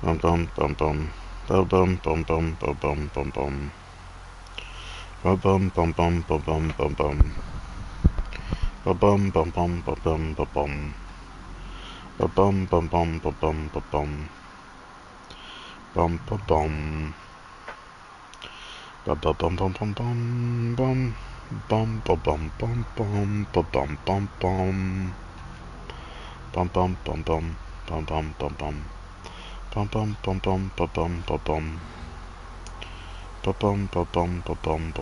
Bum bum bum bum. Bum bum bum bum bum bum bum bum. Bum bum bum bum bum bum bum bum. Bum bum bum bum bum bum bum bum. Bum bum bum bum bum bum bum bum. Bum bum bum. Bum bum bum bum bum bum bum. Bum bum bum bum bum bum bum bum. Bum bum bum bum bum bum bum bum. Bum bum bum bum bum bum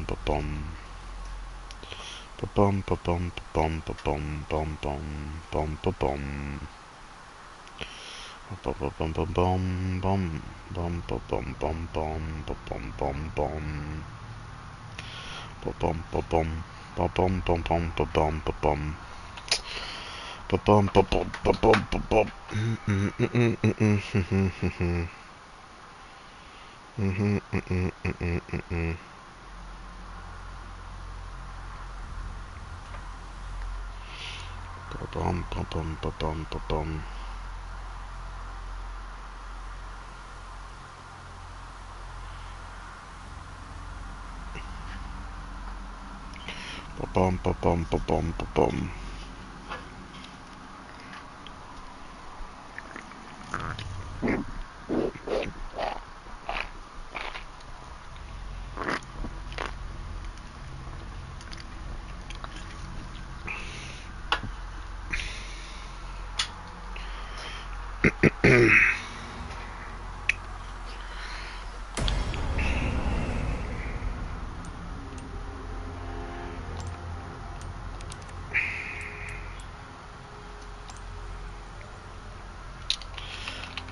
bum bum. Bum bum bum bum bum bum bum bum. Bum bum bum bum bum bum bum. Bum bum bum bum bum bum bum bum bum bum. Bum bum bum bum bum bum bum bum bum bum bum bum bum. Bum bum bum bum bum bum bum bum bum bum bum. Bum bum bum bum bum bum bum bum. Bum bum bum bum bum bum bum. Bum bum bum bum bum bum bum.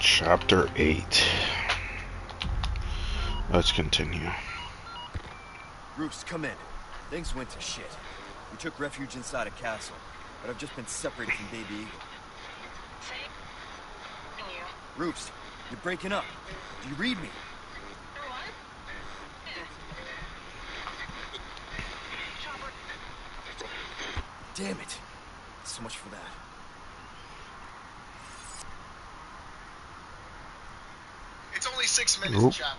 Chapter 8. Let's continue. Roofs, come in. Things went to shit. We took refuge inside a castle, but I've just been separated from Baby Eagle. Roofs, you're breaking up. Do you read me? Damn it. So much for that. It's only 6 minutes, chap.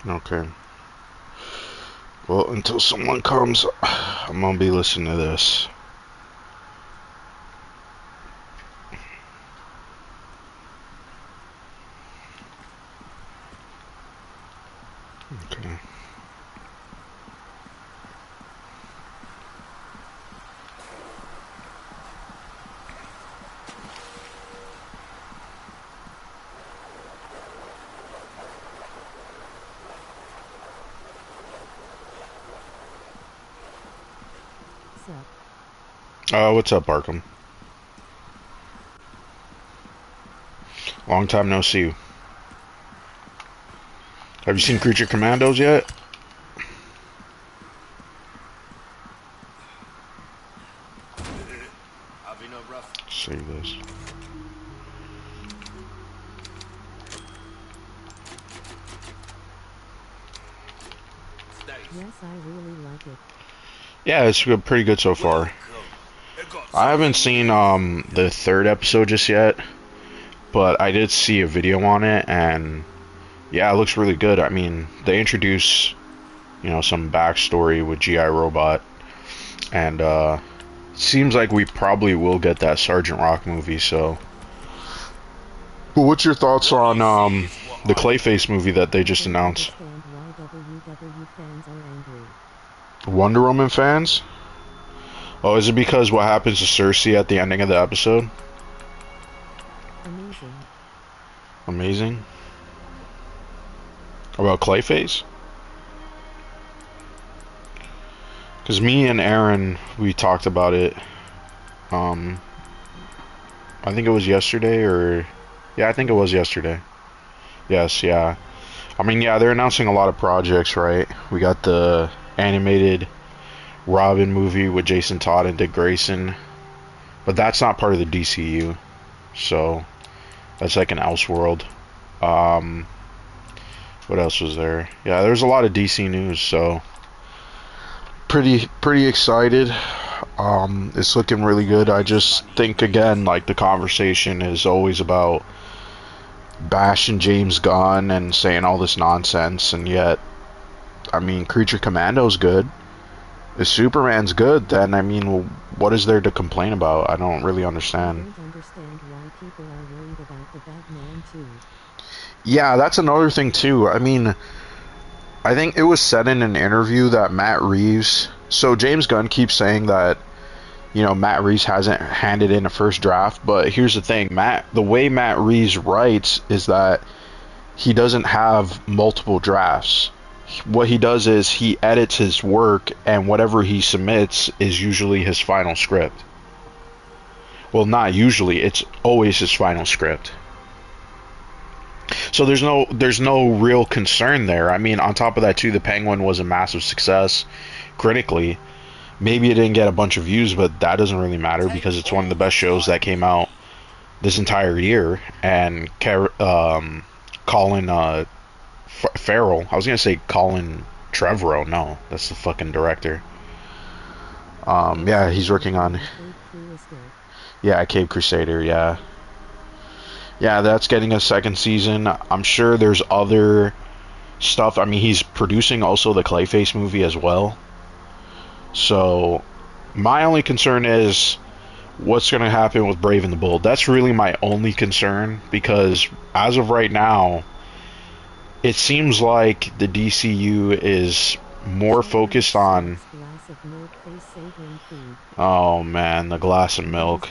Okay. Well, until someone comes, I'm gonna be listening to this. Okay. What's up, Arkham? Long time no see. Have you seen Creature Commandos yet? Save this. Yes, I really like it. Yeah, it's pretty good so far. I haven't seen the third episode just yet, but I did see a video on it, and yeah, it looks really good. I mean, they introduce, some backstory with G.I. Robot, and seems like we probably will get that Sergeant Rock movie. So, but what's your thoughts on the Clayface movie that they just announced? Wonder Woman fans? Oh, is it because what happens to Cersei at the ending of the episode? Amazing. Amazing? About Clayface? Because me and Aaron, we talked about it. I think it was yesterday, or... Yeah, I think it was yesterday. Yes, yeah. I mean, yeah, they're announcing a lot of projects, right? We got the animated Robin movie with Jason Todd and Dick Grayson. But that's not part of the DCU. So, that's like an Elseworld What else was there? Yeah, there's a lot of DC news, so pretty excited. It's looking really good. I just think again, like the conversation is always about bashing James Gunn and saying all this nonsense, and yet, I mean, Creature Commando's good. If Superman's good, then I mean, well, what is there to complain about? I don't really understand. I don't understand why people are worried about the Batman too. Yeah, that's another thing too. I mean, I think it was said in an interview that Matt Reeves. So James Gunn keeps saying that, you know, Matt Reeves hasn't handed in a first draft, but here's the thing, the way Matt Reeves writes is that he doesn't have multiple drafts. What he does is he edits his work, and whatever he submits is usually his final script. Well, not usually, it's always his final script. So there's no real concern there. I mean, on top of that too, The Penguin was a massive success critically. Maybe it didn't get a bunch of views, but that doesn't really matter because it's one of the best shows that came out this entire year. And Colin Farrell, I was gonna say Colin Trevorrow. No, that's the fucking director. Yeah, he's working on. Yeah, Cape Crusader. Yeah. Yeah, that's getting a second season. I'm sure there's other stuff. I mean, he's producing also the Clayface movie as well. So, my only concern is what's going to happen with Brave and the Bold. That's really my only concern, because as of right now, it seems like the DCU is more focused on... Oh man, the glass of milk.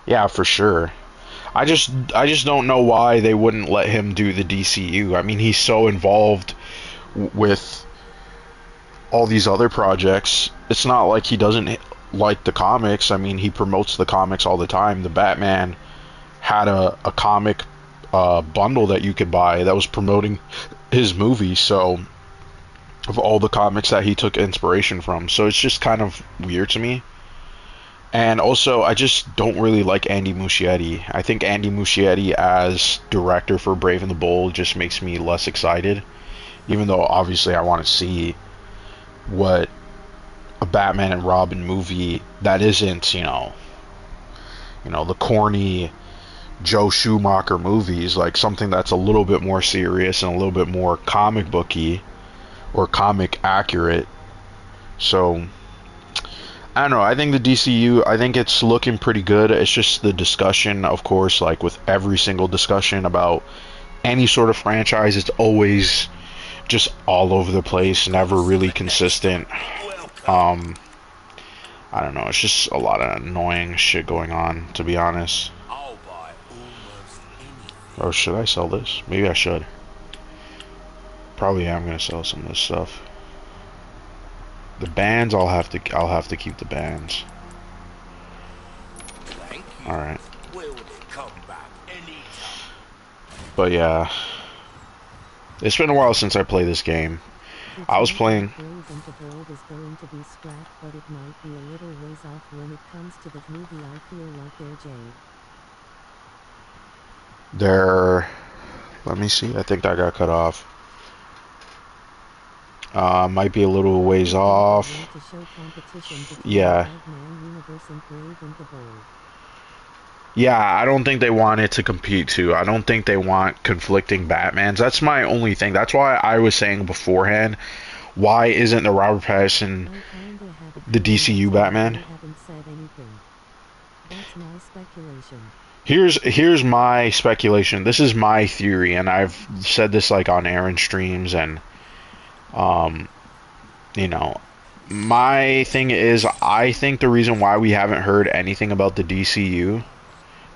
Yeah, for sure. I just don't know why they wouldn't let him do the DCU. I mean, he's so involved with all these other projects. It's not like he doesn't like the comics. I mean, he promotes the comics all the time. The Batman had a comic bundle that you could buy that was promoting his movie, so of all the comics that he took inspiration from. So it's just kind of weird to me. And also, I just don't really like Andy Muschietti. I think Andy Muschietti as director for Brave and the Bold just makes me less excited. Even though, obviously, I want to see what a Batman and Robin movie that isn't, you know, the corny Joe Schumacher movies, like something that's a little bit more serious and a little bit more comic booky or comic accurate. So I don't know, I think the DCU, I think it's looking pretty good. It's just the discussion, of course, like with every single discussion about any sort of franchise, it's always just all over the place, never really consistent. I don't know, it's just a lot of annoying shit going on, to be honest. Oh, should I sell this? Maybe I should. Probably am gonna sell some of this stuff. The bands, I'll have to keep the bands. Alright. But yeah, it's been a while since I played this game. I was playing. Let me see. I think that got cut off. Might be a little ways off. Yeah. Yeah, I don't think they want it to compete too. I don't think they want conflicting Batmans. That's my only thing. That's why I was saying beforehand, why isn't the Robert Pattinson the DCU Batman? Here's my speculation. This is my theory, and I've said this like on Aaron streams, and you know, my thing is, I think the reason why we haven't heard anything about the DCU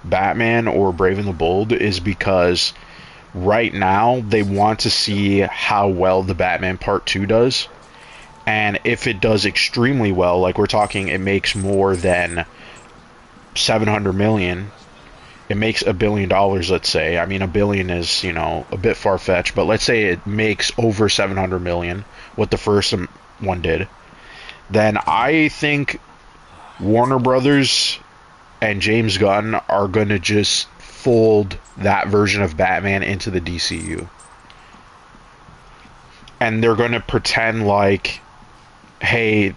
Batman or Brave and the Bold is because right now they want to see how well the Batman Part 2 does, and if it does extremely well, like we're talking it makes more than 700 million, it makes $1 billion, let's say. I mean, $1 billion is, you know, a bit far-fetched, but let's say it makes over 700 million, what the first one did, then I think Warner Brothers and James Gunn are going to just fold that version of Batman into the DCU. And they're going to pretend like, hey,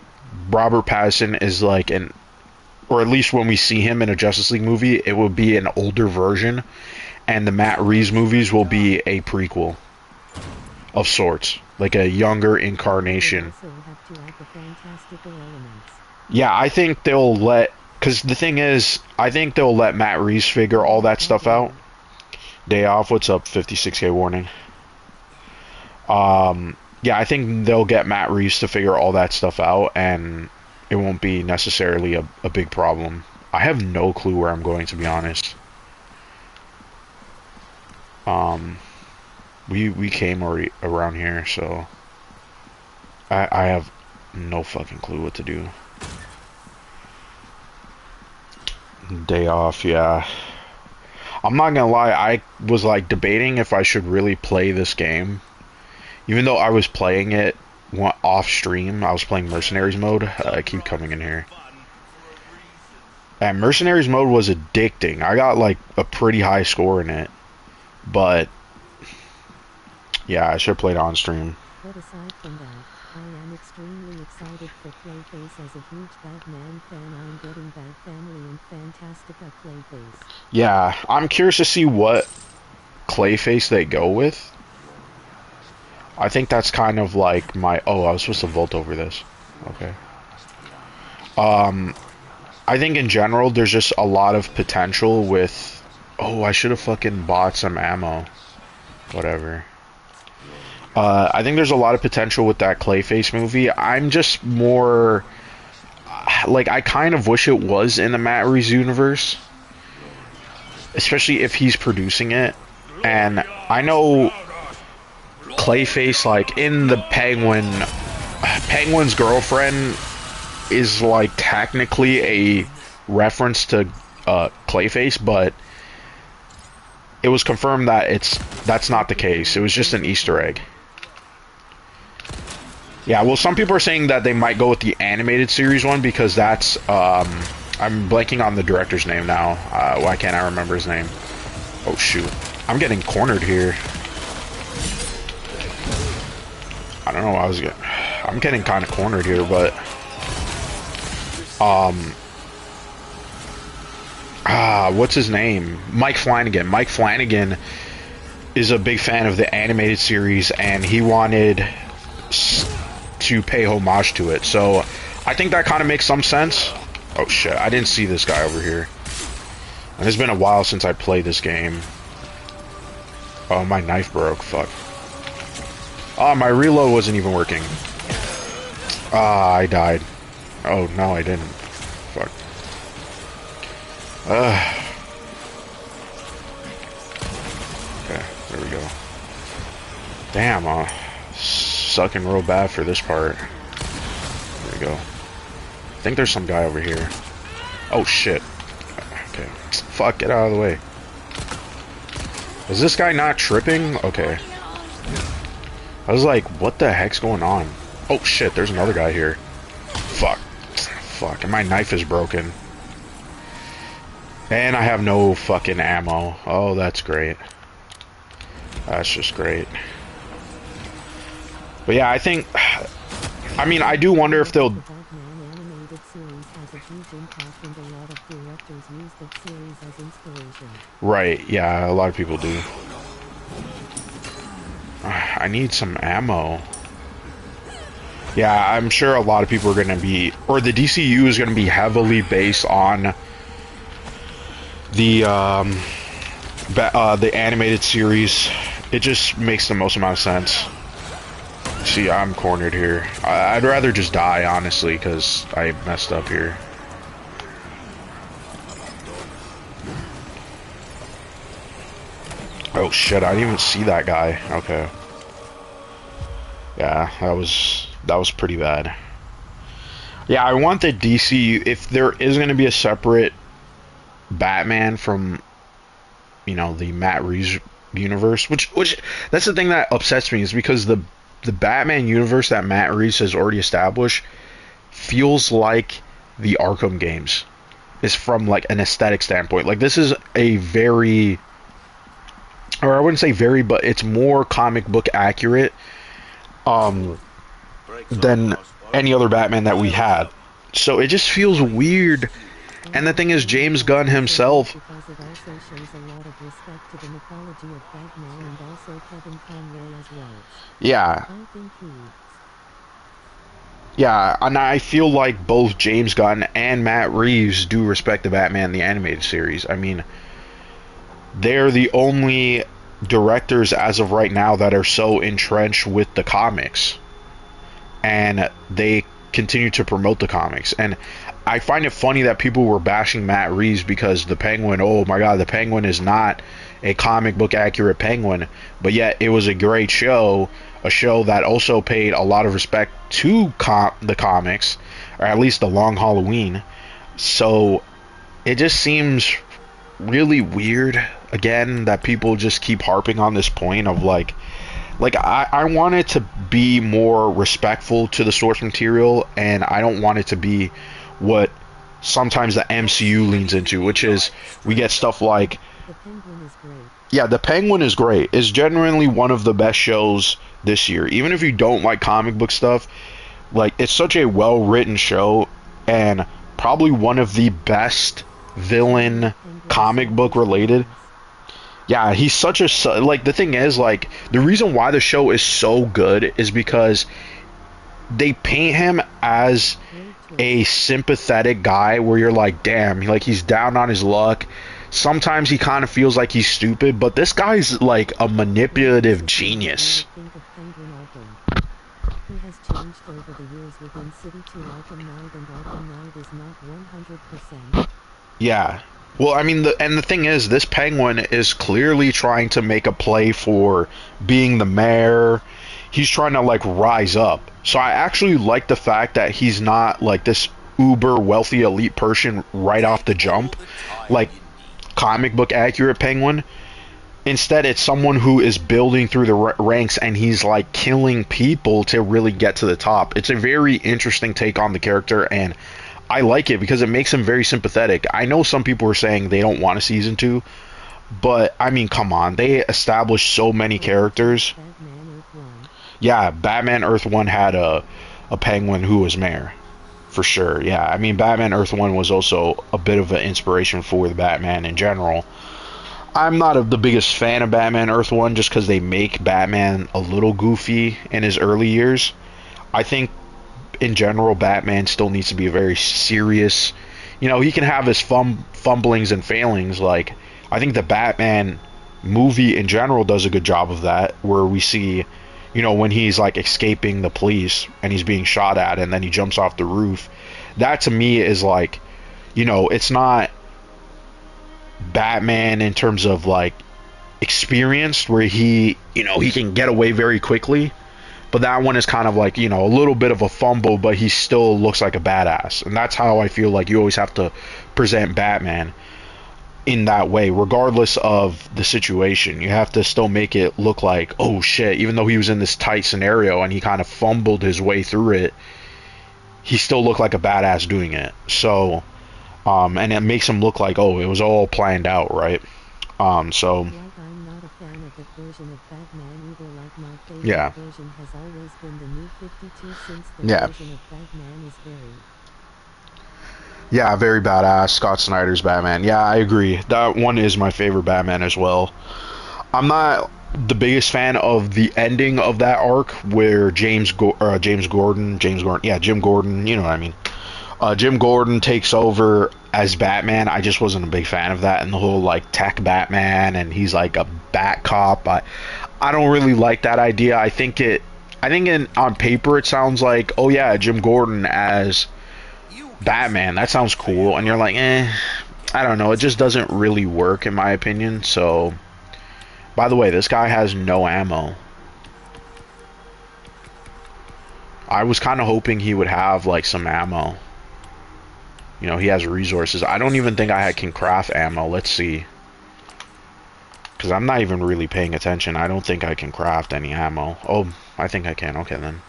Robert Pattinson is like an, or at least when we see him in a Justice League movie, it will be an older version, and the Matt Reeves movies will be a prequel of sorts, like a younger incarnation. Also have to add the fantastical elements. Yeah, I think they'll let, because the thing is, I think they'll let Matt Reeves figure all that stuff out. Day off, what's up? 56K warning. Yeah, I think they'll get Matt Reeves to figure all that stuff out, and it won't be necessarily a big problem. I have no clue where I'm going, to be honest. We came already around here, so I have no fucking clue what to do. Day off, yeah. I'm not gonna lie, I was like debating if I should really play this game. Even though I was playing it off stream, I was playing Mercenaries mode. I keep coming in here. And Mercenaries mode was addicting. I got like a pretty high score in it. But yeah, I should have played on stream. But aside from that, I am extremely excited for Clayface. As a huge Batman fan, I'm getting Bat Family and Fantastica Clayface. Yeah, I'm curious to see what Clayface they go with. I think that's kind of like my... Oh, I was supposed to vault over this. Okay. I think in general, there's just a lot of potential with... Oh, I should have fucking bought some ammo. Whatever. I think there's a lot of potential with that Clayface movie. I'm just more... Like, I kind of wish it was in the Matt Reeves universe. Especially if he's producing it. And I know... Clayface, like, in the Penguin's girlfriend is, like, technically a reference to Clayface, but it was confirmed that that's not the case. It was just an Easter egg. Yeah, well, some people are saying that they might go with the animated series one because that's, I'm blanking on the director's name now. Why can't I remember his name? Oh, shoot. I'm getting cornered here. I don't know what I was getting. I'm getting kind of cornered here, but what's his name? Mike Flanagan. Mike Flanagan is a big fan of the animated series, and he wanted to pay homage to it. So I think that kind of makes some sense. Oh shit! I didn't see this guy over here, and it's been a while since I played this game. Oh, my knife broke. Fuck. Oh, my reload wasn't even working. I died. Oh, no, I didn't. Fuck. Okay, there we go. Damn, sucking real bad for this part. There we go. I think there's some guy over here. Oh, shit. Okay. Fuck, get out of the way. Is this guy not tripping? Okay. I was like, what the heck's going on? Oh shit, there's another guy here. Fuck. Fuck, and my knife is broken. And I have no fucking ammo. Oh, that's great. That's just great. But yeah, I think... I mean, I do wonder if they'll... The Batman animated series has a huge impact, and a lot of directors use that series as inspiration. Right, yeah, a lot of people do. I need some ammo. Yeah, I'm sure a lot of people are going to be... Or the DCU is going to be heavily based on the animated series. It just makes the most amount of sense. See, I'm cornered here. I'd rather just die, honestly, because I messed up here. Oh shit, I didn't even see that guy. Okay. Yeah, that was pretty bad. Yeah, I want the DC, if there is going to be a separate Batman from, you know, the Matt Reeves universe, which that's the thing that upsets me, is because the Batman universe that Matt Reeves has already established feels like the Arkham games. is from like an aesthetic standpoint. Like this is a very, or I wouldn't say very, but it's more comic book accurate than any other Batman that we had. So it just feels weird. And the thing is, James Gunn himself, because it also shows a lot of respect to the mythology of Batman and also Kevin Conroy as well. yeah, I think he yeah, and I feel like both James Gunn and Matt Reeves do respect the Batman the Animated Series. I mean, they're the only directors as of right now that are so entrenched with the comics, and they continue to promote the comics. And I find it funny that people were bashing Matt Reeves because the Penguin, oh my god, the Penguin is not a comic book accurate Penguin, but yet it was a great show, a show that also paid a lot of respect to the comics, or at least the Long Halloween. So it just seems really weird again that people just keep harping on this point of like I want it to be more respectful to the source material, and I don't want it to be what sometimes the MCU leans into, which is we get stuff like, the Penguin is great. yeah, the Penguin is great. It's genuinely one of the best shows this year. Even if you don't like comic book stuff, like it's such a well-written show and probably one of the best villain comic book related. Yeah, he's such a, like, the thing is, like, the reason why the show is so good is because they paint him as a sympathetic guy where you're like, damn, like he's down on his luck. Sometimes he kind of feels like he's stupid, but this guy's like a manipulative genius. Think of Penguin Arkham. He has changed over the years within City to Arkham Knight, and Arkham Knight is not 100%. Yeah. Well, I mean, the thing is, this Penguin is clearly trying to make a play for being the mayor. He's trying to like rise up. So I actually like the fact that he's not like this uber wealthy elite person right off the jump, like comic book accurate Penguin. Instead, it's someone who is building through the ranks, and he's like killing people to really get to the top. It's a very interesting take on the character, and I like it because it makes him very sympathetic. I know some people are saying they don't want a season 2, but I mean, come on, they established so many characters. Batman Earth 1. Yeah, Batman Earth 1 had a Penguin who was mayor, for sure. Yeah, I mean, Batman Earth 1 was also a bit of an inspiration for the Batman in general. I'm not the biggest fan of Batman Earth 1 just because they make Batman a little goofy in his early years. I think in general Batman still needs to be a very serious, you know, he can have his fumblings and failings. Like, I think the Batman movie in general does a good job of that, where we see, you know, when he's like escaping the police and he's being shot at and then he jumps off the roof. That to me is like, you know, it's not Batman in terms of like experienced where he, you know, he can get away very quickly. But that one is kind of like, you know, a little bit of a fumble, but he still looks like a badass. And that's how I feel like you always have to present Batman in that way, regardless of the situation. You have to still make it look like, oh shit, even though he was in this tight scenario and he kind of fumbled his way through it, he still looked like a badass doing it. So, and it makes him look like, oh, it was all planned out, right? So... Like, I'm not a fan of that version of Batman either. Like, my favorite Yeah. version has always been the New 52, since the Yeah. version of Batman is very... Yeah, very badass. Scott Snyder's Batman. Yeah, I agree. That one is my favorite Batman as well. I'm not the biggest fan of the ending of that arc where Jim Gordon, you know what I mean. Jim Gordon takes over as Batman. I just wasn't a big fan of that, and the whole like tech Batman, and he's like a bat cop. I don't really like that idea. I think on paper it sounds like, oh yeah, Jim Gordon as Batman, that sounds cool, and you're like, I don't know, it just doesn't really work in my opinion. So, by the way, this guy has no ammo. I was kind of hoping he would have like some ammo. You know, he has resources. I don't even think I can craft ammo. Let's see, because I'm not even really paying attention. I don't think I can craft any ammo. Oh, I think I can. Okay then.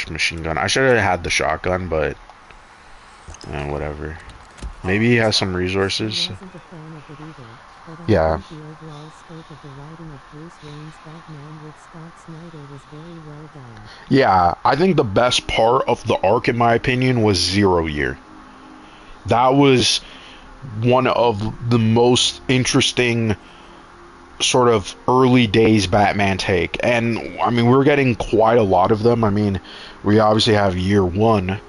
Machine gun. I should have had the shotgun, but And whatever. Maybe he has some resources. Wasn't a fan of it either, but I Yeah. think the overall scope of the writing of Bruce Wayne's Batman with Scott Snyder was very well done. Yeah, I think the best part of the arc, in my opinion, was 0 Year. That was one of the most interesting sort of early days Batman take. And, I mean, we're getting quite a lot of them. I mean, we obviously have Year One,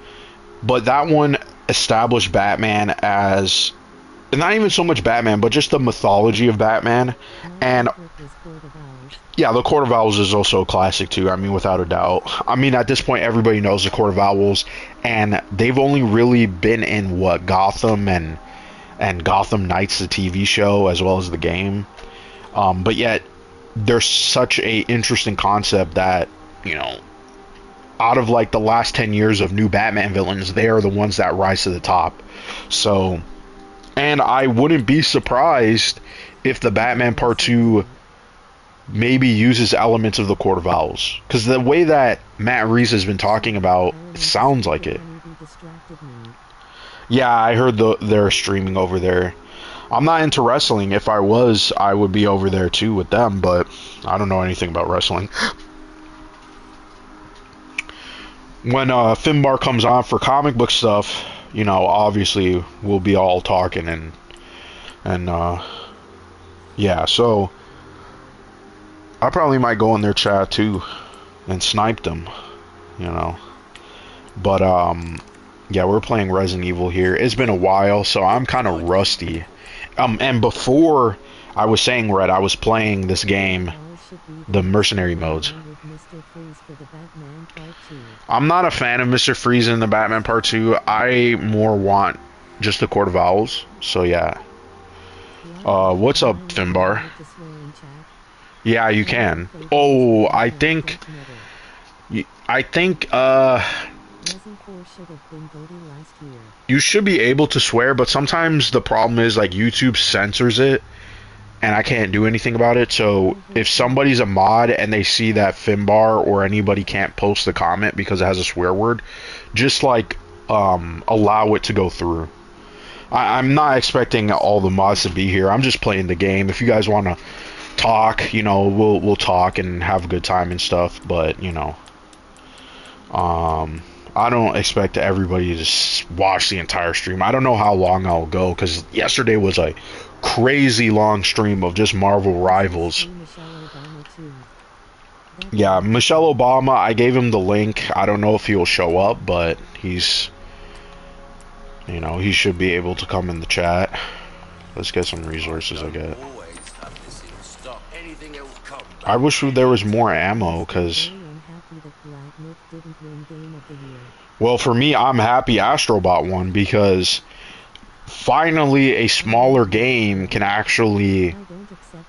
but that one established Batman as not even so much Batman, but just the mythology of Batman. And yeah, the Court of Owls is also a classic too. I mean, without a doubt. I mean, at this point, everybody knows the Court of Owls, and they've only really been in what, Gotham and Gotham Knights, the TV show, as well as the game. But yet, they're such a interesting concept that, you know, out of like the last 10 years of new Batman villains, they are the ones that rise to the top. So, and I wouldn't be surprised if the Batman Part 2 maybe uses elements of the Court of Owls. Because the way that Matt Reeves has been talking about, it sounds like it. Yeah, I heard they're streaming over there. I'm not into wrestling. If I was, I would be over there too with them, but I don't know anything about wrestling. When Finbar comes on for comic book stuff, you know, obviously we'll be all talking and yeah, so I probably might go in their chat too and snipe them, you know. But yeah, we're playing Resident Evil here. It's been a while, so I'm kind of rusty. And before I was saying, Red, I was playing this game, the mercenary modes. I'm not a fan of Mr. Freeze in the Batman Part 2. I more want just the Court of Owls. So yeah. What's up, Finbar? Yeah, you can. Oh, I think you should be able to swear, but sometimes the problem is like YouTube censors it and I can't do anything about it. So if somebody's a mod and they see that Finbar or anybody can't post the comment because it has a swear word, just like allow it to go through. I'm not expecting all the mods to be here. I'm just playing the game. If you guys want to talk, you know, we'll talk and have a good time and stuff, but you know, I don't expect everybody to just watch the entire stream. I don't know how long I'll go, because yesterday was a crazy long stream of just Marvel Rivals. Yeah, Michelle Obama, I gave him the link. I don't know if he'll show up, but he's, you know, he should be able to come in the chat. Let's get some resources, I get. I wish there was more ammo, because... Well, for me, I'm happy Astrobot won, because finally a smaller game can actually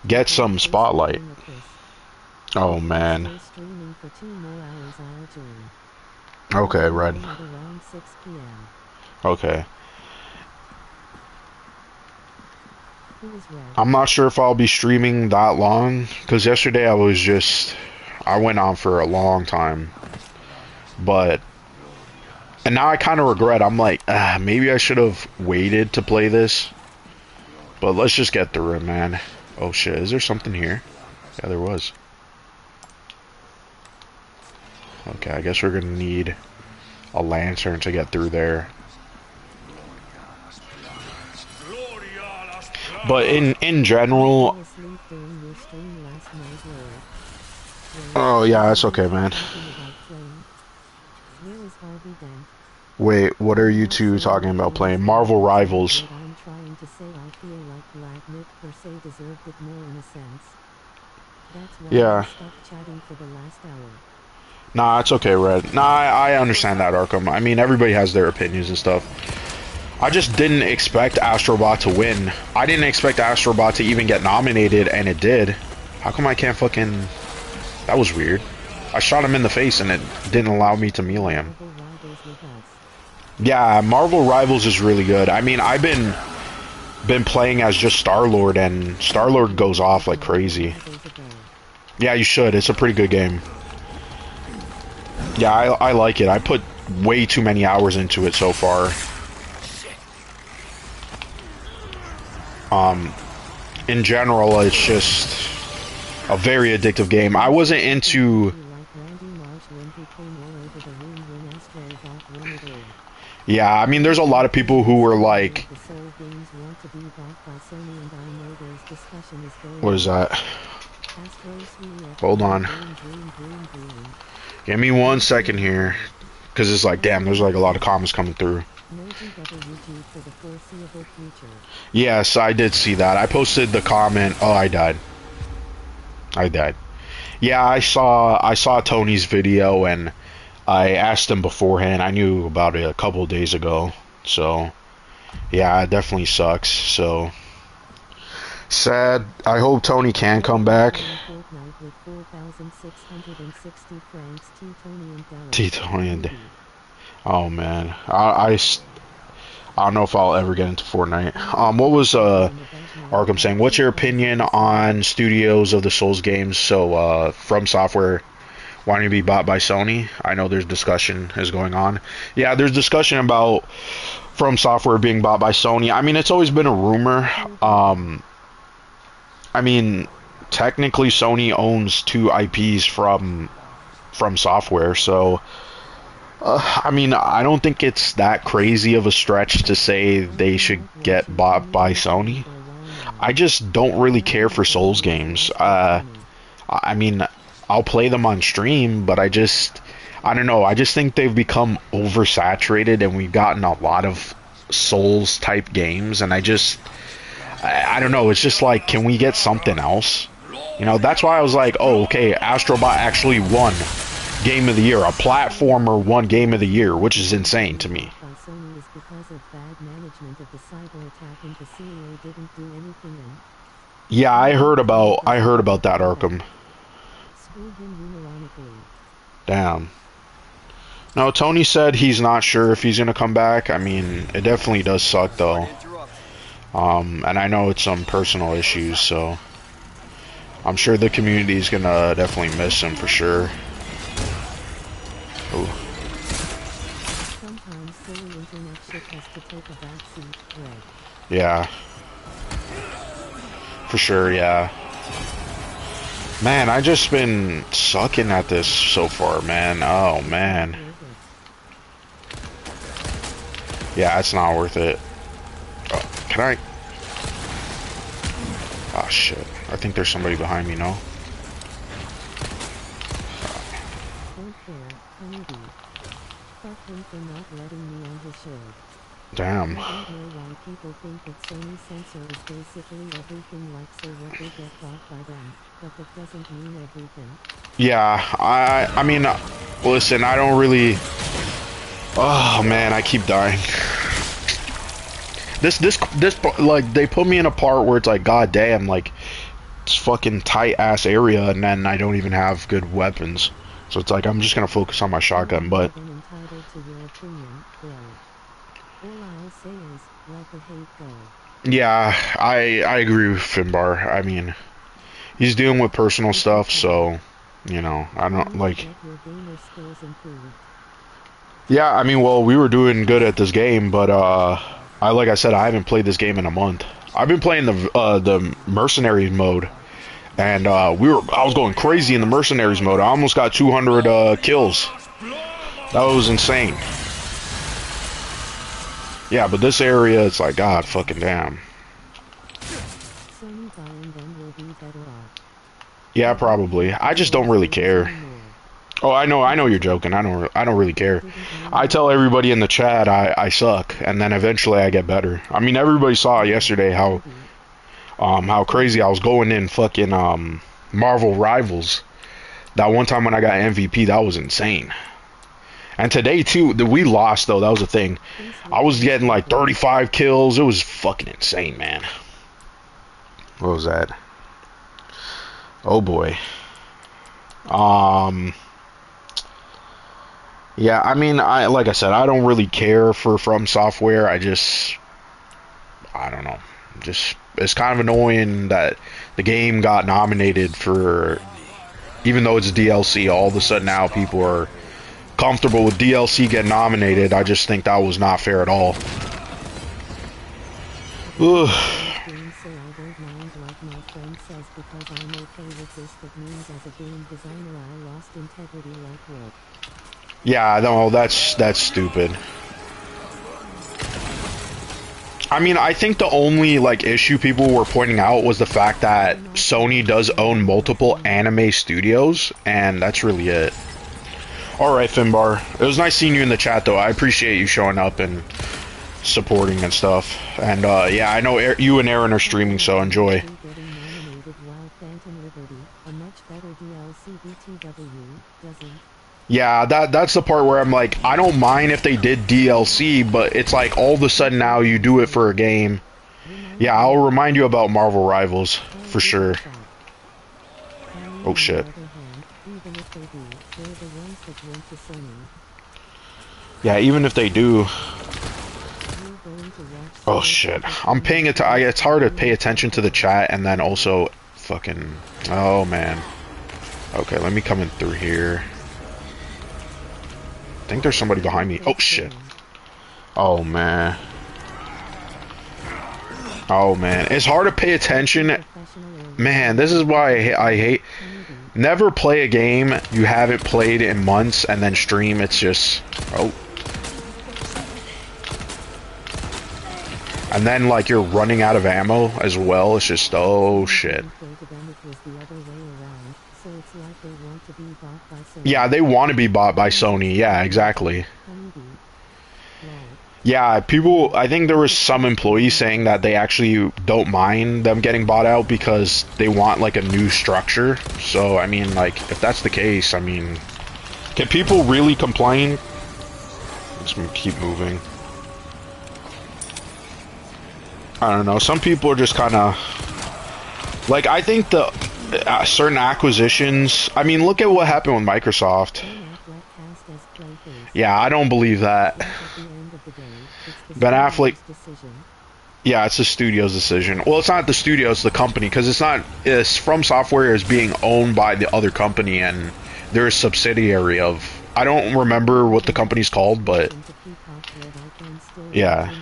get some spotlight. Oh, man. Okay, Red. Okay. I'm not sure if I'll be streaming that long, because yesterday I went on for a long time. But, and now I kind of regret. I'm like, maybe I should have waited to play this. But let's just get through it, man. Oh shit, is there something here? Yeah, there was. Okay, I guess we're gonna need a lantern to get through there. But in general... Oh yeah, that's okay, man. Wait, what are you two talking about playing? Marvel Rivals. Yeah. Nah, it's okay, Red. Nah, I understand that, Arkham. I mean, everybody has their opinions and stuff. I just didn't expect Astrobot to win. I didn't expect Astrobot to even get nominated, and it did. How come I can't fucking... That was weird. I shot him in the face, and it didn't allow me to melee him. Yeah, Marvel Rivals is really good. I mean, I've been playing as just Star-Lord, and Star-Lord goes off like crazy. Yeah, you should. It's a pretty good game. Yeah, I like it. I put way too many hours into it so far. In general, it's just a very addictive game. I wasn't into. Yeah, I mean, there's a lot of people who were like. What is that? Hold on. Give me 1 second here. Because it's like, damn, there's like a lot of comments coming through. Yes, I did see that. I posted the comment. Oh, I died. Yeah, I saw Tony's video, and I asked him beforehand. I knew about it a couple days ago. So, yeah, it definitely sucks. So, sad. I hope Tony can come back. T-Tony and oh man, I don't know if I'll ever get into Fortnite. What was Arkham saying? What's your opinion on studios of the Souls games? So From Software wanting to be bought by Sony. I know there's discussion is going on. Yeah, there's discussion about From Software being bought by Sony. I mean, it's always been a rumor. I mean, technically Sony owns 2 IPs from Software, so I mean, I don't think it's that crazy of a stretch to say they should get bought by Sony. I just don't really care for Souls games. I mean, I'll play them on stream, but I don't know, I just think they've become oversaturated, and we've gotten a lot of Souls type games, and I don't know, it's just like, can we get something else? You know, that's why I was like, oh, okay, Astrobot actually won Game of the Year. A platformer won Game of the Year, which is insane to me. Yeah, I heard about that, Arkham. Damn. No, Tony said he's not sure if he's gonna come back. I mean, it definitely does suck though. And I know it's some personal issues, so I'm sure the community is gonna definitely miss him for sure. Ooh. Yeah. For sure, yeah. Man, I just been sucking at this so far, man. Oh, man. Yeah, it's not worth it. Oh, can I? Oh, shit. I think there's somebody behind me, no? Damn. Yeah, I mean, listen, I don't really. Oh man, I keep dying. This like, they put me in a part where it's like, god damn, like, it's fucking tight ass area, and then I don't even have good weapons. So it's like, I'm just gonna focus on my shotgun, but. Yeah, I agree with Finbar. I mean, he's dealing with personal stuff, so, you know, I don't, like... Yeah, I mean, well, we were doing good at this game, but, like I said, I haven't played this game in a month. I've been playing the Mercenaries mode, and, I was going crazy in the Mercenaries mode. I almost got 200, kills. That was insane. Yeah, but this area, it's like, god fucking damn. Yeah, probably. I just don't really care. Oh, I know you're joking. I don't really care. I tell everybody in the chat I suck, and then eventually I get better. I mean, everybody saw yesterday how crazy I was going in fucking Marvel Rivals. That one time when I got MVP, that was insane. And today, too, we lost, though. That was the thing. I was getting, like, 35 kills. It was fucking insane, man. What was that? Oh, boy. Yeah, I mean, like I said, I don't really care for From Software. I don't know. It's kind of annoying that the game got nominated for... Even though it's DLC, all of a sudden now people are... comfortable with DLC getting nominated. I just think that was not fair at all. Ugh. say I don't mind like my friend says because I'm okay with this. That means as a game designer I lost integrity like what? Yeah, no, that's stupid. I mean, I think the only like issue people were pointing out was the fact that Sony does own multiple anime studios, and that's really it. Alright, Finbar. It was nice seeing you in the chat, though. I appreciate you showing up and supporting and stuff. And, yeah, I know you and Aaron are streaming, so enjoy. Yeah, that's the part where I'm like, I don't mind if they did DLC, but it's like all of a sudden now you do it for a game. Yeah, I'll remind you about Marvel Rivals, for sure. Oh, shit. Yeah, even if they do. Oh shit! I'm paying it. It's hard to pay attention to the chat and then also fucking. Oh man. Okay, let me come in through here. I think there's somebody behind me. Oh shit! Oh man. Oh man, it's hard to pay attention. Man, this is why I hate. Never play a game you haven't played in months and then stream. It's just oh. And then, like, you're running out of ammo as well. It's just, oh, shit. Yeah, they want to be bought by Sony. Yeah, exactly. Yeah, people, I think there was some employees saying that they actually don't mind them getting bought out because they want, like, a new structure. So, I mean, like, if that's the case, I mean, can people really complain? Let's keep moving. I don't know. Some people are just kind of like. I think the certain acquisitions. I mean, look at what happened with Microsoft. Yeah, I don't believe that. Ben Affleck. Yeah, it's the studio's decision. Well, it's not the studio; it's the company because it's not. It's From Software is being owned by the other company, and they're a subsidiary of. I don't remember what the company's called, but yeah.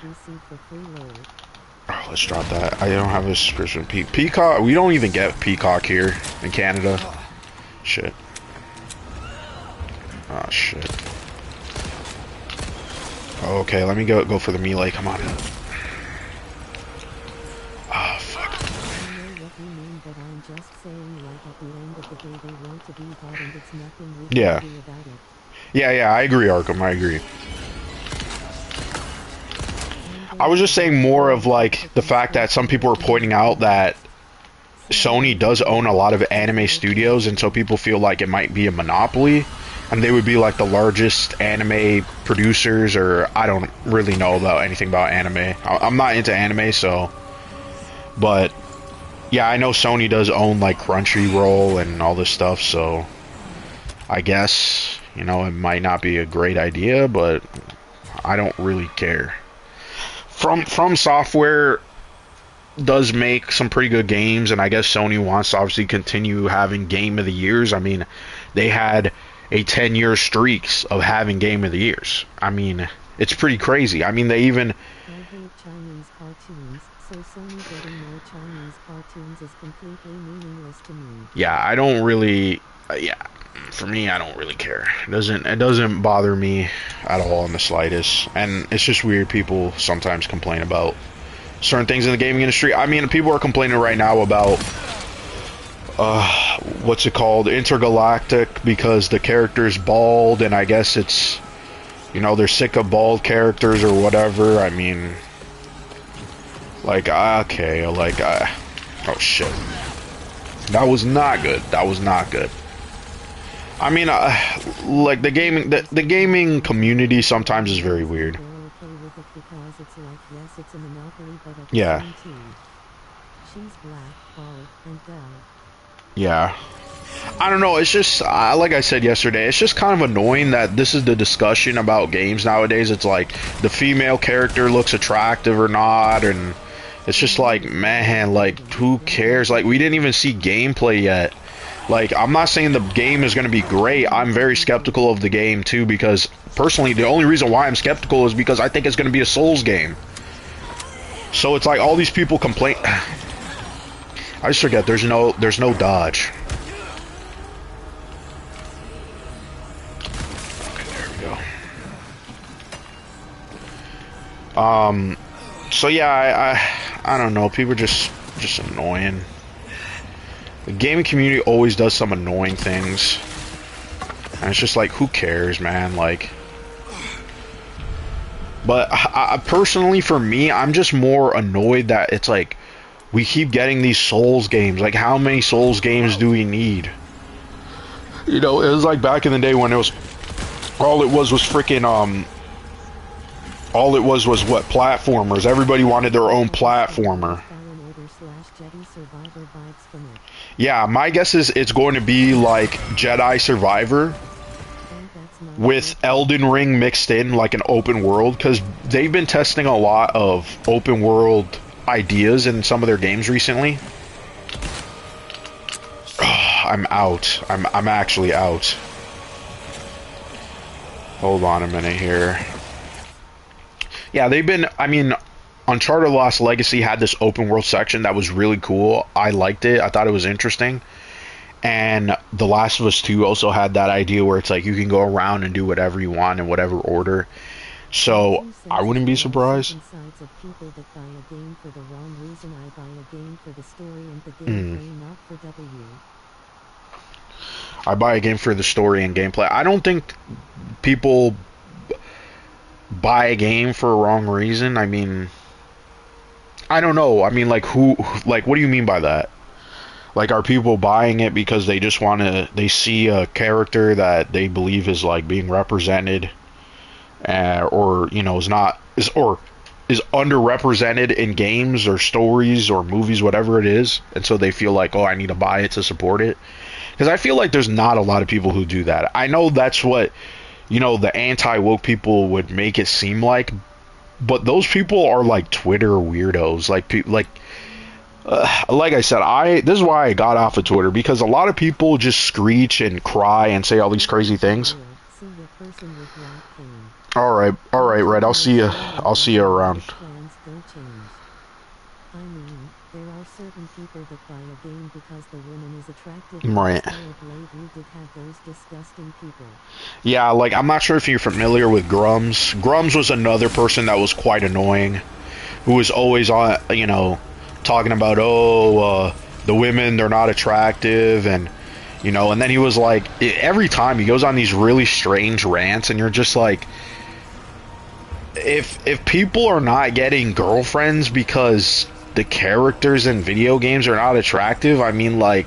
Oh, let's drop that. I don't have a subscription. Peacock? We don't even get Peacock here in Canada. Shit. Oh, shit. Okay, let me go for the melee. Come on. Oh, fuck. Yeah. Yeah, I agree, Arkham. I agree. I was just saying more of like the fact that some people are pointing out that Sony does own a lot of anime studios, and so people feel like it might be a monopoly, and they would be like the largest anime producers, or I don't really know about anything about anime. I'm not into anime, so, but yeah, I know Sony does own like Crunchyroll and all this stuff, so I guess, you know, it might not be a great idea, but I don't really care. From Software does make some pretty good games, and I guess Sony wants to obviously continue having Game of the Years. I mean, they had a 10-year streaks of having Game of the Years. I mean, it's pretty crazy. I mean, they even... I hate Chinese cartoons, so Sony getting more Chinese cartoons is completely meaningless to me. Yeah, I don't really... yeah, for me, I don't really care. It doesn't bother me at all in the slightest. And it's just weird people sometimes complain about certain things in the gaming industry. I mean, people are complaining right now about what's it called, Intergalactic, because the character's bald, and I guess it's, you know, they're sick of bald characters or whatever. I mean, like, okay, like, oh shit, that was not good. That was not good. I mean, like the gaming community sometimes is very weird. Yeah. Yeah. I don't know, it's just, like I said yesterday, it's just kind of annoying that this is the discussion about games nowadays. It's like, the female character looks attractive or not, and it's just like, man, like, who cares? Like, we didn't even see gameplay yet. Like, I'm not saying the game is going to be great. I'm very skeptical of the game, too, because, personally, the only reason why I'm skeptical is because I think it's going to be a Souls game. So it's like, all these people complain... I just forget there's no dodge. Okay, there we go. So yeah, I don't know. People are just annoying. The gaming community always does some annoying things, and it's just like, who cares, man? Like, but I personally, for me, I'm just more annoyed that it's like we keep getting these Souls games. Like, how many Souls games do we need? You know, it was like back in the day when it was all it was freaking all it was what, platformers. Everybody wanted their own platformer. Yeah, my guess is it's going to be like Jedi Survivor with Elden Ring mixed in, like an open world, because they've been testing a lot of open world ideas in some of their games recently. I'm out. I'm actually out. Hold on a minute here. Yeah, they've been, I mean, Uncharted Lost Legacy had this open world section that was really cool. I liked it. I thought it was interesting. And The Last of Us 2 also had that idea where it's like you can go around and do whatever you want in whatever order. So I wouldn't be surprised. I buy a game for the story and gameplay. I don't think people buy a game for a wrong reason. I mean, I don't know. I mean, like, like, what do you mean by that? Like, are people buying it because they just want to, they see a character that they believe is, like, being represented, or, you know, is underrepresented in games or stories or movies, whatever it is, and so they feel like, oh, I need to buy it to support it? Because I feel like there's not a lot of people who do that. I know that's what, you know, the anti-woke people would make it seem like, but those people are like Twitter weirdos. Like I said, this is why I got off of Twitter, because a lot of people just screech and cry and say all these crazy things. All right, Red. I'll see you around. Certain people that buy a game because the woman is attractive. Right. Yeah, like, I'm not sure if you're familiar with Grums. Grums was another person that was quite annoying, who was always on, you know, talking about, the women, they're not attractive, and, you know, and then he was like, every time he goes on these really strange rants, and you're just like, if people are not getting girlfriends because the characters in video games are not attractive, I mean, like,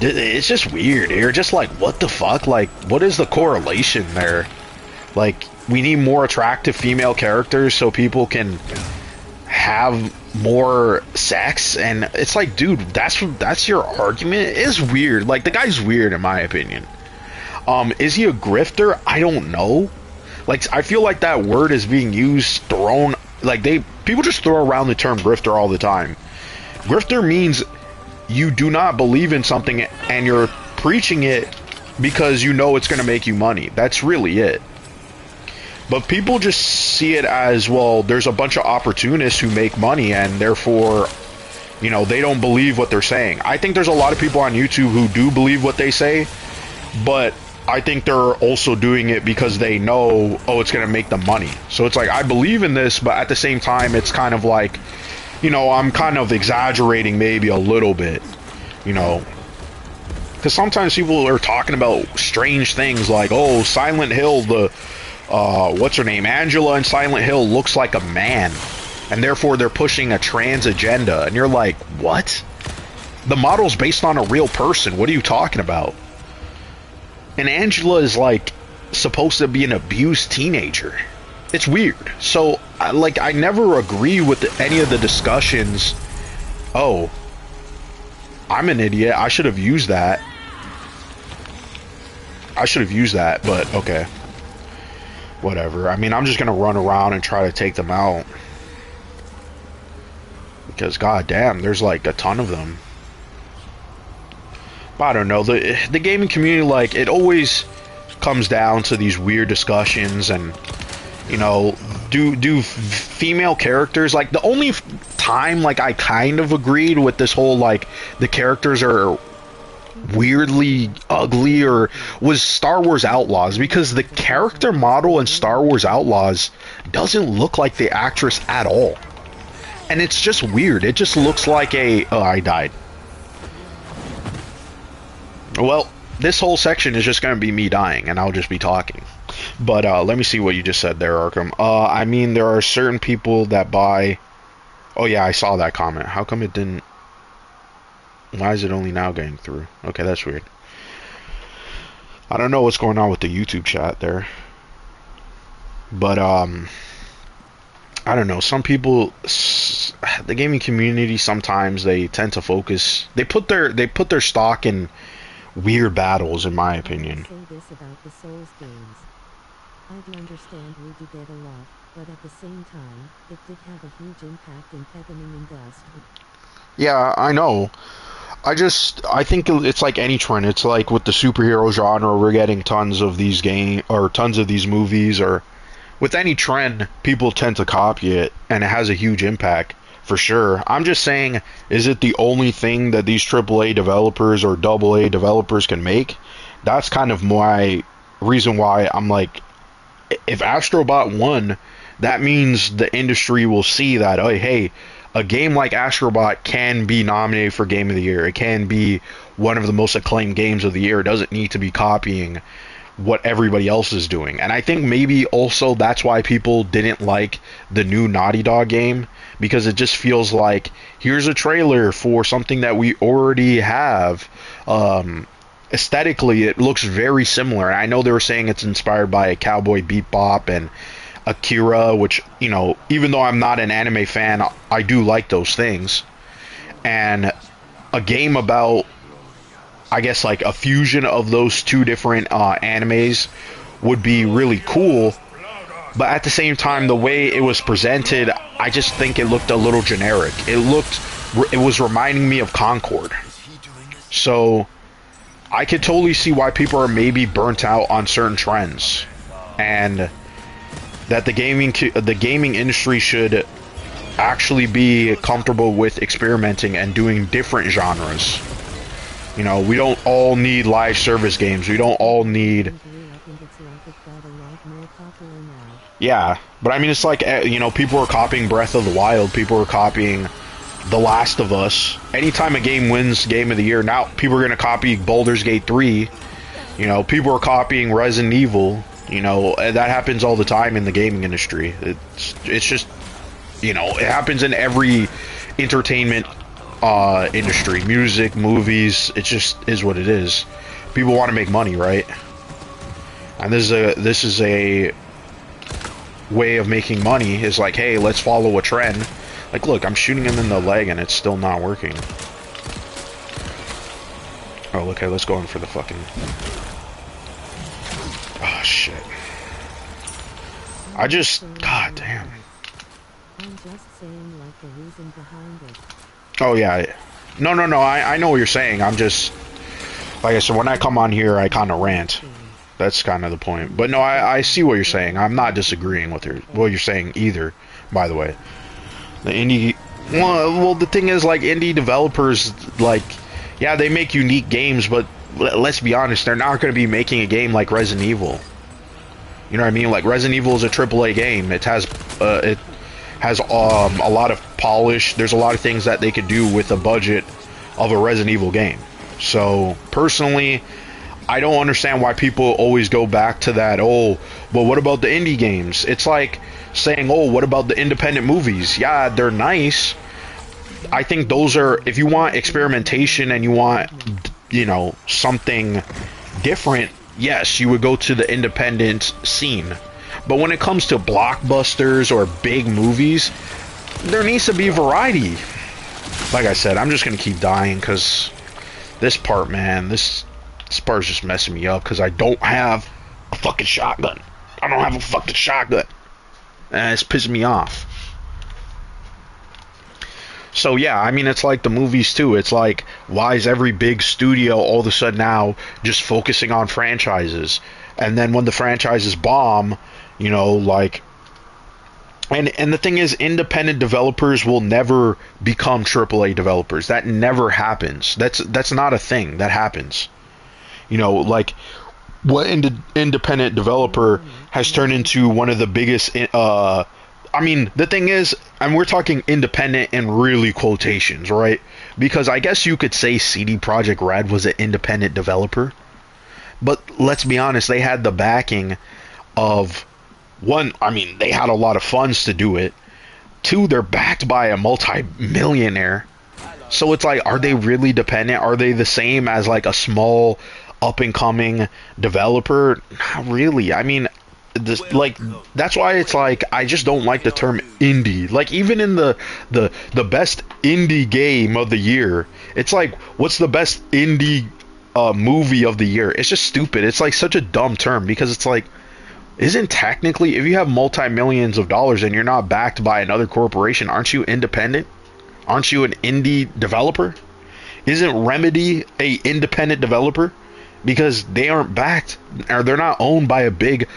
it's just weird. You're just like, what the fuck? Like, what is the correlation there? Like, we need more attractive female characters so people can have more sex, and it's like, dude, that's your argument? It is weird. Like, the guy's weird in my opinion. Is he a grifter? I don't know. Like, I feel like that word is being used, thrown, like, people just throw around the term grifter all the time. Grifter means you do not believe in something and you're preaching it because you know it's going to make you money. That's really it. But people just see it as, well, there's a bunch of opportunists who make money, and therefore, you know, they don't believe what they're saying. I think there's a lot of people on YouTube who do believe what they say, but I think they're also doing it because they know, oh, it's going to make them money. So it's like, I believe in this, but at the same time, it's kind of like, you know, I'm kind of exaggerating maybe a little bit, you know. Because sometimes people are talking about strange things like, oh, Silent Hill, what's her name? Angela in Silent Hill looks like a man, and therefore they're pushing a trans agenda. And you're like, what? The model's based on a real person. What are you talking about? And Angela is, like, supposed to be an abused teenager. It's weird. So, I never agree with any of the discussions. Oh, I'm an idiot. I should have used that. But okay. Whatever. I mean, I'm just gonna run around and try to take them out. Because, goddamn, there's, like, a ton of them. I don't know, the gaming community, like, it always comes down to these weird discussions, and, you know, do female characters, like, the only time, like, I kind of agreed with this whole, like, the characters are weirdly ugly, or was Star Wars Outlaws, because the character model in Star Wars Outlaws doesn't look like the actress at all. And it's just weird. It just looks like a... Oh, I died. Well, this whole section is just going to be me dying, and I'll just be talking. But let me see what you just said there, Arkham. I mean, there are certain people that buy... Oh, yeah, I saw that comment. How come it didn't... Why is it only now getting through? Okay, that's weird. I don't know what's going on with the YouTube chat there. But, I don't know. Some people... The gaming community, sometimes they tend to focus... They put their stock in weird battles, in my opinion. Say this about the Souls games. I do understand we do get a lot, but at the same time, it did have a huge impact in Peggaming and Dust. Yeah, I know. I think it's like any trend. It's like with the superhero genre, we're getting tons of these tons of these movies, or with any trend, people tend to copy it, and it has a huge impact, for sure. I'm just saying, is it the only thing that these AAA developers or AA developers can make? That's kind of my reason why I'm like, if Astrobot won, that means the industry will see that, oh, hey, a game like Astrobot can be nominated for Game of the Year. It can be one of the most acclaimed games of the year. It doesn't need to be copying what everybody else is doing. And I think maybe also that's why people didn't like the new Naughty Dog game, because it just feels like, here's a trailer for something that we already have. Aesthetically, it looks very similar. I know they were saying it's inspired by Cowboy Bebop and Akira, which, you know, even though I'm not an anime fan, I do like those things. And a game about, I guess, like a fusion of those two different animes would be really cool. But at the same time, the way it was presented, I just think it looked a little generic. It was reminding me of Concord. So I could totally see why people are maybe burnt out on certain trends, and that the gaming industry should actually be comfortable with experimenting and doing different genres. You know, we don't all need live service games. We don't all need... Yeah, but I mean, it's like, you know, people are copying Breath of the Wild. People are copying The Last of Us. Anytime a game wins Game of the Year, now people are going to copy Baldur's Gate 3. You know, people are copying Resident Evil. You know, that happens all the time in the gaming industry. It's just, you know, it happens in every entertainment industry. Music, movies, it just is what it is. People want to make money, right? And this is a way of making money, is like, hey, let's follow a trend. Like, look, I'm shooting him in the leg and it's still not working. Oh, okay, let's go in for the fucking... Oh, shit. God damn. I'm just saying, like, the reason behind it. Oh, yeah. No, I know what you're saying. I'm just... Like I said, when I come on here, I kind of rant. That's kind of the point. But no, I see what you're saying. I'm not disagreeing with what you're saying either, by the way. The indie... Well, the thing is, like, indie developers, like... Yeah, they make unique games, but let's be honest, they're not going to be making a game like Resident Evil. You know what I mean? Like, Resident Evil is a AAA game. It has a lot of polish. There's a lot of things that they could do with a budget of a Resident Evil game. So, personally, I don't understand why people always go back to that, oh, but what about the indie games? It's like saying, oh, what about the independent movies? Yeah, they're nice. I think those are, if you want experimentation and you want, you know, something different, yes, you would go to the independent scene. But when it comes to blockbusters or big movies, there needs to be variety. Like I said, I'm just going to keep dying because this part, man, this part's just messing me up because I don't have a fucking shotgun. I don't have a fucking shotgun. And it's pissing me off. So yeah, I mean, it's like the movies too. It's like, why is every big studio all of a sudden now just focusing on franchises? And then when the franchises bomb, you know, like And the thing is, independent developers will never become AAA developers. That never happens. That's not a thing that happens. You know, like what independent developer has turned into one of the biggest. I mean, the thing is, and we're talking independent in really quotations, right? Because I guess you could say CD Projekt Red was an independent developer, but let's be honest, they had the backing of one. I mean, they had a lot of funds to do it. Two, they're backed by a multi-millionaire. So it's like, are they really dependent? Are they the same as like a small up and coming developer? Not really. I mean, this, like, that's why it's like I just don't like the term indie. Like, even in the best indie game of the year, it's like, what's the best indie movie of the year? It's just stupid. It's like such a dumb term, because it's like, isn't technically, if you have multi-millions of dollars and you're not backed by another corporation, aren't you independent? Aren't you an indie developer? Isn't Remedy a independent developer? Because they aren't backed, or they're not owned by a big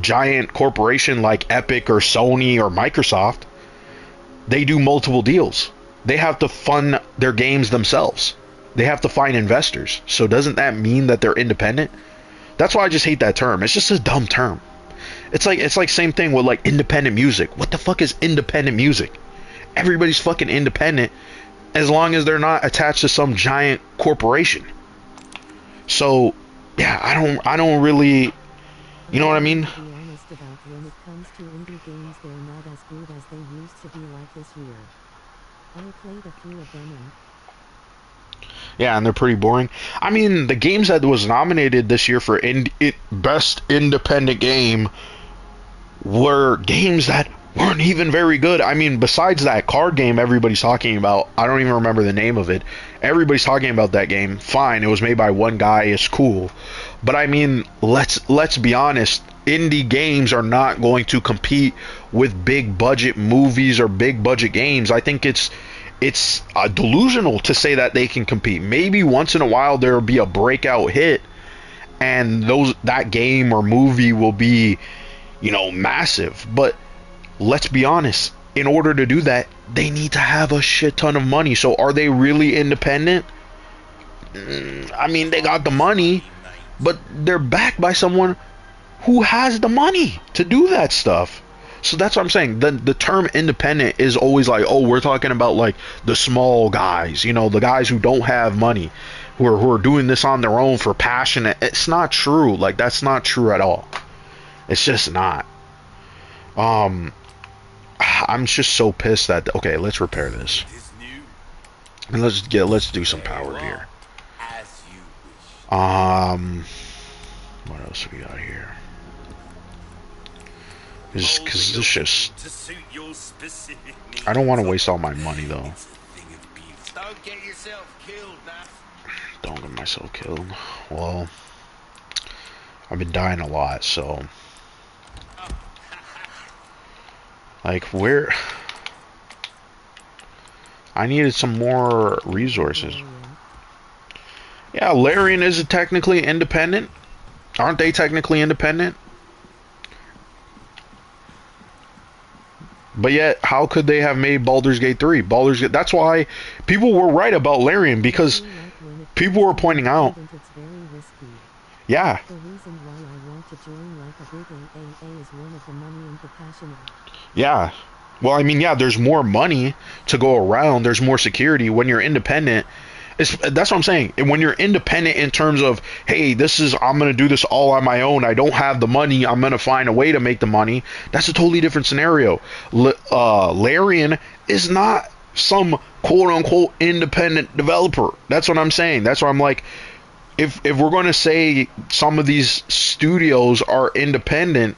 giant corporation like Epic or Sony or Microsoft. They do multiple deals. They have to fund their games themselves. They have to find investors. So doesn't that mean that they're independent? That's why I just hate that term. It's just a dumb term. It's like same thing with like independent music. What the fuck is independent music? Everybody's fucking independent as long as they're not attached to some giant corporation. So yeah, I don't really, you know what I mean? To be honest about when it comes to indie games, they're not as good as they used to be like this year. I played a few of them and Yeah, and they're pretty boring. I mean, the games that was nominated this year for best independent game were games that weren't even very good. I mean, besides that card game everybody's talking about, I don't even remember the name of it. Everybody's talking about that game. Fine, it was made by one guy, it's cool. But I mean, let's be honest, indie games are not going to compete with big budget movies or big budget games. I think it's delusional to say that they can compete. Maybe once in a while there will be a breakout hit, and that game or movie will be, you know, massive. But let's be honest, in order to do that, they need to have a shit ton of money. So are they really independent? I mean, they got the money, but they're backed by someone who has the money to do that stuff. So that's what I'm saying. The term independent is always like, oh, we're talking about like the small guys, you know, the guys who don't have money, who are doing this on their own for passion. It's not true. Like, that's not true at all. It's just not. I'm just so pissed that, okay, let's repair this. And let's do some power here. What else we got here? Because this just, I don't want to waste all my money though. Don't get yourself killed, man. Don't get myself killed. Well, I've been dying a lot, so like, where I needed some more resources. Yeah, Larian is technically independent. Aren't they technically independent? But yet, how could they have made Baldur's Gate 3? Baldur's Gate, that's why people were right about Larian, because people were pointing out. it's very risky. Yeah. The reason why I want to join like a big AAA is one of the money and the passion. Yeah. Well, I mean, yeah, there's more money to go around. There's more security when you're independent. That's what I'm saying. And when you're independent in terms of, hey, I'm going to do this all on my own. I don't have the money. I'm going to find a way to make the money. That's a totally different scenario. Larian is not some quote-unquote independent developer. That's what I'm saying. That's why I'm like, if we're going to say some of these studios are independent,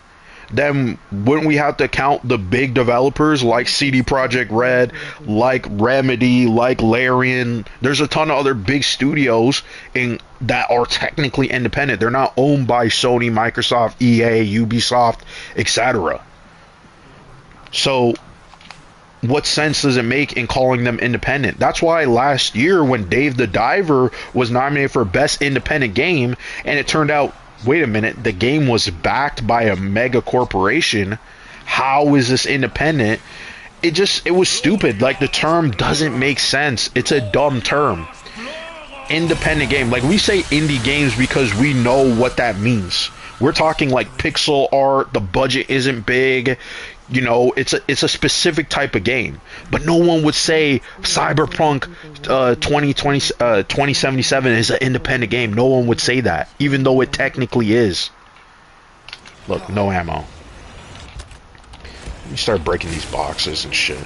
then wouldn't we have to count the big developers like CD Projekt Red, like Remedy, like Larian? There's a ton of other big studios that are technically independent. They're not owned by Sony, Microsoft, EA, Ubisoft, etc. So what sense does it make in calling them independent? That's why last year when Dave the Diver was nominated for Best Independent Game, and it turned out, wait a minute, the game was backed by a mega corporation, how is this independent? It was stupid. Like, the term doesn't make sense. It's a dumb term. Independent game. Like, we say indie games because we know what that means. We're talking like pixel art, the budget isn't big, you know, it's a specific type of game. But no one would say Cyberpunk 2077 is an independent game. No one would say that, even though it technically is. Look, no ammo. Let me start breaking these boxes and shit.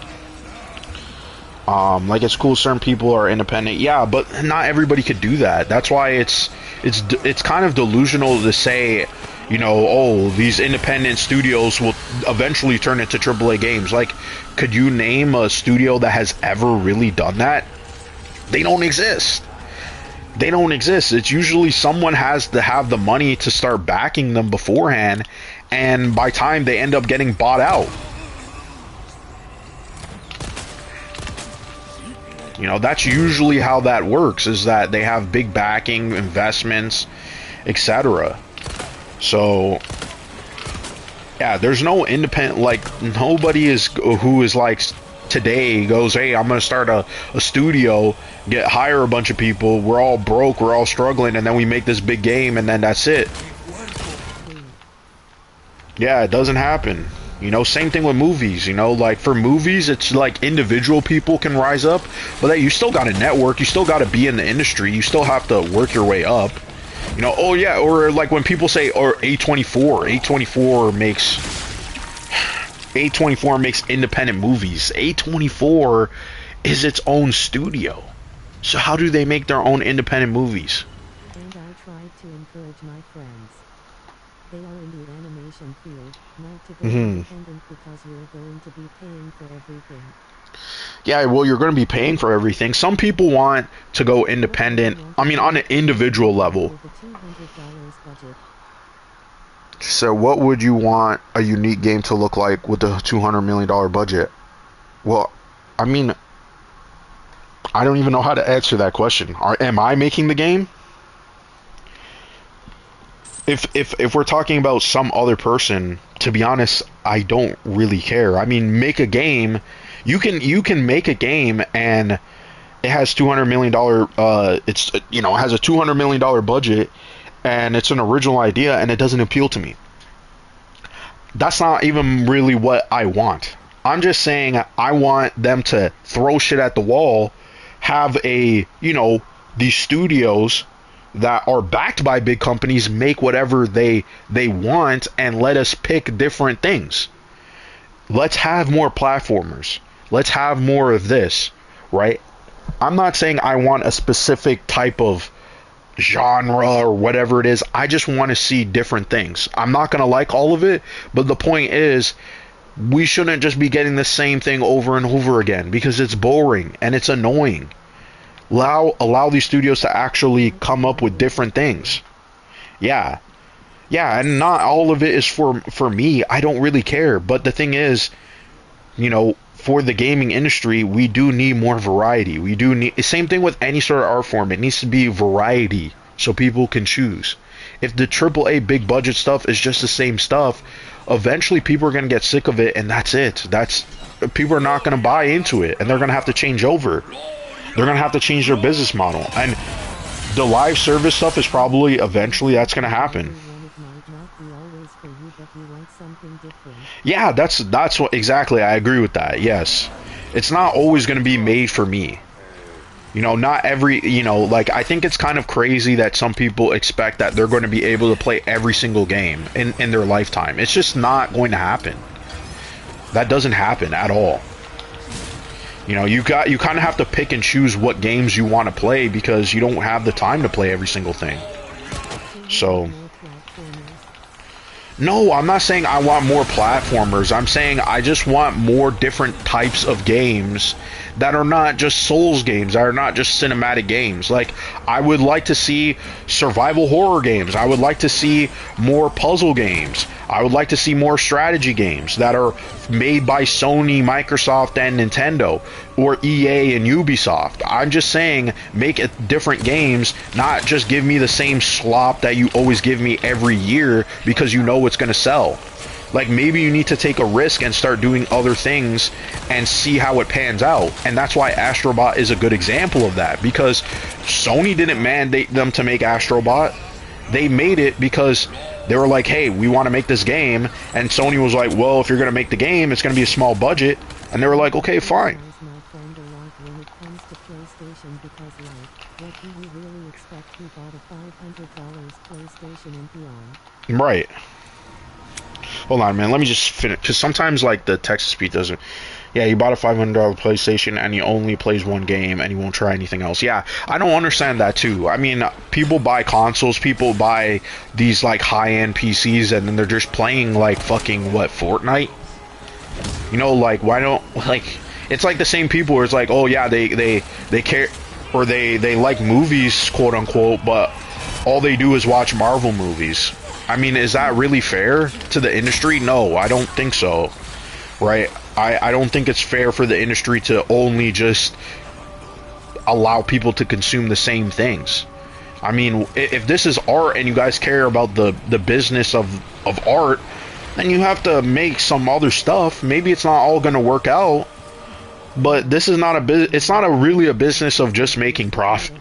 Like, it's cool certain people are independent, yeah, but not everybody could do that. That's why it's kind of delusional to say, you know, oh, these independent studios will eventually turn into AAA games. Like, could you name a studio that has ever really done that? They don't exist. They don't exist. It's usually someone has to have the money to start backing them beforehand, and by time they end up getting bought out. You know, that's usually how that works, is that they have big backing, investments, etc. So, yeah, there's no independent, like, nobody is who is like today goes, hey, I'm gonna start a studio, hire a bunch of people, we're all broke, we're all struggling, and then we make this big game, and then that's it. Yeah, it doesn't happen. You know, same thing with movies, you know, like for movies, it's like individual people can rise up, but that you still got to network, you still got to be in the industry, you still have to work your way up. You know, oh yeah, or like when people say, or A24 makes independent movies. A24 is its own studio. So how do they make their own independent movies? And I tried to encourage my friends. They are in the animation field, not to go independent because we're going to be paying for everything. Yeah, well, you're going to be paying for everything. Some people want to go independent, I mean, on an individual level. So what would you want a unique game to look like with the $200 million budget? Well, I mean, I don't even know how to answer that question. Am I making the game? If we're talking about some other person, to be honest, I don't really care. I mean, make a game. You can make a game and it has $200 million. It's, you know, it has a $200 million budget, and it's an original idea, and it doesn't appeal to me. That's not even really what I want. I'm just saying I want them to throw shit at the wall, have a, you know, these studios that are backed by big companies make whatever they want, and let us pick different things. Let's have more platformers. Let's have more of this, right? I'm not saying I want a specific type of genre or whatever it is. I just want to see different things. I'm not going to like all of it, but the point is, we shouldn't just be getting the same thing over and over again, because it's boring and it's annoying. Allow these studios to actually come up with different things. Yeah, and not all of it is for me. I don't really care. But the thing is, you know, for the gaming industry, we do need more variety. We do need, same thing with any sort of art form. It needs to be variety so people can choose. If the AAA big budget stuff is just the same stuff, eventually people are going to get sick of it, and that's it. People are not going to buy into it, and they're going to have to change over. They're going to have to change their business model. And the live service stuff is probably, eventually, that's going to happen. Yeah, that's what, exactly, I agree with that, yes. It's not always going to be made for me. You know, not every, you know, like, I think it's kind of crazy that some people expect that they're going to be able to play every single game in their lifetime. It's just not going to happen. That doesn't happen at all. You know, you kind of have to pick and choose what games you want to play, because you don't have the time to play every single thing. So, no, I'm not saying I want more platformers. I'm saying I just want more different types of games that are not just Souls games, that are not just cinematic games. Like, I would like to see survival horror games. I would like to see more puzzle games. I would like to see more strategy games that are made by Sony, Microsoft, and Nintendo, or EA and Ubisoft. I'm just saying, make it different games, not just give me the same slop that you always give me every year because you know it's going to sell. Like, maybe you need to take a risk and start doing other things and see how it pans out. And that's why Astrobot is a good example of that, because Sony didn't mandate them to make Astrobot. They made it because they were like, hey, we want to make this game. And Sony was like, well, if you're going to make the game, it's going to be a small budget. And they were like, okay, fine. My friend a lot when it comes to PlayStation because what do you really expect who bought a $500 PlayStation and beyond? Right. Hold on, man. Let me just finish. Because sometimes, like, the text speed doesn't... Yeah, he bought a $500 PlayStation and he only plays one game and he won't try anything else. Yeah, I don't understand that, too. I mean, people buy consoles, people buy these, like, high-end PCs, and then they're just playing, like, fucking, what, Fortnite? You know, like, why don't... Like, it's like the same people where it's like, oh, yeah, they care... Or they like movies, quote-unquote, but all they do is watch Marvel movies. I mean, is that really fair to the industry? No, I don't think so, right? I don't think it's fair for the industry to only just allow people to consume the same things. I mean, if this is art and you guys care about the business of art, then you have to make some other stuff. Maybe it's not all going to work out, but this is not it's not really a business of just making profit.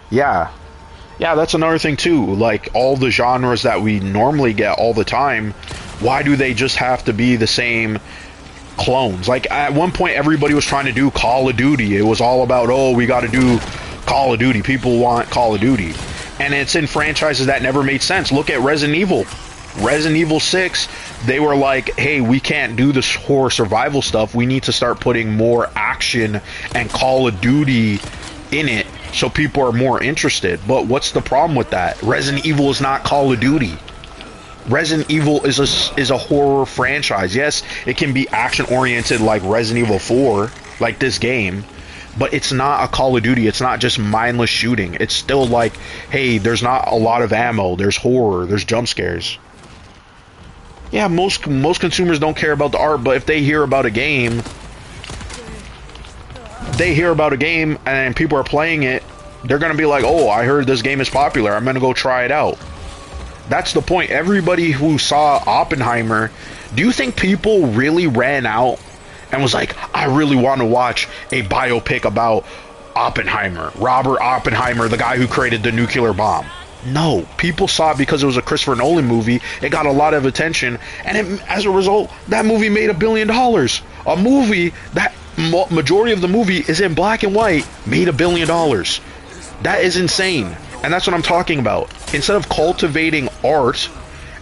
Yeah. Yeah, that's another thing too. Like, all the genres that we normally get all the time, why do they just have to be the same clones? Like, at one point, everybody was trying to do Call of Duty. It was all about, oh, we got to do Call of Duty. People want Call of Duty. And it's in franchises that never made sense. Look at Resident Evil. Resident Evil 6, they were like, hey, we can't do this horror survival stuff. We need to start putting more action and Call of Duty in it, so people are more interested. But what's the problem with that? Resident Evil is not Call of Duty. Resident Evil is a horror franchise. Yes, it can be action oriented like Resident Evil 4, like this game, but it's not a Call of Duty. It's not just mindless shooting. It's still like, hey, there's not a lot of ammo, there's horror, there's jump scares. Yeah, most consumers don't care about the art, but if they hear about a game, and people are playing it, they're going to be like, oh, I heard this game is popular, I'm going to go try it out. That's the point. Everybody who saw Oppenheimer, do you think people really ran out and was like, I really want to watch a biopic about Oppenheimer, Robert Oppenheimer, the guy who created the nuclear bomb? No, people saw it because it was a Christopher Nolan movie. It got a lot of attention, and as a result, that movie made $1 billion. A movie that majority of the movie is in black and white made $1 billion. That is insane, and that's what I'm talking about. Instead of cultivating art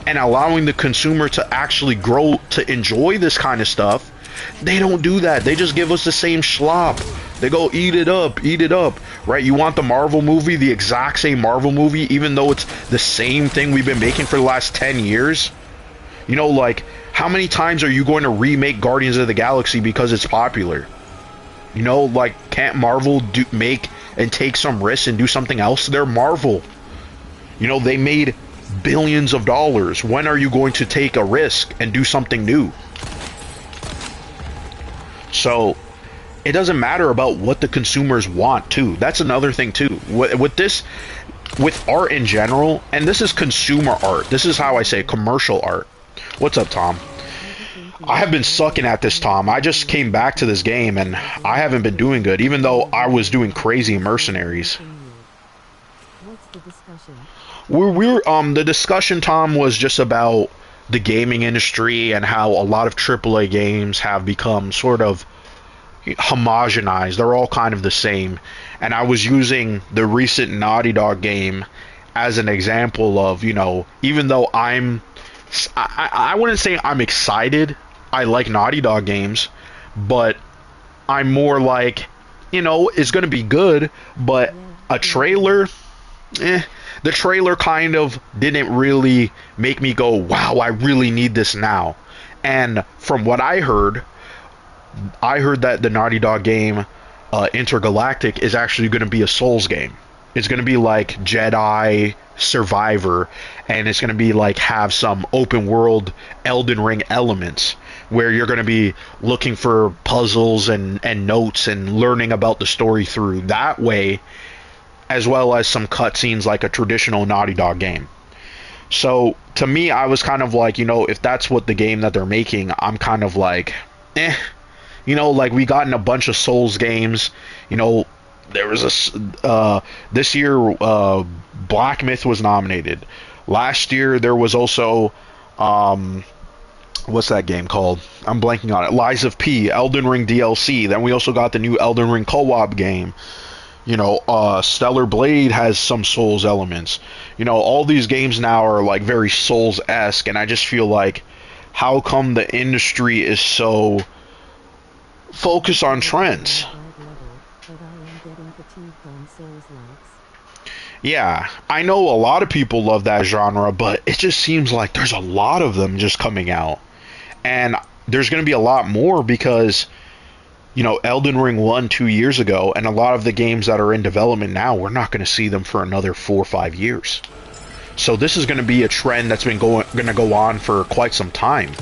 and allowing the consumer to actually grow to enjoy this kind of stuff, they don't do that. They just give us the same schlop. They go, eat it up, right? You want the Marvel movie, the exact same Marvel movie, even though it's the same thing we've been making for the last 10 years? You know, like, how many times are you going to remake Guardians of the Galaxy because it's popular? You know, like, can't Marvel make and take some risks and do something else? They're Marvel. You know, they made billions of dollars. When are you going to take a risk and do something new? So it doesn't matter about what the consumers want too. That's another thing too. With art in general, and this is consumer art. This is how I say commercial art. What's up, Tom? I have been sucking at this, Tom. I just came back to this game and I haven't been doing good, even though I was doing crazy mercenaries. What's the discussion? The discussion, Tom, was just about the gaming industry and how a lot of AAA games have become sort of homogenized. They're all kind of the same. And I was using the recent Naughty Dog game as an example of, you know, even though I wouldn't say I'm excited. I like Naughty Dog games, but I'm more like, you know, it's going to be good, but a trailer, the trailer kind of didn't really make me go, wow, I really need this now. And from what I heard that the Naughty Dog game, Intergalactic, is actually going to be a Souls game. It's going to be like Jedi Survivor, and it's going to be like have some open world Elden Ring elements where you're going to be looking for puzzles and notes and learning about the story through that way, as well as some cutscenes like a traditional Naughty Dog game. So to me, I was kind of like, if that's what the game that they're making, I'm kind of like, eh. Like we got in a bunch of Souls games. There was this year, Black Myth was nominated. Last year there was also, what's that game called? I'm blanking on it. Lies of P, Elden Ring DLC. Then we also got the new Elden Ring co-op game. Stellar Blade has some Souls elements. All these games now are like very Souls-esque, and I just feel like, how come the industry is so focused on trends? Yeah, I know a lot of people love that genre, but it just seems like there's a lot of them just coming out. And there's going to be a lot more because, Elden Ring won 2 years ago, and a lot of the games that are in development now, we're not going to see them for another 4 or 5 years. So this is going to be a trend that's been going to go on for quite some time.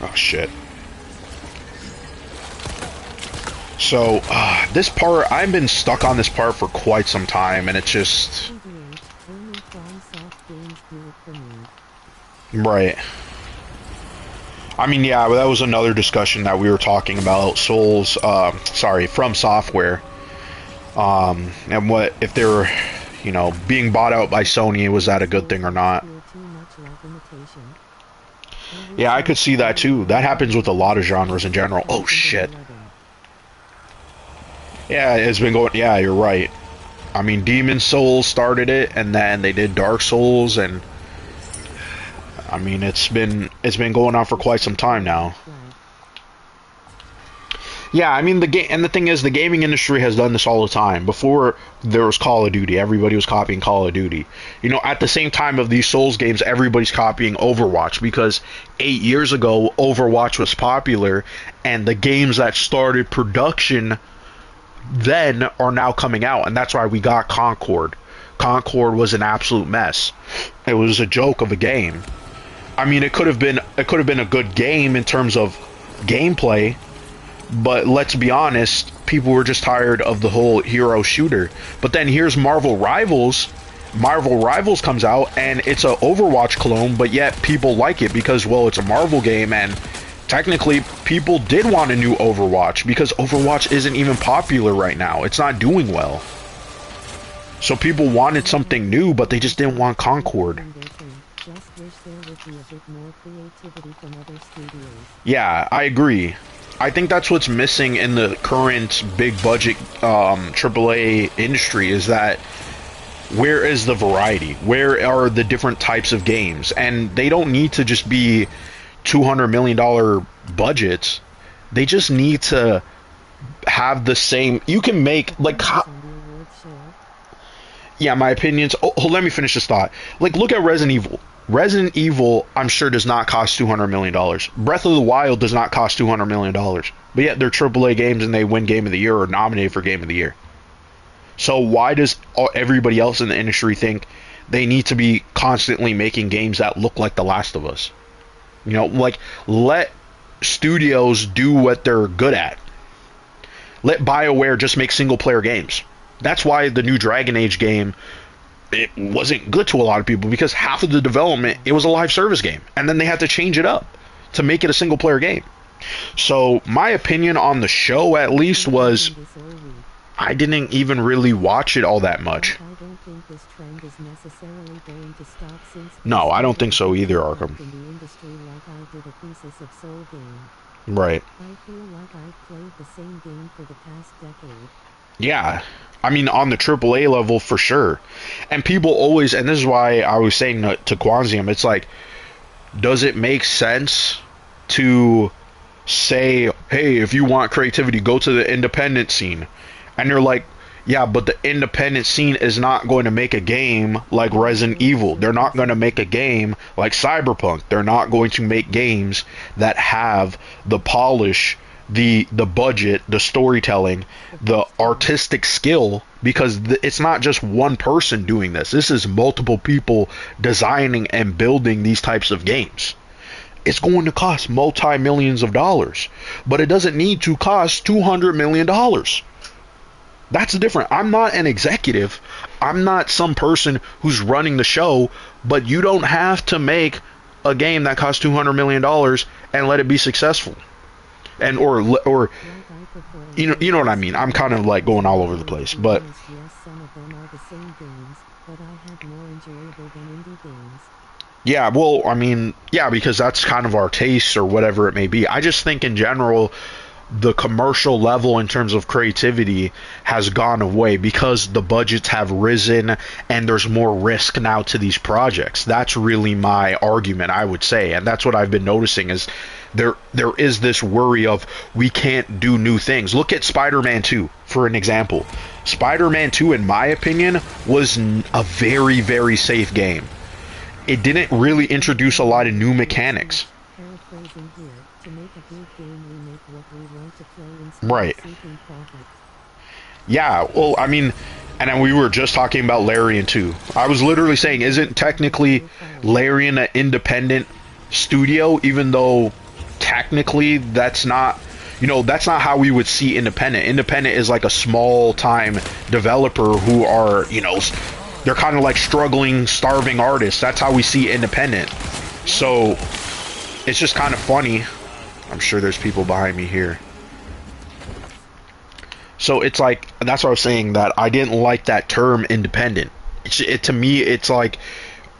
Oh shit. So this part, I've been stuck on this part for quite some time, and it's just right. I mean, yeah, but that was another discussion that we were talking about. Souls, From Software, and what if they're, being bought out by Sony, was that a good thing or not? Yeah, I could see that too. That happens with a lot of genres in general. Oh shit. Yeah, it's been going. Yeah, you're right. I mean, Demon Souls started it, and then they did Dark Souls, and I mean, it's been going on for quite some time now. Yeah, I mean, the thing is, the gaming industry has done this all the time. Before there was Call of Duty, everybody was copying Call of Duty. At the same time of these Souls games, everybody's copying Overwatch, because 8 years ago, Overwatch was popular, and the games that started production then are now coming out, and that's why we got Concord. Concord was an absolute mess. It was a joke of a game. I mean, it could have been a good game in terms of gameplay, but let's be honest, people were just tired of the whole hero shooter. But then here's Marvel Rivals. Marvel Rivals comes out, and it's an Overwatch clone, but yet people like it because, well, it's a Marvel game, and technically people did want a new Overwatch because Overwatch isn't even popular right now. It's not doing well. So people wanted something new, but they just didn't want Concord. Yeah, I agree. I think that's what's missing in the current big budget AAA industry, is that where is the variety? Where are the different types of games? And they don't need to just be $200 million budgets. They just need to have the same. You can make yeah, my opinions. Oh, let me finish this thought. Like, look at Resident Evil. Resident Evil, I'm sure, does not cost $200 million. Breath of the Wild does not cost $200 million. But yet they're AAA games and they win Game of the Year or nominated for Game of the Year. So why does everybody else in the industry think they need to be constantly making games that look like The Last of Us? Let studios do what they're good at. Let BioWare just make single-player games. That's why the new Dragon Age game, it wasn't good to a lot of people, because half of the development, it was a live service game, and then they had to change it up to make it a single player game. So my opinion on the show, at least, was I didn't even really watch it all that much. No, I don't think so either, Arkham. Right. I feel like I've played the same game for the past decade. Yeah. I mean, on the AAA level, for sure. And people always, and this is why I was saying to Quanzium, it's like, does it make sense to say, hey, if you want creativity, go to the independent scene? And you're like, yeah, but the independent scene is not going to make a game like Resident Evil. They're not going to make a game like Cyberpunk. They're not going to make games that have the polish, the budget, the storytelling, the artistic skill, because it's not just one person doing this. This is multiple people designing and building these types of games. It's going to cost multi-millions of dollars, but it doesn't need to cost $200 million. That's different. I'm not an executive. I'm not some person who's running the show, but you don't have to make a game that costs $200 million and let it be successful. And or you know what I mean. I'm kind of like going all over the place, but yes, some of them are the same games, but I had more enjoyable than indie games. yeah, well, I mean, yeah, because that's kind of our taste or whatever it may be. I just think in general, the commercial level in terms of creativity has gone away because the budgets have risen and there's more risk now to these projects. That's really my argument, I would say, and that's what I've been noticing is there is this worry of we can't do new things. Look at Spider-Man 2 for an example. Spider-Man 2, in my opinion, was a very, very safe game. It didn't really introduce a lot of new mechanics. Paraphrasing here, to make a good game we make what we want to play instead Right. of seeking profit. Yeah, well, I mean, and then we were just talking about Larian too. I was literally saying, isn't technically Larian an independent studio, even though technically that's not, that's not how we would see independent. Independent is like a small-time developer who are, they're kind of like struggling, starving artists. That's how we see independent. So it's just kind of funny. I'm sure there's people behind me here. So it's like, that's what I was saying, that I didn't like that term independent. To me, it's like,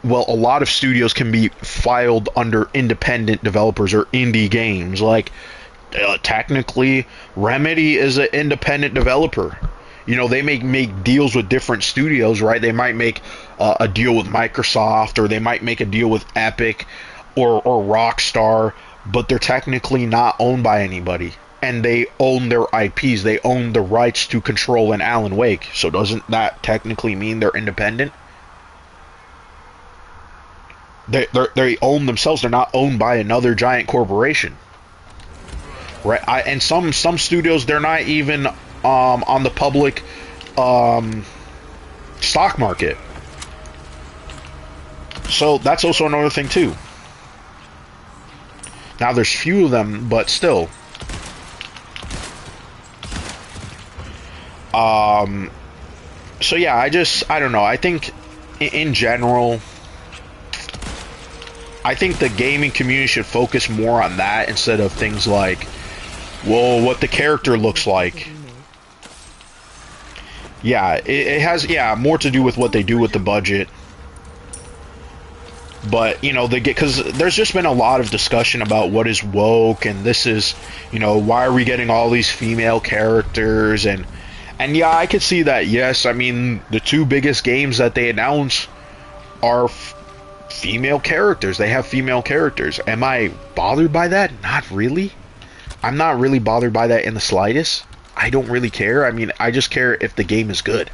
well, a lot of studios can be filed under independent developers or indie games. Like, technically, Remedy is an independent developer. They make deals with different studios, right? They might make a deal with Microsoft, or they might make a deal with Epic or Rockstar, but they're technically not owned by anybody. And they own their IPs. They own the rights to Control and Alan Wake. So doesn't that technically mean they're independent? They own themselves. They're not owned by another giant corporation, right? And some studios, they're not even on the public stock market. So that's also another thing too. Now there's few of them, but still. So yeah, I don't know. I think in general, I think the gaming community should focus more on that instead of things like, well, what the character looks like. Yeah, it has, more to do with what they do with the budget. But, they get, because there's just been a lot of discussion about what is woke, and this is, why are we getting all these female characters, and yeah, I could see that, yes. I mean, the two biggest games that they announce are female characters. They have female characters. Am I bothered by that? Not really. I'm not really bothered by that in the slightest. I don't really care. I mean, I just care if the game is good.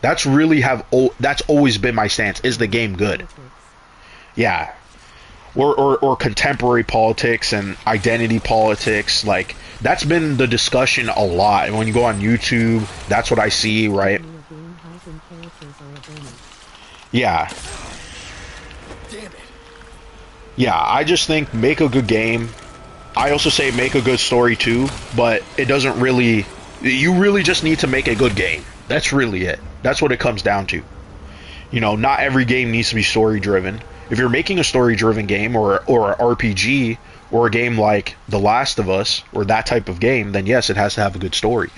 That's always been my stance. Is the game good? Yeah. Or contemporary politics and identity politics, like that's been the discussion a lot. And when you go on YouTube, that's what I see, right? Yeah. Damn it. Yeah, I just think make a good game. I also say make a good story too, but it doesn't really... You really just need to make a good game. That's really it. That's what it comes down to. Not every game needs to be story-driven. If you're making a story-driven game or an RPG or a game like The Last of Us or that type of game, then yes, it has to have a good story.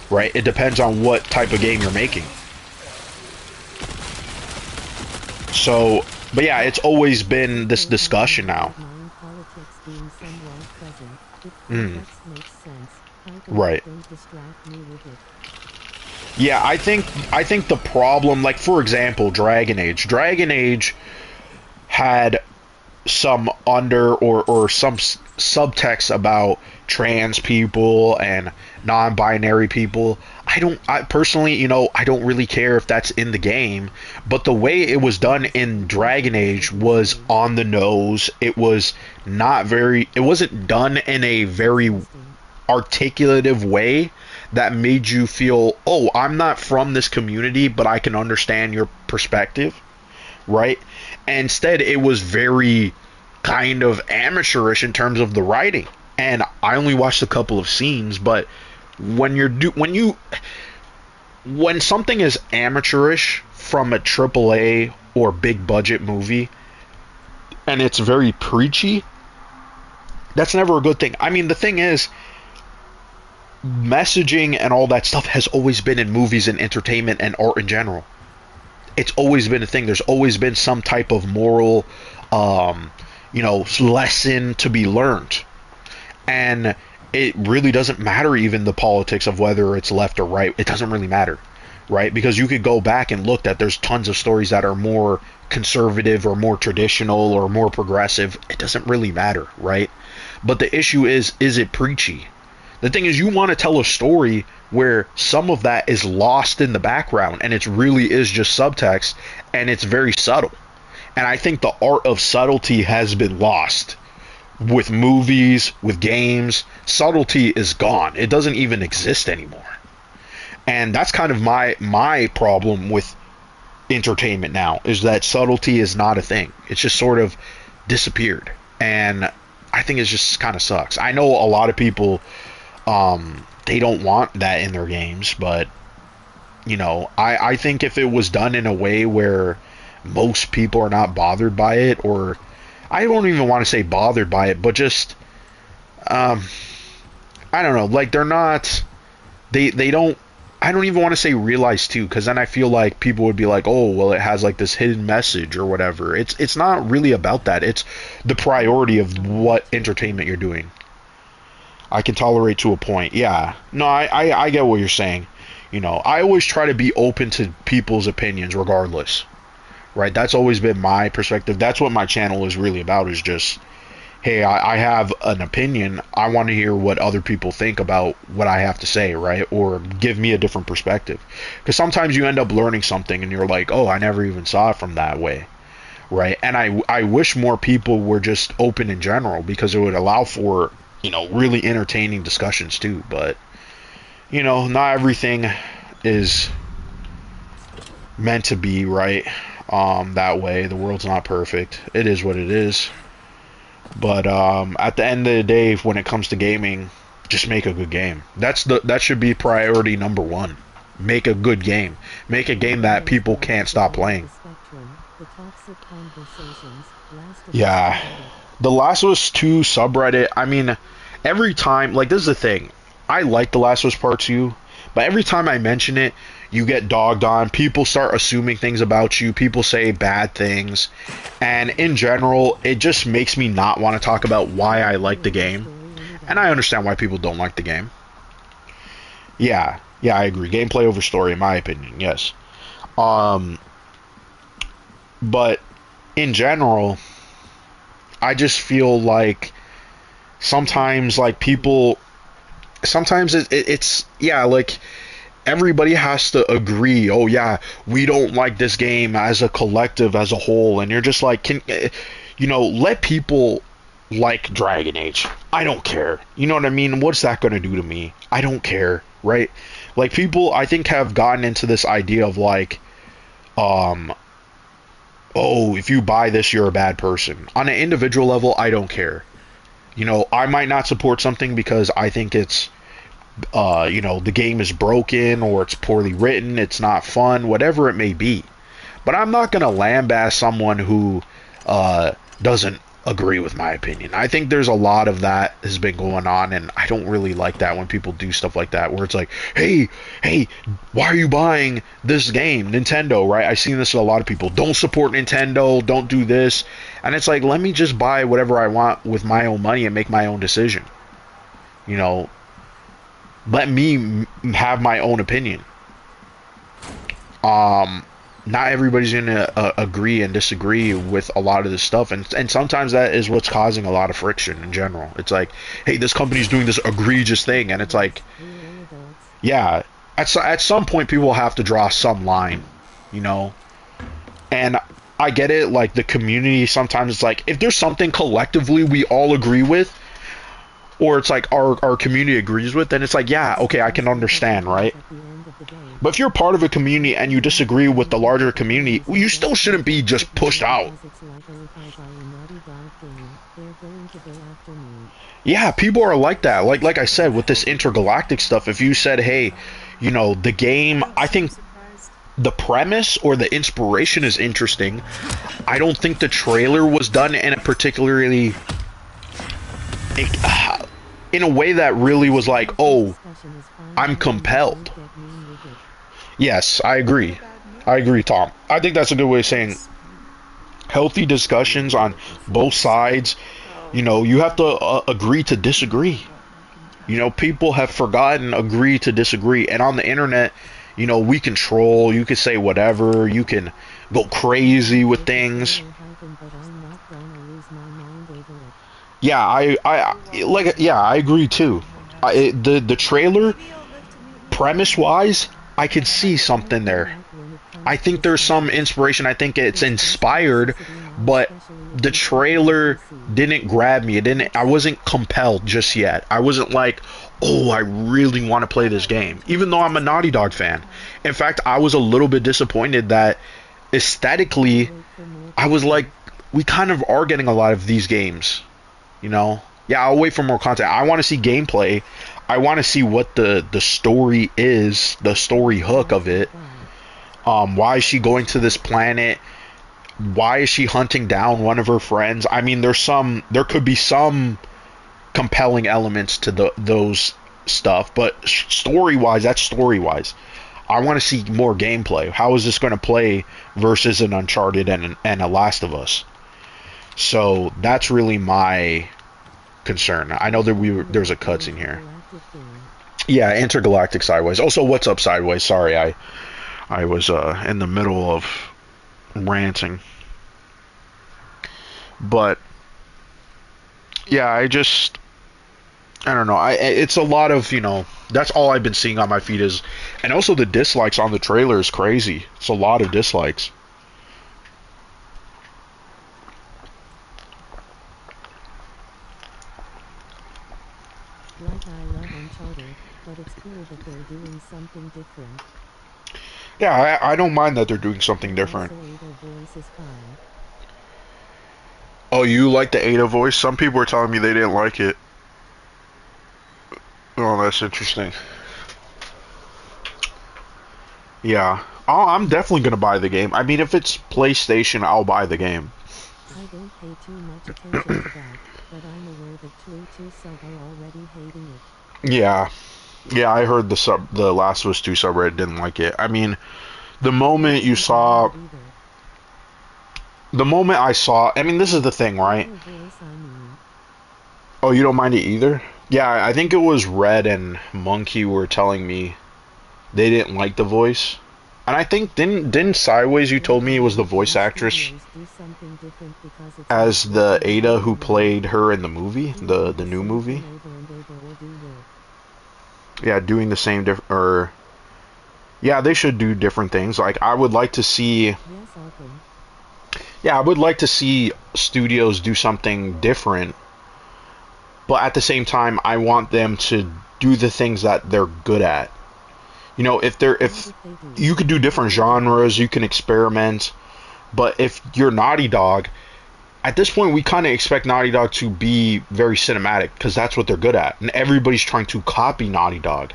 Right? It depends on what type of game you're making. So, but yeah, it's always been this discussion now. Right. Yeah, I think the problem, like for example, Dragon Age had some or some subtext about trans people and non-binary people. I personally, I don't really care if that's in the game, but the way it was done in Dragon Age was on the nose. It wasn't done in a very articulative way that made you feel, oh, I'm not from this community, but I can understand your perspective, right? And instead, it was very kind of amateurish in terms of the writing. And I only watched a couple of scenes, but when something is amateurish from a AAA or big budget movie and it's very preachy, that's never a good thing. I mean, the thing is, messaging and all that stuff has always been in movies and entertainment and art in general. It's always been a thing. There's always been some type of moral, lesson to be learned. And it really doesn't matter even the politics of whether it's left or right. It doesn't really matter, right? Because you could go back and look that there's tons of stories that are more conservative or more traditional or more progressive. It doesn't really matter, right? But the issue is it preachy? The thing is, you want to tell a story where some of that is lost in the background and it really is just subtext and it's very subtle. And I think the art of subtlety has been lost with movies, with games. Subtlety is gone. It doesn't even exist anymore. And that's kind of my problem with entertainment now, is that subtlety is not a thing. It's just sort of disappeared. And I think it just kind of sucks. I know a lot of people, they don't want that in their games, but I think if it was done in a way where most people are not bothered by it, or I don't even want to say bothered by it, but just I don't know, like they're not, they don't, I don't even want to say realize too, because then I feel like people would be like, oh well, it has like this hidden message or whatever. It's not really about that. It's the priority of what entertainment you're doing. I can tolerate to a point. Yeah. No, I get what you're saying. I always try to be open to people's opinions regardless. Right? That's always been my perspective. That's what my channel is really about, is just, hey, I have an opinion. I want to hear what other people think about what I have to say, right? Or give me a different perspective. Because sometimes you end up learning something and you're like, oh, I never even saw it from that way. Right? And I wish more people were just open in general, because it would allow for really entertaining discussions too. But not everything is meant to be right that way. The world's not perfect. It is what it is. But at the end of the day, when it comes to gaming, just make a good game. That should be priority number one. Make a good game. Make a game that people can't stop playing. Yeah. The Last of Us 2 subreddit, I mean, every time, like, this is the thing. I like The Last of Us Part 2, but every time I mention it, you get dogged on. People start assuming things about you. People say bad things. And in general, it just makes me not want to talk about why I like the game. And I understand why people don't like the game. Yeah, I agree. Gameplay over story, in my opinion, yes. But in general, I just feel like sometimes, like, people, sometimes it's yeah, like, everybody has to agree, oh yeah, we don't like this game as a collective, as a whole. And you're just like, let people like Dragon Age. I don't care. You know what I mean? What's that going to do to me? I don't care, right? Like, people, I think, have gotten into this idea of like, oh, if you buy this, you're a bad person. On an individual level, I don't care. I might not support something because I think it's, the game is broken, or it's poorly written, it's not fun, whatever it may be. But I'm not going to lambaste someone who doesn't agree with my opinion. I think there's a lot of that has been going on, and I don't really like that when people do stuff like that, where it's like, hey, why are you buying this game, Nintendo, right? I've seen this with a lot of people. Don't support Nintendo, don't do this. And it's like, let me just buy whatever I want with my own money and make my own decision. Let me have my own opinion. Not everybody's gonna agree and disagree with a lot of this stuff, and sometimes that is what's causing a lot of friction in general. It's like, hey, this company's doing this egregious thing, and it's like, yeah, at some point people have to draw some line, and I get it, like, the community, sometimes it's like, if there's something collectively we all agree with, or it's like our community agrees with, then it's like, yeah, okay, I can understand, right? At the end of the day, But if you're part of a community and you disagree with the larger community, well, you still shouldn't be just pushed out. because it's like, oh, if I buy a Naughty Dog game, they're going to go after me. Yeah, people are like that. Like I said, with this intergalactic stuff, if you said, hey, you know, the game, I think the premise or the inspiration is interesting. I don't think the trailer was done in a particularly in a way that really was like, oh, Discussion is fine, I'm but compelled. don't get mean with it. Yes, I agree. I agree, Tom. I think that's a good way of saying healthy discussions on both sides. You know, you have to agree to disagree. You know, people have forgotten agree to disagree. And on the internet, you know, we can troll, you can say whatever, you can go crazy with things. But I'm not gonna lose my mind over it. Yeah, I agree too. The trailer, premise-wise, I could see something there. I think there's some inspiration. I think it's inspired, but the trailer didn't grab me. I wasn't compelled just yet. I wasn't like, oh, I really want to play this game, even though I'm a Naughty Dog fan. In fact, I was a little bit disappointed that aesthetically, I was like, we kind of are getting a lot of these games, you know? Yeah, I'll wait for more content. I want to see gameplay. I want to see what the story is, the story hook of it. Why is she going to this planet? Why is she hunting down one of her friends? I mean, there could be some compelling elements to those stuff, but story-wise, that's story-wise. I want to see more gameplay. How is this going to play versus an Uncharted and a Last of Us? So that's really my concern. I know that there's a cutscene here. Yeah, Intergalactic Sideways. Also, what's up, Sideways? Sorry, I was in the middle of ranting. But yeah, I don't know. It's a lot of, you know, that's all I've been seeing on my feed is, and also the dislikes on the trailer is crazy. It's a lot of dislikes. Like, I love Uncharted, but it's cool that they're doing something different. Yeah, I don't mind that they're doing something different. Also, Ada voice is fine. Oh, you like the Ada voice? Some people were telling me they didn't like it. Oh, that's interesting. Yeah. Oh, I'm definitely gonna buy the game. I mean, if it's PlayStation, I'll buy the game. I don't pay too much attention to that, but I'm aware that 2 sub are already hating it. Yeah. Yeah, I heard the Last of Us 2 subreddit didn't like it. I mean, the moment you saw... The moment I saw... I mean, this is the thing, right? Oh, you don't mind it either? Yeah, I think it was Red and Monkey were telling me they didn't like the voice. And I think, didn't Sideways, you told me it was the voice actress as the Ada who played her in the movie? The new movie? Yeah, doing the same yeah, they should do different things. Like, I would like to see... Yeah, I would like to see studios do something different. But at the same time, I want them to do the things that they're good at. You know, if you could do different genres, you can experiment. But if you're Naughty Dog, at this point, we kind of expect Naughty Dog to be very cinematic because that's what they're good at. And everybody's trying to copy Naughty Dog.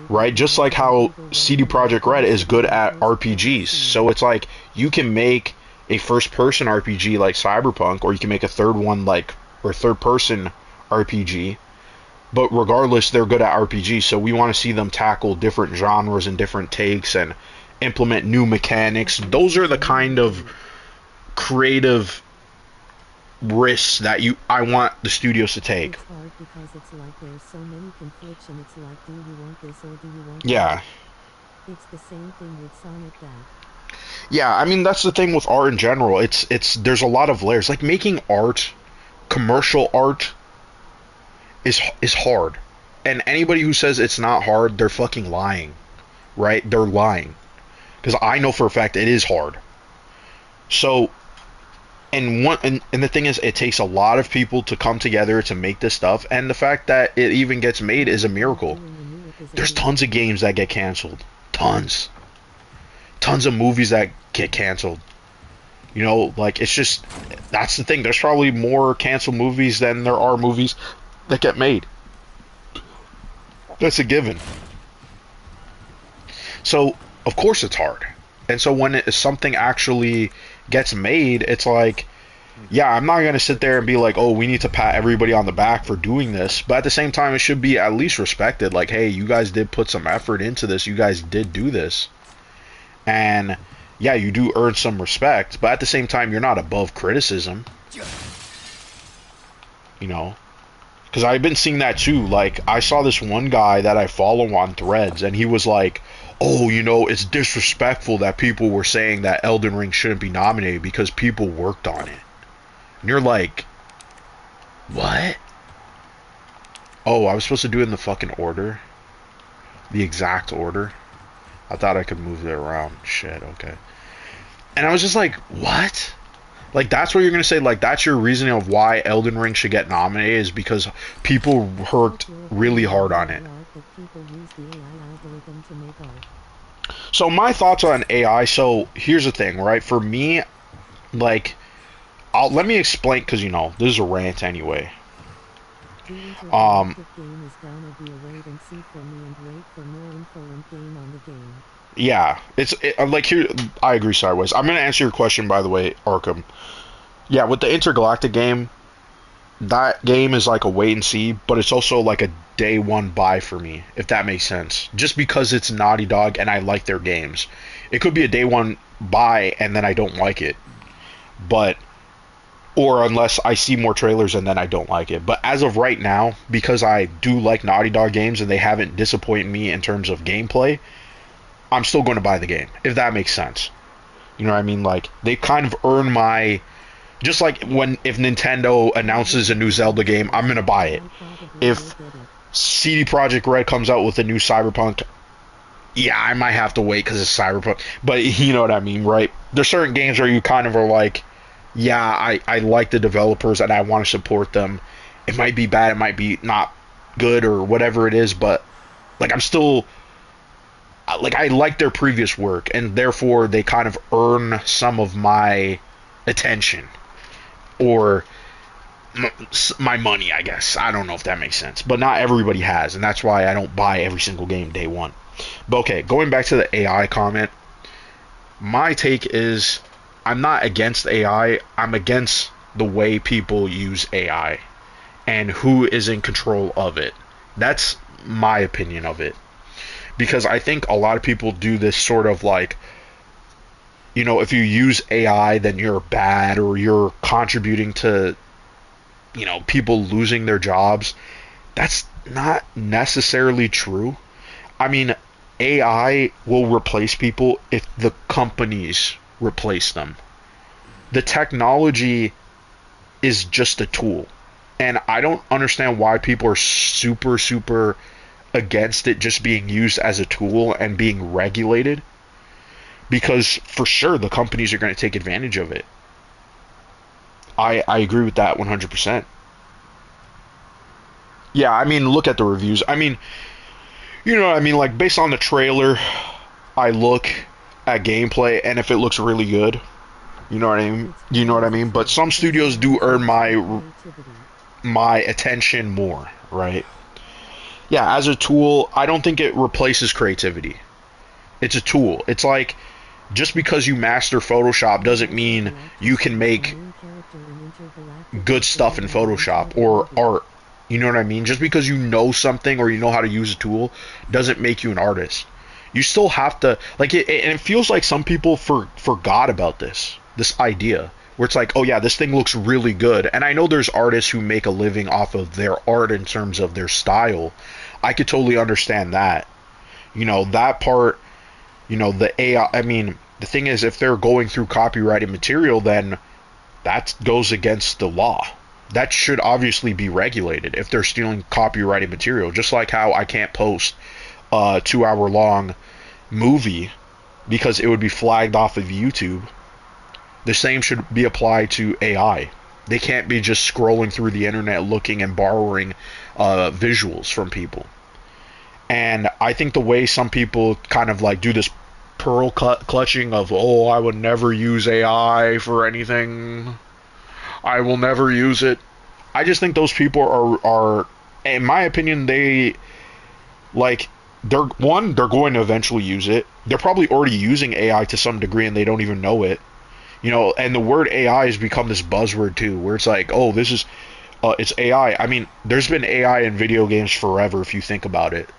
Right? Just like how CD Projekt Red is good at RPGs. So it's like, you can make a first-person RPG like Cyberpunk, or you can make a third-person RPG. But regardless, they're good at RPGs, so we want to see them tackle different genres and different takes and implement new mechanics. Those are the kind of creative risks that I want the studios to take. It's hard because it's like there's so many conflicts, and it's like, do you want this or do you want that? Yeah. It's the same thing with Sonic that. Yeah, I mean, that's the thing with art in general. There's a lot of layers. Like, making art, commercial art, is hard. And anybody who says it's not hard, they're fucking lying. Right? They're lying. Because I know for a fact it is hard. So, and the thing is, it takes a lot of people to come together to make this stuff, and the fact that it even gets made is a miracle. There's tons of games that get canceled. Tons of movies that get canceled. You know, like, it's just, that's the thing. There's probably more canceled movies than there are movies that get made. That's a given. So, of course it's hard. And so when something actually gets made, it's like, yeah, I'm not going to sit there and be like, oh, we need to pat everybody on the back for doing this. But at the same time, it should be at least respected. Like, hey, you guys did put some effort into this. You guys did do this. And yeah, you do earn some respect, but at the same time, you're not above criticism. You know? Because I've been seeing that too. Like, I saw this one guy that I follow on Threads, and he was like, oh, you know, it's disrespectful that people were saying that Elden Ring shouldn't be nominated because people worked on it. And you're like, what? Oh, I was supposed to do it in the fucking order? The exact order? I thought I could move it around. Shit, okay. And I was just like, what? Like, that's what you're going to say? Like, that's your reasoning of why Elden Ring should get nominated, is because people worked really hard on it. So my thoughts on AI, so here's the thing, right? For me, like, let me explain, because, you know, this is a rant anyway. Yeah, like, here, I agree, Sideways. I'm gonna answer your question, by the way, Arkham. Yeah, with the Intergalactic game, that game is like a wait and see, but it's also like a day one buy for me, if that makes sense. Just because it's Naughty Dog and I like their games. It could be a day one buy and then I don't like it. But, or unless I see more trailers and then I don't like it. But as of right now, because I do like Naughty Dog games and they haven't disappointed me in terms of gameplay, I'm still going to buy the game, if that makes sense. You know what I mean? Like, they kind of earn my... Just like if Nintendo announces a new Zelda game, I'm going to buy it. If CD Projekt Red comes out with a new Cyberpunk, yeah, I might have to wait because it's Cyberpunk. But you know what I mean, right? There's certain games where you kind of are like, yeah, I like the developers and I want to support them. It might be bad, it might be not good or whatever it is, but like, I'm still... Like, I like their previous work, and therefore they kind of earn some of my attention. Or my money, I guess. I don't know if that makes sense. But not everybody has, and that's why I don't buy every single game day one. But okay, going back to the AI comment, my take is, I'm not against AI, I'm against the way people use AI, and who is in control of it. That's my opinion of it. Because I think a lot of people do this sort of like, you know, if you use AI, then you're bad, or you're contributing to, you know, people losing their jobs. That's not necessarily true. I mean, AI will replace people if the companies replace them. The technology is just a tool. And I don't understand why people are super against it just being used as a tool and being regulated, because for sure the companies are going to take advantage of it. I agree with that 100%. Yeah, I mean, look at the reviews. I mean, you know what I mean, like, based on the trailer, I look at gameplay, and if it looks really good, you know what I mean? You know what I mean? But some studios do earn my attention more, right? Yeah, as a tool, I don't think it replaces creativity. It's a tool. It's like, just because you master Photoshop doesn't mean you can make good stuff in Photoshop or art. You know what I mean? Just because you know something or you know how to use a tool doesn't make you an artist. You still have to, like, and it feels like some people forgot about this idea. Where it's like, oh yeah, this thing looks really good. And I know there's artists who make a living off of their art in terms of their style. I could totally understand that. You know, that part, you know, the AI, I mean, the thing is, if they're going through copyrighted material, then that goes against the law. That should obviously be regulated if they're stealing copyrighted material. Just like how I can't post a 2-hour long movie because it would be flagged off of YouTube. The same should be applied to AI. They can't be just scrolling through the internet looking and borrowing visuals from people. And I think the way some people kind of like do this pearl clutching of, oh, I would never use AI for anything, I will never use it. I just think those people are in my opinion, they like they're going to eventually use it. They're probably already using AI to some degree and they don't even know it. You know, and the word AI has become this buzzword too, where it's like, oh, this is it's AI. I mean, there's been AI in video games forever if you think about it.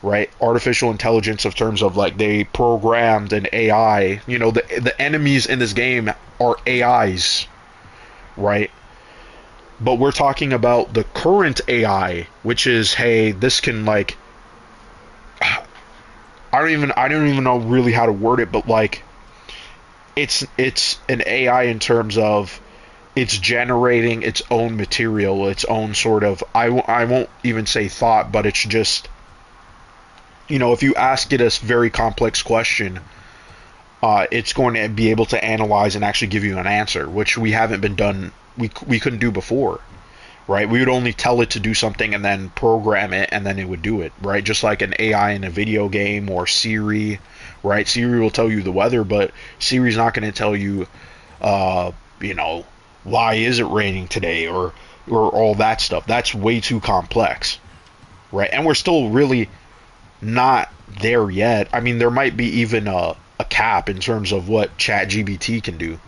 Right? Artificial intelligence in terms of like they programmed an AI, you know, the enemies in this game are AIs, right? But we're talking about the current AI, which is, hey, this can like I don't even know really how to word it, but like it's an AI in terms of it's generating its own material, its own sort of I won't even say thought, but it's just, you know, if you ask it a very complex question, it's going to be able to analyze and actually give you an answer, which we haven't been done. We couldn't do before, right? We would only tell it to do something and then program it, and then it would do it, right? Just like an AI in a video game or Siri, right? Siri will tell you the weather, but Siri's not going to tell you, you know, why is it raining today or all that stuff. That's way too complex, right? And we're still really not there yet. I mean, there might be even a cap in terms of what ChatGPT can do.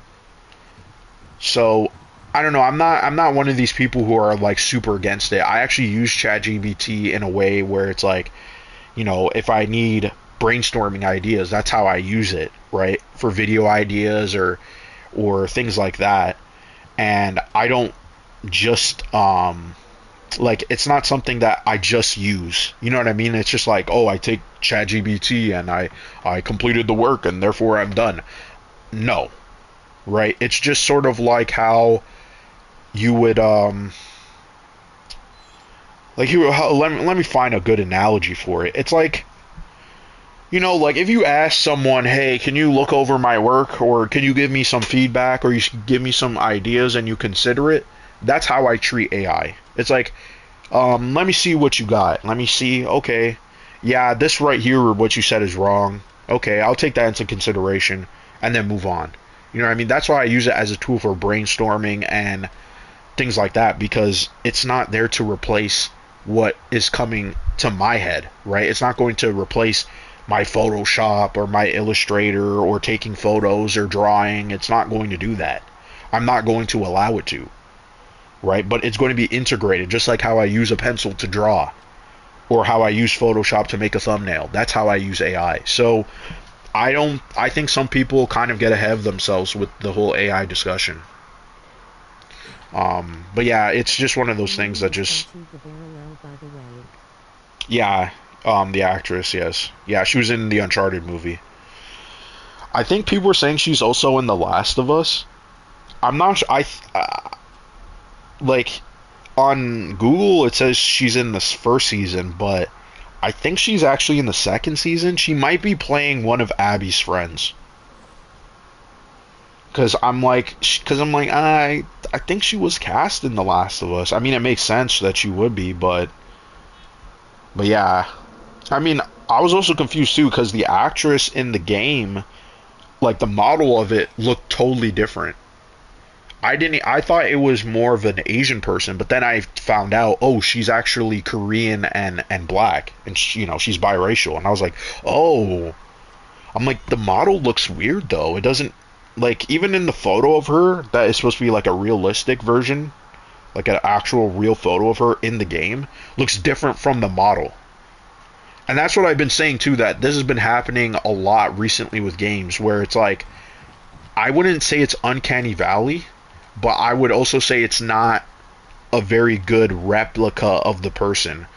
So I don't know. I'm not one of these people who are like super against it. I actually use ChatGPT in a way where it's like, you know, if I need brainstorming ideas, that's how I use it, right? For video ideas or things like that. And I don't just like, it's not something that I just use. You know what I mean? It's just like, oh, I take ChatGPT and I completed the work and therefore I'm done. No. Right? It's just sort of like how you would let me find a good analogy for it. It's like, you know, like if you ask someone, hey, can you look over my work, or can you give me some feedback, or you give me some ideas, and you consider it, that's how I treat AI. It's like, let me see what you got. Let me see, okay, yeah, this right here, what you said is wrong. Okay, I'll take that into consideration, and then move on. You know what I mean? That's why I use it as a tool for brainstorming and things like that, because it's not there to replace what is coming to my head, right? It's not going to replace my Photoshop or my Illustrator or taking photos or drawing. It's not going to do that. I'm not going to allow it to, right? But it's going to be integrated, just like how I use a pencil to draw or how I use Photoshop to make a thumbnail. That's how I use AI. So I think some people kind of get ahead of themselves with the whole AI discussion. But yeah, it's just one of those things that just, yeah, the actress, yes. Yeah, she was in the Uncharted movie. I think people were saying she's also in The Last of Us. I'm not sure. Like, on Google it says she's in this first season, but I think she's actually in the second season. She might be playing one of Abby's friends. Because I think she was cast in The Last of Us. I mean, it makes sense that she would be, but yeah. I mean, I was also confused too, because the actress in the game, like the model of it, looked totally different. I thought it was more of an Asian person, but then I found out, oh, she's actually Korean and black, and she, you know, she's biracial, and I was like, oh, I'm like, the model looks weird though. It doesn't, like, even in the photo of her that is supposed to be like a realistic version, like an actual real photo of her in the game, looks different from the model. And that's what I've been saying too, that this has been happening a lot recently with games, where it's like, I wouldn't say it's Uncanny Valley, but I would also say it's not a very good replica of the person.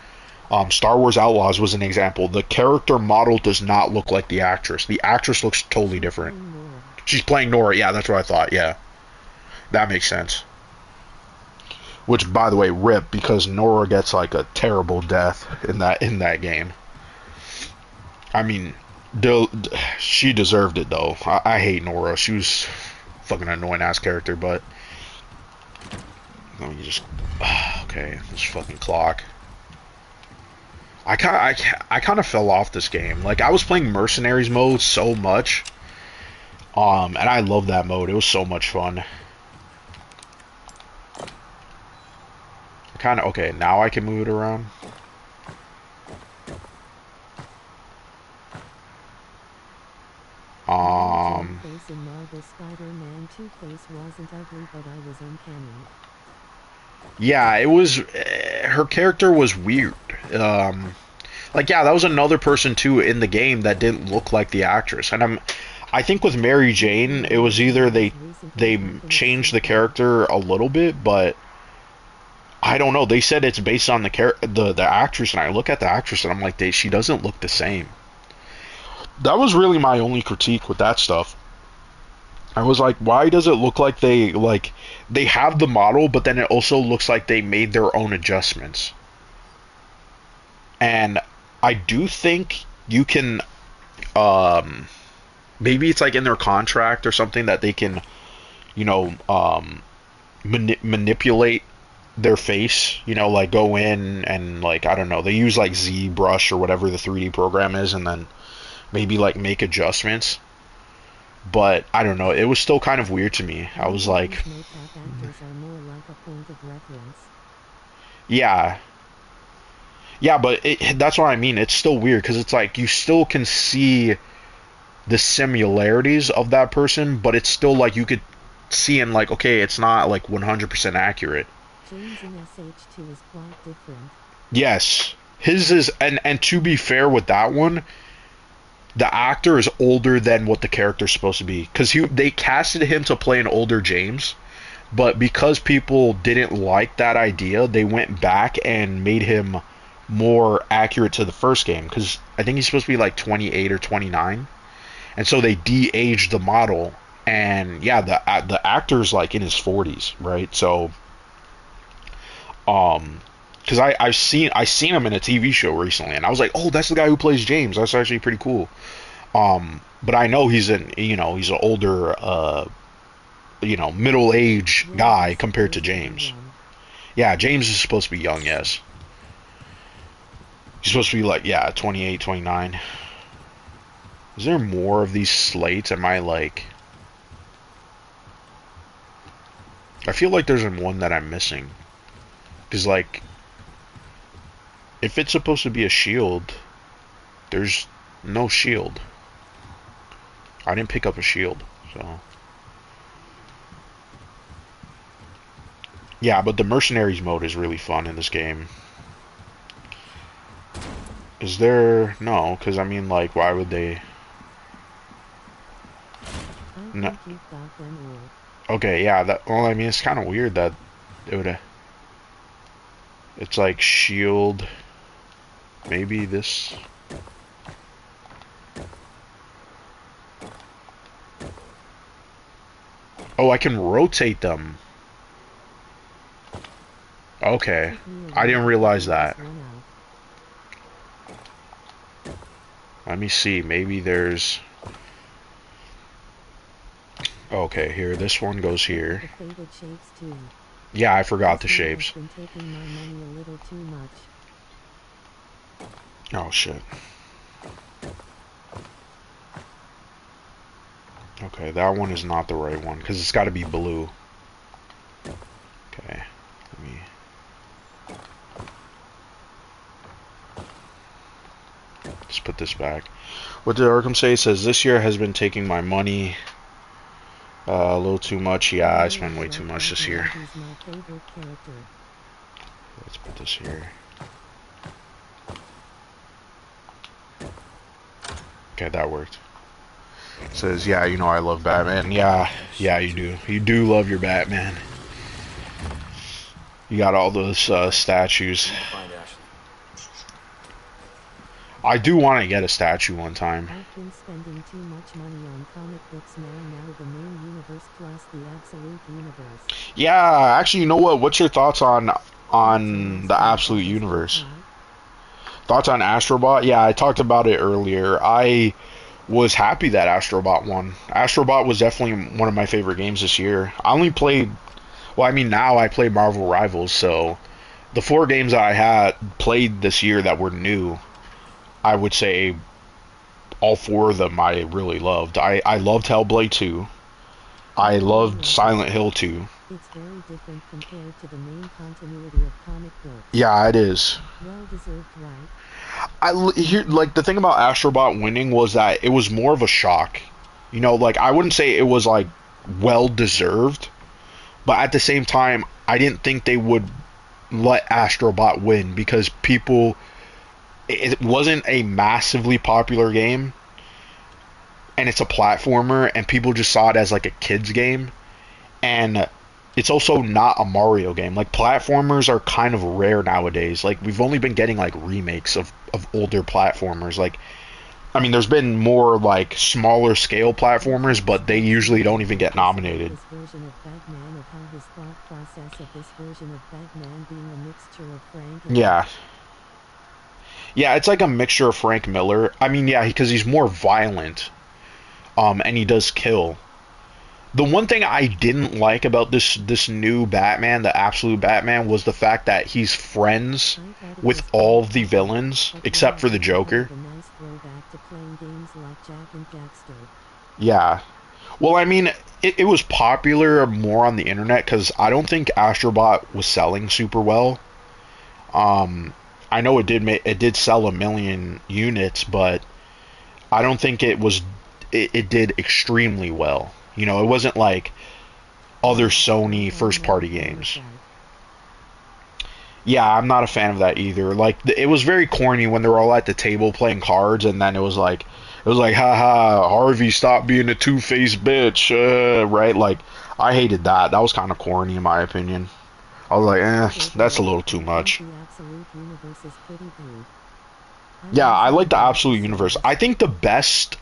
Star Wars Outlaws was an example. The character model does not look like the actress. The actress looks totally different. She's playing Nora. Yeah, that's what I thought. Yeah, that makes sense. Which, by the way, rip, because Nora gets like a terrible death in that game. I mean, she deserved it though. I hate Nora. She was fucking annoying ass character, but let me just okay, this fucking clock. I kind of fell off this game. Like I was playing Mercenaries mode so much, and I love that mode. It was so much fun. Kind of okay. Now I can move it around. Face in Marvel Spider-Man 2-Face wasn't ugly, but I was uncanny. Yeah, it was. Her character was weird. Like yeah, that was another person too in the game that didn't look like the actress. And I think with Mary Jane, it was either they changed the character a little bit, but I don't know. They said it's based on the actress, and I look at the actress and I'm like, she doesn't look the same. That was really my only critique with that stuff. I was like, why does it look like they have the model, but then it also looks like they made their own adjustments? And I do think you can, maybe it's like in their contract or something that they can, you know, manipulate their face, you know, like go in and like, I don't know, they use like ZBrush or whatever the 3D program is, and then maybe like make adjustments. But I don't know, it was still kind of weird to me. I was like, yeah, but that's what I mean. It's still weird because it's like you still can see the similarities of that person, but it's still like you could see and like, okay, it's not like 100% accurate. James in SH2 is quite different. Yes, his is, and to be fair with that one, the actor is older than what the character's supposed to be, because they casted him to play an older James, but because people didn't like that idea, they went back and made him more accurate to the first game, because I think he's supposed to be like 28 or 29, and so they de-aged the model, and yeah, the actor's like in his 40s, right? So because I've seen him in a TV show recently, and I was like, oh, that's the guy who plays James. That's actually pretty cool. But I know he's an older, middle-aged guy compared to James. Yeah, James is supposed to be young, yes. He's supposed to be like, yeah, 28, 29. Is there more of these slates? Am I like... I feel like there's one that I'm missing. Because, like, if it's supposed to be a shield, there's no shield. I didn't pick up a shield, so... Yeah, but the Mercenaries mode is really fun in this game. Is there... No, because, I mean, like, why would they... No. Okay, yeah, that... Well, I mean, it's kind of weird that it would... It's like shield... Maybe this... Oh, I can rotate them. Okay. I didn't realize that. Let me see. Maybe there's... Okay, here. This one goes here. Yeah, I forgot the shapes. Oh, shit. Okay, that one is not the right one, because it's got to be blue. Okay, let me... Let's put this back. What did Arkham say? It says, this year has been taking my money a little too much. Yeah, I spent way too much this year. Let's put this here. Okay, that worked. It says, yeah, you know I love Batman. Yeah, you do. You do love your Batman. You got all those statues. I do want to get a statue one time. I've been spending too much money on comic books now the main universe plus the absolute universe. Yeah, actually, you know what? What's your thoughts on the absolute universe? Thoughts on Astrobot? Yeah, I talked about it earlier. I was happy that Astrobot won. Astrobot was definitely one of my favorite games this year. I only played, well, I mean, now I play Marvel Rivals, so the 4 games that I had played this year that were new, I would say all 4 of them I really loved. I loved Hellblade 2. I loved Silent Hill 2. It's very different compared to the main continuity of comic books. Yeah, it is. Well deserved, right? Here, like, the thing about Astrobot winning was that it was more of a shock. You know, like, I wouldn't say it was like well deserved, but at the same time, I didn't think they would let Astrobot win because people, it wasn't a massively popular game, and it's a platformer, and people just saw it as like a kids game, and it's also not a Mario game. Like, platformers are kind of rare nowadays. Like, we've only been getting like remakes of older platformers. Like, I mean, there's been more like smaller scale platformers, but they usually don't even get nominated. This version of Batman, of how his thought process of this version of Batman being a mixture of Frank and Yeah. Yeah, it's like a mixture of Frank Miller. I mean, yeah, because he's more violent, and he does kill. The one thing I didn't like about this new Batman, the Absolute Batman, was the fact that he's friends I thought it with was all cool, of the villains but except now for the it's kind Joker. of a nice throwback to playing games like Jack and Daxter. Yeah. Well, I mean, it was popular more on the internet because I don't think Astrobot was selling super well. Um, I know it did sell 1 million units, but I don't think it did extremely well. You know, it wasn't like other I'm Sony kind first of not a party fan of games. that. Yeah, I'm not a fan of that either. Like, it was very corny when they were all at the table playing cards, and then it was like, haha, Harvey, stop being a two-faced bitch, right? Like, I hated that. That was kind of corny in my opinion. I was like, that's a Though, little too I think much. the Absolute Universe is pretty good. I Yeah, I like recently the bought the Absolute Universe. series. I think the best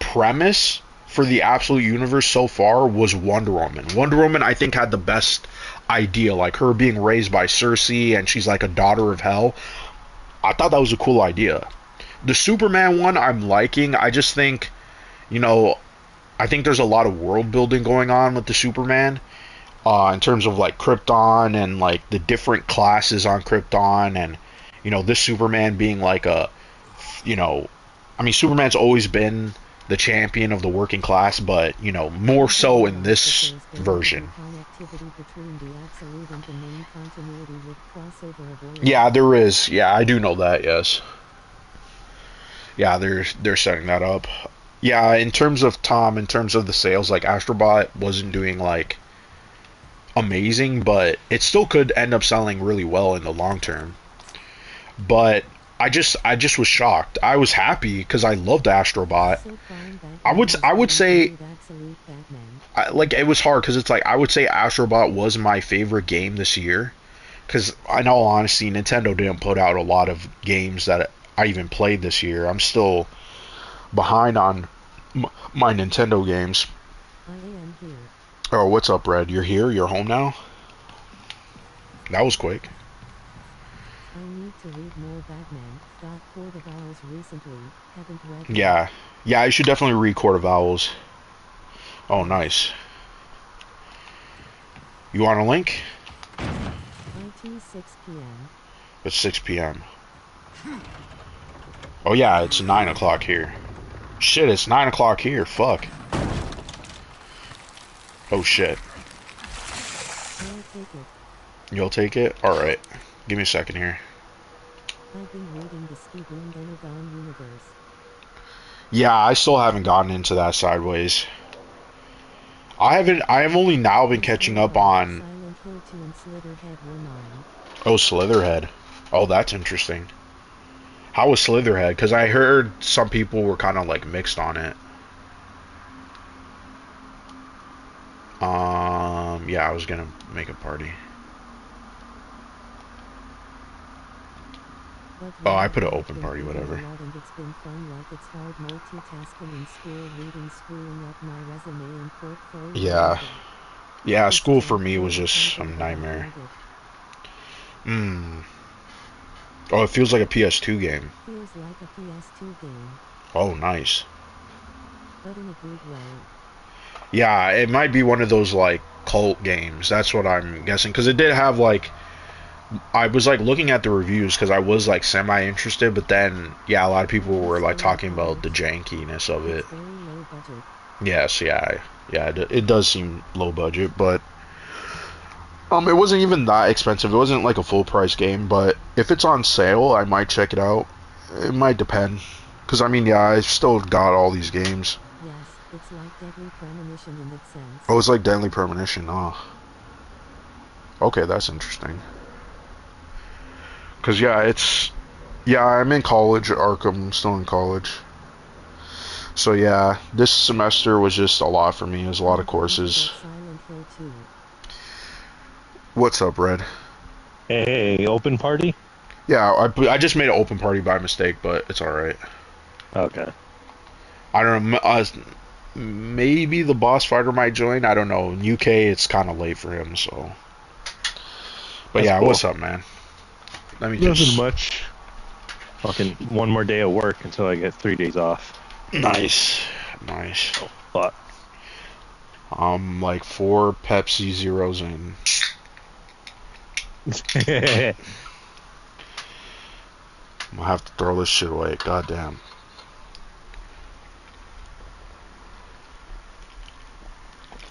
premise for the Absolute Universe so far was Wonder Woman. Wonder Woman, I think, had the best idea, like her being raised by Cersei and she's like a daughter of hell. I thought that was a cool idea. The Superman one, I'm liking. I just think, you know, I think there's a lot of world building going on with the Superman, in terms of like Krypton and like the different classes on Krypton, and this Superman being like you know, I mean, Superman's always been the champion of the working class, but more I do so in realize that this there's going to be version. connectivity between the Absolute and the main continuity with crossover of Yeah, Origins. there is. Yeah, I do know that. Yes. Yeah, they're setting that up. Yeah, in terms of in terms of the sales, like Astrobot wasn't doing like amazing, but it still could end up selling really well in the long term. But I just was shocked. I was happy because I loved Astrobot. So Prime I Batman would is I would going to say beat Absolute Batman. like it was hard because it's like I would say Astrobot was my favorite game this year. Because in all honesty, Nintendo didn't put out a lot of games that I even played this year. I'm still behind on my Nintendo games. I am here. Oh, what's up, Red? You're here? You're home now? That was quick. I need to read more Batman. Court of Owls recently. Haven't read yet. Yeah. Yeah, I should definitely read Court of Owls. Oh, nice. You want a link? IT 6 p.m. It's 6 p.m. Oh, yeah, it's 9 o'clock here. Shit, it's 9 o'clock here. Fuck. Oh, shit. I'll take it. You'll take it? Alright. Give me a second here. I've been reading the Steven Denagon universe. Yeah, I still haven't gotten into that sideways. I have only now been The catching story up arc of on Silent Hill 2 and Slitherhead were mine. Slitherhead. Oh, that's interesting. How was Slitherhead? Because I heard some people were kind of like mixed on it. Yeah, I was gonna make a party. But Oh, I yeah, put an I've open been party, reading whatever. a lot and it's been fun, like it's hard multitasking in school, reading, screwing up my resume and portfolio, Yeah. Yeah, it's school for junk me was food or just a something, but I nightmare. love it. Hmm. Oh, it feels like a PS2 game. Feels like a PS2 game. Oh, nice. but in a good way. Yeah, it might be one of those like cult games. That's what I'm guessing because it did have like I was like looking at the reviews because I was like semi interested, but then yeah, a lot of people were like talking about the jankiness of it. It's very low budget. Yes, yeah, it does seem low budget, but it wasn't even that expensive. It wasn't like a full price game, but if it's on sale, I might check it out. It might depend, because I mean, yeah, I still got all these games. Yes, it's like Deadly Premonition in that sense. Oh, it's like Deadly Premonition. Oh, okay, that's interesting. Cause yeah, I'm in college at Arkham, still in college. So yeah, this semester was just a lot for me. It was a lot of courses. Silent Hill 2. What's up, Red? Hey, open party? Yeah, I just made an open party by mistake, but it's all right. Okay. I don't know. Maybe the boss fighter might join. I don't know. In UK, it's kind of late for him, so. But That's yeah, cool. what's up, man? Let me Nothing just. much. Fucking one more day of work until I get 3 days off. Nice. Oh, fuck. I'm like 4 Pepsi Zeros in. I'm gonna have to throw this shit away. Goddamn.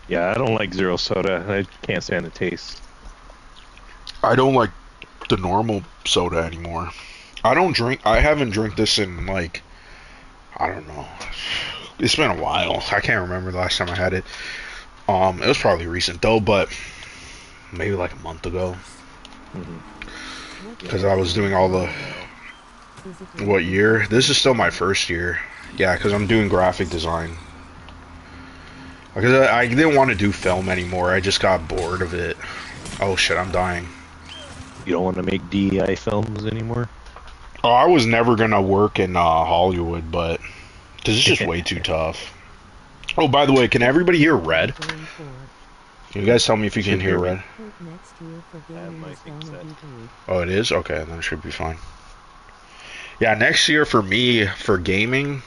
Yeah, I don't like zero soda. I can't stand the taste. I don't like the normal soda anymore. I haven't drank this in like, I don't know. It's been a while. I can't remember the last time I had it. It was probably recent though, but maybe like a month ago. Because I was doing all the. What year? This is still my first year. Yeah, because I'm doing graphic design. Because I didn't want to do film anymore. I just got bored of it. Oh shit, I'm dying. You don't want to make DEI films anymore? Oh, I was never gonna work in Hollywood, but because it's just way too tough. Oh, by the way, can everybody hear Red? Going forward. Can you guys tell me if you can Should hear hear me. Red? Hope next year for Yeah, gaming my is thing gonna said. be big. Oh, it is? Okay, then it should be fine. Yeah, next year for me, for gaming,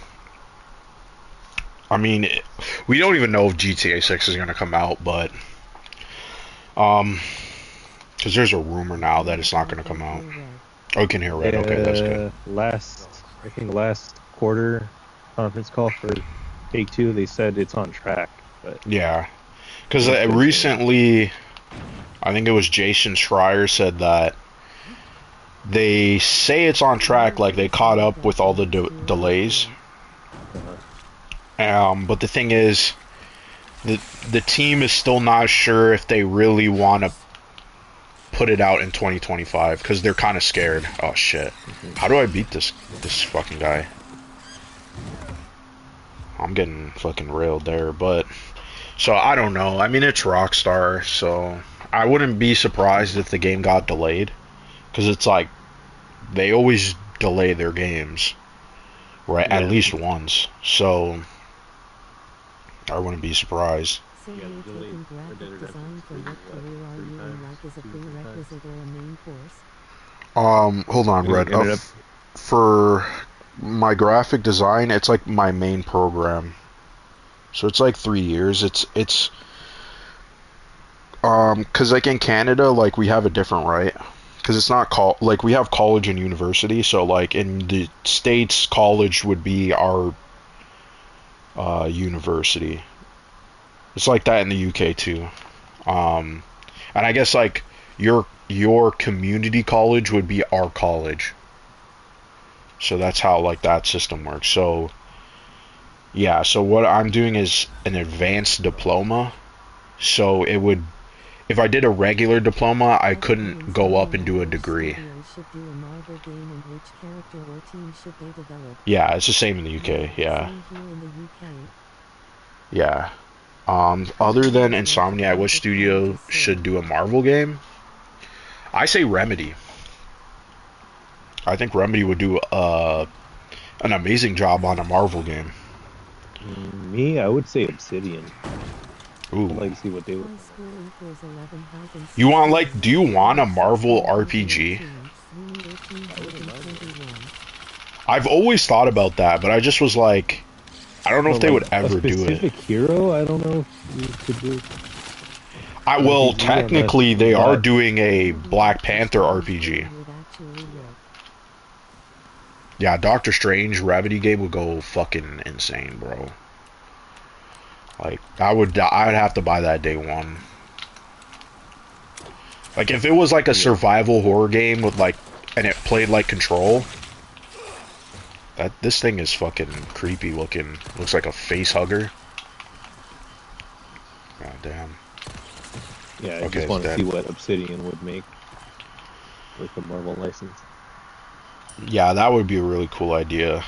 I mean, we don't even know if GTA 6 is gonna come out, but because there's a rumor now that it's not gonna come out. Oh, you can hear Red. Okay, that's good. I think last quarter conference call for Take-Two, they said it's on track. But Yeah, because recently, I think it was Jason Schreier said that they say it's on track, like they caught up with all the delays. But the thing is, the team is still not sure if they really want to put it out in 2025 because they're kind of scared. Oh shit! How do I beat this fucking guy? I'm getting fucking railed there, but so I don't know. I mean, it's Rockstar, so I wouldn't be surprised if the game got delayed because it's like they always delay their games, right? At Yeah. least once, so I wouldn't be surprised. So Yeah, you're really, taking Red Dead graphic design for Redemption what 3, career are 3 you in, times, like as a 3 times. prerequisite or a main course? Hold on, And Red. it ended up- For my graphic design, it's like my main program. So it's like 3 years. It's cause like in Canada, like we have a different right. Cause it's not like we have college and university. So like in the States, college would be our university. It's like that in the UK too. And I guess like your community college would be our college. So that's how like that system works. So yeah, so what I'm doing is an advanced diploma. So it would if I did a regular diploma, I couldn't go up and do a degree. Should do a Marvel game and which character or team should they develop? Yeah, it's the same in the UK. Yeah. Same here in the UK. Yeah. Other than Insomniac, which studio should do a Marvel game? I say Remedy. I think Remedy would do an amazing job on a Marvel game. Me, I would say Obsidian. Ooh. I'd like to see what they would. High school equals 11,000. You want like, do you want a Marvel RPG? We need 1821. I've always thought about that, but I just was like, I don't know if But they like would ever a do it. specific hero, I don't know if you could do. Well, RPG technically, unless they are that- doing a Maybe Black Doctor Panther Strange RPG. game would actually work. Yeah, Doctor Strange Remedy game would go fucking insane, bro. Like, I'd have to buy that day one. Like, if it was like a survival horror game with like, and it played like Control, this thing is fucking creepy looking. Looks like a face hugger. God damn. Yeah, I Okay, just it's want to dead. see what Obsidian would make with the Marvel license. Yeah, that would be a really cool idea.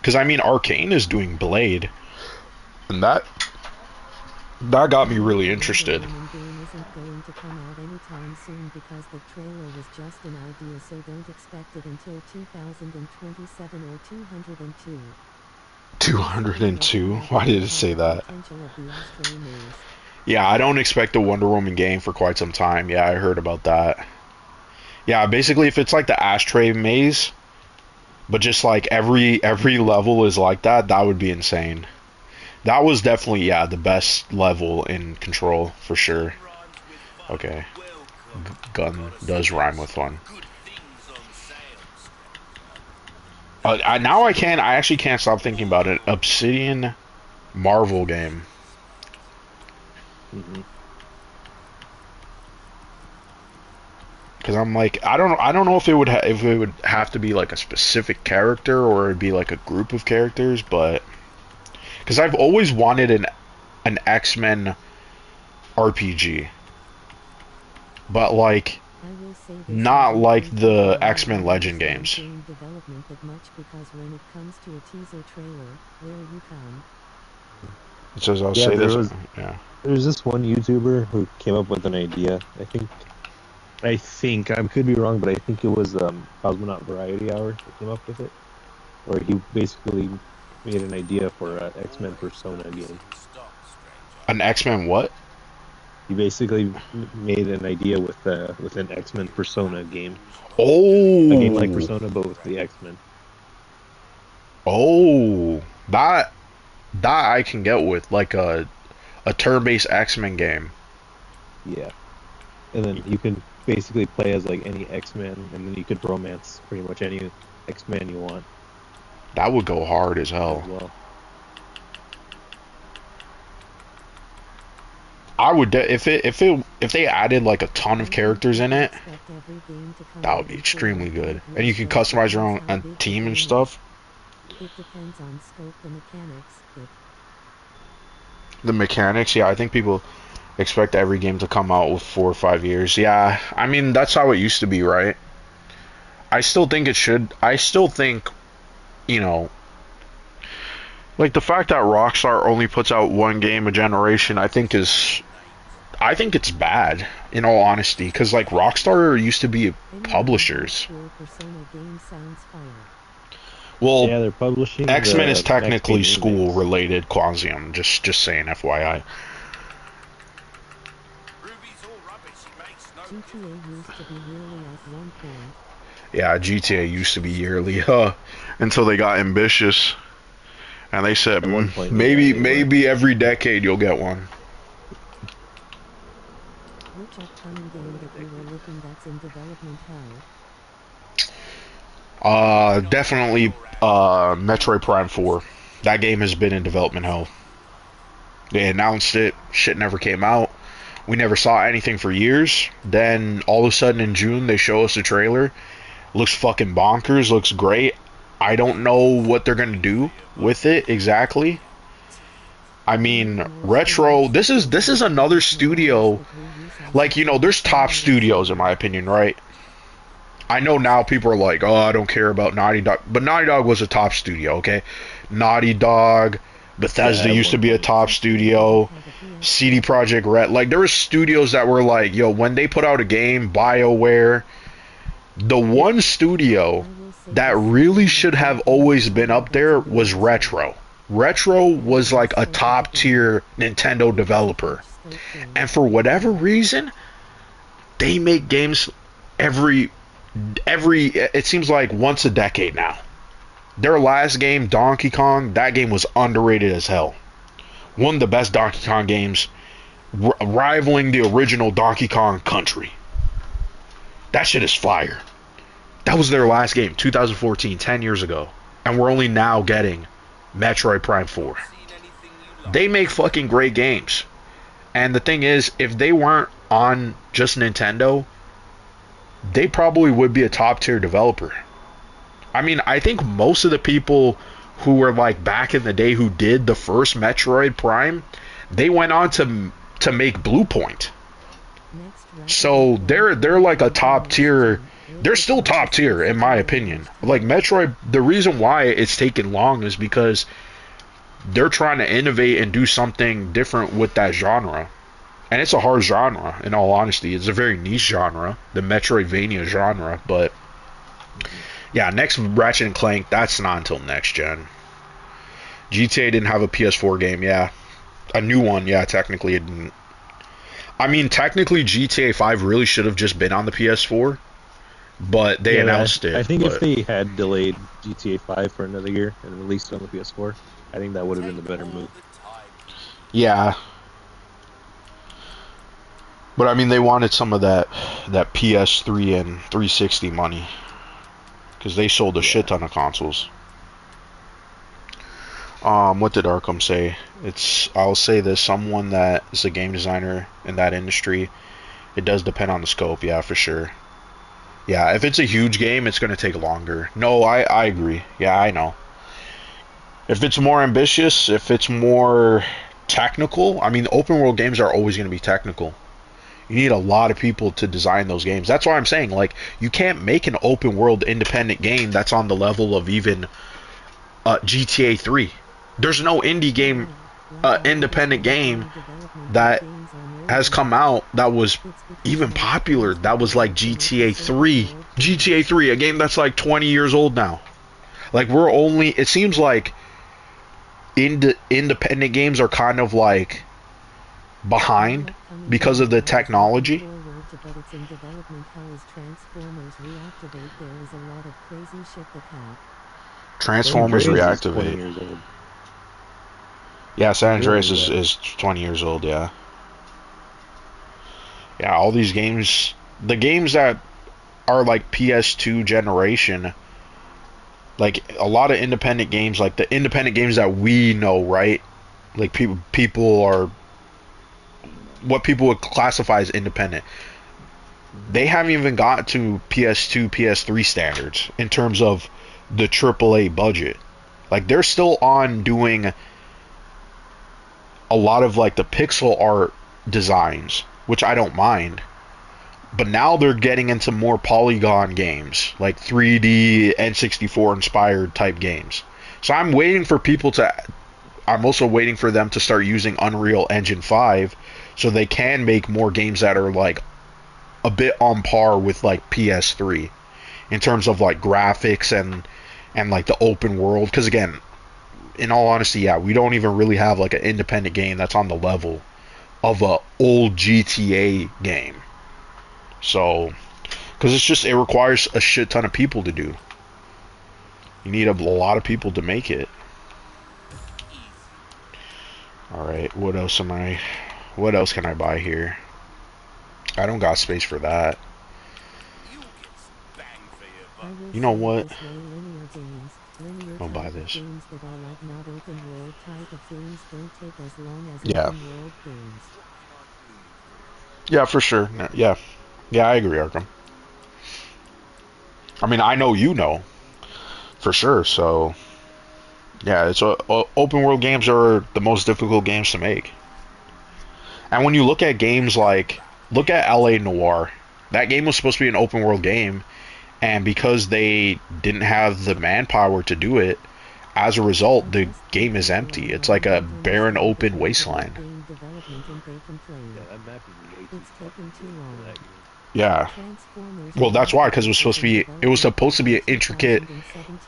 Because, I mean, Arcane is doing Blade. And that got me really interested. The Wonder Woman game isn't going to come out anytime soon because the trailer was just an idea, so don't expect it until 2027 or 202. 202? Why did it say that? Potential of the Ashtray Maze. Yeah, I don't expect a Wonder Woman game for quite some time. Yeah, I heard about that. Yeah, basically, if it's like the Ashtray Maze, but just like every level is like that, that would be insane. That was definitely, yeah, the best level in Control, for sure. Okay. Gun does rhyme with fun. Now I actually can't stop thinking about it. Obsidian Marvel game. Mm-hmm. Because I'm like, I don't know if it would have to be like a specific character or it'd be like a group of characters, but because I've always wanted an X-Men RPG, but like I will say this not isn't like going to the be X-Men in Legend game games. development that much because when it comes to a teaser trailer, where you come, It says I'll Yeah, say there this. was- Yeah. There's this one YouTuber who came up with an idea. I think I could be wrong, but I think it was Cosmonaut Variety Hour that came up with it, where he basically made an idea for an X-Men Persona game. An X-Men what? He basically made an idea with an X-Men Persona game, Oh. a game like Persona but with the X-Men. Oh. That I can get with, like a turn-based X-Men game. Yeah, and then you can basically play as like any X-Men, and then you could romance pretty much any X-Man you want That would go hard as as hell. well. I would if they added like a ton of characters in it, expect every game to come that would out be before extremely the good. game And you can release, customize your depends own how big the team and game stuff. is. It depends on scope, the mechanics, The mechanics, yeah, I think people expect every game to come out with 4 or 5 years. Yeah, I mean that's how it used to be, right? I still think it should. I still think, you know, like the fact that Rockstar only puts out one game a generation, I think it's bad, in all honesty, because like Rockstar used to be Any publishers. cool Persona game sounds fire. Well, Yeah, they're publishing. X-Men the is technically Max Payne school remakes. related, Quasium. Just saying, FYI. Ruby's all rubbish. He makes no GTA used to be yearly at one point. Yeah, GTA used to be yearly, until they got ambitious, and they said, At one point, maybe yeah, they were. every decade you'll get one. Which upcoming game that you were looking that's in development hell? Definitely, Metroid Prime 4. That game has been in development hell. They announced it, shit never came out. We never saw anything for years. Then all of a sudden in June they show us a trailer. Looks fucking bonkers, looks great. I don't know what they're gonna do with it exactly. I mean, Retro, this is another studio. Like, you know, there's top studios in my opinion, right? I know now people are like, oh, I don't care about Naughty Dog, but Naughty Dog was a top studio, okay? Naughty Dog, Bethesda Yeah, at used to one be a point. top studio. CD Projekt Red, like there were studios that were like, yo, when they put out a game, BioWare, the one studio that really should have always been up there was Retro. Retro was like a top tier Nintendo developer. And for whatever reason, they make games every it seems like once a decade now. Their last game, Donkey Kong, that game was underrated as hell. One of the best Donkey Kong games, rivaling the original Donkey Kong Country. That shit is fire. That was their last game, 2014, 10 years ago. And we're only now getting Metroid Prime 4. They make fucking great games. And the thing is, if they weren't on just Nintendo, they probably would be a top tier developer. I mean, I think most of the people who were like back in the day who did the first Metroid Prime, they went on to make Blue Point. So they're like a top tier. They're still top tier in my opinion. Like Metroid, the reason why it's taken long is because they're trying to innovate and do something different with that genre. And it's a hard genre, in all honesty. It's a very niche genre, the Metroidvania genre. But yeah, next Ratchet and Clank, that's not until next gen. GTA didn't have a PS4 game, yeah. A new one, yeah, technically it didn't. I mean, technically GTA 5 really should have just been on the PS4, but they announced it. I think if they had delayed GTA 5 for another year and released it on the PS4, I think that would have been the better move. Yeah. But I mean, they wanted some of that PS3 and 360 money, because they sold a shit ton of consoles. What did Arkham say? I'll say this, someone that is a game designer in that industry, it does depend on the scope, yeah, for sure. Yeah, if it's a huge game, it's going to take longer. No, I agree. Yeah, I know. If it's more ambitious, if it's more technical, I mean, open world games are always going to be technical. You need a lot of people to design those games. That's why I'm saying, like, you can't make an open world independent game that's on the level of even GTA 3. There's no indie game, independent game that has come out that was even popular. That was like GTA 3. GTA 3, a game that's like 20 years old now. Like, it seems like independent games are kind of like behind because of the technology. Transformers Reactivate. Yeah, San Andreas is 20 years old, yeah. Yeah, all these games, the games that are like PS2 generation, like a lot of independent games, like the independent games that we know, right? Like people are what people would classify as independent. They haven't even got to PS2, PS3 standards in terms of the AAA budget. Like, they're still on doing a lot of like the pixel art designs, which I don't mind. But now they're getting into more polygon games, like 3D N64 inspired type games. So I'm also waiting for them to start using Unreal Engine 5 so they can make more games that are like a bit on par with like PS3 in terms of like graphics and like the open world. Because again, in all honesty, yeah, we don't even really have like an independent game that's on the level of a old GTA game. So, because it requires a shit ton of people to do. You need a lot of people to make it. Alright, what else can I buy here? I don't got space for that. You know what? I'll buy this. Yeah. Yeah, for sure. Yeah. Yeah, I agree, Arkham. I mean, I know you know. For sure, so... Yeah, open world games are the most difficult games to make. And when you look at games like... Look at LA Noire. That game was supposed to be an open world game, and because they didn't have the manpower to do it, as a result, the game is empty. It's like a barren open wasteland. Yeah. Well, that's why, because it was supposed to be an intricate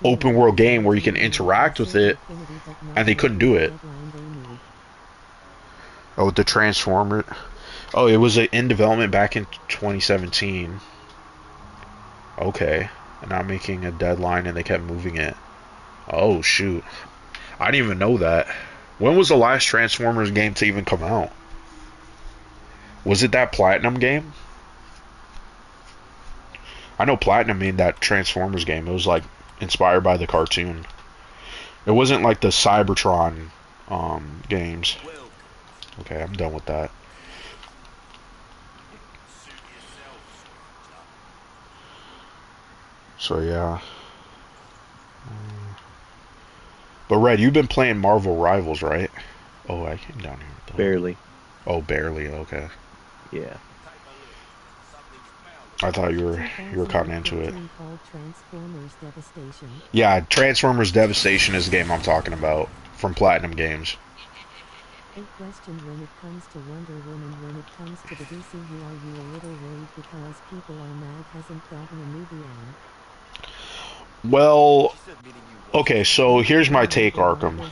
open world game where you can interact with it, and they couldn't do it. Oh, the Transformer. Oh, it was in development back in 2017. Okay. And I'm making a deadline and they kept moving it. Oh shoot. I didn't even know that. When was the last Transformers game to even come out? Was it that Platinum game? I know Platinum made that Transformers game. It was like inspired by the cartoon. It wasn't like the Cybertron games. Okay, I'm done with that. So yeah. But Red, you've been playing Marvel Rivals, right? Oh, I came down here. Barely. Oh, barely. Okay. Yeah. I thought you were kind of into it. Called Transformers Devastation. Yeah, Transformers Devastation is the game I'm talking about from Platinum Games. A question: when it comes to Wonder Woman, when it comes to the DCU, are you a little worried because people are mad hasn't gotten a movie on? Well, okay, so here's my take, Arkham.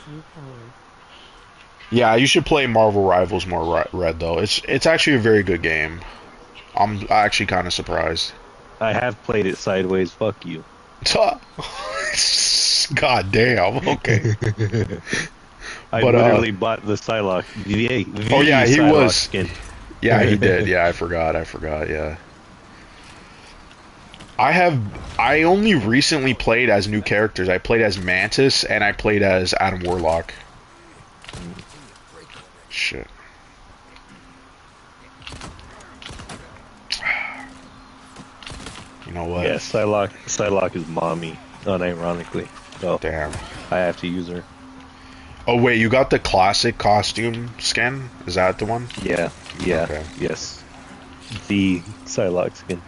Yeah, you should play Marvel Rivals more, Red, though. It's actually a very good game. I'm actually kind of surprised. I have played it sideways. Fuck you. God damn. Okay. I literally bought the Psylocke. Oh yeah, he Psylocke was. Skin. Yeah, he did. Yeah, I forgot. Yeah. I only recently played as new characters. I played as Mantis and I played as Adam Warlock. Shit. You know what? Yeah, Psylocke is mommy, unironically. So Damn. I have to use her. Oh wait, you got the classic costume skin? Is that the one? Yeah. Okay. Yes. The Psylocke skin.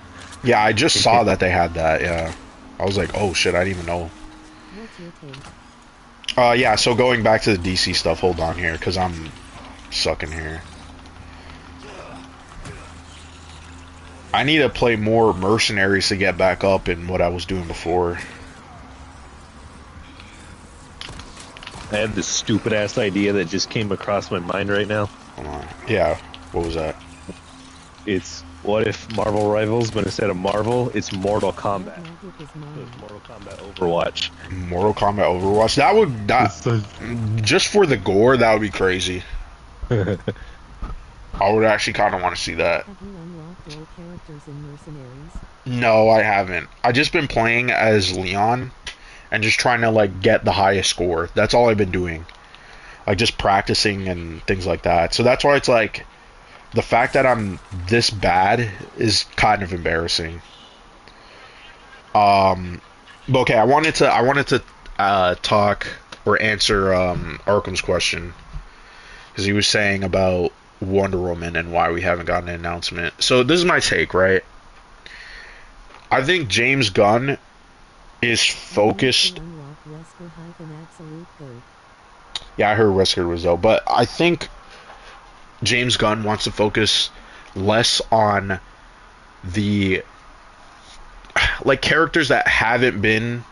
Yeah, I just saw that they had that, yeah. I was like, oh shit, I didn't even know. What's your take? Yeah, so going back to the DC stuff, hold on here, because I'm sucking here. I need to play more Mercenaries to get back up in what I was doing before. I had this stupid ass idea that just came across my mind right now. Hold on. Yeah, what was that? It's what if Marvel Rivals, but instead of Marvel, it's Mortal Kombat. Magic is So mine. it's Mortal Kombat Overwatch. Mortal Kombat Overwatch? That would, just for the gore, that would be crazy. I would actually kind of want to see that. Have you unlocked all characters in Mercenaries? No, I haven't. I just been playing as Leon and just trying to like get the highest score. That's all I've been doing. Like just practicing and things like that. So that's why it's like the fact that I'm this bad is kind of embarrassing. But okay, I wanted to talk or answer Arkham's question because he was saying about Wonder Woman and why we haven't gotten an announcement. So this is my take, right? I think James Gunn is focused. Unlock Wesker-Absolute Goat. Yeah, I heard Wesker was though, but I think James Gunn wants to focus less on the like characters that haven't been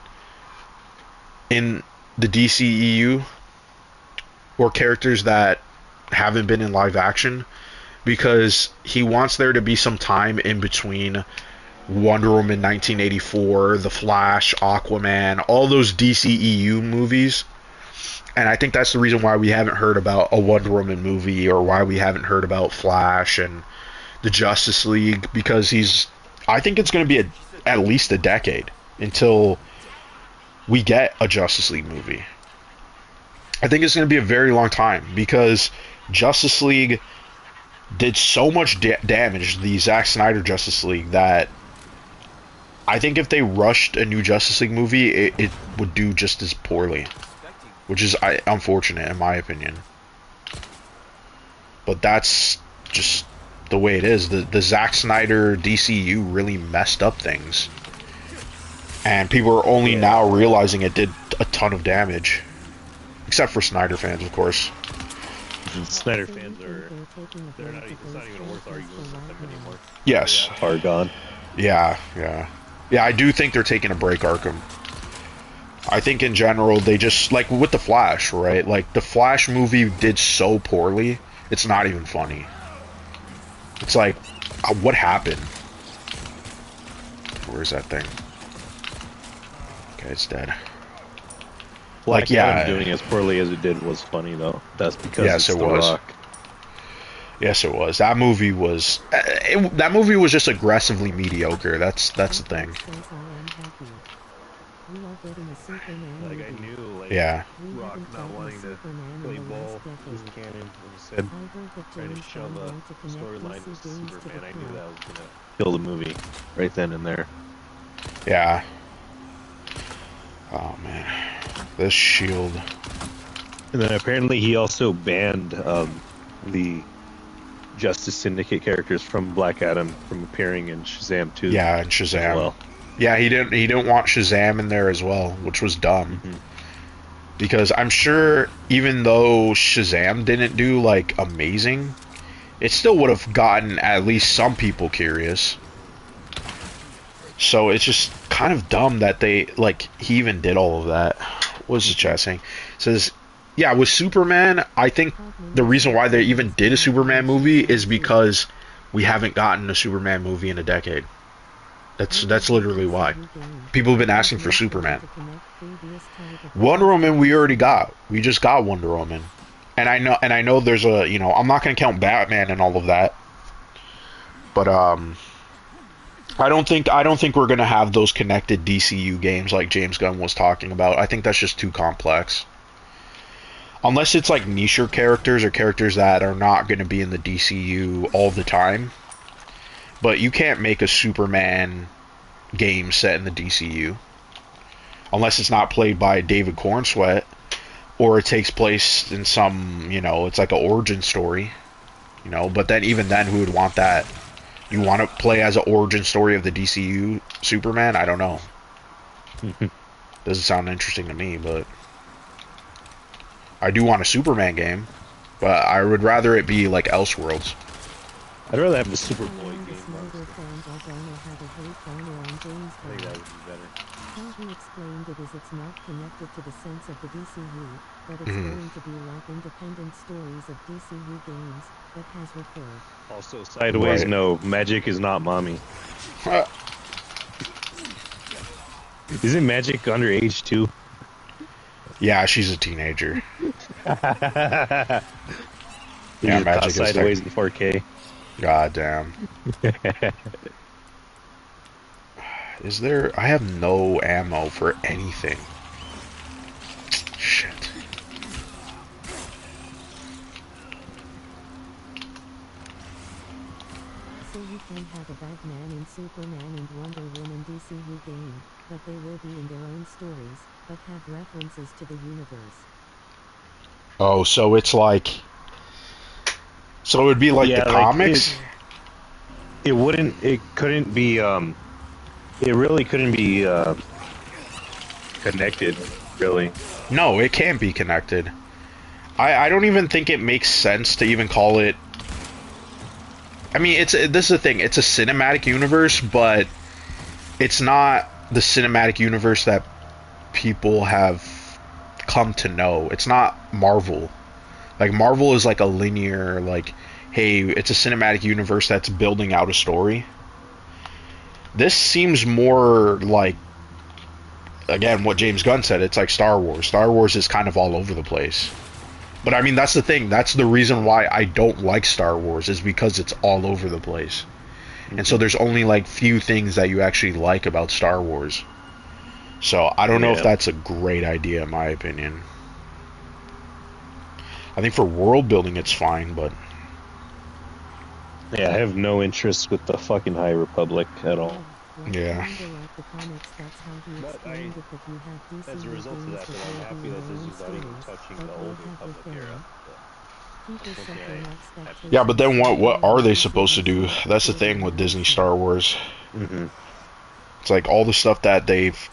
in the DCEU or characters that haven't been in live action, because he wants there to be some time in between Wonder Woman 1984, The Flash, Aquaman, all those DCEU movies. And I think that's the reason why we haven't heard about a Wonder Woman movie or why we haven't heard about Flash and the Justice League, because I think it's going to be at least a decade until we get a Justice League movie. I think it's going to be a very long time because Justice League did so much damage, the Zack Snyder Justice League, that I think if they rushed a new Justice League movie, it would do just as poorly. Which is unfortunate in my opinion. But that's just the way it is. The Zack Snyder DCU really messed up things. And people are only now realizing it did a ton of damage. Except for Snyder fans, of course. Snyder fans are it's not even worth arguing with them anymore. Yes. Far gone. Yeah, I do think they're taking a break, Arkham. I think in general they just, like with the Flash, right? Like the Flash movie did so poorly, it's not even funny. It's like, what happened? Where's that thing? Okay, it's dead. Black yeah. Adam doing as poorly as it did was funny though. That's because Yes, it's it The was. Rock. Yes, it was. That movie was. That movie was just aggressively mediocre. That's the thing. Says I am happy. We are getting a Superman Like I movie. knew, like Yeah. We Rock haven't not gotten a wanting to Superman play in the ball last was decade. canon. And he said I heard that trying to James shove Gunn a wanted to connect storyline DC with games to the Superman. I knew plot. that was gonna kill the movie right then and there. Yeah. Oh man, this Shield. And then apparently he also banned the Justice Syndicate characters from Black Adam from appearing in Shazam 2. Yeah, and as Shazam. well. Yeah, he didn't want Shazam in there as well, which was dumb. Mhm. Because I'm sure even though Shazam didn't do like amazing, it still would have gotten at least some people curious. So it's just kind of dumb that they like he even did all of that. What was the chat saying? It says, yeah, with Superman, I think the reason why they even did a Superman movie is because we haven't gotten a Superman movie in a decade. That's literally why. People have been asking for Superman. Wonder Woman we already got. We just got Wonder Woman. And I know there's a, you know, I'm not going to count Batman and all of that. But I don't think we're going to have those connected DCU games like James Gunn was talking about. I think that's just too complex. Unless it's like niche characters or characters that are not going to be in the DCU all the time. But you can't make a Superman game set in the DCU. Unless it's not played by David Cornsweet. Or it takes place in some, you know, it's like an origin story. You know, but then even then, who would want that? You want to play as an origin story of the DCU Superman? I don't know. Doesn't sound interesting to me, but... I do want a Superman game. But I would rather it be like Elseworlds. I'd rather have the Superboy game. Snyder fans are gonna have a hate diner on James I think that Gunn. would be better. How he explained it is it's not connected to the sense of the DCU, but it's Mhm. going to be like independent stories of DCU games, that has referred. Also, sideways, Right. no, Magic is not mommy. Isn't Magic underage too? Yeah, she's a teenager. Yeah, Magic is sideways in 4K. God damn. Is there... I have no ammo for anything. Shit. So you can have a Batman and Superman and Wonder Woman DCU game, but they will be in their own stories, but have references to the universe. Oh, so it's like... So it would be like Yeah, the like, comics? It couldn't be, it really couldn't be, connected, really. No, it can't be connected. I don't even think it makes sense to even call it... I mean, this is the thing. It's a cinematic universe, but it's not the cinematic universe that people have come to know. It's not Marvel. Like, Marvel is like a linear, like, hey, it's a cinematic universe that's building out a story. This seems more like, again, what James Gunn said. It's like Star Wars. Star Wars is kind of all over the place. But I mean, that's the thing. That's the reason why I don't like Star Wars, is because it's all over the place. And so there's only like few things that you actually like about Star Wars. So I don't know if Yeah. that's a great idea, in my opinion. I think for world building it's fine, but Yeah, I have no interest with the fucking High Republic at all. Like, Yeah. kinda like the comics, that's how he But explained it, that you have DCU As a result of games that, that I'm will happy be that their this own is not even stories, touching but the will old have Republic their era. own. People set Okay. their expectations yeah, but then what so are high they that supposed to do? it's That's the not thing with good Disney enough. Star Wars. Mm-hmm. It's like all the stuff that they've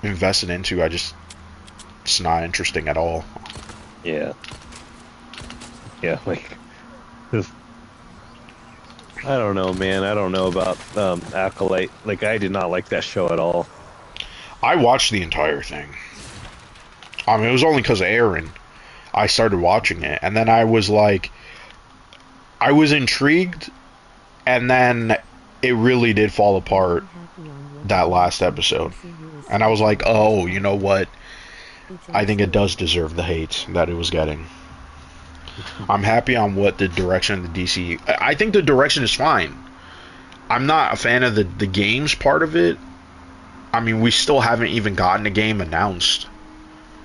invested into, it's not interesting at all. Yeah. Yeah, like, I don't know, man. I don't know about Acolyte. Like, I did not like that show at all. I watched the entire thing. I mean, it was only because of Aaron. I started watching it, and then I was like, I was intrigued, and then it really did fall apart I'm happy on what that the last DCU episode. is And I was like, doing. oh, you know what? I think it does deserve the hate that it was getting. I'm happy on what the direction of the DC. I think the direction is fine. I'm not a fan of the games part of it. I mean, we still haven't even gotten a game announced.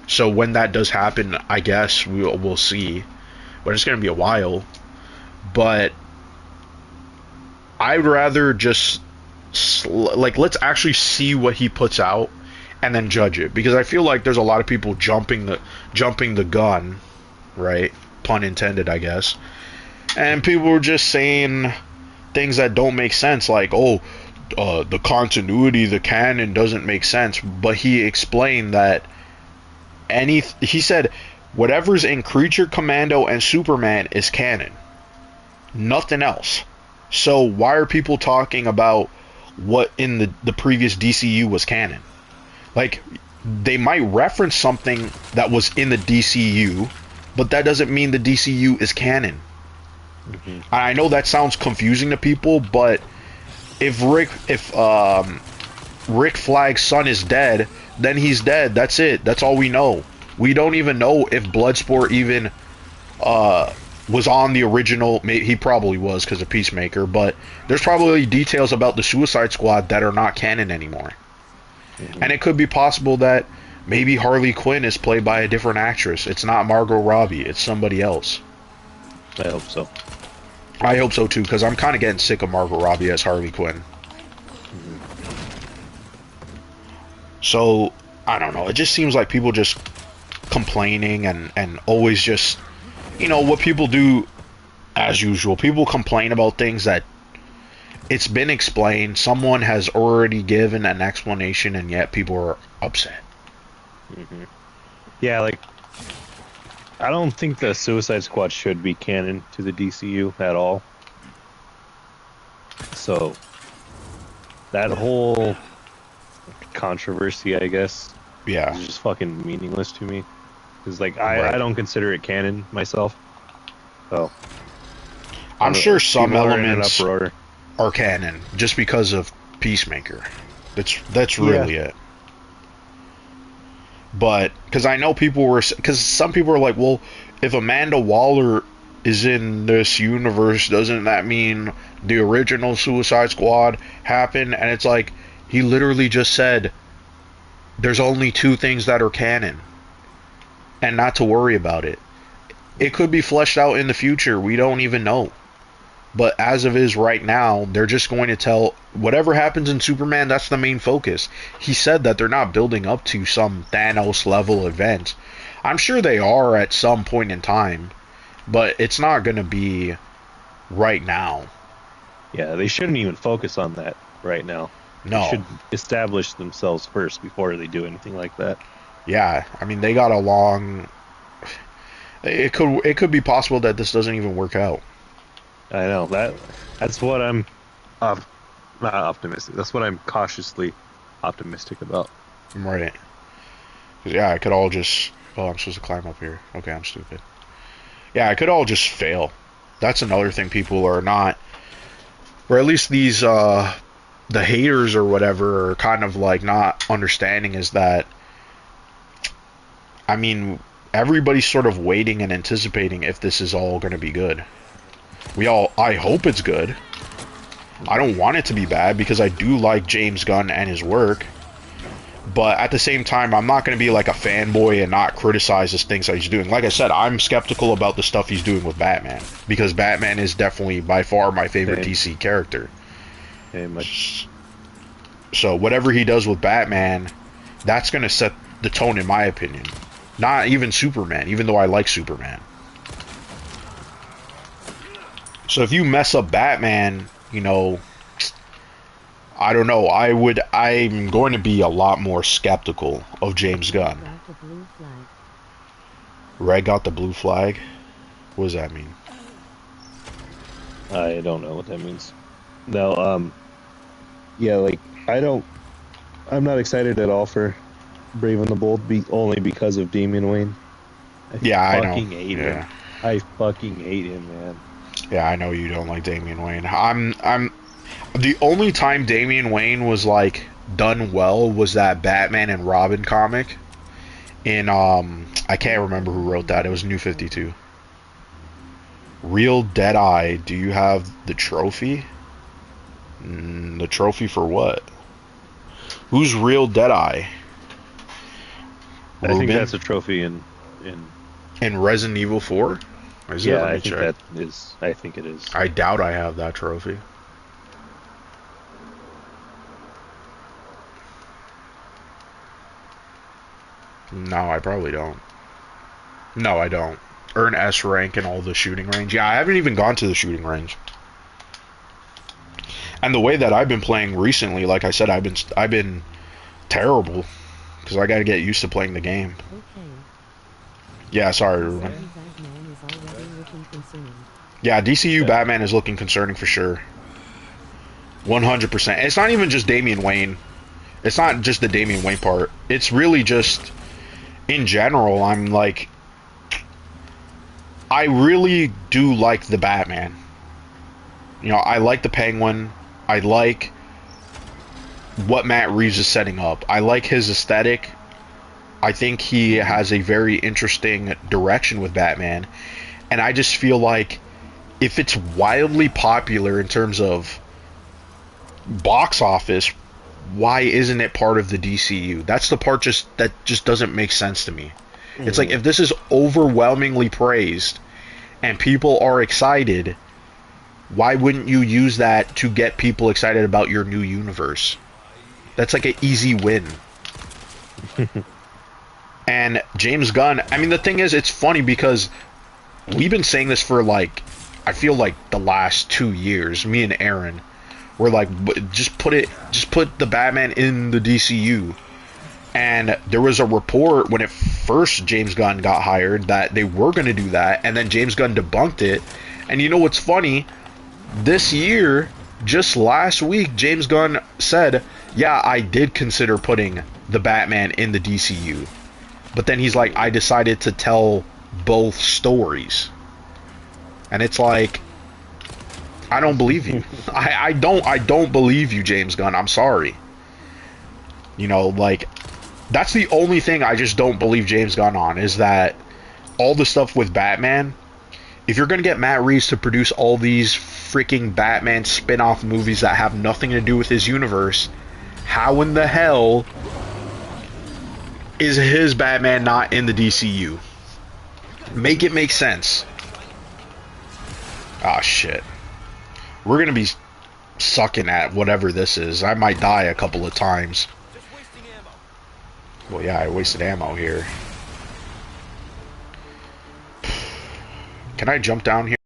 So when that does happen, I guess we'll see. But it's going to be a while. But I'd rather just let's actually see what he puts out and then judge it, because I feel like there's a lot of people jumping the gun, right? Pun intended, I guess. And people are just saying things that don't make sense, like, oh, the continuity, the canon doesn't make sense. But he explained that he said whatever's in Creature Commando and Superman is canon, nothing else. So why are people talking about what in the previous DCU was canon? Like, they might reference something that was in the DCU, but that doesn't mean the DCU is canon. Mm-hmm. I know that sounds confusing to people, but if Rick Flag's son is dead, then he's dead. That's it. That's all we know. We don't even know if Bloodsport even was on the original. He probably was because of Peacemaker, but there's probably details about the Suicide Squad that are not canon anymore. Mm-hmm. And it could be possible that maybe Harley Quinn is played by a different actress. It's not Margot Robbie. It's somebody else. I hope so. I hope so too, because I'm kind of getting sick of Margot Robbie as Harley Quinn. Mm-hmm. So, I don't know. It just seems like people just complaining and always just, what people do as usual. People complain about things that it's been explained. Someone has already given an explanation, and yet people are upset. Mm-hmm. Yeah, like, I don't think the Suicide Squad should be canon to the DCU at all. So, that whole controversy, I guess, yeah, is just fucking meaningless to me. Because, like, I don't consider it canon myself. So, I'm sure some elements are canon just because of Peacemaker. That's really it. But because I know because some people are like, well, if Amanda Waller is in this universe, doesn't that mean the original Suicide Squad happened? And it's like, he literally just said there's only 2 things that are canon, and not to worry about it. It could be fleshed out in the future. We don't even know. But as of is right now, they're just going to tell whatever happens in Superman, that's the main focus. He said that they're not building up to some Thanos level event. I'm sure they are at some point in time, but it's not going to be right now. Yeah, they shouldn't even focus on that right now. No. They should establish themselves first before they do anything like that. Yeah, I mean, they got a long... It could be possible that this doesn't even work out. I know that's what I'm not optimistic. That's what I'm cautiously optimistic about. Right. Yeah, it could all just. Oh, I'm supposed to climb up here. Okay, I'm stupid. Yeah, it could all just fail. That's another thing people are not, or at least these the haters or whatever are kind of like not understanding is that. I mean, everybody's sort of waiting and anticipating if this is all going to be good. I hope it's good. I don't want it to be bad because I do like James Gunn and his work. But at the same time, I'm not going to be like a fanboy and not criticize the things that he's doing. Like I said, I'm skeptical about the stuff he's doing with Batman. Because Batman is definitely by far my favorite DC character. So whatever he does with Batman, that's going to set the tone in my opinion. Not even Superman, even though I like Superman. So if you mess up Batman, I don't know. I'm going to be a lot more skeptical of James Gunn. Red got the blue flag? What does that mean? I don't know what that means. No, yeah, like, I'm not excited at all for Brave and the Bold, only because of Damian Wayne. I fucking hate him. I fucking hate him, man. Yeah, I know you don't like Damian Wayne. I'm the only time Damian Wayne was like done well was that Batman and Robin comic in I can't remember who wrote that. It was New 52. Real Deadeye, do you have the trophy? The trophy for what? Who's Real Deadeye? I think Ruben? that's a trophy in In Resident Evil 4? Is it? yeah, Let me I think check. that is. I think it is. I doubt I have that trophy. No, I probably don't. No, I don't. Earn S rank in all the shooting range. Yeah, I haven't even gone to the shooting range. And the way that I've been playing recently, like I said, I've been terrible because I got to get used to playing the game. Okay. Yeah, sorry, DCU Ruben. Batman is already looking concerning. Yeah, DCU Batman is looking concerning for sure. 100%. It's not even just Damian Wayne. It's not just the Damian Wayne part. It's really just, in general, I'm like, I really do like the Batman. You know, I like the Penguin. I like what Matt Reeves is setting up. I like his aesthetic. I think he has a very interesting direction with Batman. And I just feel like if it's wildly popular in terms of box office, why isn't it part of the DCU? That's the part that just doesn't make sense to me. It's like, if this is overwhelmingly praised and people are excited, why wouldn't you use that to get people excited about your new universe? That's like an easy win. And James Gunn, I mean, the thing is, it's funny because we've been saying this for like, I feel like the last 2 years, me and Aaron, we're like, just put the Batman in the DCU. And there was a report when it first James Gunn got hired that they were going to do that, and then James Gunn debunked it. And you know what's funny? This year, just last week, James Gunn said, yeah, I did consider putting the Batman in the DCU. But then he's like, I decided to tell both stories. And it's like, I don't believe you. I don't believe you, James Gunn. I'm sorry. You know, like, that's the only thing I just don't believe James Gunn on, is that all the stuff with Batman, if you're going to get Matt Reeves to produce all these freaking Batman spin-off movies that have nothing to do with his universe, how in the hell is his Batman not in the DCU? Make it make sense. Ah, shit. We're going to be sucking at whatever this is. I might die a couple of times. Well, yeah, I wasted ammo here. Can I jump down here?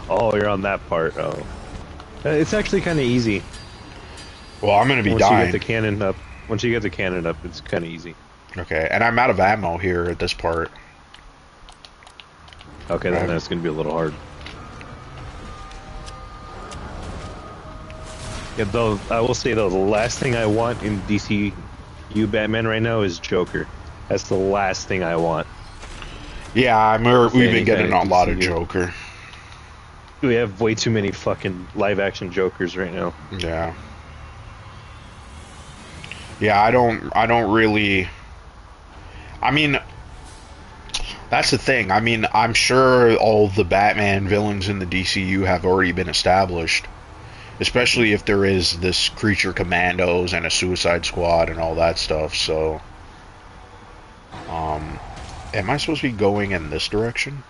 Oh, you're on that part. Oh, it's actually kind of easy. Well, I'm gonna be Once dying. you get the cannon up, it's kind of easy. Okay, and I'm out of ammo here at this part. Okay, then that's gonna be a little hard. Yeah, though I will say though, the last thing I want in DCU Batman right now is Joker. That's the last thing I want. Yeah, we've been getting a lot of DCU. Joker. We have way too many fucking live action Jokers right now. Yeah. Yeah, I don't really. I mean, that's the thing. I mean, I'm sure all the Batman villains in the DCU have already been established. Especially if there is this Creature Commandos and a Suicide Squad and all that stuff, so... am I supposed to be going in this direction?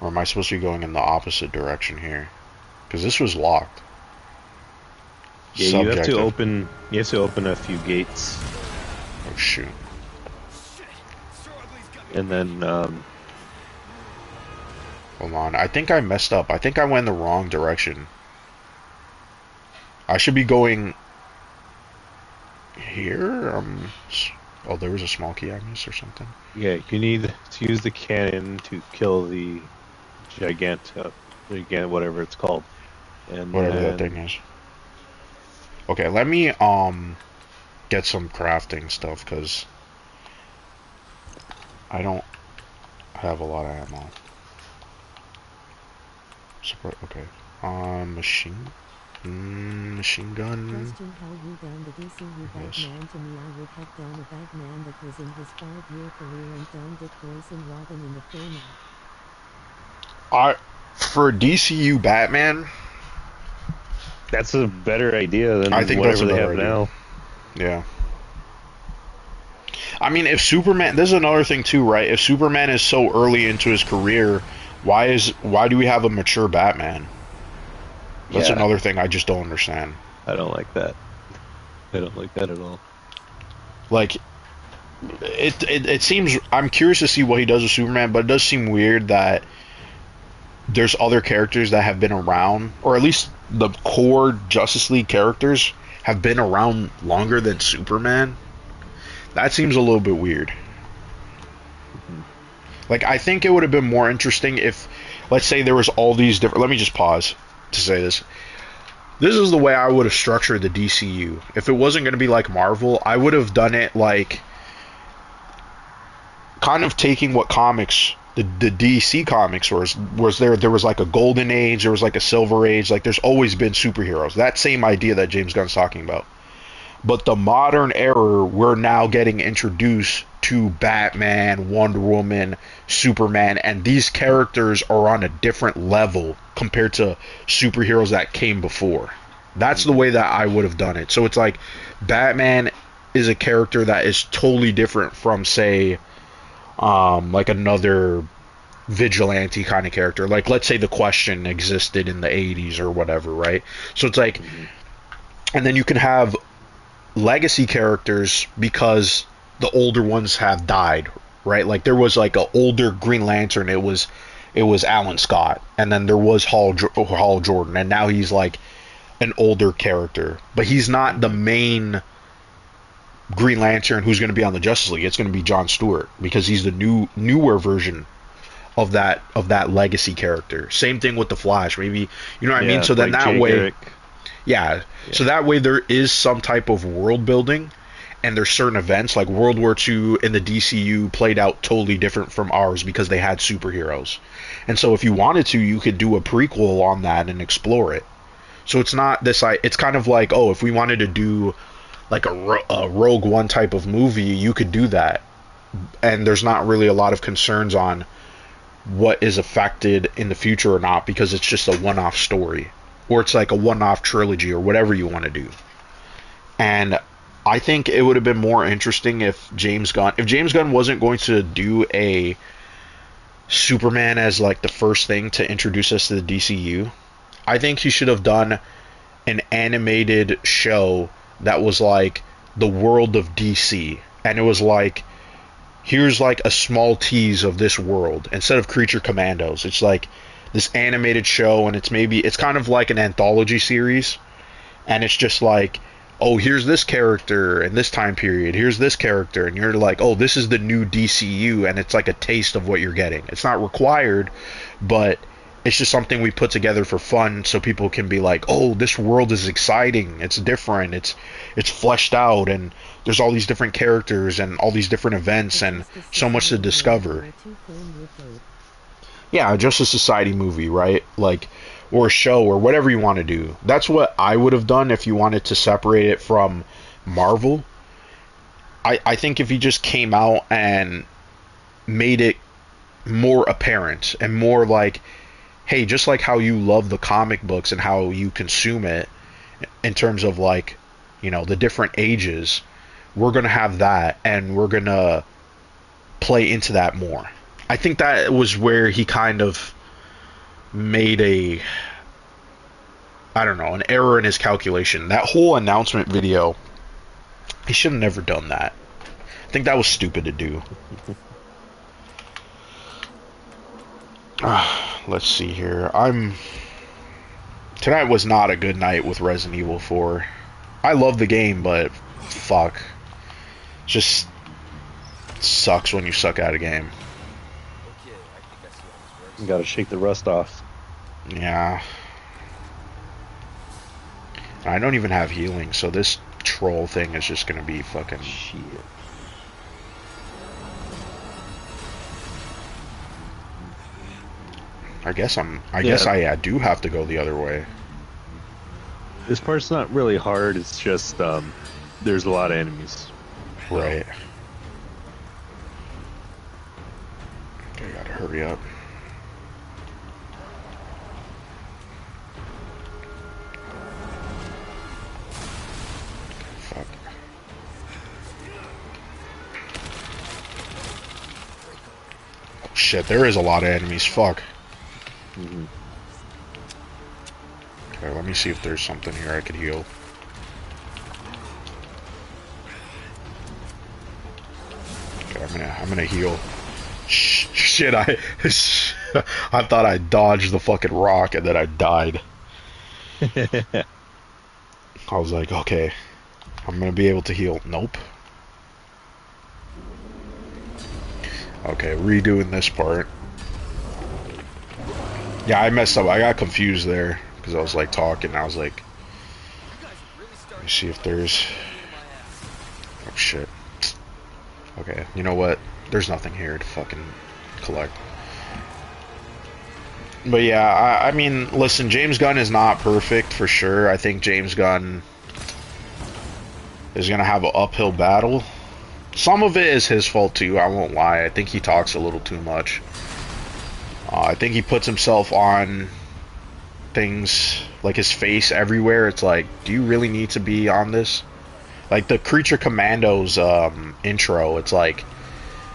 Or am I supposed to be going in the opposite direction here? Because this was locked. Yeah, you have to Subjective. open a few gates, Oh, shoot. and then Hold on. I think I messed up. I think I went in the wrong direction. I should be going... here? Oh, there was a small key I missed or something. yeah, you need to use the cannon to kill the whatever it's called, and Whatever that thing is. Okay, let me get some crafting stuff, because I don't have a lot of ammo. Support, okay. Machine. Machine gun. Question how you done the DCU Yes. Batman. To me, I would have done a Batman that was in his 5-year career and done Dick Grayson Robin in the film. For DCU Batman, That's a better idea than I think that's whatever a they better have idea. now. Yeah. I mean, if Superman, this is another thing too, right? If Superman is so early into his career, why do we have a mature Batman? That's Yeah. another thing I just don't understand. I don't like that. I don't like that at all. Like, it seems, I'm curious to see what he does with Superman, but it does seem weird that there's other characters that have been around, or at least the core Justice League characters have been around longer than Superman. That seems a little bit weird. Like, I think it would have been more interesting if, let's say there was all these different, let me just pause to say this. This is the way I would have structured the DCU. If it wasn't going to be like Marvel, I would have done it like kind of taking what comics, the DC comics was there was like a golden age, there was like a silver age, like there's always been superheroes. That same idea that James Gunn's talking about. But the modern era, we're now getting introduced to Batman, Wonder Woman, Superman, and these characters are on a different level compared to superheroes that came before. That's the way that I would have done it. So it's like Batman is a character that is totally different from, say, like another vigilante kind of character. Like, let's say the Question existed in the 80s or whatever, right? So it's like, and then you can have legacy characters because the older ones have died, right? Like there was like an older Green Lantern, it was Alan Scott, and then there was Hal Jordan, and now he's like an older character, but he's not the main Green Lantern who's going to be on the Justice League. It's going to be John Stewart because he's the newer version of that legacy character. Same thing with the Flash, maybe, you know what I mean? So then like that Jay way Garrick. Yeah. So that way there is some type of world building, and there's certain events like World War II in the DCU played out totally different from ours because they had superheroes. And so if you wanted to, you could do a prequel on that and explore it. So it's not this, it's kind of like, oh, if we wanted to do like a Rogue One type of movie, you could do that. And there's not really a lot of concerns on what is affected in the future or not because it's just a one-off story. Or it's like a one-off trilogy or whatever you want to do. And I think it would have been more interesting if James Gunn wasn't going to do a Superman as like the first thing to introduce us to the DCU, I think he should have done an animated show that was like the world of DC, and it was like, here's like a small tease of this world instead of Creature Commandos. It's like this animated show, and it's kind of like an anthology series, and it's just like, oh, here's this character in this time period, here's this character, and you're like, oh, this is the new DCU, and it's like a taste of what you're getting. It's not required, but it's just something we put together for fun so people can be like, oh, this world is exciting, it's different, it's fleshed out, and there's all these different characters and all these different events and so much to discover. Yeah, just a Society movie, right? Like, or a show or whatever you want to do. That's what I would have done if you wanted to separate it from Marvel. I think if he just came out and made it more apparent and more like, hey, just like how you love the comic books and how you consume it in terms of like, you know, the different ages, we're going to have that and we're going to play into that more. I think that was where he kind of made an error in his calculation. That whole announcement video, he should have never done that. I think that was stupid to do. Let's see here. Tonight was not a good night with Resident Evil 4. I love the game, but fuck. Just sucks when you suck at a game. Okay, I think I see how this works. You gotta shake the rust off. Yeah. I don't even have healing, so this troll thing is just gonna be fucking Shit. I guess I do have to go the other way. This part's not really hard. It's just there's a lot of enemies. Right. Okay, gotta hurry up. Fuck. Oh, shit, there is a lot of enemies. Fuck. Mm-hmm. Okay, let me see if there's something here I could heal. Okay, I'm gonna heal. Shit, I thought I dodged the fucking rock and then I died. I was like, okay, I'm gonna be able to heal. Nope. Okay, redoing this part. Yeah, I messed up. I got confused there because I was like talking. I was like, let me see if there's. Oh shit. Okay, you know what? There's nothing here to fucking collect. But yeah, I mean, listen, James Gunn is not perfect for sure. I think James Gunn is gonna have an uphill battle. Some of it is his fault too, I won't lie. I think he talks a little too much. I think he puts himself on things, like his face everywhere. It's like, do you really need to be on this? Like the Creature Commandos intro, it's like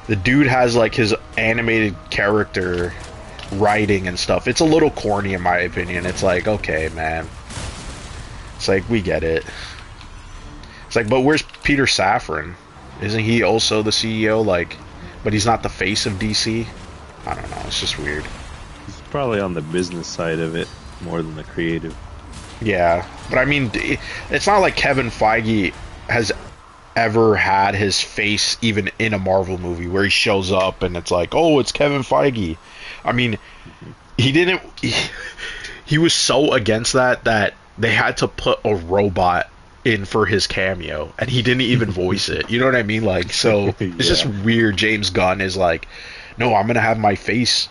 the dude has like his animated character writing and stuff. It's a little corny in my opinion. It's like, okay, man. It's like, we get it. It's like, but where's Peter Safran? Isn't he also the CEO? Like, but he's not the face of DC? I don't know. It's just weird. He's probably on the business side of it more than the creative. Yeah, but I mean, it's not like Kevin Feige has ever had his face even in a Marvel movie where he shows up and it's like, oh, it's Kevin Feige. I mean, he didn't. He was so against that they had to put a robot in for his cameo, and he didn't even voice it. You know what I mean? Like, so it's just weird. James Gunn is like, no, I'm gonna have my face,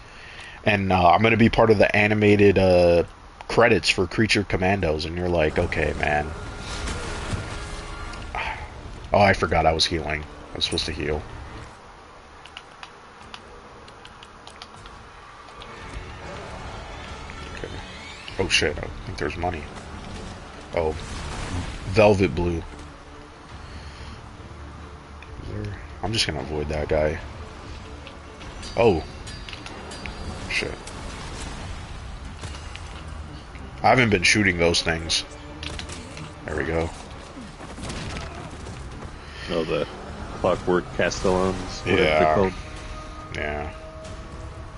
and I'm gonna be part of the animated credits for Creature Commandos, and you're like, okay, man. Oh, I forgot I was healing. I was supposed to heal. Okay. Oh shit, I think there's money. Oh. Velvet blue. I'm just gonna avoid that guy. Oh. Shit. I haven't been shooting those things. There we go. Oh, the Clockwork Castellans. Yeah. Yeah.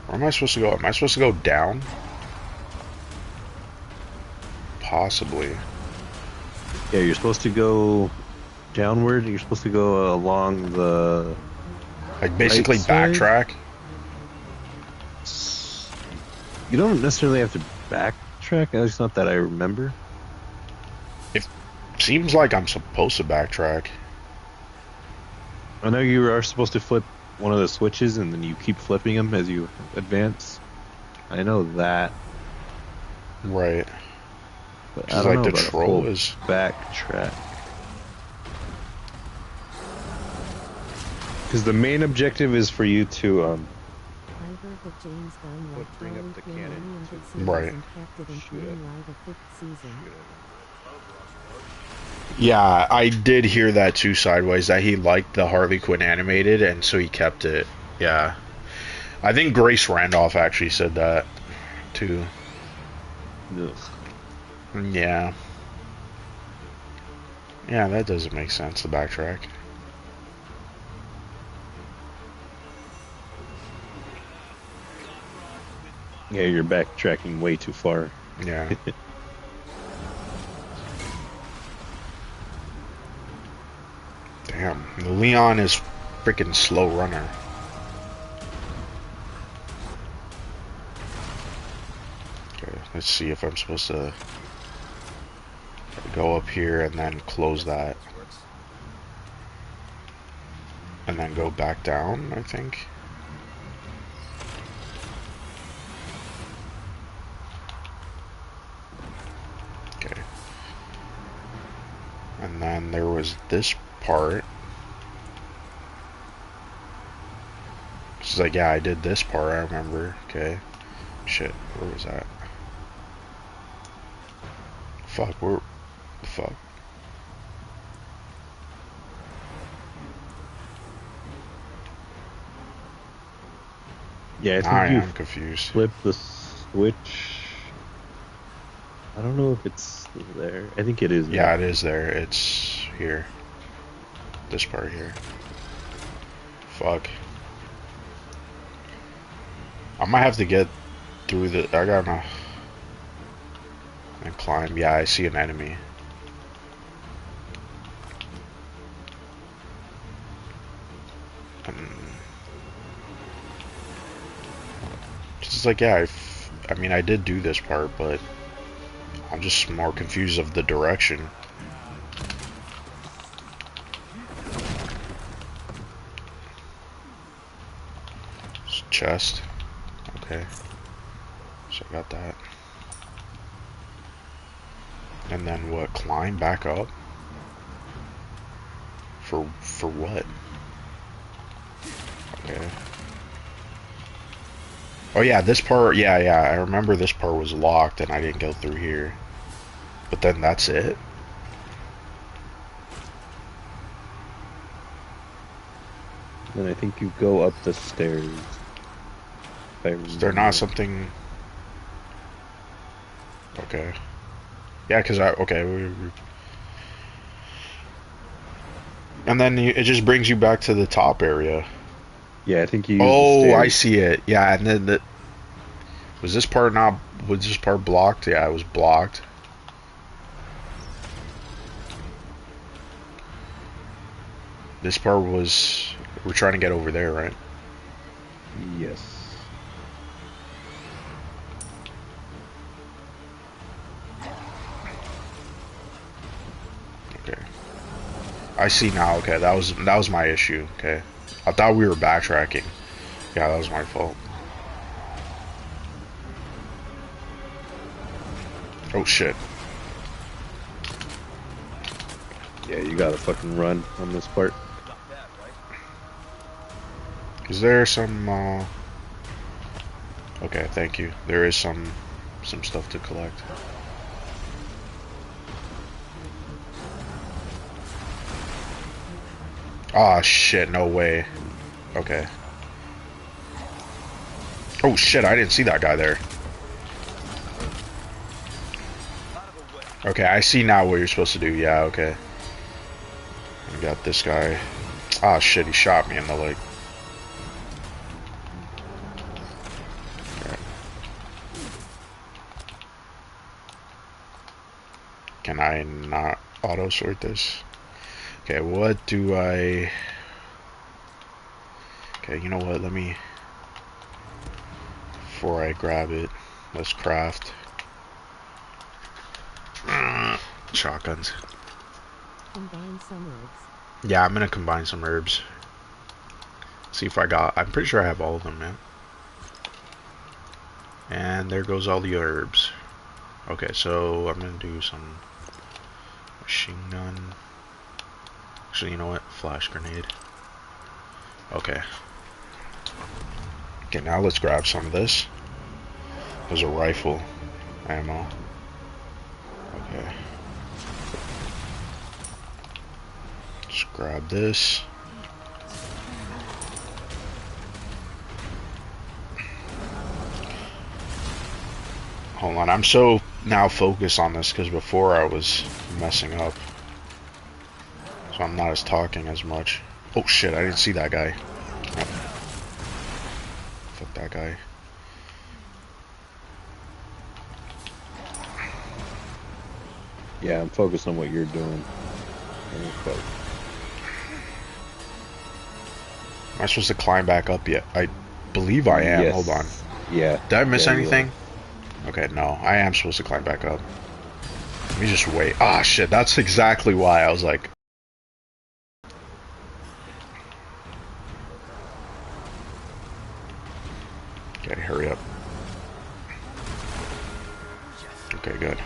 Where am I supposed to go? Am I supposed to go down? Possibly. Yeah, you're supposed to go downward. You're supposed to go along the... Like, basically right backtrack? You don't necessarily have to backtrack. At least not that I remember. It seems like I'm supposed to backtrack. I know you are supposed to flip one of the switches, and then you keep flipping them as you advance. I know that. Right. But Just I don't like know the about a troll full is. backtrack. Because the main objective is for you to I heard that James Gunn liked bring up Harley the Quinn cannon. animated series Right. and kept it in Shoot it. green light a fifth season. Yeah, I did hear that too, Sideways, that he liked the Harley Quinn animated, and so he kept it. Yeah. I think Grace Randolph actually said that, too. Ugh. Yeah. Yeah, that doesn't make sense, the backtrack. Yeah, you're backtracking way too far. Yeah. Damn, Leon is freaking slow runner. Okay, let's see if I'm supposed to go up here and then close that. And then go back down, I think. Okay. And then there was this part. She's like, yeah, I did this part, I remember. Okay. Shit, where was that? Fuck, where the fuck? Yeah, I think I you am confused. flip the switch. I don't know if it's still there. I think it is. Yeah, now. it is there. It's here. This part here. Fuck. I might have to get through the. I gotta. And climb. Yeah, I see an enemy. It's like, yeah, I mean, I did do this part, but I'm just more confused of the direction. Chest. Okay. So I got that. And then what? Climb back up? For what? Okay. Oh yeah, this part, yeah, I remember this part was locked and I didn't go through here. But then that's it? Then I think you go up the stairs. Is there not something... Okay. Yeah, because okay, and then it just brings you back to the top area. Yeah, I think you. Oh, I see it. Yeah, and then was this part blocked? Yeah, it was blocked. This part was, we're trying to get over there, right? Yes. Okay. I see now. Okay, that was my issue. Okay. I thought we were backtracking. Yeah, that was my fault. Oh shit. Yeah, you gotta fucking run on this part. Is there some okay, thank you. There is some stuff to collect. Ah, shit, no way. Okay. Oh shit, I didn't see that guy there. Okay, I see now what you're supposed to do. Yeah, okay. I got this guy. Ah, shit, he shot me in the leg. Okay. Can I not auto sort this? Okay, what do I... Okay, you know what, let me... Before I grab it, let's craft... shotguns. Combine some herbs. Yeah, I'm gonna combine some herbs. See if I got... I'm pretty sure I have all of them, man. And there goes all the herbs. Okay, so I'm gonna do some... machine gun... Actually, you know what? Flash grenade. Okay. Okay, now let's grab some of this. There's a rifle ammo. Okay. Just grab this. Hold on, I'm so now focused on this because before I was messing up. So I'm not as talking as much. Oh shit, I didn't see that guy. Oh. Fuck that guy. Yeah, I'm focused on what you're doing. Am I supposed to climb back up yet? I believe I am. Yes. Hold on. Yeah. Did I miss Yeah, anything? Okay, no. I am supposed to climb back up. Let me just wait. Ah, shit. That's exactly why I was like... Okay, hurry up. Okay, good.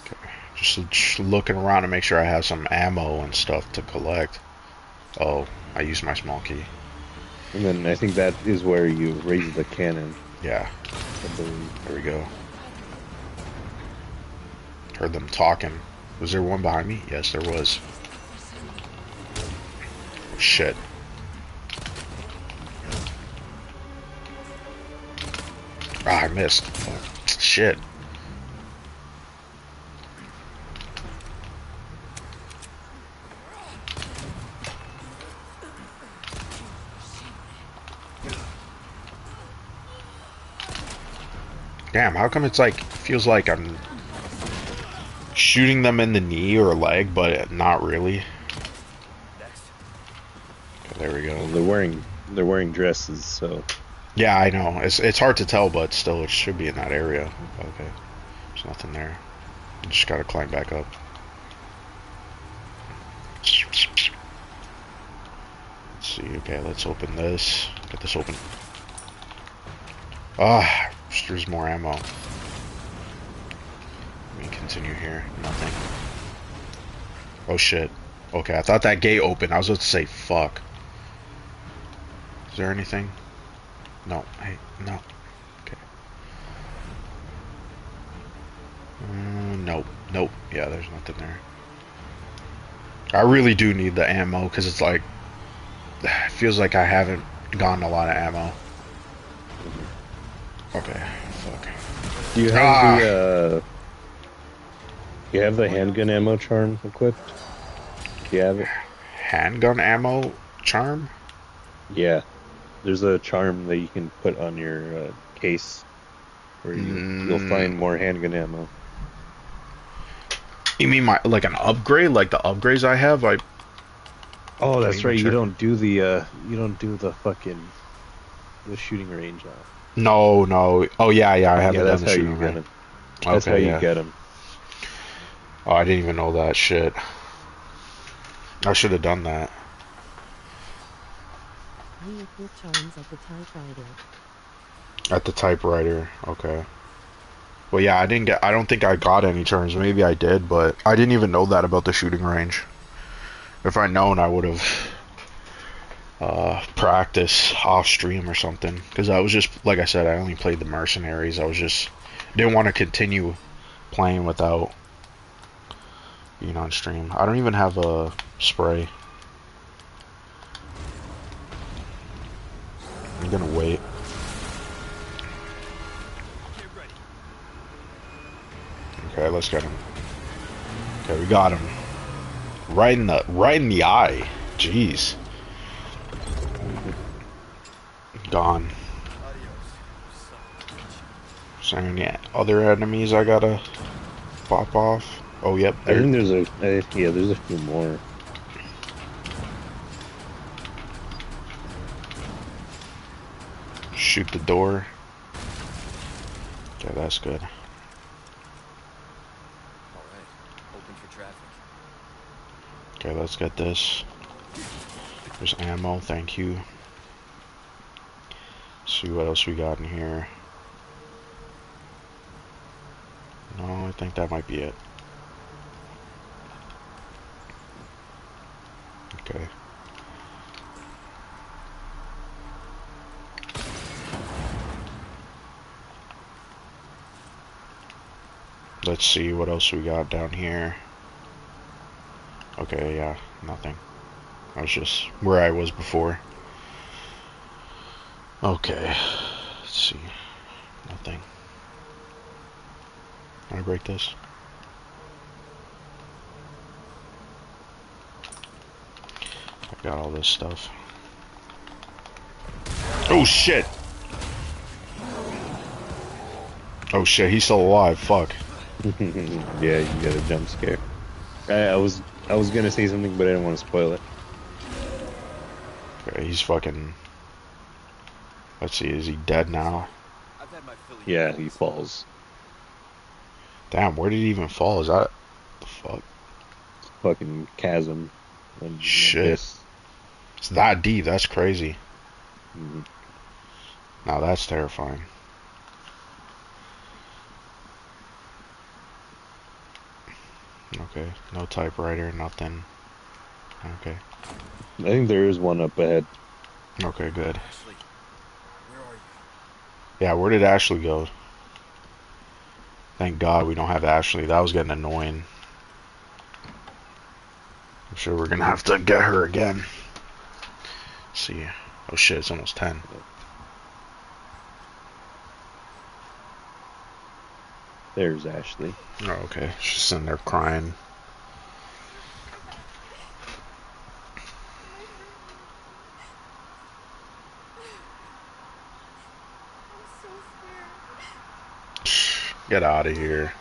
Okay, Just looking around to make sure I have some ammo and stuff to collect. Oh, I used my small key. And then I think that is where you raise the cannon, Yeah, I believe. there we go. Heard them talking. Was there one behind me? Yes, there was. Shit. Ah, I missed. Fuck. Shit. Damn, how come it's like, feels like I'm shooting them in the knee or leg, but not really? Next. Okay, there we Well, go. they're wearing dresses, so Yeah, I know. It's hard to tell, but still, it should be in that area. Okay, there's nothing there. Just gotta climb back up. Let's see. Okay, let's open this. Get this open. Ah, there's more ammo. Let me continue here. Nothing. Oh shit. Okay, I thought that gate opened. I was about to say fuck. Is there anything? No. Hey, no. Okay. Nope. Nope. Yeah, there's nothing there. I really do need the ammo because it's like, it feels like I haven't gotten a lot of ammo. Okay. Fuck. do you have you have the handgun ammo charm equipped? Do you have it? Handgun ammo charm? Yeah. There's a charm that you can put on your case where you'll find more handgun ammo. You mean my like an upgrade? Like the upgrades I have? Oh, that's even right. check. You don't do the fucking the shooting range now. No, no. Oh yeah, I haven't Yeah, done that's the how shooting you get range. them. That's how Okay, you yeah. get them. Oh, I didn't even know that shit. I should have done that. Re-equip charms at the typewriter. At the typewriter. Okay. Well, yeah, I don't think I got any turns. Maybe I did, but I didn't even know that about the shooting range. If I'd known, I would have practiced off stream or something. Because I was just, like I said, I only played the mercenaries. I was just didn't want to continue playing without being on stream. I don't even have a spray. I'm gonna wait. Get ready. Okay, let's get him. Okay, we got him. Right in the eye. Jeez. Gone. Adios. Son of a bitch. Is there any other enemies I gotta pop off? Oh, yep. I think There. there's a few more. Shoot the door. Okay, that's good. All right. Open for traffic. Okay, let's get this. There's ammo, thank you. See what else we got in here. No, I think that might be it. Okay. Let's see what else we got down here. Okay, yeah, nothing. I was just where I was before. Okay, let's see. Nothing. Can I break this? I got all this stuff. Oh shit! Oh shit, he's still alive, fuck. Yeah, you got a jump scare. I was gonna say something, but I didn't want to spoil it. Okay, he's fucking... Let's see, is he dead now? I've had my fill of Yeah, you he fools. falls. Damn, where did he even fall? Is that... the fuck? Fucking chasm. And Shit. abyss. It's that deep, that's crazy. Mhm. Now that's terrifying. Okay. No typewriter, nothing. Okay. I think there is one up ahead. Okay, good. Ashley, where are you? Yeah, where did Ashley go? Thank God we don't have Ashley. That was getting annoying. I'm sure we're gonna have to get her again. Let's see. Oh shit, it's almost 10. There's Ashley. Oh, okay. She's sitting there crying. I'm so scared. Get out of here.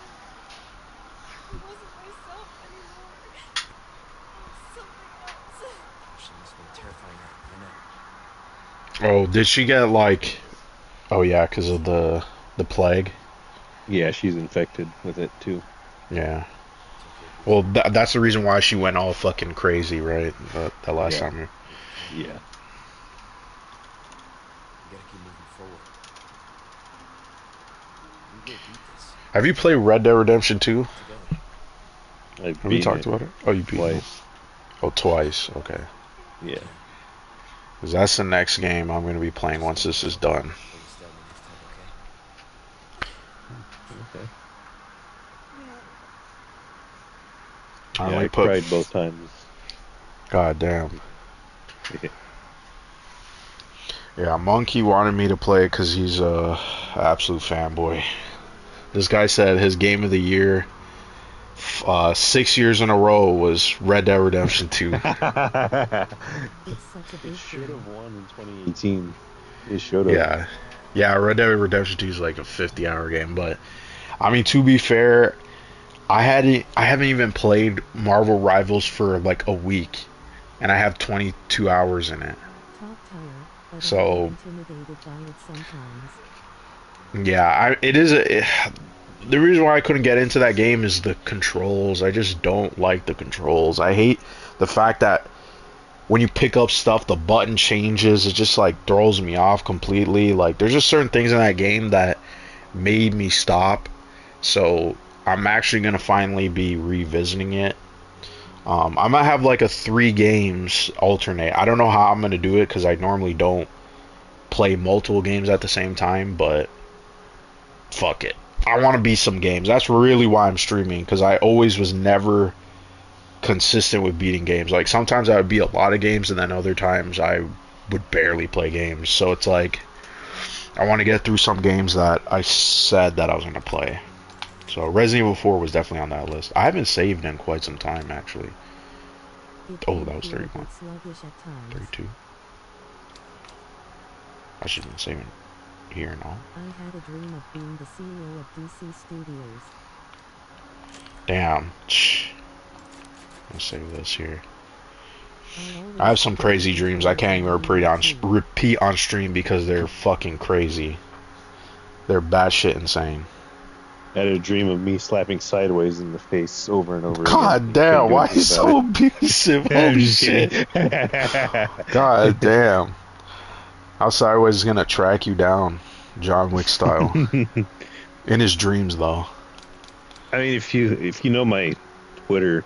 I wasn't myself anymore. I was something else. Ashley must have been terrifying her. I know. Oh, did she get like... Oh yeah, because of the plague? Yeah, she's infected with it too. Yeah. It's okay. Well, that's the reason why she went all fucking crazy, right? That last Yeah. time. Yeah. We gotta keep moving forward. We will beat this. Have you played Red Dead Redemption 2? I've Have we beaten talked it about it? Oh, you beat it. twice. Oh, twice. Okay. Yeah. Because that's the next game I'm going to be playing once this is done. Before you stab me next time, okay? Okay. Yeah. I Yeah, only I put... cried both times. God damn. Yeah, Monkey wanted me to play because he's a absolute fanboy. This guy said his game of the year 6 years in a row was Red Dead Redemption 2. It's such a It big should game. have won in 2018. It should have. Yeah. Yeah, Red Dead Redemption 2 is like a 50-hour game, but I mean, to be fair, I haven't even played Marvel Rivals for like a week, and I have 22 hours in it. Top tier, but So- I get intimidated by it sometimes. Yeah, the reason why I couldn't get into that game is the controls. I just don't like the controls. I hate the fact that when you pick up stuff, the button changes. It just like throws me off completely. Like there's just certain things in that game that made me stop. So I'm actually gonna finally be revisiting it. I might have like a 3 games alternate. I don't know how I'm gonna do it because I normally don't play multiple games at the same time, but fuck it. I want to beat some games. That's really why I'm streaming, because I always was never consistent with beating games. Like sometimes I would beat a lot of games, and then other times I would barely play games. So it's like I want to get through some games that I said that I was going to play. So Resident Evil 4 was definitely on that list. I haven't saved in quite some time, actually. It Oh, can that was feel a 31. bit sluggish at times. 32. I should have been saving here now. I had a dream of being the CEO of DC Studios. Damn. Let's save this here. I'll always I have some keep crazy looking dreams I forward can't to even being repeat on stream because they're fucking crazy. They're batshit insane. I had a dream of me slapping sideways in the face over and over again. God damn, Couldn't do why anything you so about abusive? it. I'm Holy just shit. kidding. God damn. How Sideways is gonna track you down, John Wick style. In his dreams, though. I mean, if you know my Twitter,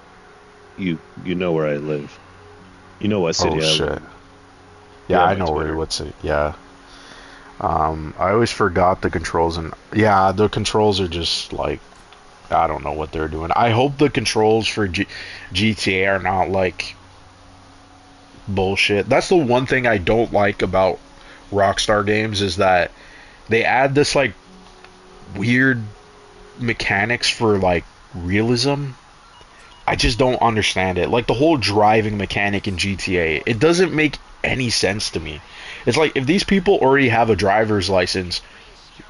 you know where I live. You know what city Oh I shit. live. Yeah, Yeah, I my know where. Twitter. What's it? Yeah. I always forgot the controls, and yeah, the controls are just like I don't know what they're doing. I hope the controls for GTA are not like bullshit. That's the one thing I don't like about Rockstar games is that they add this like weird mechanics for like realism. I just don't understand it. Like the whole driving mechanic in GTA, it doesn't make any sense to me. It's like if these people already have a driver's license,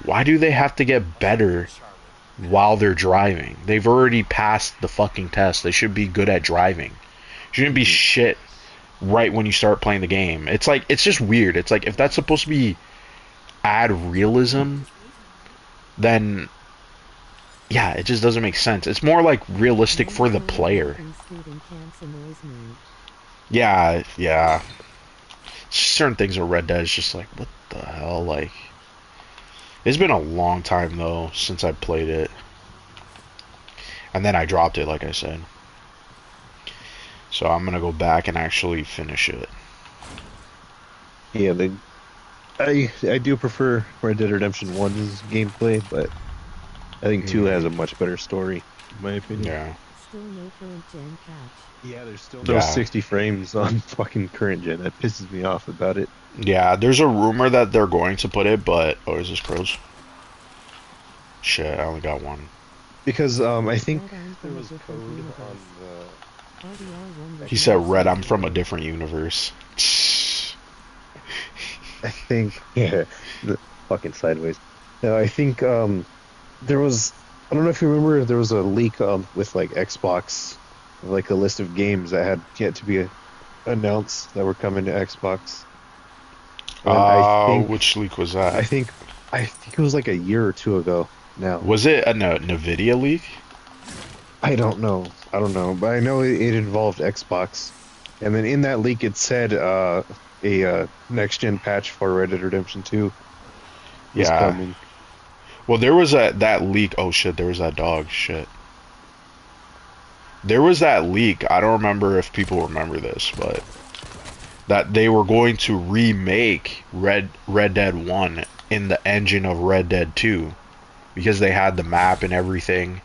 why do they have to get better while they're driving? They've already passed the fucking test. They should be good at driving. Shouldn't be shit right when you start playing the game. It's like it's just weird. It's like if that's supposed to be add realism, then yeah, it just doesn't make sense. It's more like realistic for the player. Yeah, yeah. Certain things in Red Dead is just like, what the hell? Like, it's been a long time though since I played it. And then I dropped it, like I said. So I'm gonna go back and actually finish it. Yeah, I do prefer Red Dead Redemption 1's gameplay, but I think 2 has a much better story, in my opinion. Yeah. Still no current gen patch. Yeah, there's still Yeah. no 60 frames on fucking current gen. That pisses me off about it. Yeah, there's a rumor that they're going to put it, but... Oh, is this crows? Shit, I only got one. Because I think Red, I'm there from a was different code universe. on the... RDR1 He said, Red, I'm from a different universe. I think, yeah, fucking sideways. No, I think there was, I don't know if you remember, there was a leak with like Xbox, like a list of games that had yet to be announced that were coming to Xbox. And Which leak was I that? think it was like a year or two ago now. Was it a NVIDIA leak? I don't know, but I know it involved Xbox. And then in that leak, it said a next-gen patch for Red Dead Redemption 2 was Yeah. coming. Well, there was that leak. Oh, shit, there was that dog. Shit. There was that leak. I don't remember if people remember this, but... that they were going to remake Red Dead 1 in the engine of Red Dead 2. Because they had the map and everything.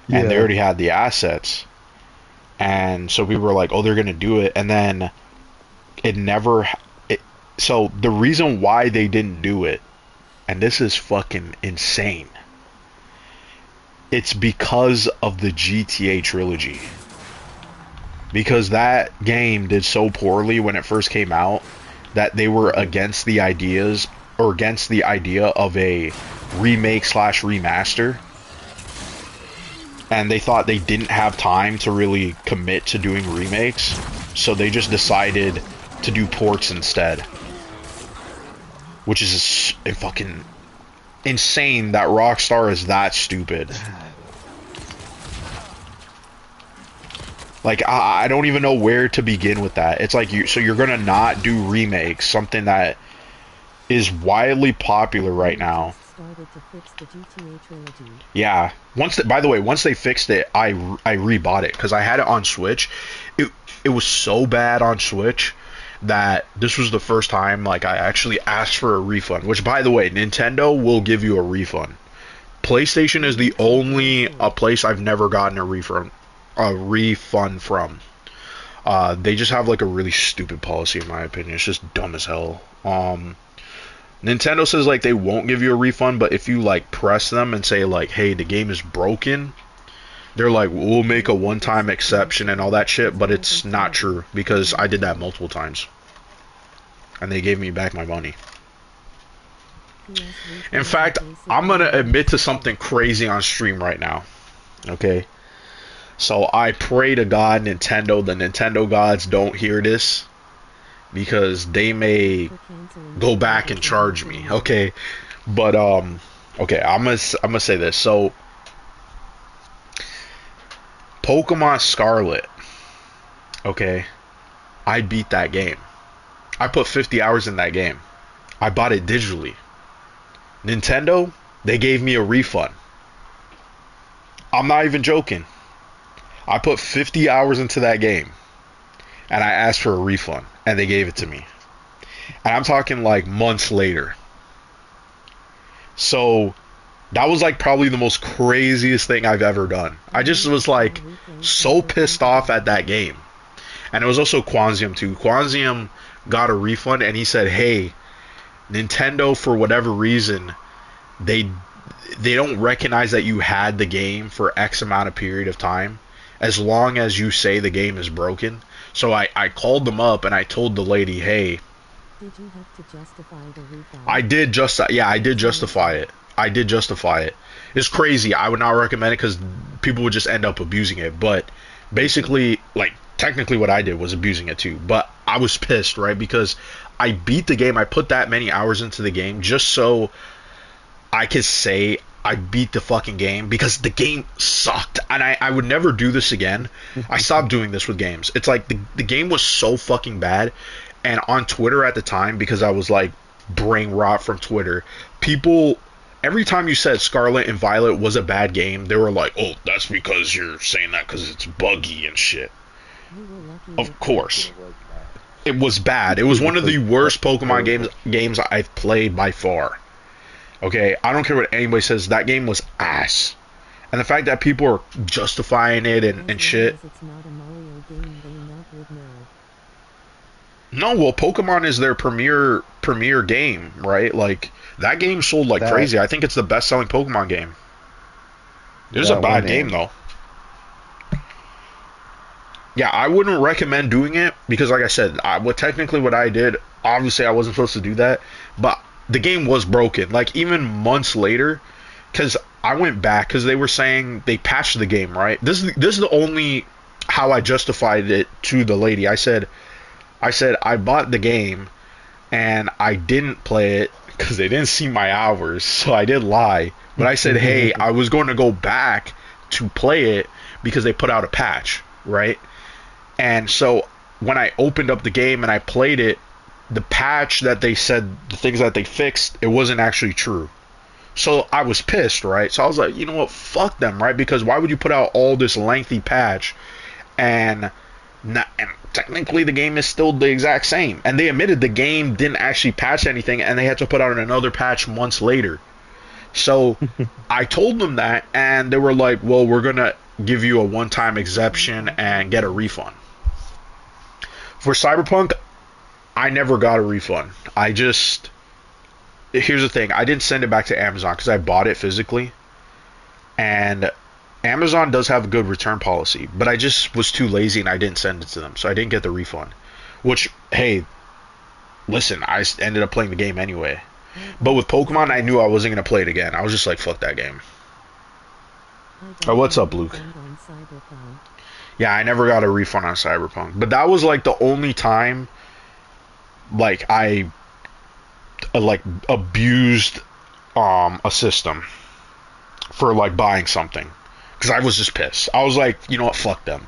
And they Yeah. already had the assets. And so people were like, oh, they're going to do it. And then it never... So the reason why they didn't do it, and this is fucking insane, it's because of the GTA trilogy. Because that game did so poorly when it first came out that they were against the ideas, or against the idea of a remake / remaster. And they thought they didn't have time to really commit to doing remakes, so they just decided to do ports instead. Which is fucking insane that Rockstar is that stupid. Like, I don't even know where to begin with that. It's like, so you're gonna not do remakes, something that is widely popular right now. Started to fix the GTA trilogy. Yeah. By the way, once they fixed it, I rebought it because I had it on Switch. It was so bad on Switch that this was the first time like I actually asked for a refund. Which, by the way, Nintendo will give you a refund. PlayStation is the only place I've never gotten a refund from. They just have like a really stupid policy, in my opinion. It's just dumb as hell. Nintendo says like they won't give you a refund, but if you like press them and say like, hey, the game is broken, they're like, we'll make a one-time exception and all that shit. But it's not true, because I did that multiple times and they gave me back my money. In fact, I'm gonna admit to something crazy on stream right now. Okay, so I pray to God, Nintendo, the Nintendo gods don't hear this, because they may go back and charge me. Okay, but okay, I'm gonna say this. So Pokemon Scarlet, okay, I beat that game. I put 50 hours in that game. I bought it digitally. Nintendo, they gave me a refund. I'm not even joking. I put 50 hours into that game and I asked for a refund and they gave it to me. And I'm talking like months later. So that was like probably the most craziest thing I've ever done. I just was like so pissed off at that game. And it was also Quanzium too. Quanzium got a refund and he said, hey, Nintendo, for whatever reason, they don't recognize that you had the game for X amount of period of time, as long as you say the game is broken. So I called them up and I told the lady, hey, did you have to justify the refund? I did justify it. I did justify it. It's crazy. I would not recommend it because people would just end up abusing it. But basically, like, technically what I did was abusing it too. But I was pissed, right? Because I beat the game. I put that many hours into the game just so I could say I beat the fucking game, because the game sucked. And I would never do this again. I stopped doing this with games. It's like the game was so fucking bad. And on Twitter at the time, because I was like brain rot from Twitter, people every time you said Scarlet and Violet was a bad game, they were like, "Oh, that's because you're saying that because it's buggy and shit." We were lucky Of with course, It was bad. it was bad. It was one of the worst Pokemon games I've played by far. Okay, I don't care what anybody says. That game was ass, and the fact that people are justifying it As and long shit. as it's not a Mario game, they not would know. No, well, Pokemon is their premier game, right? Like that game sold like That- crazy. I think it's the best-selling Pokemon game. It was a That bad one game and- though. Yeah, I wouldn't recommend doing it because, like I said, technically what I did, obviously I wasn't supposed to do that, but the game was broken. Like even months later, because I went back because they were saying they patched the game, right? This is the only how I justified it to the lady. I said I bought the game and I didn't play it because they didn't see my hours, so I did lie. But I said, hey, I was going to go back to play it because they put out a patch, right? And so when I opened up the game and I played it, the patch that they said, the things that they fixed, it wasn't actually true. So I was pissed, right? So I was like, you know what, fuck them, right? Because why would you put out all this lengthy patch and technically the game is still the exact same? And they admitted the game didn't actually patch anything and they had to put out another patch months later. So I told them that and they were like, well, we're going to give you a one-time exception and get a refund. For Cyberpunk, I never got a refund. Here's the thing, I didn't send it back to Amazon because I bought it physically. And Amazon does have a good return policy, but I just was too lazy and I didn't send it to them, so I didn't get the refund. Which, hey, listen, I ended up playing the game anyway. But with Pokemon, I knew I wasn't going to play it again. I was just like, fuck that game. Oh, what's up, Luke? On Cyberpunk. Yeah, I never got a refund on Cyberpunk. But that was like the only time like I like abused a system for like buying something because I was just pissed. I was like, you know what, fuck them.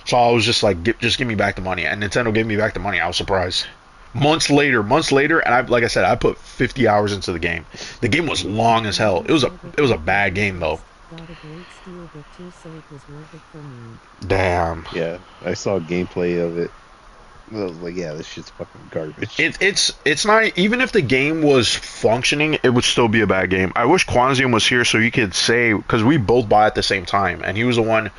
So I was just like, just give me back the money. And Nintendo gave me back the money. I was surprised. Months later, and like I said, I put 50 hours into the game. The game was long as hell. It was a bad game though. Got a great steal book too, so it was worth it for me. Damn. Yeah, I saw gameplay of it. I was like, yeah, this shit's fucking garbage. It's not, even if the game was functioning, it would still be a bad game. I wish Quanzium was here so he could say, because we both bought at the same time, and he was the one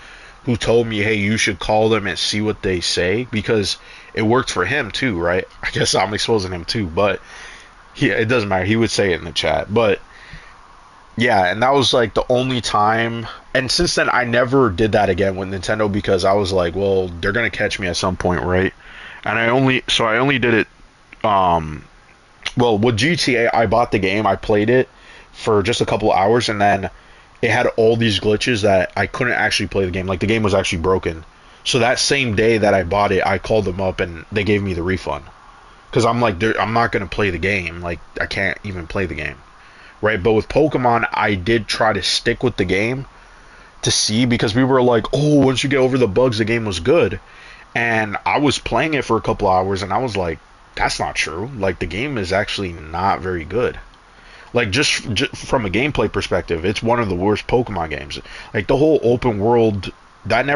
who told me, hey, you should call them and see what they say, because it worked for him too, right? I guess I'm exposing him too, but it doesn't matter. He would say it in the chat, but yeah, and that was like the only time. And since then, I never did that again with Nintendo because I was like, well, they're gonna catch me at some point, right? And I only did it. Well, with GTA, I bought the game, I played it for just a couple of hours, and then it had all these glitches that I couldn't actually play the game. Like the game was actually broken. So that same day that I bought it, I called them up and they gave me the refund. Because I'm like, I'm not gonna play the game. Like I can't even play the game. Right, but with Pokemon, I did try to stick with the game to see, because we were like, oh, once you get over the bugs, the game was good. And I was playing it for a couple hours, and I was like, that's not true. Like, the game is actually not very good. Like, just from a gameplay perspective, it's one of the worst Pokemon games. Like, the whole open world, that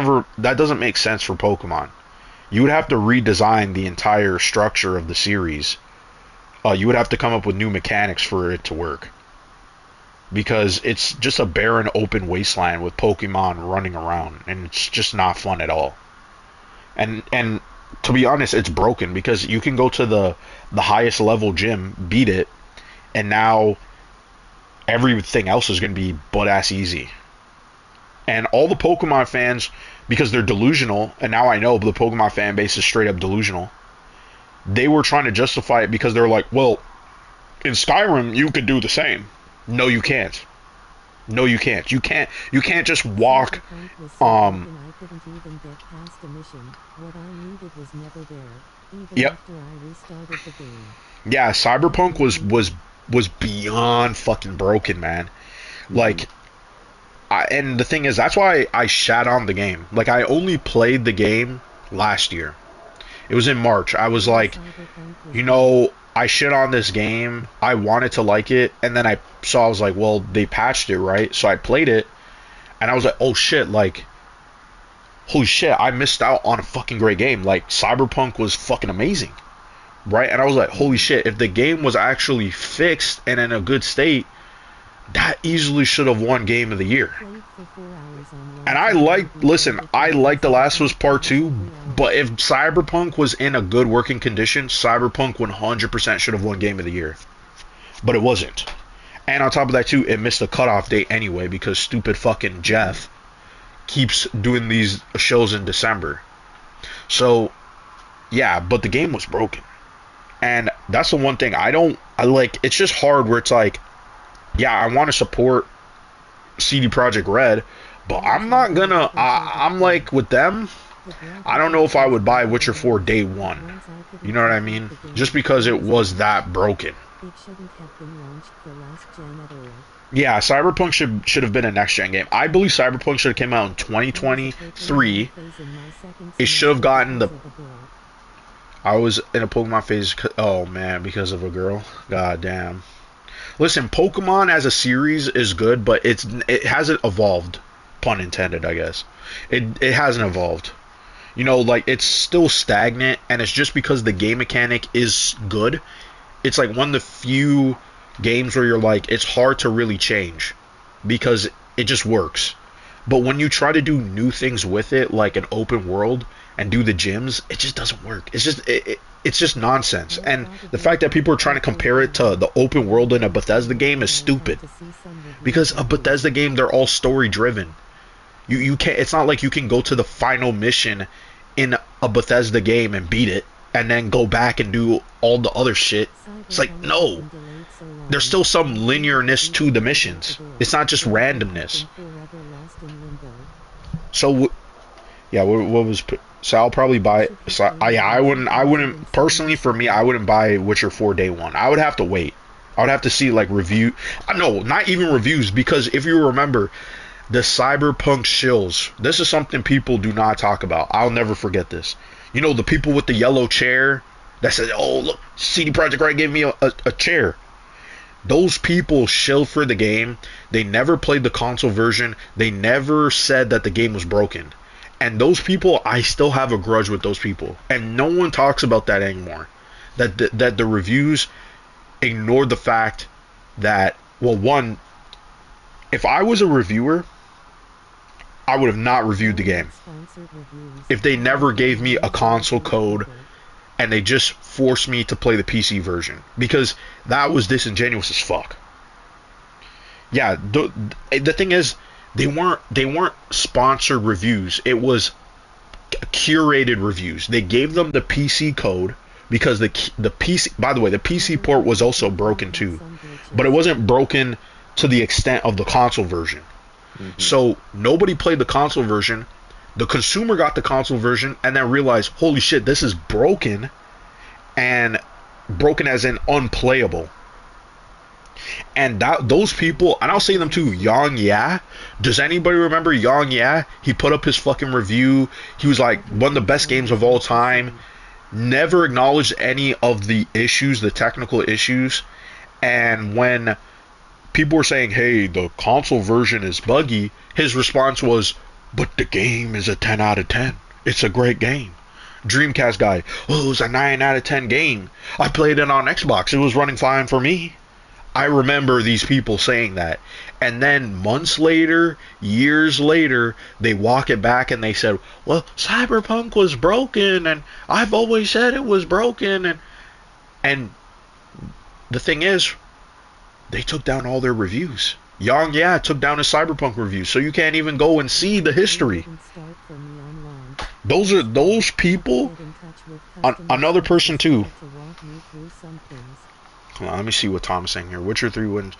doesn't make sense for Pokemon. You would have to redesign the entire structure of the series. You would have to come up with new mechanics for it to work. Because it's just a barren open wasteland with Pokemon running around, and it's just not fun at all. And to be honest, it's broken because you can go to the highest level gym, beat it, and now everything else is going to be butt ass easy. And all the Pokemon fans, because they're delusional, and now I know the Pokemon fan base is straight up delusional, they were trying to justify it because they're like, well, in Skyrim you could do the same. No, you can't. No, you can't. You can't just walk. Cyberpunk was so broken I couldn't even get past a mission. What I needed was never there, even Yep. after I restarted the game. Yeah, Cyberpunk was beyond fucking broken, man. Like, and the thing is, that's why I shat on the game. Like, I only played the game last year. It was in March. I was like, Cyberpunk was you know, I shit on this game. I wanted to like it, and then I was like, well, they patched it, right? So I played it, and I was like, oh shit, like, holy shit, I missed out on a fucking great game. Like, Cyberpunk was fucking amazing, right? And I was like, holy shit, if the game was actually fixed and in a good state, that easily should have won Game of the Year. And I like The Last of Us Part 2, but if Cyberpunk was in a good working condition, Cyberpunk 100% should have won Game of the Year. But it wasn't. And on top of that, too, it missed the cutoff date anyway, because stupid fucking Jeff keeps doing these shows in December. So, yeah, but the game was broken. And that's the one thing I like, it's just hard where it's like, yeah, I want to support CD Projekt Red, but I'm not gonna, I'm like, with them, I don't know if I would buy Witcher 4 day one. You know what I mean? Just because it was that broken. Yeah, Cyberpunk should have been a next-gen game. I believe Cyberpunk should have came out in 2023. It should have gotten the... I was in a Pokemon phase... Oh, man, because of a girl. God damn. Listen, Pokemon as a series is good, but it hasn't evolved. Pun intended, I guess. It hasn't evolved. You know, like, it's still stagnant, and it's just because the game mechanic is good. It's like one of the few games where you're like, it's hard to really change because it just works. But when you try to do new things with it, like an open world and do the gyms, it just doesn't work. It's just nonsense. And the fact that people are trying to compare it to the open world in a Bethesda game is stupid. Because a Bethesda game, they're all story driven. You can't. It's not like you can go to the final mission in a Bethesda game and beat it and then go back and do all the other shit. It's like, no. There's still some linearness to the missions. It's not just randomness. So, yeah, what was... So I'll probably buy... So, yeah, I wouldn't... Personally, for me, I wouldn't buy Witcher 4 day one. I would have to wait. I would have to see, like, review... No, not even reviews, because if you remember, the Cyberpunk shills, this is something people do not talk about. I'll never forget this. You know, the people with the yellow chair that said, oh, look, CD Projekt Red gave me a chair. Those people shilled for the game. They never played the console version. They never said that the game was broken. And those people, I still have a grudge with those people. And no one talks about that anymore. That the reviews ignored the fact that, well, one, if I was a reviewer, I would have not reviewed the game. If they never gave me a console code and they just forced me to play the PC version, because that was disingenuous as fuck. Yeah, the thing is, they weren't sponsored reviews. It was curated reviews. They gave them the PC code because the PC. By the way, the PC port was also broken too, but it wasn't broken to the extent of the console version. Mm-hmm. So nobody played the console version. The consumer got the console version and then realized, holy shit, this is broken, and broken as in unplayable. And those people, and I'll say them too, Yang Ya. Does anybody remember Yang Ya? He put up his fucking review. He was like, one of the best games of all time. Never acknowledged any of the issues, the technical issues. And when people were saying, hey, the console version is buggy, his response was, but the game is a 10 out of 10. It's a great game. Dreamcast guy, oh, it was a 9 out of 10 game. I played it on Xbox. It was running fine for me. I remember these people saying that. And then months later, years later, they walk it back and they said, well, Cyberpunk was broken, and I've always said it was broken. And the thing is, they took down all their reviews. Yang Ya took down his Cyberpunk review, so you can't even go and see the history. Those people. Another person too. Hold on, let me see what Tom's saying here. Witcher 3 wouldn't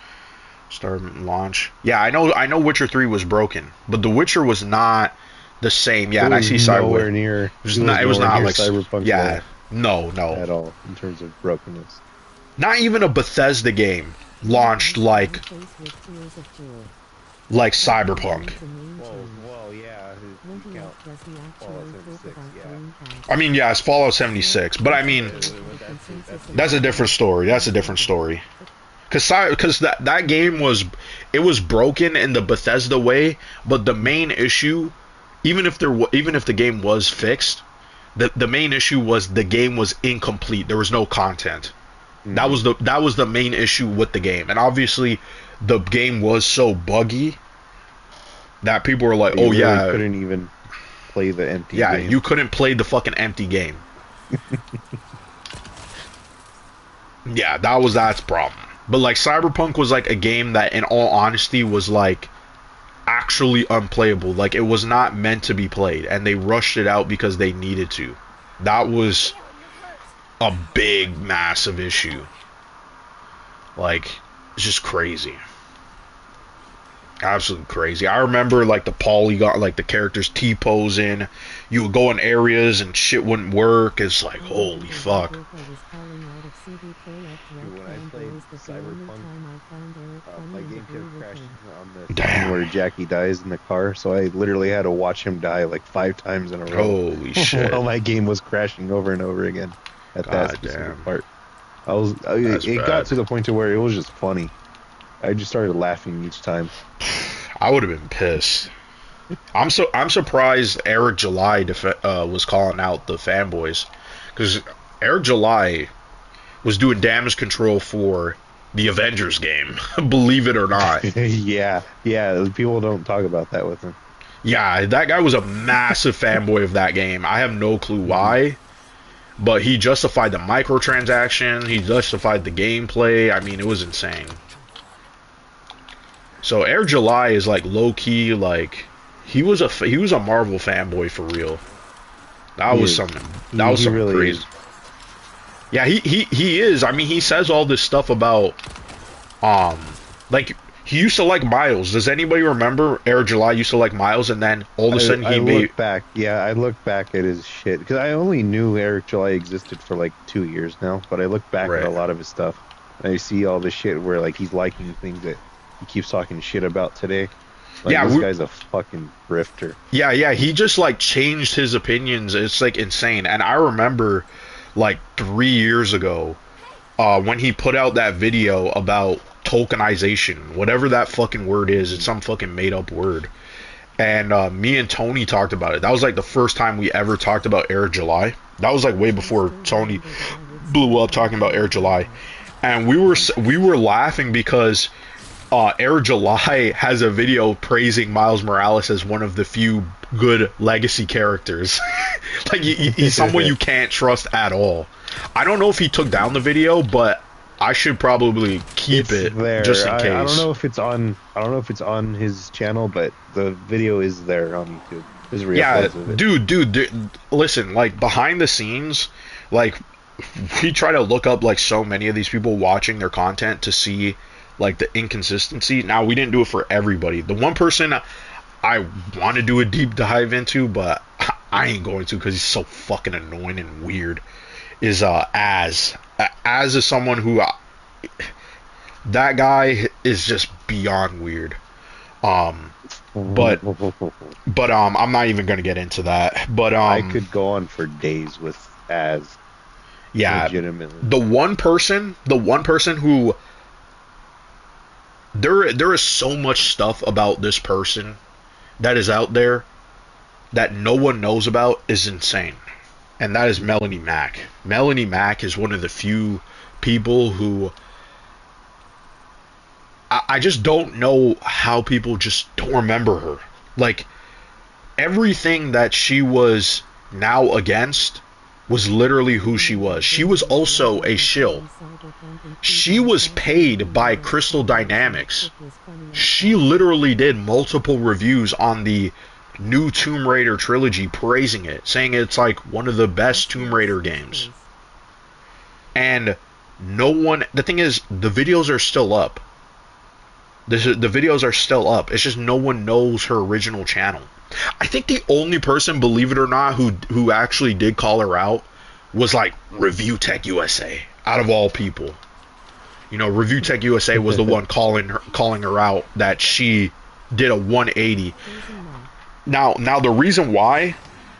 start launch. Yeah, I know Witcher 3 was broken, but The Witcher was not the same. Yeah, and I see nowhere near. It was not like Cyberpunk. Yeah, no, at all in terms of brokenness. Not even a Bethesda game launched like. like Cyberpunk. Well, yeah. You count Fallout 76, yeah. I mean, yeah, it's Fallout 76, but I mean, that's a different story. That's a different story. Because that game was, it was broken in the Bethesda way, but the main issue, even if the game was fixed, the main issue was the game was incomplete. There was no content. That was the main issue with the game, and obviously, the game was so buggy that people were like, You "Oh really yeah, couldn't even play the empty yeah, game. you couldn't play the fucking empty game." Yeah, that's the problem. But like Cyberpunk was like a game that, in all honesty, was like actually unplayable. Like it was not meant to be played, and they rushed it out because they needed to. That was a big, massive issue. Like, it's just crazy. Absolutely crazy. I remember like the polygon, like the characters T-posing. You would go in areas and shit wouldn't work. It's like, holy fuck. When I played Cyberpunk, my game kept crashing on the Damn. scene where Jackie dies in the car, so I literally had to watch him die like 5 times in a row. Holy shit. While my game was crashing over and over again at that God specific damn. part. That's It got bad. to the point to where it was just funny. I just started laughing each time. I would have been pissed. I'm surprised Eric July was calling out the fanboys, because Eric July was doing damage control for the Avengers game. Believe it or not. yeah, people don't talk about that with him. Yeah, that guy was a massive fanboy of that game. I have no clue why, but he justified the microtransaction. He justified the gameplay. I mean, it was insane. So Air July is like low key, like he was a Marvel fanboy for real. That He was is. something. That was He something really crazy. is. Yeah, he is. I mean, he says all this stuff about like he used to like Miles. Does anybody remember Air July used to like Miles, and then all of a sudden I he made look back. Yeah, I look back at his shit because I only knew Eric July existed for like 2 years now. But I look back Right. at a lot of his stuff, and I see all this shit where like he's liking things that he keeps talking shit about today. Like, Yeah, this guy's a fucking grifter. Yeah, he just like changed his opinions. It's like insane. And I remember like 3 years ago, when he put out that video about tokenization, whatever that fucking word is, it's some fucking made up word. And me and Tony talked about it. That was like the first time we ever talked about Air July. That was like way before Tony blew up talking about Air July. And we were laughing because Air July has a video praising Miles Morales as one of the few good legacy characters. Like he's someone you can't trust at all. I don't know if he took down the video, but I should probably keep It's it there. just in case. I don't know if it's on. I don't know if it's on his channel, but the video is there on YouTube. There's Yeah, re-uploads of it. dude, listen, like behind the scenes, like we try to look up like so many of these people watching their content to see like the inconsistency. Now, we didn't do it for everybody. The one person I want to do a deep dive into, but I ain't going to because he's so fucking annoying and weird, is Az. Az is someone who that guy is just beyond weird. But I'm not even gonna get into that. But I could go on for days with Az. yeah, Legitimately. the one person who there is so much stuff about this person that is out there that no one knows about is insane. And that is Melanie Mack. Melanie Mack is one of the few people who I just don't know how people just don't remember her. Like, everything that she was now against was literally who she was. She was also a shill. She was paid by Crystal Dynamics. She literally did multiple reviews on the new Tomb Raider trilogy, praising it, saying it's like one of the best Tomb Raider games. And no one, the thing is, the videos are still up. The videos are still up. It's just no one knows her original channel. I think the only person, believe it or not, who actually did call her out was like Review Tech USA, out of all people. You know, Review Tech USA was the one calling her out that she did a 180. Crazy Mo. Now the reason why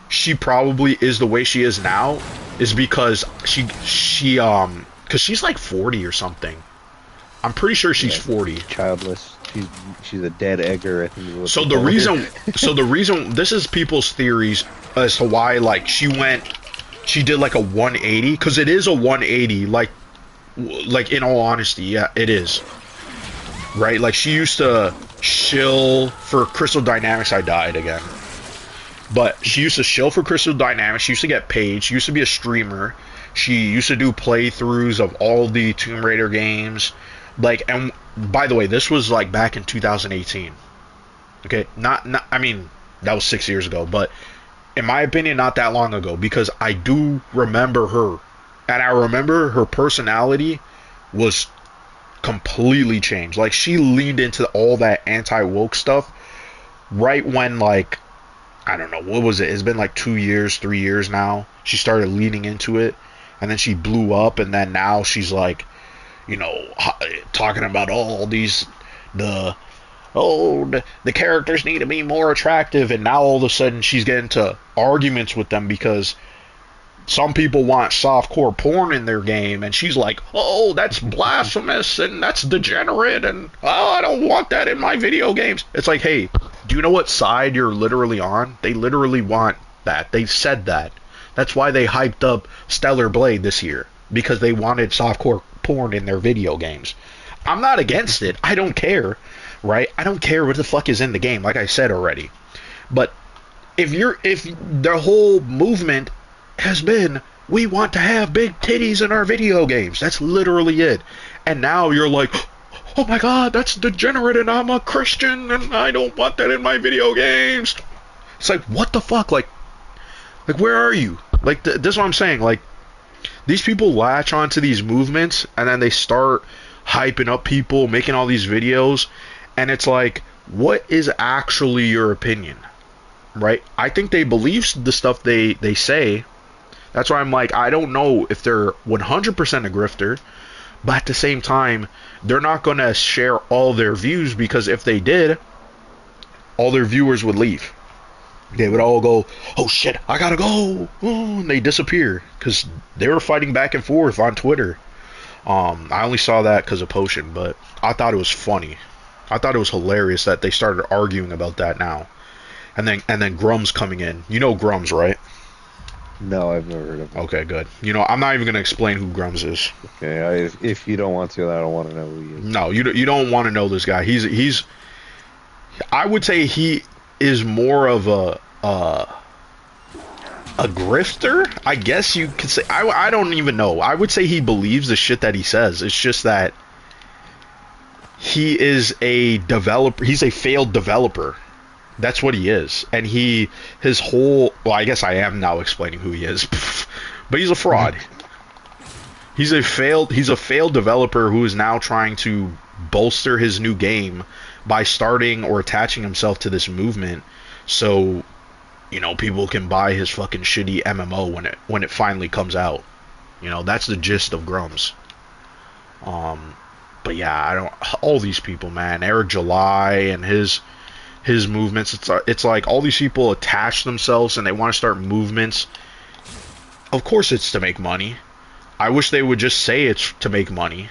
she probably is the way she is now is because because she's like 40 or something. I'm pretty sure she's 40. Childless. She's a dead egger. I think. Is what So they the call her. reason this is people's theories as to why like she did like a 180 because it is a 180 like in all honesty, yeah, it is. Right? Like she used to shill for Crystal Dynamics. I died again. But she used to shill for Crystal Dynamics. She used to get paid. She used to be a streamer. She used to do playthroughs of all the Tomb Raider games. Like, and by the way, this was like back in 2018. Okay, not I mean, that was 6 years ago, but in my opinion, not that long ago because I do remember her, and I remember her personality was completely changed. Like she leaned into all that anti-woke stuff right when like I don't know, what was it? It's been like 2 years, 3 years now. She started leaning into it, and then she blew up, and then now she's like, you know, talking about all these, the characters need to be more attractive, and now all of a sudden she's getting into arguments with them because some people want softcore porn in their game, and she's like, oh, that's blasphemous, and that's degenerate, and oh, I don't want that in my video games. It's like, hey, do you know what side you're literally on? They literally want that. They said that. That's why they hyped up Stellar Blade this year, because they wanted softcore porn in their video games. I'm not against it. I don't care, right? I don't care what the fuck is in the game, like I said already. But if the whole movement has been, we want to have big titties in our video games. That's literally it. And now you're like, oh my god, that's degenerate and I'm a Christian and I don't want that in my video games. It's like, what the fuck? Like where are you? Like, this is what I'm saying. Like, these people latch onto these movements and then they start hyping up people, making all these videos. And it's like, what is actually your opinion? Right? I think they believe the stuff they say. That's why I'm like, I don't know if they're 100% a grifter, but at the same time, they're not going to share all their views, because if they did, all their viewers would leave. They would all go, oh shit, I gotta go, oh, and they disappear, because they were fighting back and forth on Twitter. I only saw that because of Potion, but I thought it was funny. I thought it was hilarious that they started arguing about that now. And then Grum's coming in. You know Grum's, right? No, I've never heard of him. Okay, good. You know, I'm not even gonna explain who Grums is. Okay, if you don't want to, I don't want to know who he is. No, you don't want to know this guy. He's. I would say he is more of a grifter. I guess you could say. I don't even know. I would say he believes the shit that he says. It's just that he is a developer. He's a failed developer. That's what he is. And his whole, well, I guess I am now explaining who he is. But he's a fraud. He's a failed developer who is now trying to bolster his new game by starting or attaching himself to this movement, so, you know, people can buy his fucking shitty MMO when it finally comes out. You know, that's the gist of Grums. But yeah, all these people, man, Eric July and his movements, it's like all these people attach themselves and they want to start movements. Of course it's to make money. I wish they would just say it's to make money,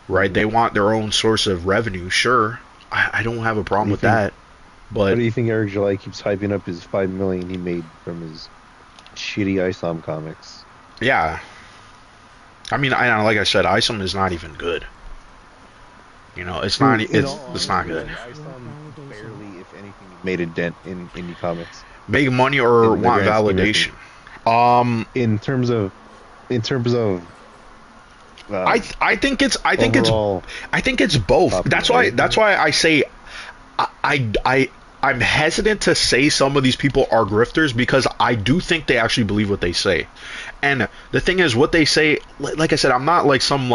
right? They want their own source of revenue, sure. I don't have a problem with that. But what do you think Eric July keeps hyping up his $5 million he made from his shitty ISOM comics? Yeah. I mean, like I said, ISOM is not even good. You know, it's not good. ISOM barely, if anything, made a dent in indie comics. Make money or want validation? In terms of I think it's both. That's why I say I'm hesitant to say some of these people are grifters, because I do think they actually believe what they say. And the thing is, what they say, like I said, I'm not like some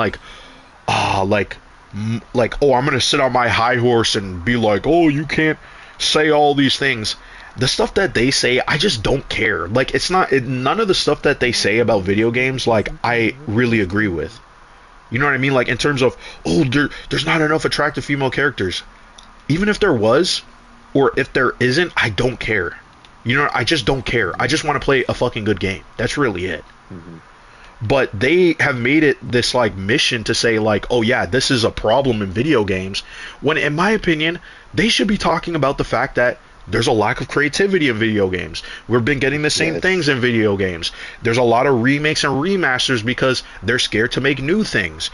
I'm gonna sit on my high horse and be like, oh, you can't say all these things. The stuff that they say, I just don't care. Like, none of the stuff that they say about video games, like, I really agree with. You know what I mean? Like, in terms of, oh, there's not enough attractive female characters. even if there was, or if there isn't, I don't care. You know, I just don't care. I just want to play a fucking good game. That's really it. But they have made it this like mission to say like, oh yeah, this is a problem in video games, when in my opinion they should be talking about the fact that there's a lack of creativity in video games. We've been getting the same things in video games. There's a lot of remakes and remasters because they're scared to make new things.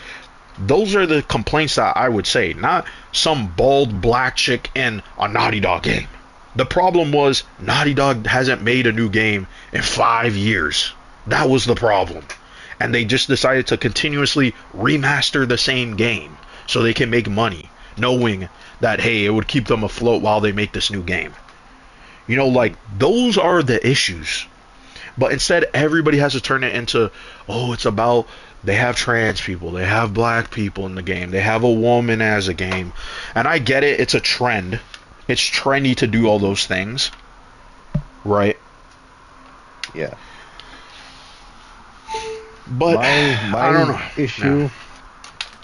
Those are the complaints that I would say, not some bald black chick in a Naughty Dog game. The problem was Naughty Dog hasn't made a new game in 5 years. That was the problem. And they just decided to continuously remaster the same game so they can make money, knowing that, hey, it would keep them afloat while they make this new game. You know, like, those are the issues. But instead, everybody has to turn it into, oh, it's about, they have trans people, they have black people in the game, they have a woman as a game. And I get it, it's a trend. It's trendy to do all those things. Right? Yeah. But my I don't know. Issue,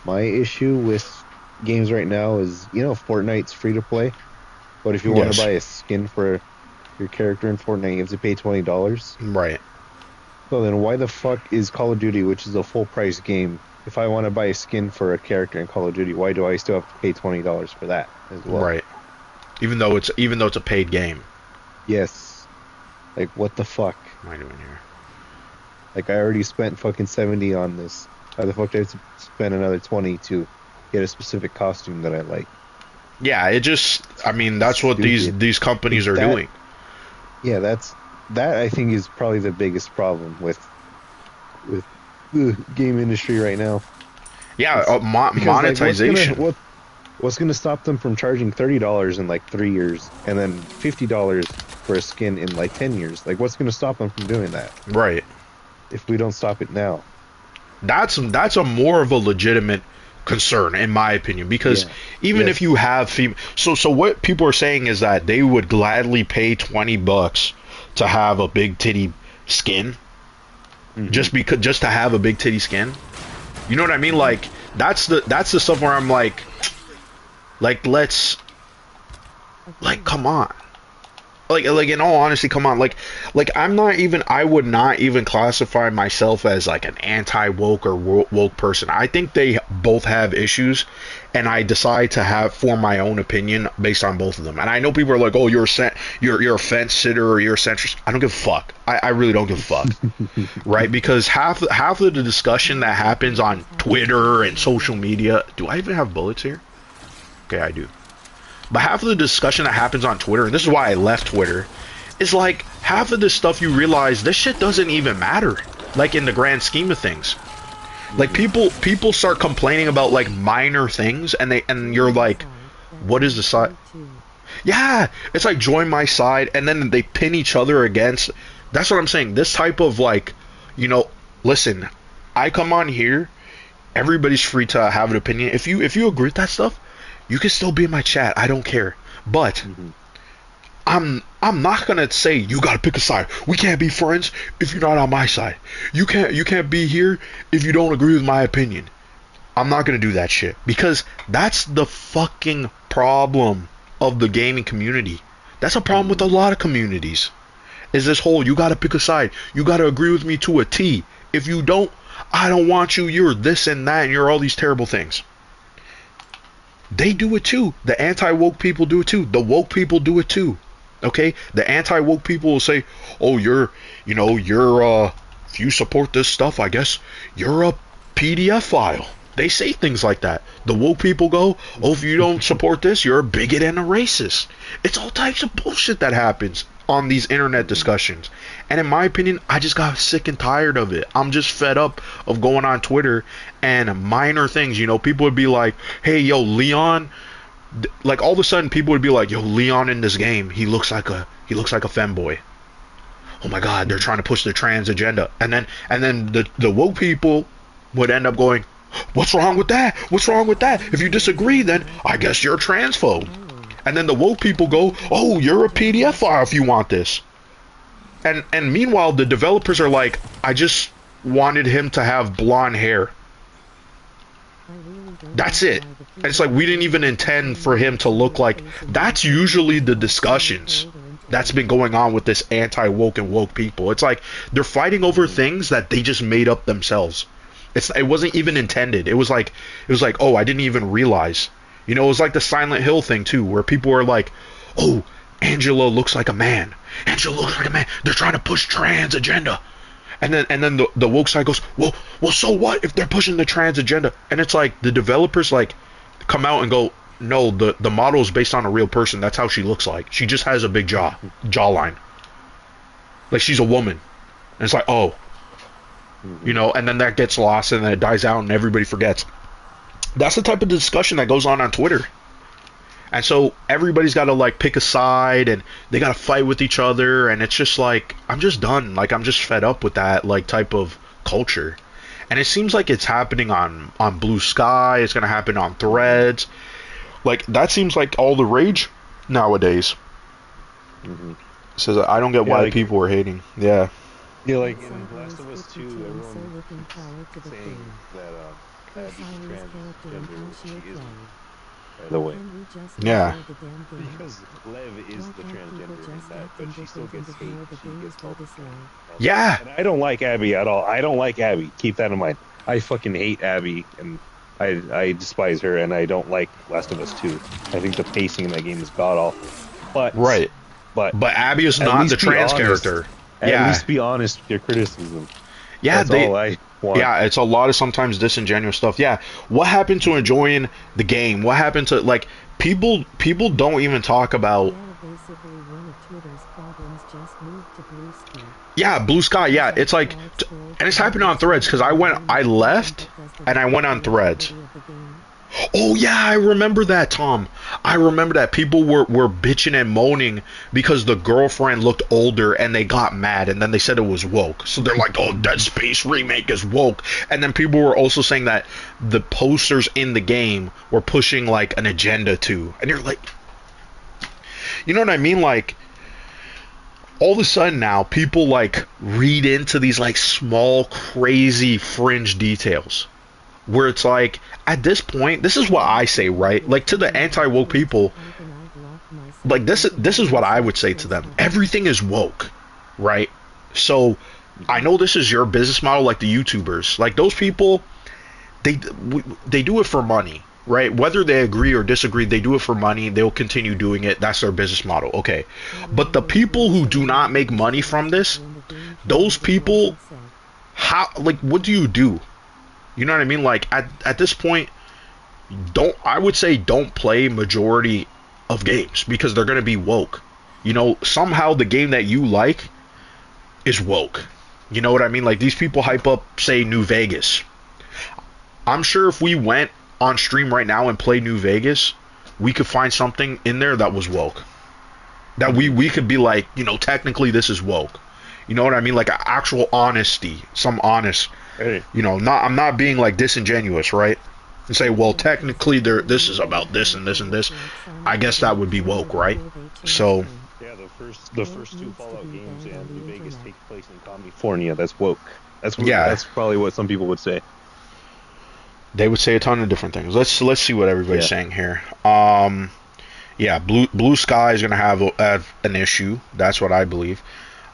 my issue with games right now is, you know, Fortnite's free to play, but if you want to buy a skin for your character in Fortnite, you have to pay $20. Right. So then why the fuck is Call of Duty, which is a full price game, if I want to buy a skin for a character in Call of Duty, why do I still have to pay $20 for that as well? Right. Even though it's a paid game. Yes. Like, what the fuck? What am I doing here? Like, I already spent fucking 70 on this. How the fuck did I spend another 20 to get a specific costume that I like? Yeah, it just, I mean, that's what these companies are doing. Yeah, that I think is probably the biggest problem with the game industry right now. Yeah, monetization. Like, what's gonna stop them from charging $30 in like 3 years and then $50 for a skin in like 10 years? Like, what's gonna stop them from doing that? Right. If we don't stop it now. That's a more of a legitimate concern, in my opinion, because even if you have so what people are saying is that they would gladly pay $20 to have a big titty skin, just to have a big titty skin. You know what I mean? Like, that's the stuff where I'm like let's, like, come on. Like in all honesty, come on. Like I would not even classify myself as like an anti-woke or woke person. I think they both have issues, and I decide to form my own opinion based on both of them. And I know people are like, oh, you're a fence sitter or you're a centrist. I don't give a fuck. I really don't give a fuck. Right? Because half of the discussion that happens on Twitter and social media. Do I even have bullets here? Okay, I do. But half of the discussion that happens on Twitter, and this is why I left Twitter, is like half of this stuff you realize this shit doesn't even matter, like in the grand scheme of things. Like people start complaining about like minor things, and you're like, what is the side? Yeah, it's like join my side, and then they pin each other against. That's what I'm saying. This type of like, you know, listen, I come on here, everybody's free to have an opinion. If you agree with that stuff, you can still be in my chat. I don't care. But I'm not gonna say you gotta pick a side. We can't be friends if you're not on my side. You can't be here if you don't agree with my opinion. I'm not gonna do that shit, because that's the fucking problem of the gaming community. That's a problem with a lot of communities. Is this whole you gotta pick a side. You gotta agree with me to a T. If you don't, I don't want you. You're this and that, and you're all these terrible things. They do it too. The anti-woke people do it too. The woke people do it too. Okay? The anti-woke people will say, oh, if you support this stuff, I guess you're a PDF file. They say things like that. The woke people go, oh, if you don't support this, you're a bigot and a racist. It's all types of bullshit that happens on these internet discussions. And in my opinion, I just got sick and tired of it. I'm just fed up of going on Twitter and minor things. You know, people would be like, hey, yo, Leon, like all of a sudden people would be like, yo, Leon in this game, he looks like a femboy. Oh my god, they're trying to push the trans agenda. And then the woke people would end up going, what's wrong with that? What's wrong with that? If you disagree, then I guess you're a transphobe. And then the woke people go, oh, you're a PDF file if you want this. And meanwhile, the developers are like, I just wanted him to have blonde hair. That's it. And it's like we didn't even intend for him to look like. That's usually the discussions that's been going on with this anti-woke and woke people. It's like they're fighting over things that they just made up themselves. It wasn't even intended. It was like oh, I didn't even realize. You know, it was like the Silent Hill thing too, where people were like, oh, Angela looks like a man. Angela looks like a man. They're trying to push trans agenda. And then the woke side goes, well, so what if they're pushing the trans agenda? And it's like the developers like come out and go, no, the model is based on a real person. That's how she looks like. She just has a big jawline. Like she's a woman. And it's like, oh, you know, and then that gets lost and then it dies out and everybody forgets. That's the type of discussion that goes on Twitter. And so everybody's got to like pick a side and they got to fight with each other. And it's just like, I'm just done. Like, I'm just fed up with that like type of culture. And it seems like it's happening on Blue Sky. It's going to happen on Threads. Like, that seems like all the rage nowadays. Says, I don't get why like, people are hating. Yeah. Yeah, like in Some Last of boys Us 2, put Tiana everyone so looking forward to the saying game. that Chris Abby's Iris character and how transgender, she she applied. isn't, by the way. Can we just Yeah. enjoy the damn game? Because Lev is Why the can't transgender people in just that, act but she still indifferent gets and ignore hate. the She games gets they called dislike? Yeah. And I don't like Abby at all. I don't like Abby. Keep that in mind. I fucking hate Abby, and I despise her, and I don't like Last of Us 2. I think the pacing in that game is god awful. But Right. But Abby is at not least the be trans honest. character. At Yeah. least be honest with your criticism. Yeah, That's all I want. Yeah, it's a lot of sometimes disingenuous stuff. Yeah, what happened to enjoying the game? What happened to like people don't even talk about. Yeah, basically one of Twitter's problems just moved to Blue Sky. Yeah, Blue Sky. Yeah, it's like, and it's happening on Threads because I left and I went on Threads. Oh yeah, I remember that, Tom. I remember that people were bitching and moaning because the girlfriend looked older and they got mad and then they said it was woke. So they're like, "Oh, Dead Space remake is woke." And then people were also saying that the posters in the game were pushing like an agenda too. And you're like, you know what I mean? Like all of a sudden now people like read into these like small crazy fringe details. Where it's like, at this point, this is what I say, right? Like, to the anti-woke people, like, this is what I would say to them. Everything is woke, right? So, I know this is your business model, like the YouTubers. Like, those people, they do it for money, right? Whether they agree or disagree, they do it for money. They'll continue doing it. That's their business model, okay. But the people who do not make money from this, those people, how, like, what do you do? You know what I mean? Like at this point, I would say don't play majority of games because they're gonna be woke. You know, somehow the game that you like is woke. You know what I mean? Like these people hype up, say, New Vegas. I'm sure if we went on stream right now and played New Vegas, we could find something in there that was woke. That we could be like, you know, technically this is woke. You know what I mean? Like actual honesty, some honest. You know, I'm not being like disingenuous, right? And say, well, technically this is about this and this and this. I guess that would be woke, right? So yeah, the first two Fallout games and New Vegas take place in California. That's woke. That's probably what some people would say. They would say a ton of different things. Let's see what everybody's saying here. Yeah, Blue Sky is gonna have an issue. That's what I believe.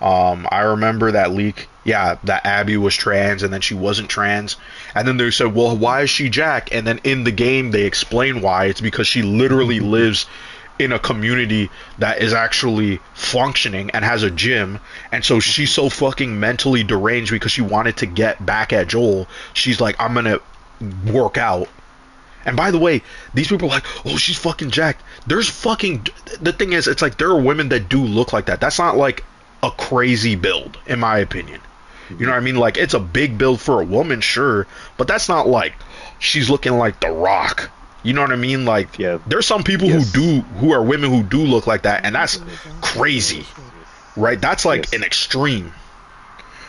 I remember that leak, that Abby was trans and then she wasn't trans, and then they said, well, why is she Jack? And then in the game they explain why. It's because she literally lives in a community that is actually functioning and has a gym, and so she's so fucking mentally deranged because she wanted to get back at Joel. She's like, I'm gonna work out. And by the way, these people are like, oh, she's fucking jacked. There's fucking, the thing is, it's like there are women that do look like that. That's not like a crazy build, in my opinion. You know what I mean? Like, it's a big build for a woman, sure, but that's not like she's looking like The Rock. You know what I mean? Like, there's some people who are women who do look like that, and that's crazy, right? That's like an extreme,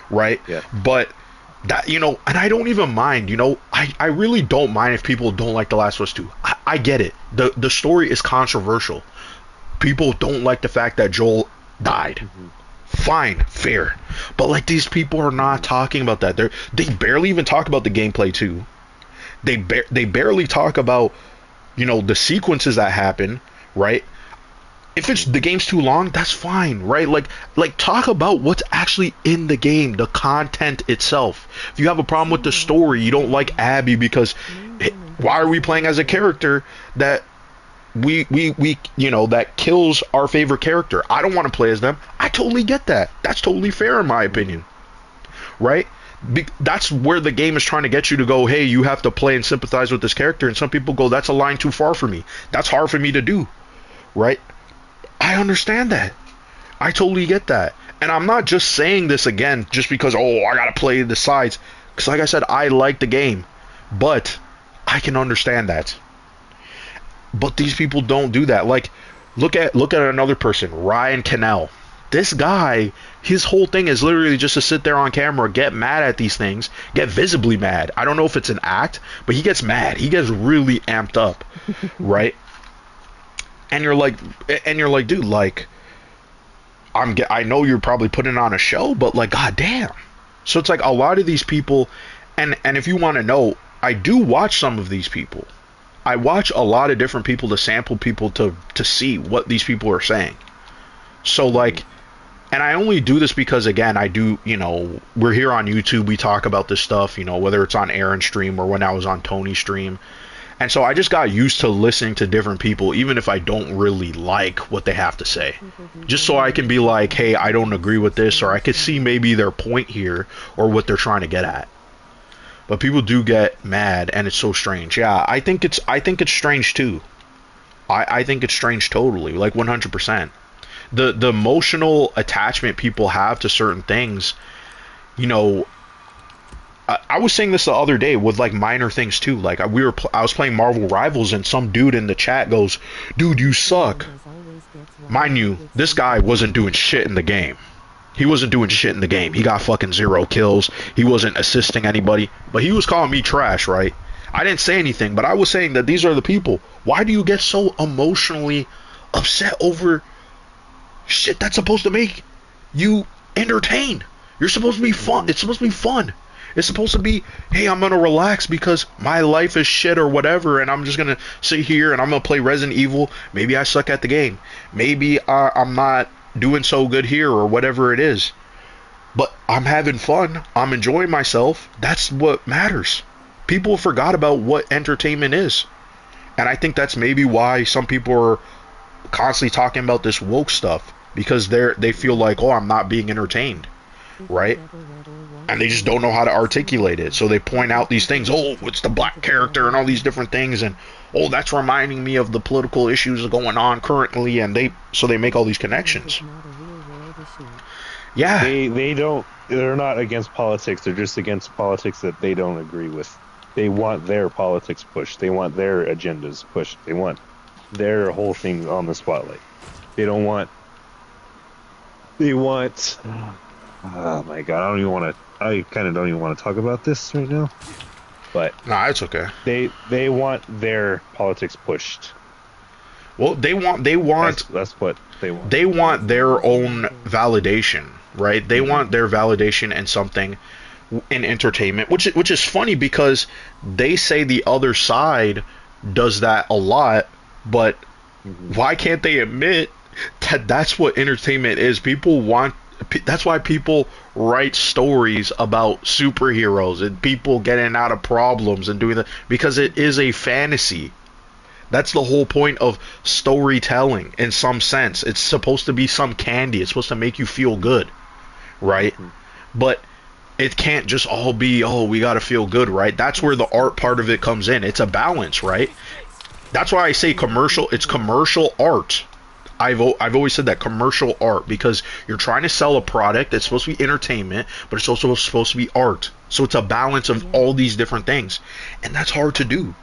right? Yeah. But that, you know, and I don't even mind, you know, I really don't mind if people don't like The Last of Us 2. I get it. The story is controversial. People don't like the fact that Joel died. Fine, fair. But like, these people are not talking about that. They barely even talk about the gameplay too. They barely talk about you know, the sequences that happen, right? If it's the game's too long, that's fine, right? Like talk about what's actually in the game, the content itself. If you have a problem with the story, you don't like Abby because why are we playing as a character that we you know, that kills our favorite character? I don't want to play as them. I totally get that. That's totally fair in my opinion, right? That's where the game is trying to get you to go, hey, you have to play and sympathize with this character, and some people go, that's a line too far for me. That's hard for me to do, right? I understand that. I totally get that. And I'm not just saying this again just because, oh, I gotta play the sides. Because like I said, I like the game. But I can understand that. But these people don't do that. Like, look at another person, Ryan Cannell. This guy, his whole thing is literally just to sit there on camera, get mad at these things, get visibly mad. I don't know if it's an act, but he gets mad. He gets really amped up, right? And you're like, dude, like, I know you're probably putting on a show, but like, goddamn. So it's like a lot of these people, and if you want to know, I do watch some of these people. I watch a lot of different people to sample people to see what these people are saying. So like, and I only do this because, again, I do, you know, we're here on YouTube, we talk about this stuff, you know, whether it's on Aaron's stream or when I was on Tony's stream. And so I just got used to listening to different people, even if I don't really like what they have to say. Just so I can be like, hey, I don't agree with this, or I could see maybe their point here, or what they're trying to get at. But people do get mad, and it's so strange. Yeah, I think it's strange too. I think it's strange totally, like 100%. The emotional attachment people have to certain things, you know. I was saying this the other day with like minor things too. Like I was playing Marvel Rivals, and some dude in the chat goes, "Dude, you suck." Mind you, this guy wasn't doing shit in the game. He wasn't doing shit in the game. He got fucking 0 kills. He wasn't assisting anybody, but he was calling me trash, right? I didn't say anything, but I was saying that these are the people. Why do you get so emotionally upset over shit that's supposed to make you entertained? You're supposed to be fun. It's supposed to be fun. It's supposed to be, hey, I'm gonna relax because my life is shit or whatever, and I'm just gonna sit here and I'm gonna play Resident Evil. Maybe I suck at the game. Maybe I'm not doing so good here or whatever it is. But I'm having fun. I'm enjoying myself. That's what matters. People forgot about what entertainment is. And I think that's maybe why some people are constantly talking about this woke stuff, because they feel like, oh, I'm not being entertained, right? And they just don't know how to articulate it. So they point out these things. Oh, it's the black character and all these different things. And, oh, that's reminding me of the political issues going on currently. And they make all these connections. Yeah. They're not against politics. They're just against politics that they don't agree with. They want their politics pushed. They want their agendas pushed. They want their whole thing on the spotlight. They want, oh my god, I kind of don't even want to talk about this right now. But nah, it's okay. They want their politics pushed. Well, they want that's what they want. They want their own validation, right? They want their validation in something, in entertainment, which is funny because they say the other side does that a lot, but why can't they admit that that's what entertainment is? That's why people write stories about superheroes and people getting out of problems and doing that, because it is a fantasy. That's the whole point of storytelling in some sense. It's supposed to be some candy. It's supposed to make you feel good, right? But it can't just all be, oh, we gotta feel good, right? That's where the art part of it comes in. It's a balance, right? That's why I say commercial. It's commercial art. I've always said that, commercial art, because you're trying to sell a product that's supposed to be entertainment, but it's also supposed to be art. So it's a balance of all these different things, and that's hard to do,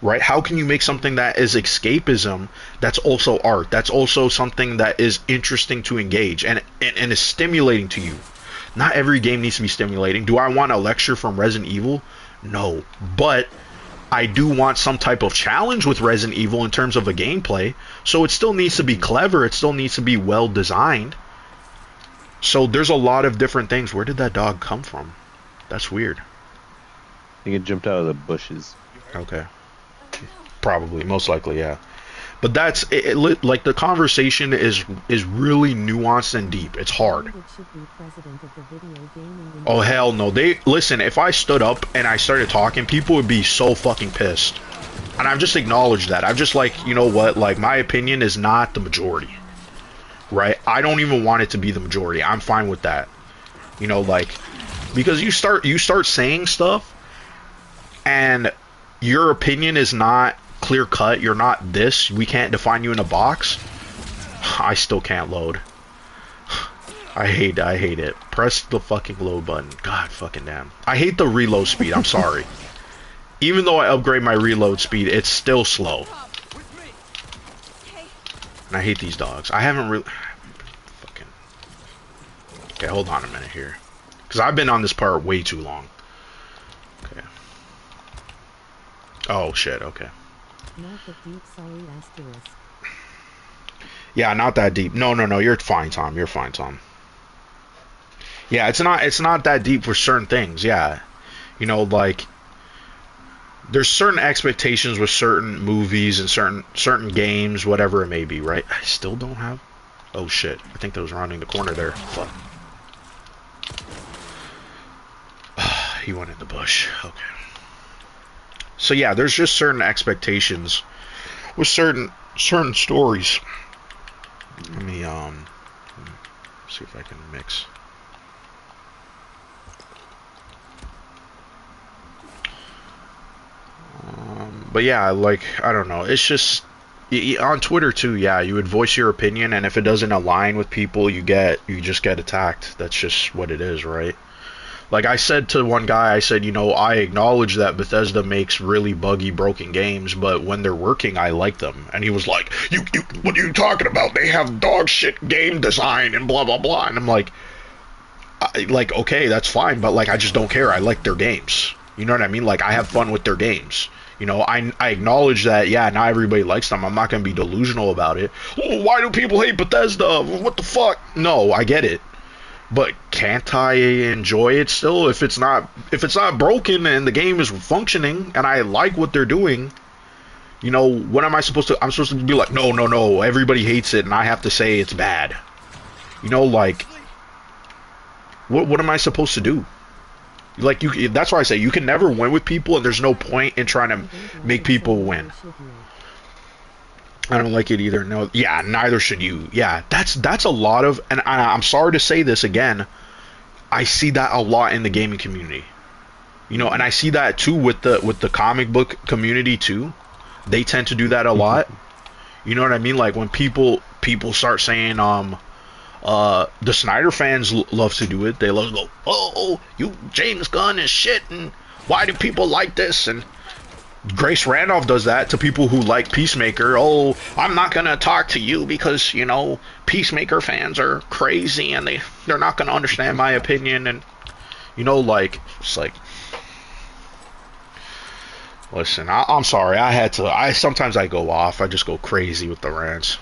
right? How can you make something that is escapism that's also art, that's also something that is interesting to engage and is stimulating to you? Not every game needs to be stimulating. Do I want a lecture from Resident Evil? No, but I do want some type of challenge with Resident Evil in terms of a gameplay. So it still needs to be clever. It still needs to be well designed. So there's a lot of different things. Where did that dog come from? That's weird. I think it jumped out of the bushes. Okay. Probably, most likely, yeah. But that's like the conversation is really nuanced and deep. It's hard. It should be president of the video gaming Oh hell no. They listen, if I stood up and I started talking, people would be so fucking pissed. And I've just acknowledged that. I'm just like, you know what? Like my opinion is not the majority. Right? I don't even want it to be the majority. I'm fine with that. You know, like because you start saying stuff and your opinion is not clear cut, you're not this, we can't define you in a box. I still can't load. I hate it. Press the fucking load button. God fucking damn. I hate the reload speed, I'm sorry. Even though I upgrade my reload speed, it's still slow. And I hate these dogs. I haven't really fucking okay, hold on a minute here. Because I've been on this part way too long. Okay. Oh shit, okay. Not the deep, sorry, asterisk. Yeah, not that deep. No, you're fine, Tom. You're fine, Tom. Yeah, it's not that deep for certain things, yeah. You know, like there's certain expectations with certain movies and certain games, whatever it may be, right? I still don't have oh shit. I think that was rounding the corner there. Fuck. He went in the bush. Okay. So yeah, there's just certain expectations with certain stories. Let me see if I can mix. But yeah, like I don't know. It's just on Twitter too. Yeah, you would voice your opinion, and if it doesn't align with people, you just get attacked. That's just what it is, right? Like I said to one guy, I said, you know, I acknowledge that Bethesda makes really buggy, broken games, but when they're working, I like them. And he was like, you what are you talking about? They have dog shit game design and blah, blah, blah. And I'm like, okay, that's fine, but like, I just don't care. I like their games. You know what I mean? Like, I have fun with their games. You know, I acknowledge that, yeah, not everybody likes them. I'm not going to be delusional about it. Oh, why do people hate Bethesda? What the fuck? No, I get it. But can't I enjoy it still if it's not broken and the game is functioning and I like what they're doing? You know, what am I supposed to? I'm supposed to be like, no, everybody hates it and I have to say it's bad. You know, like, what am I supposed to do? Like, that's why I say you can never win with people, and there's no point in trying to make people win. I don't like it either. No, yeah, neither should you. Yeah, that's a lot of, and I'm sorry to say this again, I see that a lot in the gaming community. You know, and I see that too with the comic book community too. They tend to do that a lot. You know what I mean? Like when people start saying the Snyder fans love to do it. They love to go, oh, you James Gunn is shit, and why do people like this? And Grace Randolph does that to people who like Peacemaker. Oh, I'm not gonna talk to you because, you know, Peacemaker fans are crazy and they're not gonna understand my opinion. And you know, like, it's like, listen, I'm sorry, sometimes I go off. I just go crazy with the rants.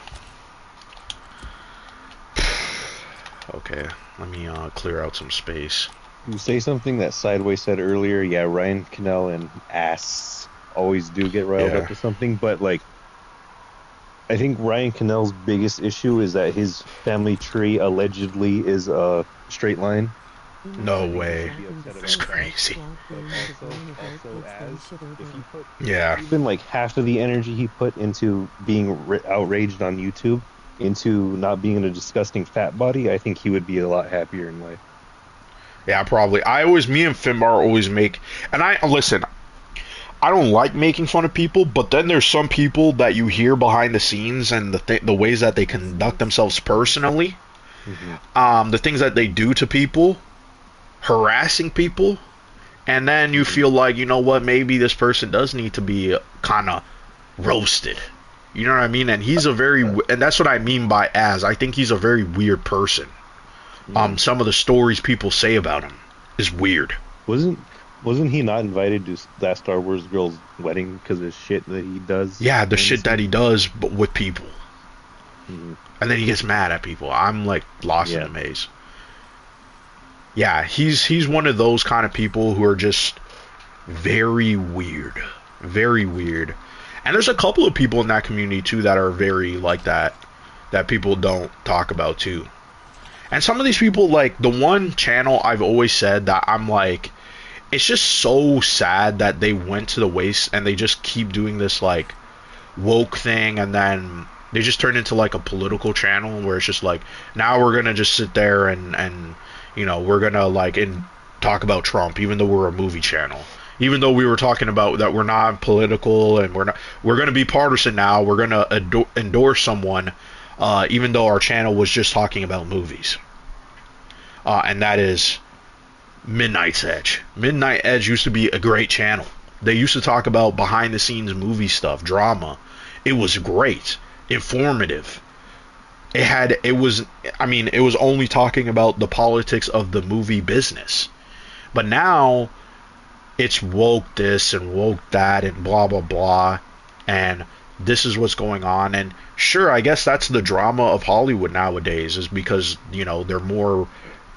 Okay, let me clear out some space. You say something that Sideways said earlier. Yeah, Ryan Cannell and Ass always do get riled up to something, but like, I think Ryan Cannell's biggest issue is that his family tree allegedly is a straight line. No way. That's crazy. Yeah. Even like half of the energy he put into being outraged on YouTube into not being in a disgusting fat body, I think he would be a lot happier in life. Yeah, probably. Me and Finbar always make, and listen, I don't like making fun of people, but then there's some people that you hear behind the scenes and the ways that they conduct themselves personally, the things that they do to people, harassing people, and then you feel like, you know what, maybe this person does need to be kind of roasted. You know what I mean? And and that's what I mean by I think he's a very weird person. Some of the stories people say about him is weird. Wasn't he not invited to that Star Wars girl's wedding because of shit that he does? Yeah, the shit that he does, but with people. And then he gets mad at people. I'm like lost in a maze. Yeah, he's one of those kind of people who are just very weird. Very weird. And there's a couple of people in that community too that are very like that, that people don't talk about too. And some of these people, like the one channel I've always said that I'm like, it's just so sad that they went to the waste and they just keep doing this like woke thing, and then they just turn into like a political channel where it's just like, now we're gonna just sit there and you know, we're gonna like talk about Trump, even though we're a movie channel. Even though we were talking about that we're not political and we're going to be partisan now, we're going to endorse someone, even though our channel was just talking about movies. And that is Midnight's Edge. Midnight Edge used to be a great channel. They used to talk about behind the scenes movie stuff, drama. It was great, informative. It was only talking about the politics of the movie business. But now it's woke this and woke that and blah blah blah, and this is what's going on. And sure, I guess that's the drama of Hollywood nowadays, is because, you know, they're more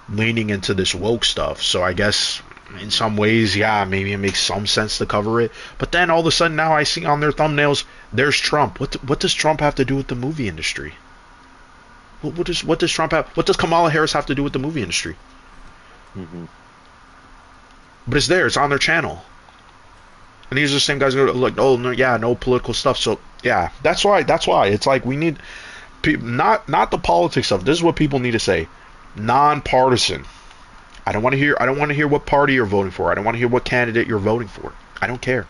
leaning into this woke stuff. So I guess in some ways, yeah, maybe it makes some sense to cover it. But then all of a sudden now I see on their thumbnails, there's Trump. What does Trump have to do with the movie industry? What does Trump have? What does Kamala Harris have to do with the movie industry? Mm-hmm. But it's there. It's on their channel. And these are the same guys who are like, oh, no, yeah, no political stuff. So, yeah, that's why. It's like we need not the politics stuff. This is what people need to say. Nonpartisan. I don't want to hear what party you're voting for. I don't want to hear what candidate you're voting for. I don't care.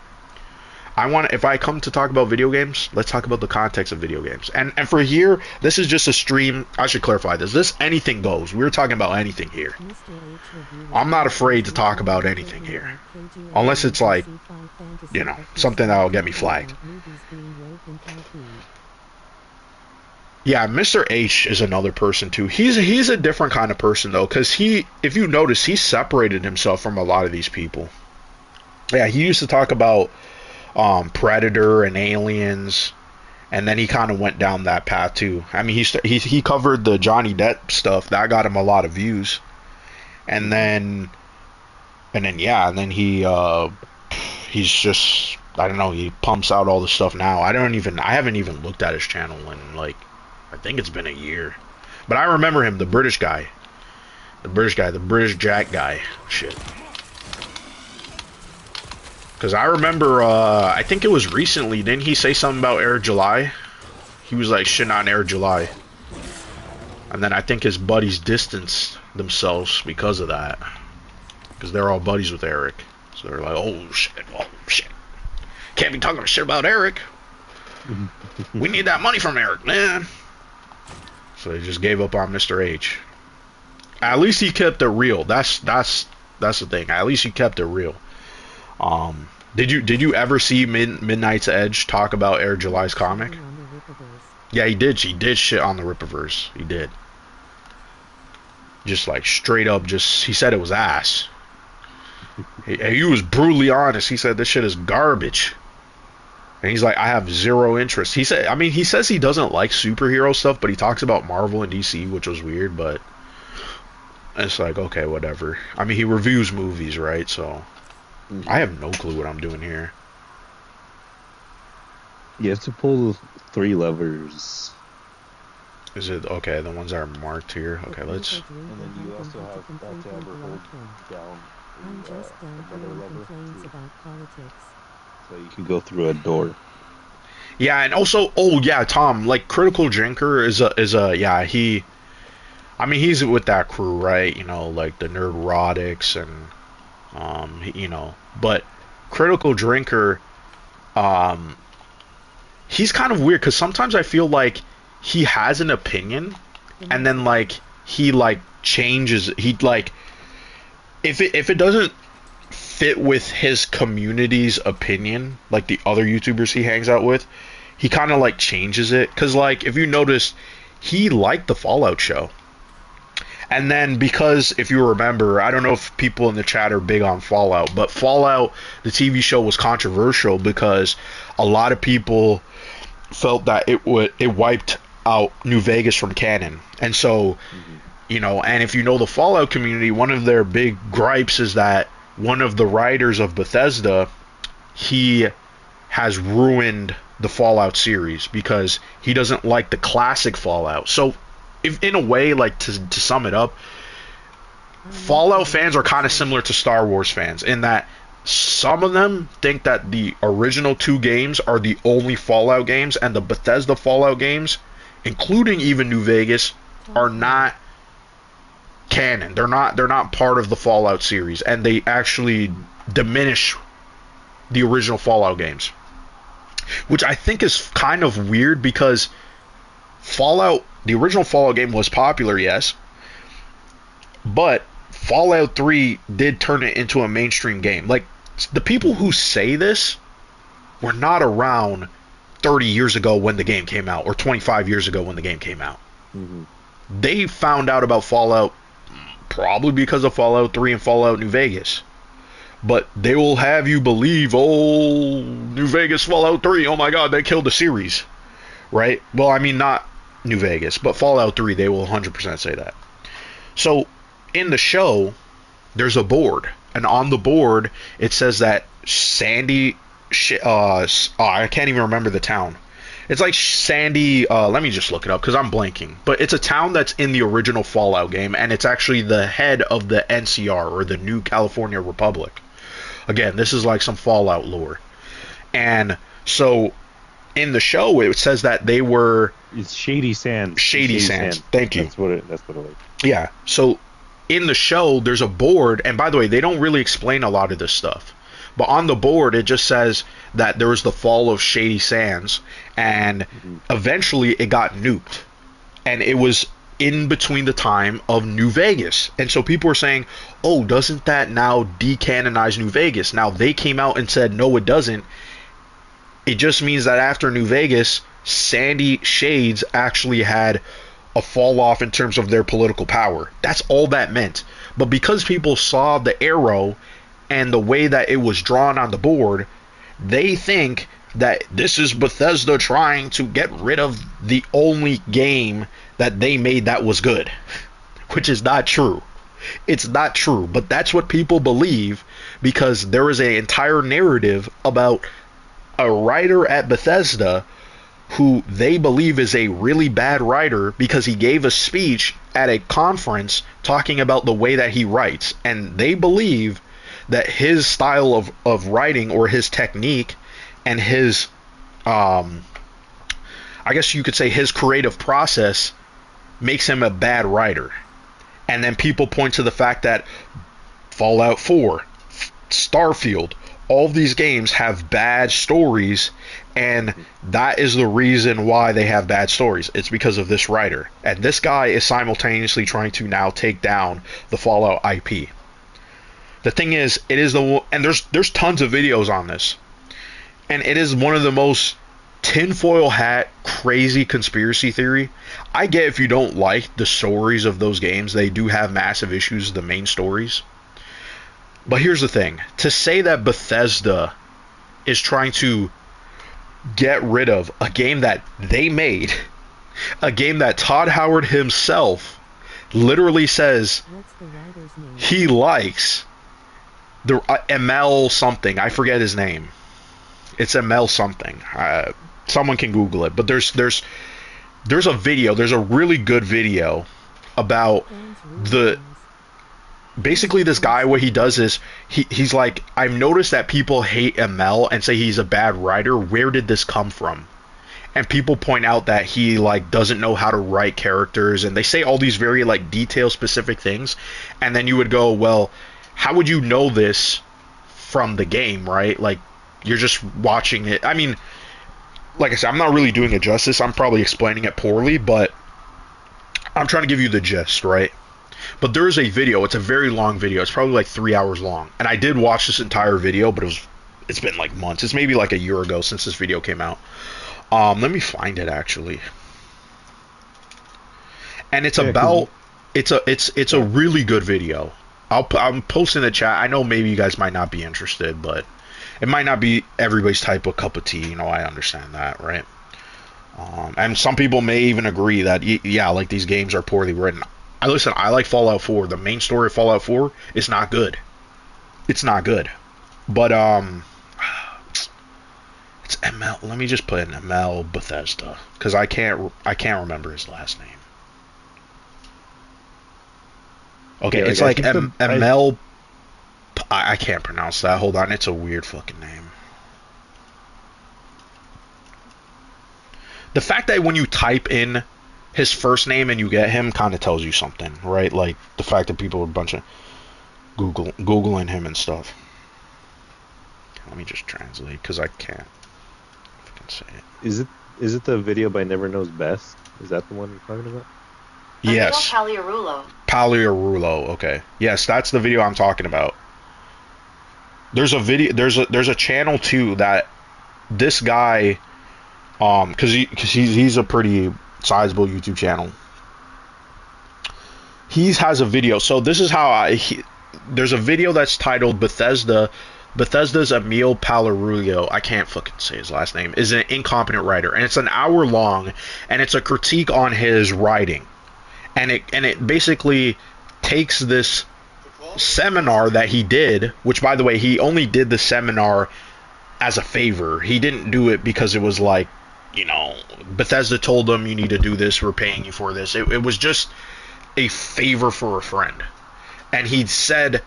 If I come to talk about video games, let's talk about the context of video games. And for here, this is just a stream. I should clarify this. This anything goes. We're talking about anything here. I'm not afraid to talk about anything here. Unless it's like, you know, something that'll get me flagged. Yeah, Mr. H is another person too. He's a different kind of person though, because if you notice, he separated himself from a lot of these people. Yeah, he used to talk about Predator and aliens, and then he kind of went down that path too. I mean, he covered the Johnny Depp stuff that got him a lot of views, and then he's just, I don't know, he pumps out all the stuff now. I haven't even looked at his channel in like, I think it's been a year, but I remember him, the British Jack guy, shit. Because I remember, I think it was recently, didn't he say something about Air July? He was like shitting on Air July. And then I think his buddies distanced themselves because of that. Because they're all buddies with Eric. So they're like, oh shit. Can't be talking shit about Eric. We need that money from Eric, man. So they just gave up on Mr. H. At least he kept it real. That's the thing. At least he kept it real. Did you ever see Midnight's Edge talk about Air July's comic? Yeah, he did. He did shit on the Rippaverse. He did. Just like straight up, he said it was ass. He was brutally honest. He said this shit is garbage. And he's like, I have zero interest. He says he doesn't like superhero stuff, but he talks about Marvel and DC, which was weird, but it's like, okay, whatever. I mean, he reviews movies, right? So I have no clue what I'm doing here. You have to pull the 3 levers. Is it okay? The ones that are marked here. Okay, let's. And then you also have to hold down I'm just another hearing lever complaints too. about politics. So you can go through a door. Yeah, and also, oh yeah, Tom, like Critical Drinker is a yeah, he's with that crew, right? You know, like the Nerdrotics and you know, but Critical Drinker, he's kind of weird because sometimes I feel like he has an opinion and then like he like changes, he like if it doesn't fit with his community's opinion, like the other YouTubers he hangs out with, he kind of like changes it. Because like if you notice, he liked the Fallout show, and then because if you remember, I don't know if people in the chat are big on Fallout, but Fallout the TV show was controversial because a lot of people felt that it wiped out New Vegas from canon. And so you know, and if you know the Fallout community, one of their big gripes is that one of the writers of Bethesda, he has ruined the Fallout series because he doesn't like the classic Fallout. So, if in a way, like to sum it up, Fallout fans are kind of similar to Star Wars fans in that some of them think that the original two games are the only Fallout games, and the Bethesda Fallout games, including even New Vegas, are not canon. They're not part of the Fallout series, and they actually diminish the original Fallout games, which I think is kind of weird because the original Fallout game was popular, yes, but Fallout 3 did turn it into a mainstream game. Like, the people who say this were not around 30 years ago when the game came out, or 25 years ago when the game came out. Mm-hmm. They found out about Fallout probably because of Fallout 3 and Fallout New Vegas. But they will have you believe, oh, New Vegas Fallout 3, oh my god, they killed the series. Right? Well, I mean, not New Vegas, but Fallout 3, they will 100% say that. So, in the show, there's a board. And on the board, it says that Sandy... I can't even remember the town. It's like Sandy... let me just look it up, because I'm blanking. But it's a town that's in the original Fallout game, and it's actually the head of the NCR, or the New California Republic. Again, this is like some Fallout lore. And so, in the show, it says that they were... It's Shady Sands. Shady Sands. Thank you. That's what it is. Yeah. So, in the show, there's a board, and by the way, they don't really explain a lot of this stuff. But on the board, it just says that there was the fall of Shady Sands, and eventually it got nuked. And it was in between the time of New Vegas. And so people were saying, oh, doesn't that now decanonize New Vegas? Now, they came out and said, no, it doesn't. It just means that after New Vegas, Sandy Shades actually had a fall off in terms of their political power. That's all that meant. But because people saw the arrow and the way that it was drawn on the board, they think that this is Bethesda trying to get rid of the only game that they made that was good, which is not true. It's not true, but that's what people believe because there is an entire narrative about a writer at Bethesda who they believe is a really bad writer because he gave a speech at a conference talking about the way that he writes, and they believe that his style of writing, or his technique, and his I guess you could say his creative process makes him a bad writer. And then people point to the fact that Fallout 4, Starfield, all these games have bad stories, and that is the reason why they have bad stories. It's because of this writer. And this guy is simultaneously trying to now take down the Fallout IP. The thing is, it is and there's tons of videos on this. And it is one of the most tinfoil hat crazy conspiracy theory. I get if you don't like the stories of those games, they do have massive issues, the main stories. But here's the thing. To say that Bethesda is trying to get rid of a game that they made, a game that Todd Howard himself literally says What's the writer's name? he likes, the ML something, I forget his name. It's ML something. Someone can Google it. But there's a video. There's a really good video about basically this guy. What he does is he's like, I've noticed that people hate ML and say he's a bad writer. Where did this come from? And people point out that he like doesn't know how to write characters, and they say all these very like detail specific things. And then you would go, well, how would you know this from the game, right? Like, you're just watching it. I mean, like I said, I'm not really doing it justice. I'm probably explaining it poorly, but I'm trying to give you the gist, right? But there is a video. It's a very long video. It's probably like 3 hours long. And I did watch this entire video, but it's been like months. It's maybe like a year ago since this video came out. Let me find it actually. And it's about it's a really good video. I'm posting in the chat. I know maybe you guys might not be interested, but it might not be everybody's type of cup of tea. You know, I understand that, right? And some people may even agree that, yeah, like these games are poorly written. Listen, I like Fallout 4. The main story of Fallout 4 is not good. It's not good. But, It's ML. Let me just put in ML Bethesda because I can't remember his last name. Okay, Yeah, it's I like think ML. I can't pronounce that. Hold on, it's a weird fucking name. The fact that when you type in his first name and you get him kind of tells you something, right? Like the fact that people are a bunch of Googling him and stuff. Let me just translate because I can't fucking say it. Is it the video by Never Knows Best? Is that the one you're talking about? Yes. Paliarulo. Paliarulo. Okay. Yes, that's the video I'm talking about. There's a video. There's a channel too that this guy, because he's a pretty sizable YouTube channel. He has a video. So this is how there's a video that's titled Bethesda's Emil Paliarulo, I can't fucking say his last name, is an incompetent writer, and it's an hour long, and it's a critique on his writing, and it basically takes this seminar that he did, which by the way he only did the seminar as a favor. He didn't do it because it was like, you know, Bethesda told him you need to do this, we're paying you for this. It was just a favor for a friend. And he said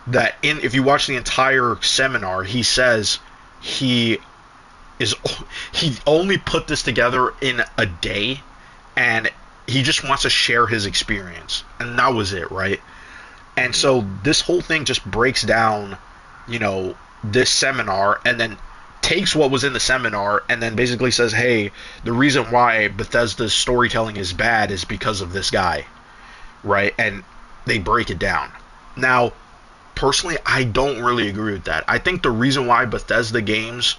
that if you watch the entire seminar, he says he only put this together in a day, and he just wants to share his experience, and that was it, right? And so this whole thing just breaks down, you know, this seminar, and then takes what was in the seminar and then basically says, hey, the reason why Bethesda's storytelling is bad is because of this guy, right? And they break it down. Now, personally, I don't really agree with that. I think the reason why Bethesda games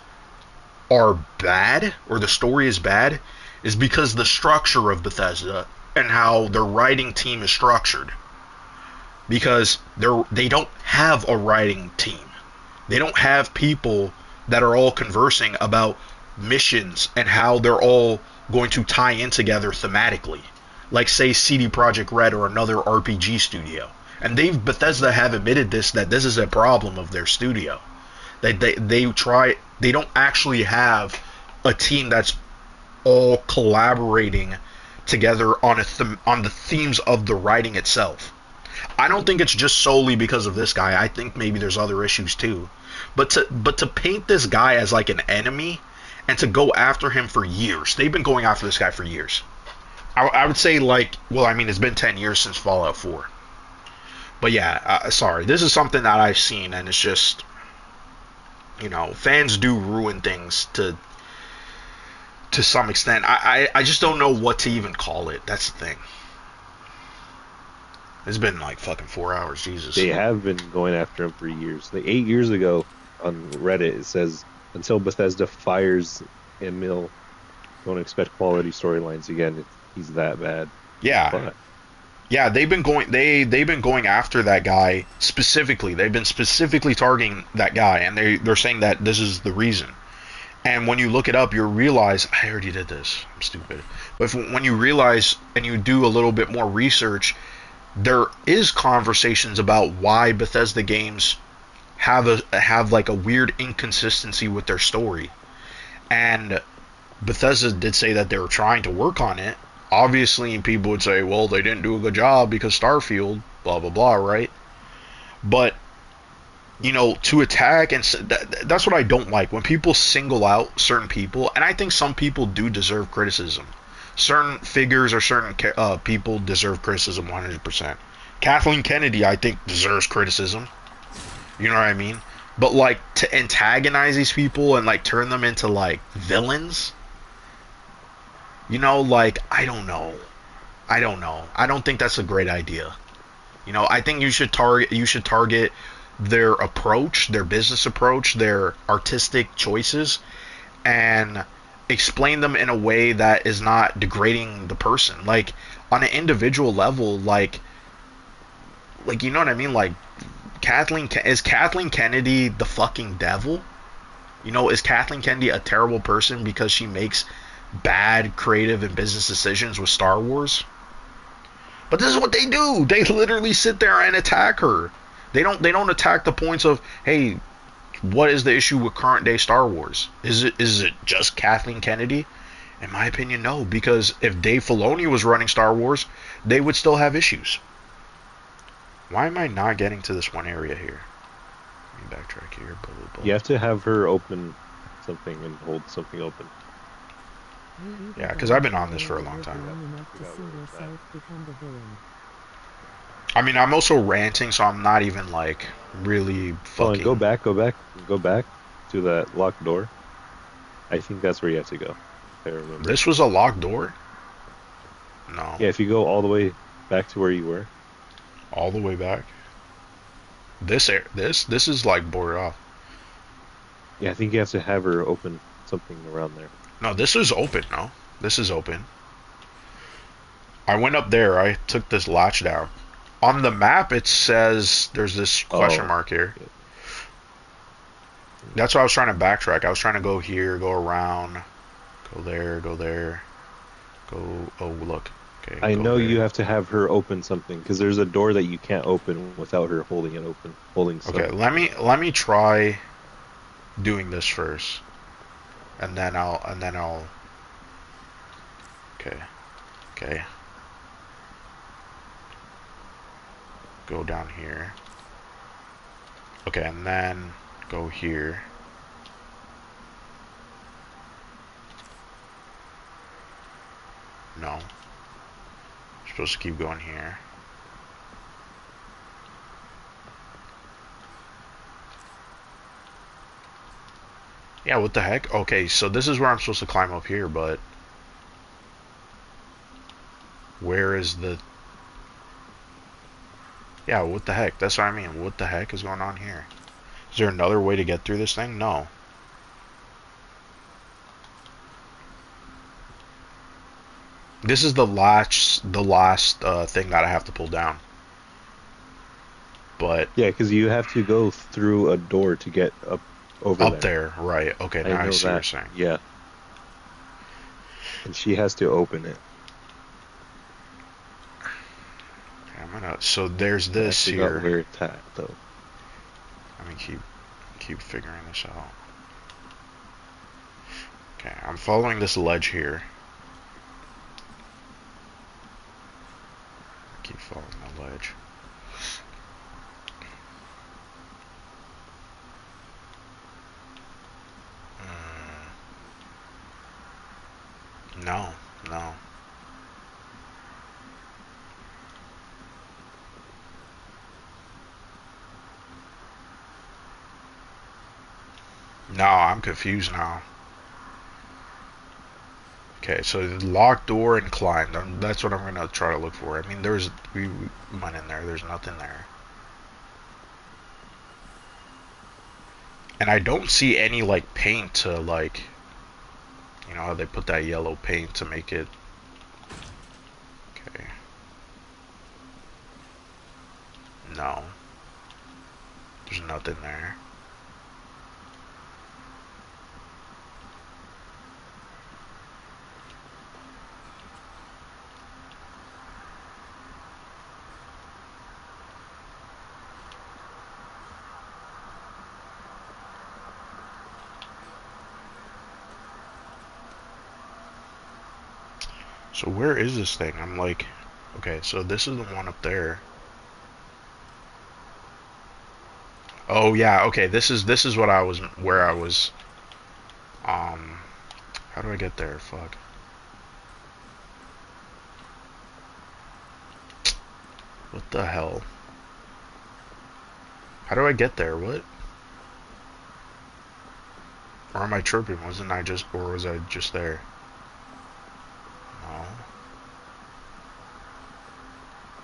are bad, or the story is bad, is because the structure of Bethesda and how their writing team is structured. Because they don't have a writing team. They don't have people that are all conversing about missions and how they're all going to tie in together thematically. Like, say, CD Projekt Red or another RPG studio. And Bethesda have admitted that this is a problem of their studio. They don't actually have a team that's all collaborating together on the themes of the writing itself. I don't think it's just solely because of this guy. I think maybe there's other issues too. But to paint this guy as like an enemy and to go after him for years. They've been going after this guy for years. I would say, like, well, I mean, it's been 10 years since Fallout 4. But yeah, sorry. This is something that I've seen, and it's just, you know, fans do ruin things to some extent. I just don't know what to even call it. That's the thing. It's been like fucking 4 hours, Jesus. They have been going after him for years. Like 8 years ago on Reddit, it says, until Bethesda fires Emil, don't expect quality storylines again. He's that bad. Yeah. But yeah, they've been going after that guy specifically. They've been specifically targeting that guy, and they're saying that this is the reason. And when you look it up, you realize, I already did this. I'm stupid. But when you realize and you do a little bit more research, there is conversations about why Bethesda games have like a weird inconsistency with their story. And Bethesda did say that they were trying to work on it. Obviously, people would say, well, they didn't do a good job because Starfield, blah, blah, blah, right? But, you know, to attack, and that's what I don't like, when people single out certain people, and I think some people do deserve criticism. Certain figures or certain people deserve criticism 100%. Kathleen Kennedy, I think, deserves criticism. You know what I mean? But, like, to antagonize these people and, like, turn them into, like, villains, you know, like, I don't know. I don't think that's a great idea. You know, I think you should target their approach, their business approach, their artistic choices, and explain them in a way that is not degrading the person. Like, on an individual level, like you know what I mean? Like, is Kathleen Kennedy the fucking devil? You know, is Kathleen Kennedy a terrible person because she makes bad creative and business decisions with Star Wars? But this is what they do. They literally sit there and attack her. They don't attack the points of, hey, what is the issue with current day Star Wars? Is it just Kathleen Kennedy? In my opinion, no, because if Dave Filoni was running Star Wars, they would still have issues. Why am I not getting to this one area here? Let me backtrack here. Blah, blah, blah. You have to have her open something and hold something open. Yeah, because I've been on this for a long time. I mean, I'm also ranting, so I'm not even like really fucking. Go back to that locked door. I think that's where you have to go. If I remember. This was a locked door? No. Yeah, if you go all the way back to where you were. All the way back? This is like boarded off. Yeah, I think you have to have her open something around there. No, this is open, no? This is open. I went up there, I took this latch down. On the map it says there's this question mark here. That's why I was trying to backtrack. I was trying to go here, go around, go there, go there, go. Oh, look. Okay. I know you have to have her open something because there's a door that you can't open without her holding it open, holding something. Okay, let me try doing this first, and then I'll. Okay. Go down here. Okay, and then go here. No. Supposed to keep going here. Yeah, what the heck? Okay, so this is where I'm supposed to climb up here, but where is the... Yeah, what the heck? That's what I mean. What the heck is going on here? Is there another way to get through this thing? No. This is the last thing that I have to pull down. But yeah, because you have to go through a door to get up over up there. Right? Okay, now I see what you're saying. Yeah, and she has to open it. Okay, I'm gonna. So there's this here. Where it's at, though. Let me keep figuring this out. Okay, I'm following this ledge here. Keep following the ledge. No. No, I'm confused now. Okay, so locked door and climbed. That's what I'm gonna try to look for. I mean, we went in there. There's nothing there, and I don't see any like paint to like, you know how they put that yellow paint to make it. Okay. No. There's nothing there. So where is this thing? I'm like, okay, so this is the one up there. Oh yeah, okay, this is what where I was, how do I get there? Fuck. What the hell? How do I get there? What? Or am I tripping? Or was I just there? No.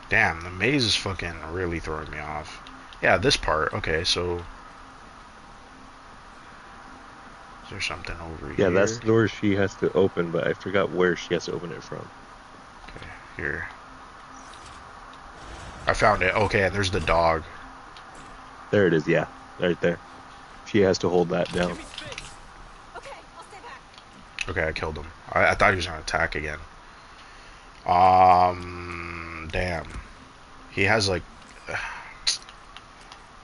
Damn, the maze is fucking really throwing me off. Yeah, this part. Okay, so... Is there something over here? Yeah, that's the door she has to open, but I forgot where she has to open it from. Okay, here. I found it. Okay, and there's the dog. There it is, yeah. Right there. She has to hold that down. Okay, I'll stay back. Okay, I killed him. I thought he was gonna attack again. Damn. He has like...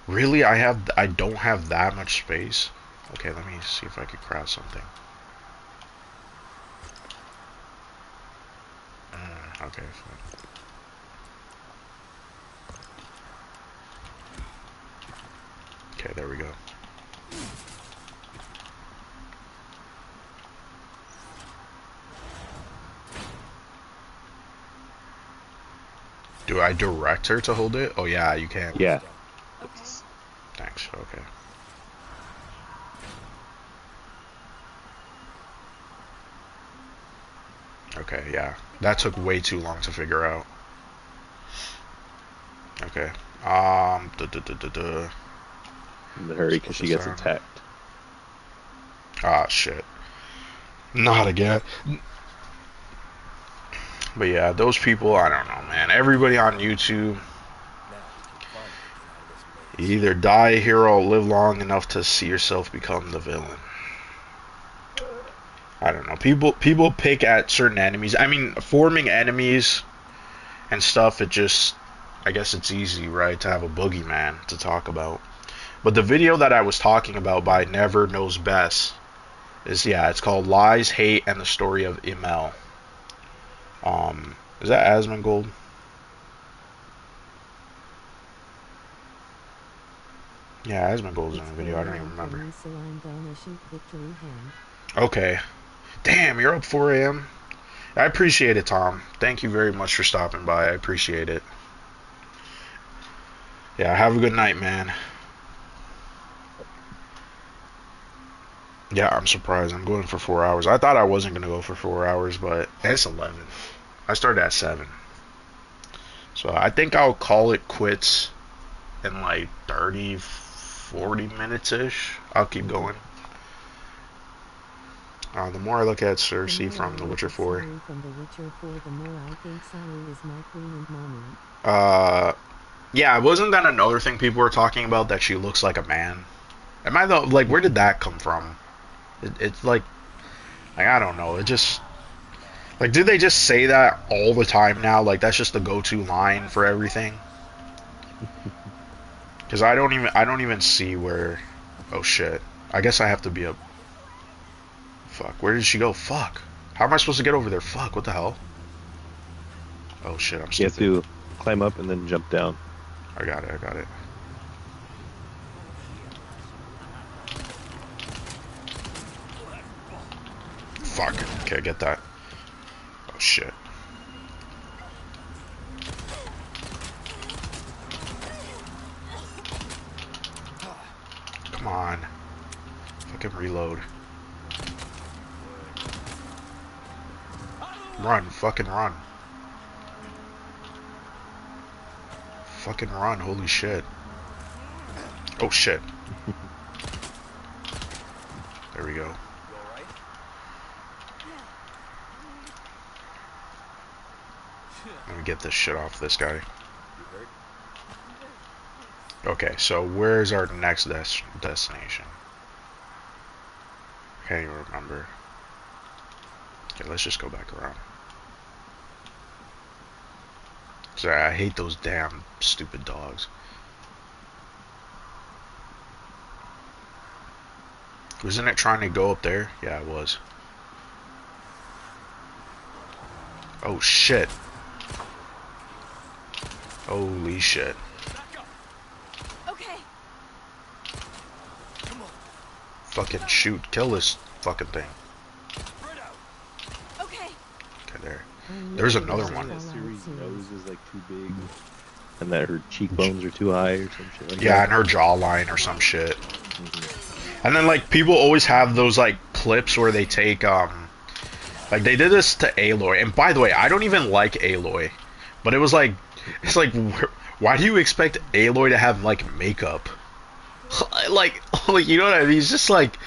Really? I don't have that much space? Okay, let me see if I could craft something. Okay, fine. Okay, there we go. Do I direct her to hold it? Oh yeah, you can. Yeah. Okay. Thanks, okay. Okay, yeah. That took way too long to figure out. Okay. In the hurry because she gets attacked. Ah, shit. Not again. But yeah, those people, I don't know, man. Everybody on YouTube, you either die a hero or live long enough to see yourself become the villain. I don't know. People pick at certain enemies. I mean, forming enemies and stuff, it just, I guess it's easy, right, to have a boogeyman to talk about. But the video that I was talking about by Never Knows Best is, yeah, it's called Lies, Hate, and the Story of Emil. Is that Asmongold? Yeah, Asmongold's in the video. I don't even remember. Okay. Damn, you're up 4 a.m.? I appreciate it, Tom. Thank you very much for stopping by. I appreciate it. Yeah, have a good night, man. Yeah, I'm surprised. I'm going for 4 hours. I thought I wasn't going to go for 4 hours, but it's 11. I started at 7. So I think I'll call it quits in like 30, 40 minutes-ish. I'll keep going. The more I look at Cersei from The Witcher 4. Yeah, wasn't that another thing people were talking about, that she looks like a man? Am I the, like, where did that come from? It's like, I don't know, it just, like, do they just say that all the time now? Like, that's just the go-to line for everything? Because I don't even see where, oh shit, I guess I have to be a, fuck, where did she go? Fuck, how am I supposed to get over there? Fuck, what the hell? Oh shit, I'm stupid. You have to climb up and then jump down. I got it. Fuck. Okay, get that. Oh shit. Come on. Fucking reload. Run, fucking run. Fucking run, holy shit. Oh shit. There we go. Let me get this shit off this guy. Okay, so where's our next destination? Can't even remember. Okay, let's just go back around. Sorry, I hate those damn stupid dogs. Wasn't it trying to go up there? Yeah, it was. Oh shit. Holy shit. Okay. Fucking shoot. Kill this fucking thing. Okay. Okay, there. There's another one. That Ciri's nose is like too big, and that her cheekbones are too high or some shit like Yeah, that. and her jawline or some shit. And then like people always have those like clips where they take like they did this to Aloy. And by the way, I don't even like Aloy, but it was like, it's like, why do you expect Aloy to have like makeup? like you know what I mean? It's just like,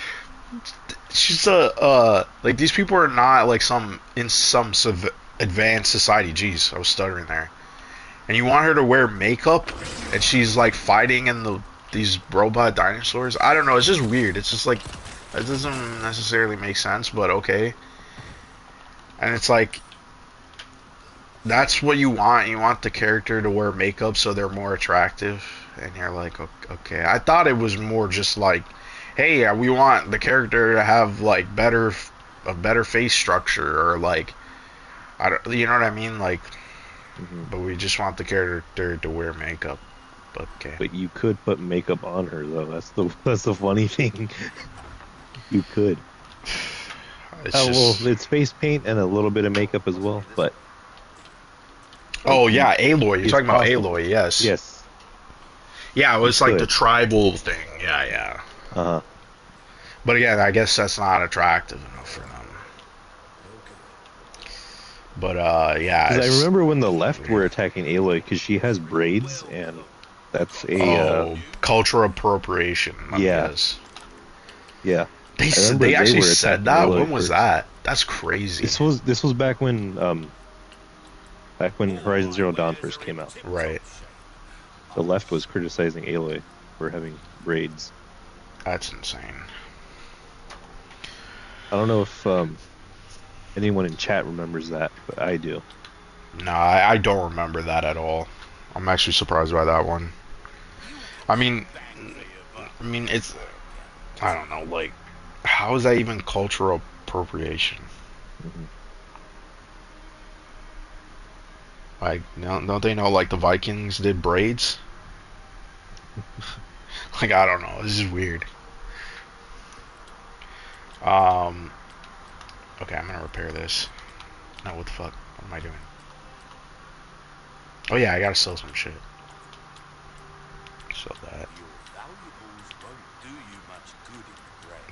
she's like, these people are not like in some advanced society. Jeez, I was stuttering there. And you want her to wear makeup, and she's like fighting in these robot dinosaurs. I don't know. It's just weird. It's just like, it doesn't necessarily make sense, but okay. And it's like, that's what you want. You want the character to wear makeup so they're more attractive, and you're like, okay. I thought it was more just like, hey, we want the character to have like a better face structure, or like, I don't, you know what I mean, like, but we just want the character to wear makeup. Okay. But you could put makeup on her though. That's the funny thing. You could. It's just... well, it's face paint and a little bit of makeup as well, but. Oh yeah, Aloy. You're talking about possible. Aloy, yes. Yes. Yeah, it was like could. the tribal thing. Yeah. Uh-huh. But again, I guess that's not attractive enough for them. But yeah. Because I remember when the left were attacking Aloy because she has braids and that's a cultural appropriation. I yeah. guess. Yeah. They actually said that. Aloy When was that? That's crazy. This was back when Horizon Zero Dawn first came out. Right. The left was criticizing Aloy for having braids. That's insane. I don't know if anyone in chat remembers that, but I do. No, I don't remember that at all. I'm actually surprised by that one. I mean, it's, I don't know, like, how is that even cultural appropriation? Mm-hmm. Like, don't they know, like, the Vikings did braids? Like, I don't know, this is weird. Okay, I'm gonna repair this. No, what the fuck? What am I doing? Oh yeah, I gotta sell some shit. Sell that.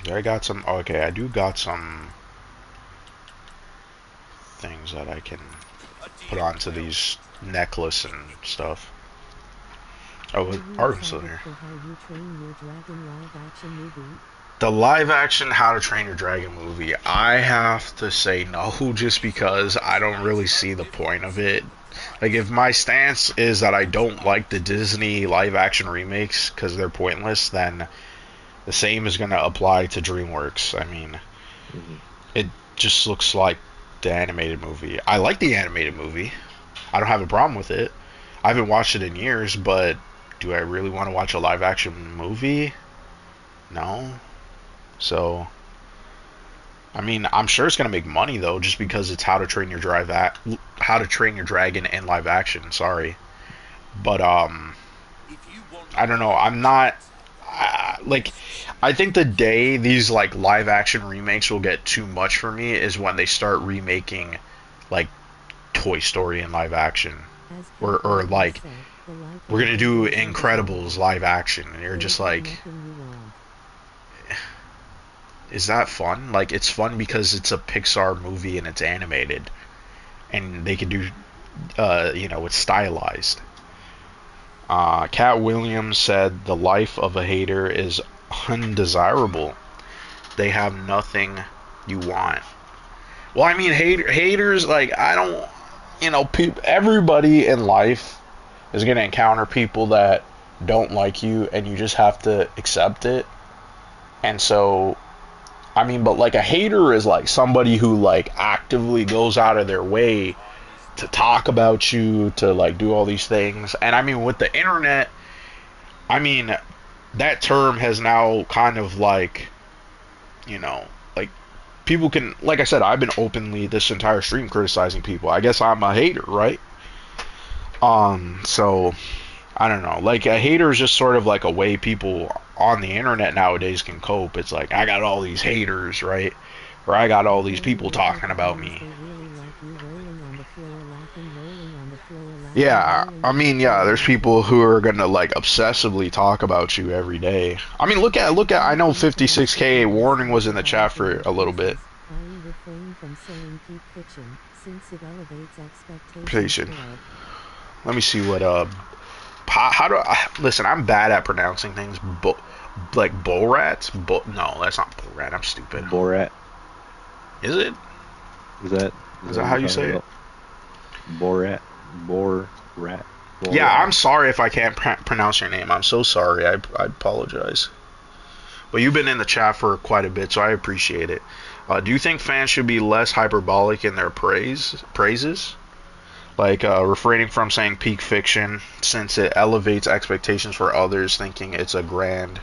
There, I got some. Okay, I do got some things that I can put onto these necklace and stuff. Oh, Artem's still here. The live action How to Train Your Dragon movie, I have to say no, just because I don't really see the point of it. Like, if my stance is that I don't like the Disney live action remakes because they're pointless, then the same is going to apply to DreamWorks. I mean, it just looks like the animated movie. I like the animated movie. I don't have a problem with it. I haven't watched it in years, but do I really want to watch a live action movie? No. So, I mean, I'm sure it's gonna make money though, just because it's How to Train Your Dragon in live action. Sorry, but I don't know. I'm not like, I think the day these like live action remakes will get too much for me is when they start remaking like Toy Story in live action, or like we're gonna do Incredibles live action, and you're just like, is that fun? Like, it's fun because it's a Pixar movie and it's animated, and they can do, you know, it's stylized. Cat Williams said the life of a hater is undesirable. They have nothing you want. Well, I mean, haters, like, I don't, you know, everybody in life is gonna encounter people that don't like you, and you just have to accept it. And so, I mean, but like a hater is like somebody who like actively goes out of their way to talk about you, to like do all these things. And I mean, with the internet, I mean, that term has now kind of like, you know, like, people can, like I said, I've been openly this entire stream criticizing people. I guess I'm a hater, right? So I don't know. Like, a hater is just sort of like a way people on the internet nowadays can cope. It's like, I got all these haters, right? Or I got all these people talking about me. Yeah, I mean, yeah, there's people who are gonna like obsessively talk about you every day. I mean, look at I know 56K Warning was in the chat for a little bit. Patient. Let me see what how do I listen? I'm bad at pronouncing things. Like Borat? No, that's not Borat. I'm stupid. Borat. Is it? Is that how you say it? Borat. Borat. Yeah, I'm sorry if I can't pronounce your name. I'm so sorry. I apologize. But you've been in the chat for quite a bit, so I appreciate it. Do you think fans should be less hyperbolic in their praises? like refraining from saying peak fiction since it elevates expectations for others, thinking it's grand,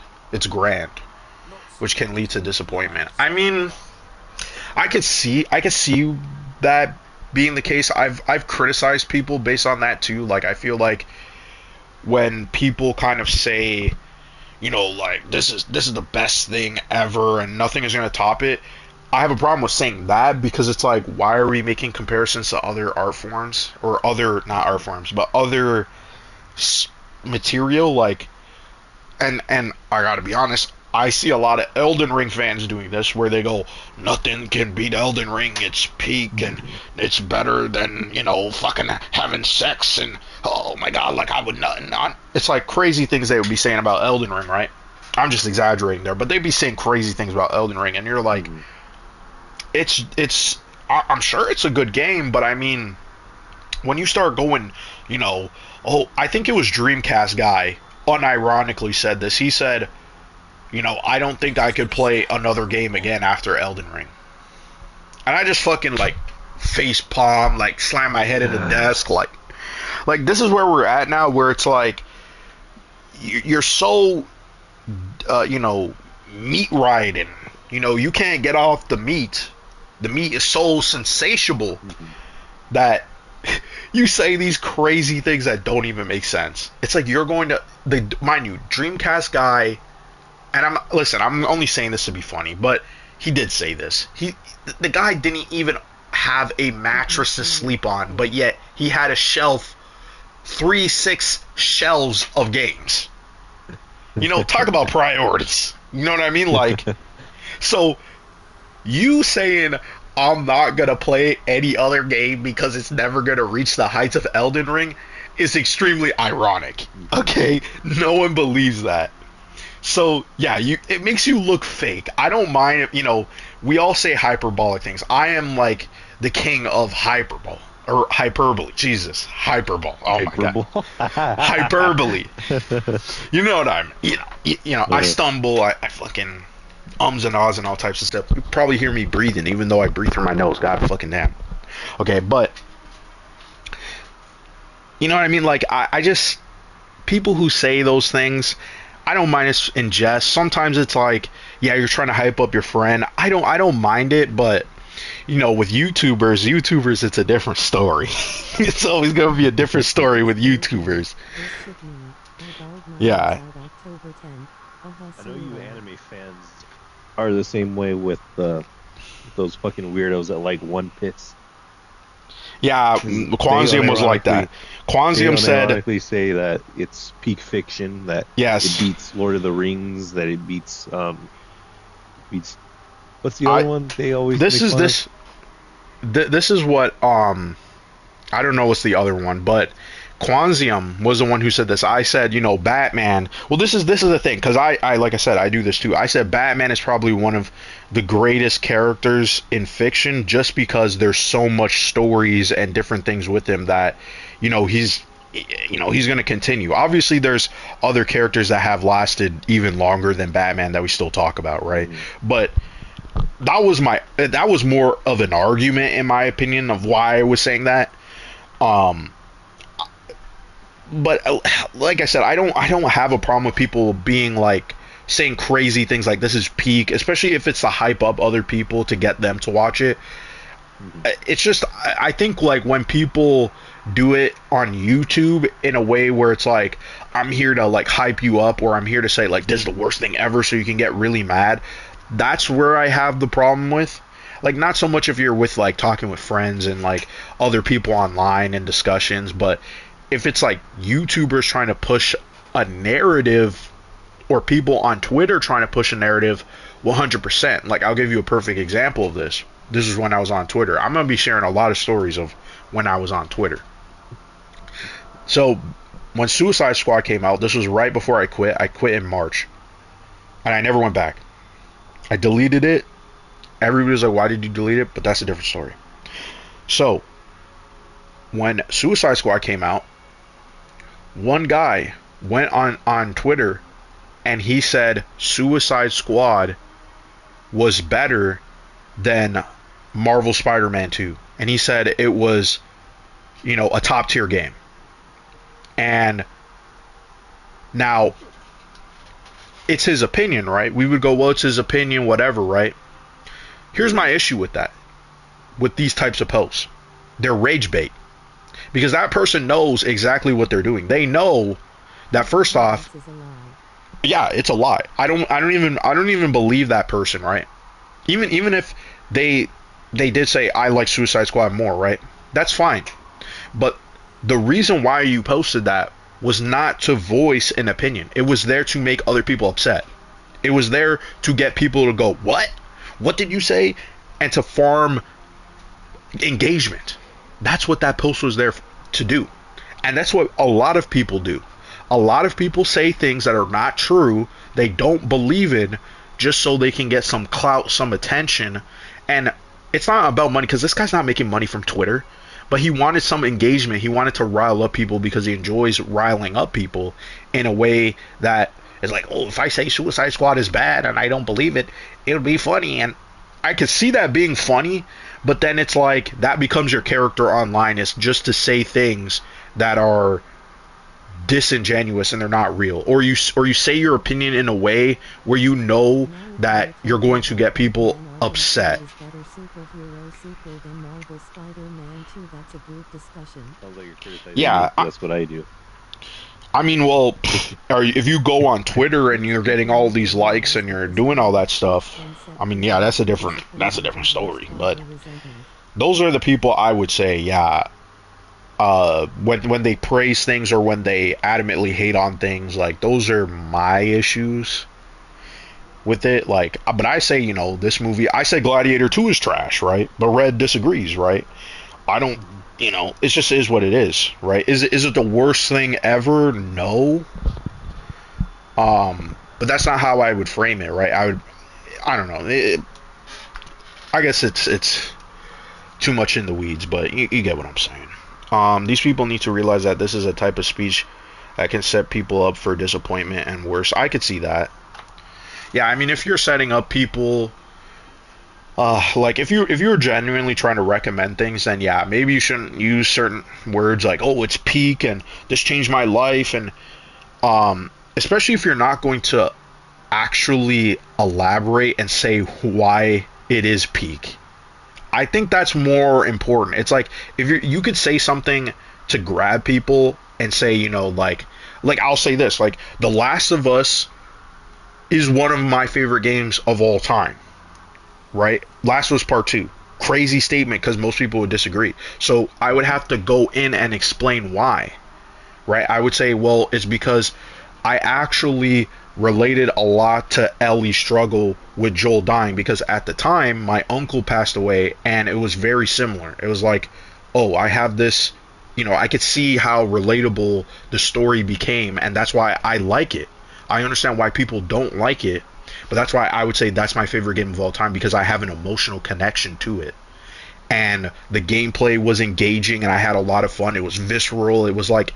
which can lead to disappointment. I mean, I could see that being the case. I've criticized people based on that too. Like I feel like when people kind of say, you know, like this is the best thing ever and nothing is gonna top it. I have a problem with saying that because it's like, why are we making comparisons to other art forms or other not art forms but other material like, and I gotta be honest, I see a lot of Elden Ring fans doing this where they go, nothing can beat Elden Ring, it's peak and it's better than, you know, fucking having sex and oh my god, like I would not. It's like crazy things they would be saying about Elden Ring, right? I'm just exaggerating there, but they'd be saying crazy things about Elden Ring and you're like, I'm sure it's a good game, but I mean, when you start going, you know, oh, I think it was Dreamcast guy unironically said this. He said, you know, I don't think I could play another game again after Elden Ring. And I just fucking like face palm, like slam my head in the desk, like this is where we're at now, where it's like you're so, you know, meat riding. You know, you can't get off the meat. The meat is so sensatiable that you say these crazy things that don't even make sense. It's like you're going to, mind you, Dreamcast guy, and I'm only saying this to be funny, but he did say this. The guy didn't even have a mattress to sleep on, but yet he had a shelf, 6 shelves of games. You know, talk about priorities. You know what I mean? Like, so you saying I'm not gonna play any other game because it's never gonna reach the heights of Elden Ring is extremely ironic. Okay, no one believes that. So yeah, it makes you look fake. I don't mind if, you know, we all say hyperbolic things. I am like the king of hyperbole. Jesus, hyperbole. Oh my god, hyperbole. You know what I'm. You know. I stumble. I fucking ums and ahs and all types of stuff. You probably hear me breathing, even though I breathe through my nose. God fucking damn. Okay, but you know what I mean? Like I just, people who say those things, I don't mind it in jest. Sometimes it's like, yeah, you're trying to hype up your friend. I don't mind it, but you know, with YouTubers, it's a different story. It's always gonna be a different story with YouTubers. Yeah. I know you anime fans are the same way with those fucking weirdos that like One Piece. Yeah, Quanzium was like that. Quanzium said, say that it's peak fiction, that yes, it beats Lord of the Rings, that it beats what's the other one they always this is what I don't know what's the other one, but Quanzium was the one who said this. I said, you know, Batman. Well, this is the thing, because I like I said, I do this too. I said Batman is probably one of the greatest characters in fiction, just because there's so much stories and different things with him that, you know, he's going to continue. Obviously, there's other characters that have lasted even longer than Batman that we still talk about, right? But that was more of an argument, in my opinion, of why I was saying that. But like I said, I don't have a problem with people being like saying crazy things like this is peak, especially if it's to hype up other people to get them to watch it. It's just, I think like when people do it on YouTube in a way where it's like, I'm here to like hype you up, or I'm here to say like this is the worst thing ever so you can get really mad, that's where I have the problem with. Like, not so much if you're with like talking with friends and like other people online and discussions, but if it's like YouTubers trying to push a narrative, or people on Twitter trying to push a narrative, 100%. Like, I'll give you a perfect example of this. This is when I was on Twitter. I'm going to be sharing a lot of stories of when I was on Twitter. So, when Suicide Squad came out, this was right before I quit. I quit in March. And I never went back. I deleted it. Everybody was like, why did you delete it? But that's a different story. So, when Suicide Squad came out, one guy went on Twitter and he said Suicide Squad was better than Marvel Spider-Man 2. And he said it was you know, a top tier game. And now it's his opinion, right? We would go, well, it's his opinion, whatever, right? Here's my issue with that, with these types of posts. They're rage bait. Because that person knows exactly what they're doing. They know that, first off, This is a lie. yeah, it's a lie. I don't even believe that person, right? Even if they did say I like Suicide Squad more, right? That's fine. But the reason why you posted that was not to voice an opinion. It was there to make other people upset. It was there to get people to go, "What? What did you say?" and to farm engagement. That's what that post was there to do. And that's what a lot of people do. A lot of people say things that are not true, they don't believe in, just so they can get some clout, some attention. And it's not about money, because this guy's not making money from Twitter, but he wanted some engagement. He wanted to rile up people because he enjoys riling up people in a way that is like, oh, if I say Suicide Squad is bad and I don't believe it, it'll be funny. And I could see that being funny, but then it's like that becomes your character online, is just to say things that are disingenuous and they're not real, or you say your opinion in a way where you know that you're going to get people upset. Is better superhero sequel than Marvel Spider-Man 2. That's a group discussion. Sounds like you're criticizing Yeah, me. That's what I do. I mean, well, if you go on Twitter and you're getting all these likes and you're doing all that stuff, I mean, yeah, that's a different story. But those are the people I would say, yeah, when they praise things or when they adamantly hate on things, like, those are my issues with it. Like, but I say, you know, this movie, I say Gladiator 2 is trash, right? But Red disagrees, right? I don't, you know, it just is what it is, right? Is it the worst thing ever? No. But that's not how I would frame it, right? I don't know. I guess it's too much in the weeds, but you get what I'm saying. These people need to realize that this is a type of speech that can set people up for disappointment and worse. I could see that. Yeah, I mean, if you're setting up people, like if you're genuinely trying to recommend things, then yeah, maybe you shouldn't use certain words like, oh, it's peak and this changed my life, and especially if you're not going to actually elaborate and say why it is peak. I think that's more important. It's like if you could say something to grab people and say, you know, like I'll say this, like The Last of Us is one of my favorite games of all time, right? Last of Us Part 2. Crazy statement because most people would disagree. So I would have to go in and explain why, right? I would say, well, it's because I actually related a lot to Ellie's struggle with Joel dying, because at the time my uncle passed away and it was very similar. It was like, oh, I have this, you know, I could see how relatable the story became, and that's why I like it. I understand why people don't like it, but that's why I would say that's my favorite game of all time, because I have an emotional connection to it. And the gameplay was engaging and I had a lot of fun. It was visceral. It was like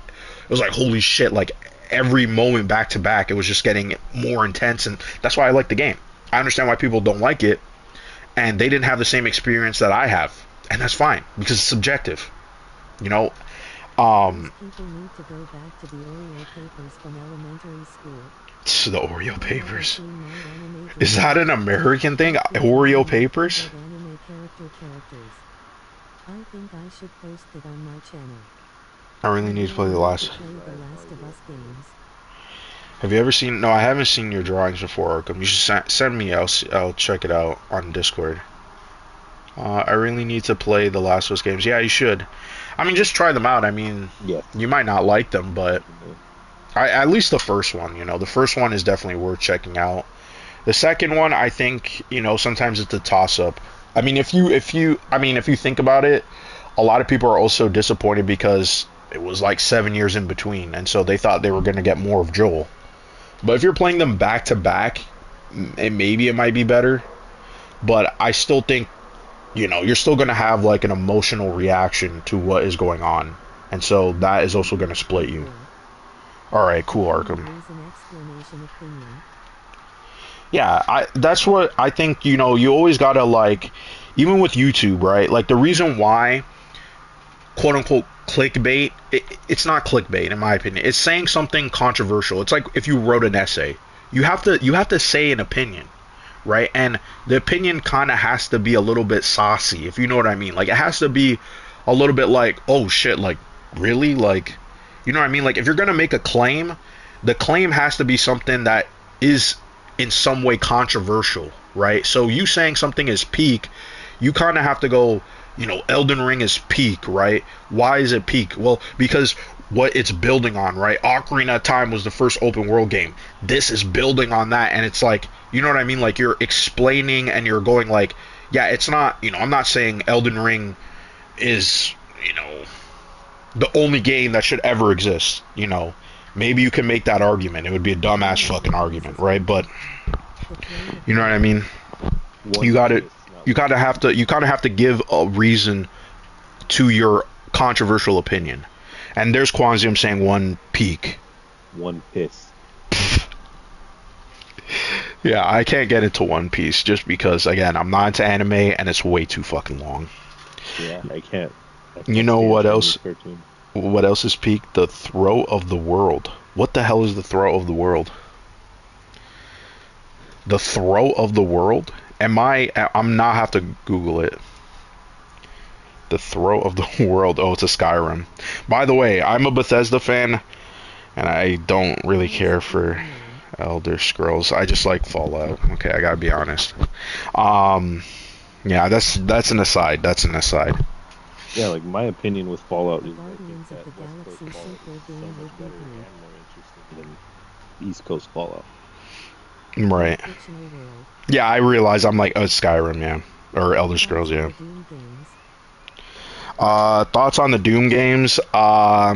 holy shit, like every moment back to back it was just getting more intense, and that's why I like the game. I understand why people don't like it, and they didn't have the same experience that I have, and that's fine because it's subjective, you know. People need to go back to the Oreo papers from elementary school. The Oreo papers, is that an American thing? Oreo papers? Anime characters. I think I should post it on my channel. I really need to play The Last. Play The Last of Us games. Have you ever seen? No, I haven't seen your drawings before, Arkham. You should send me. I'll check it out on Discord. I really need to play the Last of Us games. Yeah, you should. I mean, just try them out. I mean, Yeah. you might not like them, but at least the first one. You know, the first one is definitely worth checking out. The second one, I think, you know, sometimes it's a toss-up. I mean, if you think about it, a lot of people are also disappointed because it was like 7 years in between, and so they thought they were going to get more of Joel. But if you're playing them back to back, maybe it might be better. But I still think, you know, you're still going to have like an emotional reaction to what is going on, and so that is also going to split you. All right, cool, Arkham. Here's an explanation opinion. Yeah, that's what I think. You know, you always gotta, like, even with YouTube, right? Like, the reason why, quote unquote, clickbait. It's not clickbait in my opinion. It's saying something controversial. It's like if you wrote an essay. You have to say an opinion, right? And the opinion kind of has to be a little bit saucy, if you know what I mean. Like it has to be a little bit like, oh shit, like really, like, you know what I mean? Like if you're gonna make a claim, the claim has to be something that is in some way controversial, right? So you saying something is peak, you kind of have to go, Elden Ring is peak, right? Why is it peak? Well, because what it's building on, right? Ocarina of Time was the first open world game. This is building on that, and it's like, you know what I mean? Like you're explaining and you're going like, yeah, it's not, I'm not saying Elden Ring is, the only game that should ever exist. Maybe you can make that argument. It would be a dumbass fucking argument, right? But you know what I mean? You kind of have to give a reason to your controversial opinion. And there's Quanzium saying one peak. One piss. Yeah, I can't get into One Piece just because, again, I'm not into anime and it's way too fucking long. Yeah, I can't. You know what else? Cartoon. What else is peak? The Throat of the World. What the hell is the Throat of the World? The Throat of the World? I'm not have to Google it. The Throat of the World. Oh, it's a Skyrim. By the way, I'm a Bethesda fan, and I don't really care for Elder Scrolls. I just like Fallout. Okay, I gotta be honest. Yeah, that's an aside. That's an aside. Yeah, like my opinion with Fallout is Guardians of the Galaxy sequel game would be and more interesting than East Coast Fallout. Right. fictional world. Yeah, I realize I'm like, oh, it's Skyrim, yeah. Or Elder Scrolls, yeah. Doom games. Thoughts on the Doom games? I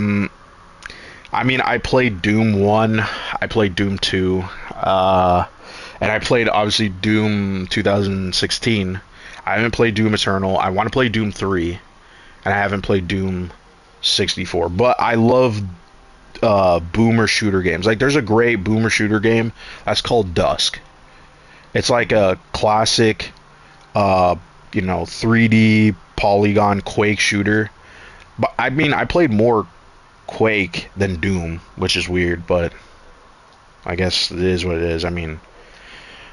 mean, I played Doom 1, I played Doom 2, and I played, obviously, Doom 2016. I haven't played Doom Eternal. I want to play Doom 3, and I haven't played Doom 64. But I love boomer shooter games. Like, there's a great boomer shooter game that's called Dusk. It's like a classic, 3D polygon Quake shooter. But I mean, I played more Quake than Doom, which is weird, but I guess it is what it is. I mean,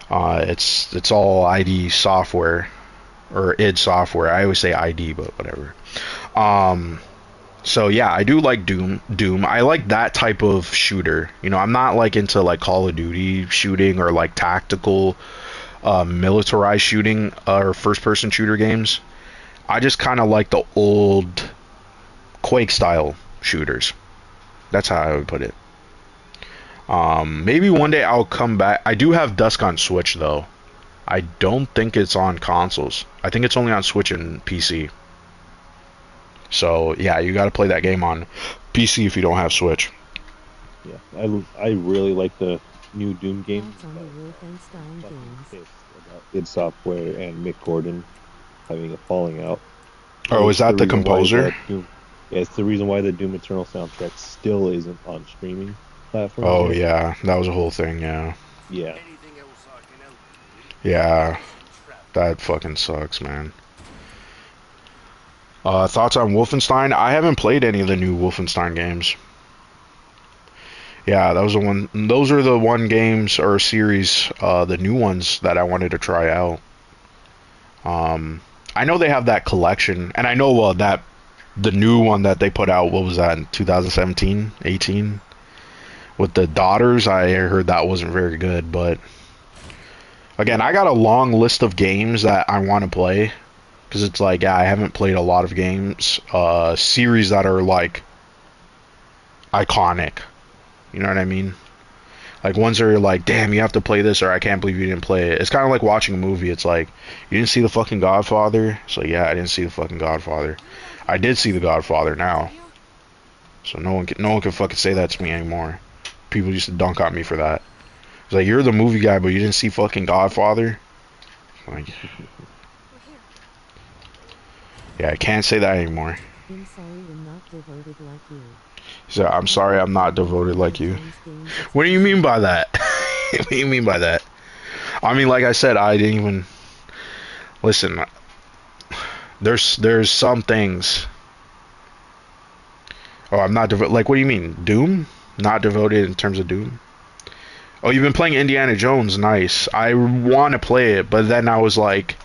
it's all ID software or id Software. I always say ID, but whatever. So yeah, I do like Doom. I like that type of shooter. I'm not like into like Call of Duty shooting or like tactical, militarized shooting or first-person shooter games. I just kind of like the old Quake style shooters. That's how I would put it. Maybe one day I'll come back. I do have Dusk on Switch though. I don't think it's on consoles. I think it's only on Switch and PC. So yeah, you got to play that game on PC if you don't have Switch. Yeah, I really like the new Doom game. Thoughts on the Wolfenstein games. Pissed about id Software and Mick Gordon having a falling out. Oh, is that the reason why composer? Yeah, it's the reason why the Doom Eternal soundtrack still isn't on streaming platforms. Oh yet. yeah, that was a whole thing. Yeah. Yeah. Anything else I can help you with? Yeah, that fucking sucks, man. Thoughts on Wolfenstein? I haven't played any of the new Wolfenstein games. Yeah, those are the one games or series, the new ones that I wanted to try out. I know they have that collection, and I know that the new one that they put out, what was that, in 2017, 18? With the daughters, I heard that wasn't very good, but again, I got a long list of games that I want to play, because it's like, yeah, I haven't played a lot of games, series that are like iconic, you know what I mean? Like ones that are like, damn, you have to play this, or I can't believe you didn't play it. It's kind of like watching a movie. It's like, you didn't see the fucking Godfather? It's like, yeah, I didn't see the fucking Godfather. I did see the Godfather now, so no one can fucking say that to me anymore. People used to dunk on me for that. It's like, you're the movie guy, but you didn't see fucking Godfather? Like, yeah, I can't say that anymore. I'm sorry I'm not devoted like you. So I'm sorry I'm not devoted like you. What do you mean by that? What do you mean by that? I mean, like I said, I didn't even listen. There's some things Oh, I'm not devoted. Like, what do you mean? Doom? Not devoted in terms of Doom? Oh, you've been playing Indiana Jones. Nice. I want to play it, but then I was like,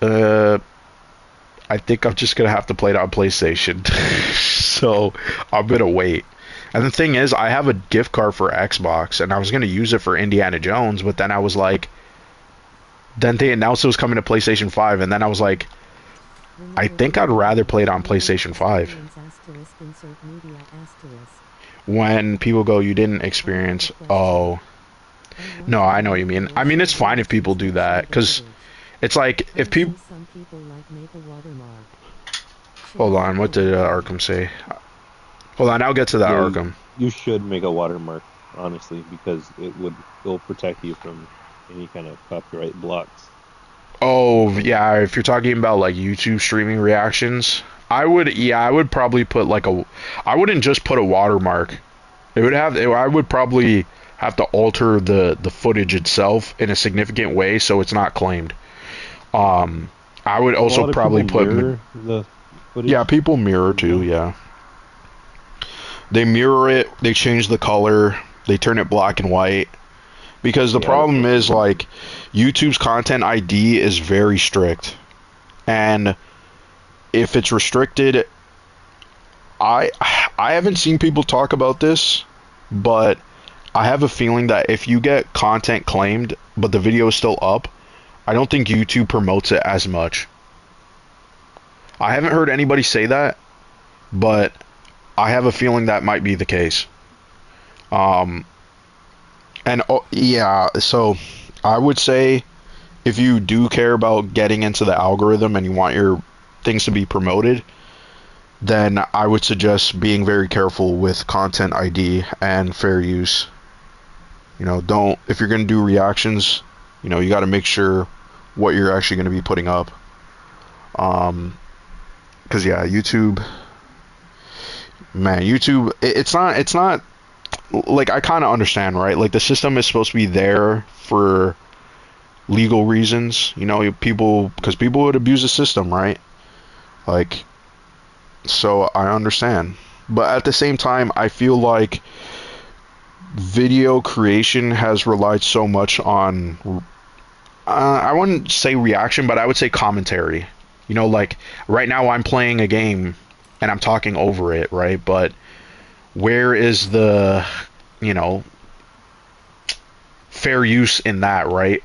I think I'm just gonna have to play it on PlayStation. So I'm gonna wait. And the thing is, I have a gift card for Xbox, and I was gonna use it for Indiana Jones, but then I was like, then they announced it was coming to PlayStation 5, and then I was like, I think I'd rather play it on PlayStation 5. When people go, you didn't experience, oh, no, I know what you mean. I mean, it's fine if people do that, because it's like, if people, hold on, what did Arkham say? Hold on, I'll get to that, Yeah, Arkham. you should make a watermark, honestly, because it'll protect you from any kind of copyright blocks. Oh, yeah, if you're talking about, like, YouTube streaming reactions, I would probably put, like, I wouldn't just put a watermark. I would probably have to alter the footage itself in a significant way so it's not claimed. I would also probably put... the footage. Yeah, people mirror too, yeah. They mirror it, they change the color, they turn it black and white. Because the problem is, like, YouTube's content ID is very strict. And if it's restricted, I haven't seen people talk about this, but I have a feeling that if you get content claimed, but the video is still up, I don't think YouTube promotes it as much. I haven't heard anybody say that, but I have a feeling that might be the case. And yeah, so I would say if you do care about getting into the algorithm and you want your things to be promoted, then I would suggest being very careful with content ID and fair use. You know, if you're going to do reactions, you know, you got to make sure what you're actually going to be putting up. Because yeah, YouTube, man, YouTube, it's not like, I kind of understand, right? Like, the system is supposed to be there for legal reasons, you know, because people would abuse the system, right? Like, so I understand. But at the same time, I feel like video creation has relied so much on, I wouldn't say reaction, but I would say commentary. You know, like, right now I'm playing a game and I'm talking over it, right? But where is the, you know, fair use in that, right?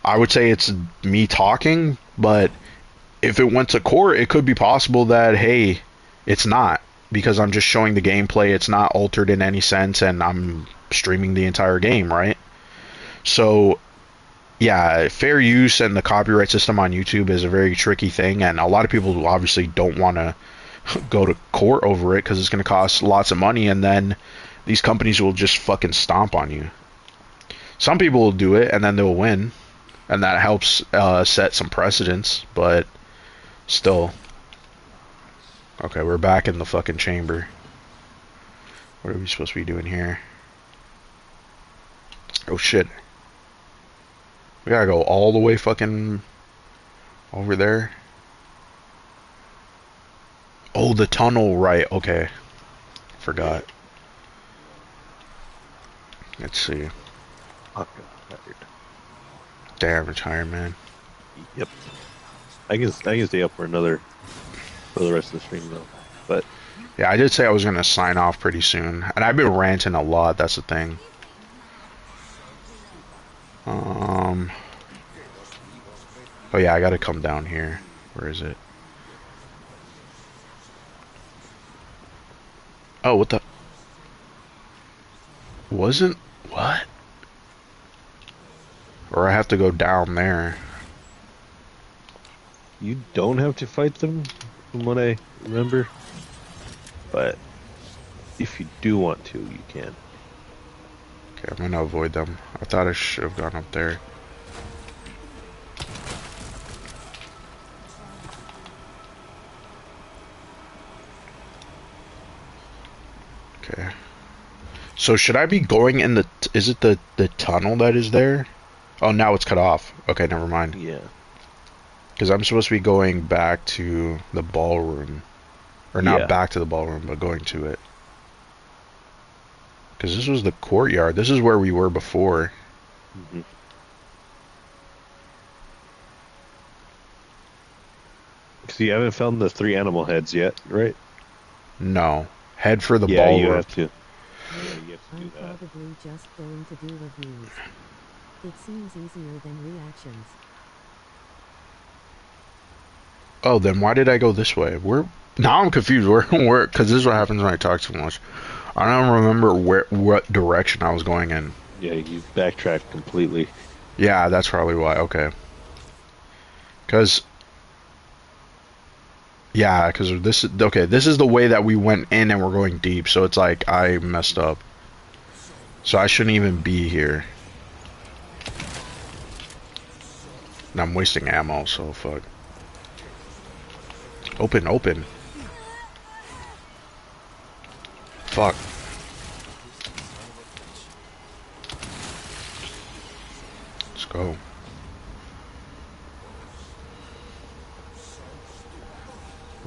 I would say it's me talking, but if it went to court, it could be possible that, hey, it's not, because I'm just showing the gameplay, it's not altered in any sense, and I'm streaming the entire game, right? So, yeah, fair use and the copyright system on YouTube is a very tricky thing, and a lot of people obviously don't want to go to court over it because it's going to cost lots of money, and then these companies will just fucking stomp on you. Some people will do it and then they'll win, and that helps set some precedents, but still. Okay, we're back in the fucking chamber. What are we supposed to be doing here? Oh shit. We gotta go all the way fucking over there. Oh, the tunnel, right, okay. Forgot. Let's see. Oh, God, tired. Damn, it's tired, man. Yep. I can stay up for the rest of the stream though. But yeah, I did say I was gonna sign off pretty soon, and I've been ranting a lot. That's the thing. Oh yeah, I gotta come down here. Where is it? Oh, what the? Wasn't what? Or I have to go down there. you don't have to fight them, from what I remember. But if you do want to, you can. Okay, I'm gonna avoid them. I thought I should have gone up there. Okay. So should I be going in the... Is it the tunnel that is there? Oh, now it's cut off. Okay, never mind. Yeah. Because I'm supposed to be going back to the ballroom. Or not Yeah. back to the ballroom, but going to it. Because this was the courtyard. This is where we were before. Mm-hmm. So you haven't found the 3 animal heads yet, right? No. Head for the Yeah, you ballroom. have to. Yeah, you have to do I'm that. probably just going to do reviews. It seems easier than reactions. Oh, then why did I go this way? Now I'm confused. Where? Because this is what happens when I talk too much. I don't remember what direction I was going in. Yeah, you backtracked completely. Yeah, that's probably why. Okay. Because this is okay. This is the way that we went in, and we're going deep. So it's like I messed up. So I shouldn't even be here. And I'm wasting ammo. So fuck. Open, open. Fuck. Let's go.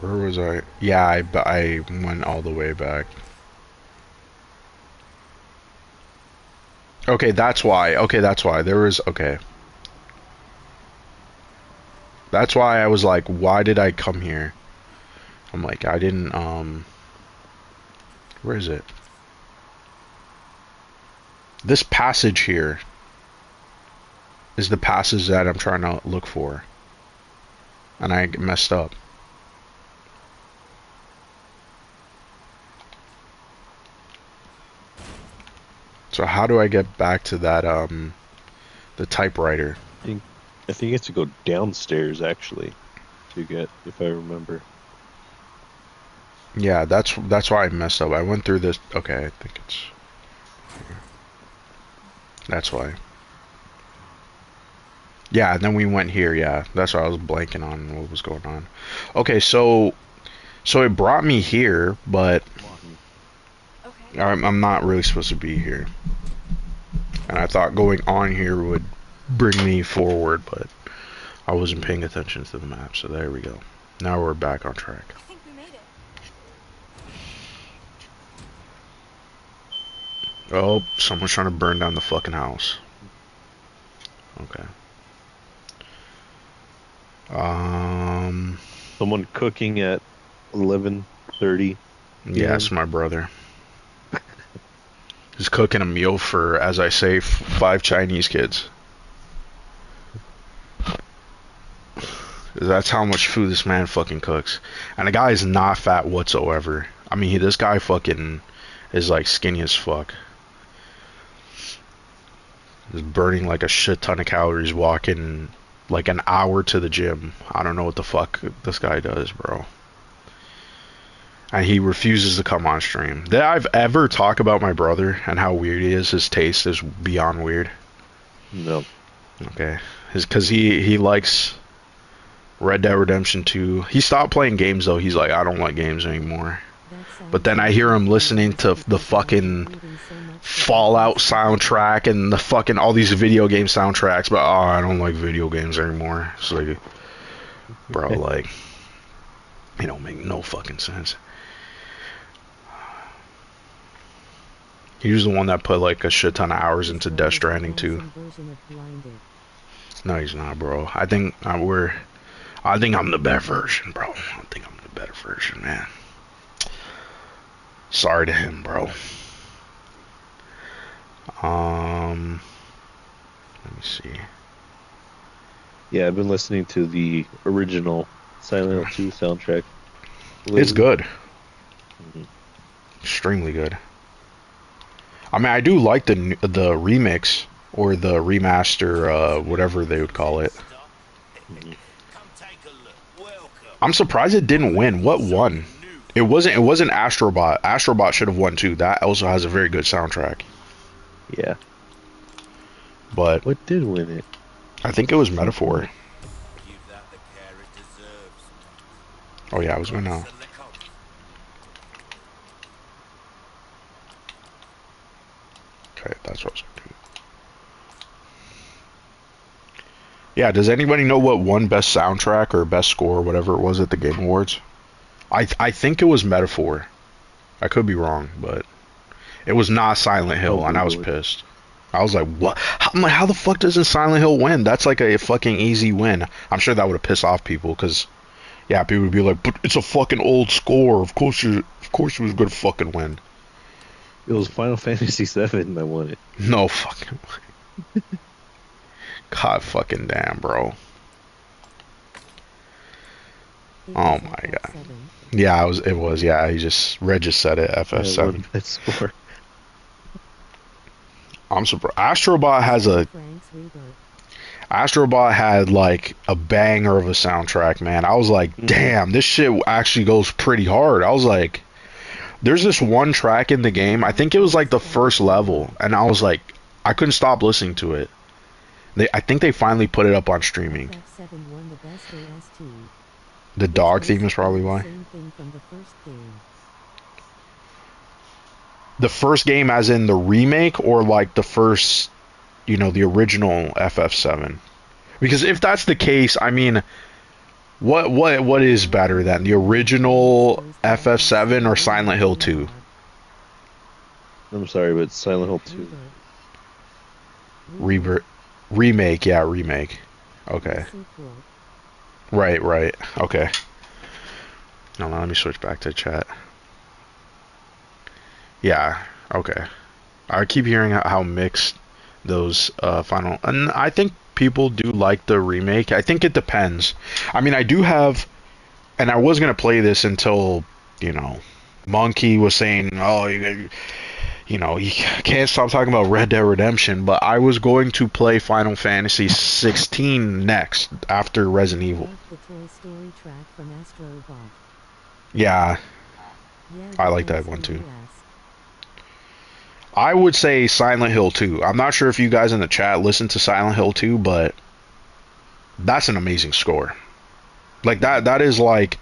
Where was I? Yeah, I went all the way back. Okay, that's why. Okay, that's why. There was... Okay. That's why I was like, why did I come here? I'm like, I didn't, Where is it? This passage here is the passage that I'm trying to look for. And I messed up. So how do I get back to that, the typewriter? I think you have to go downstairs, actually, to get, if I remember. Yeah, that's why I messed up. I went through this. Okay, I think it's here. That's why. Yeah, and then we went here. Yeah, that's why I was blanking on what was going on. Okay, so it brought me here, but Okay. I'm not really supposed to be here. And I thought going on here would bring me forward, but I wasn't paying attention to the map. So there we go. Now we're back on track. I think we made it. Oh, someone's trying to burn down the fucking house. Okay. Someone cooking at 11:30. Yeah, it's my brother. He's cooking a meal for, as I say, 5 Chinese kids. That's how much food this man fucking cooks. And the guy is not fat whatsoever. I mean, this guy fucking is like skinny as fuck. He's burning like a shit ton of calories walking like an hour to the gym. I don't know what the fuck this guy does, bro. And he refuses to come on stream. Did I've ever talk about my brother and how weird he is? His taste is beyond weird. No. Okay. Because he likes Red Dead Redemption 2. He stopped playing games though. He's like, I don't like games anymore. But then I hear him listening to the fucking Fallout soundtrack and the fucking all these video game soundtracks. But I don't like video games anymore. It's like, bro, like, it don't make no fucking sense. He was the one that put like a shit ton of hours into Death Stranding too. No, he's not, bro. I think I'm the better version, bro. I think I'm the better version, man. Sorry to him, bro. Let me see. Yeah, I've been listening to the original Silent Hill 2 soundtrack. It's good. Extremely good. I mean, I do like the remix or the remaster, whatever they would call it. Come take a look. Welcome. I'm surprised it didn't win. What won? It wasn't Astrobot. Astrobot should have won too. That also has a very good soundtrack. Yeah. But What did win it? I think it was Metaphor. Give that the care it deserves. Oh yeah, I was gonna. Okay, that's what I was gonna do. Yeah, does anybody know what won best soundtrack or best score or whatever it was at the Game Awards? I think it was Metaphor. I could be wrong, but it was not Silent Hill, and I was pissed. I was like, what? I'm like, how the fuck doesn't Silent Hill win? That's like a fucking easy win. I'm sure that would have pissed off people, because, yeah, people would be like, but it's a fucking old score. Of course it was gonna fucking win. It was Final Fantasy VII that won it. No fucking way. God fucking damn, bro. Oh my god. Yeah, it was, yeah, Red just said it, FF7. That score. I'm surprised. Astrobot had like a banger of a soundtrack, man. I was like, damn, this shit actually goes pretty hard. I was like, there's this one track in the game, I think it was like the first level, and I was like, I couldn't stop listening to it. I think they finally put it up on streaming. The dog theme is probably why. The first game as in the remake, or like the first, the original FF7? Because if that's the case, I mean, what is better than the original FF7 or Silent Hill 2? I'm sorry, but Silent Hill 2. Remake, yeah, remake. Okay. Right. Okay. No, let me switch back to chat. Yeah, okay. I keep hearing how mixed those final... And I think people do like the remake. I think it depends. I mean, I do have... And I was going to play this until, Monkey was saying, oh, you can't stop talking about Red Dead Redemption, but I was going to play Final Fantasy 16 next, after Resident Evil. Yeah, I like that one too. I would say Silent Hill 2. I'm not sure if you guys in the chat listen to Silent Hill 2, but that's an amazing score. Like, that is like,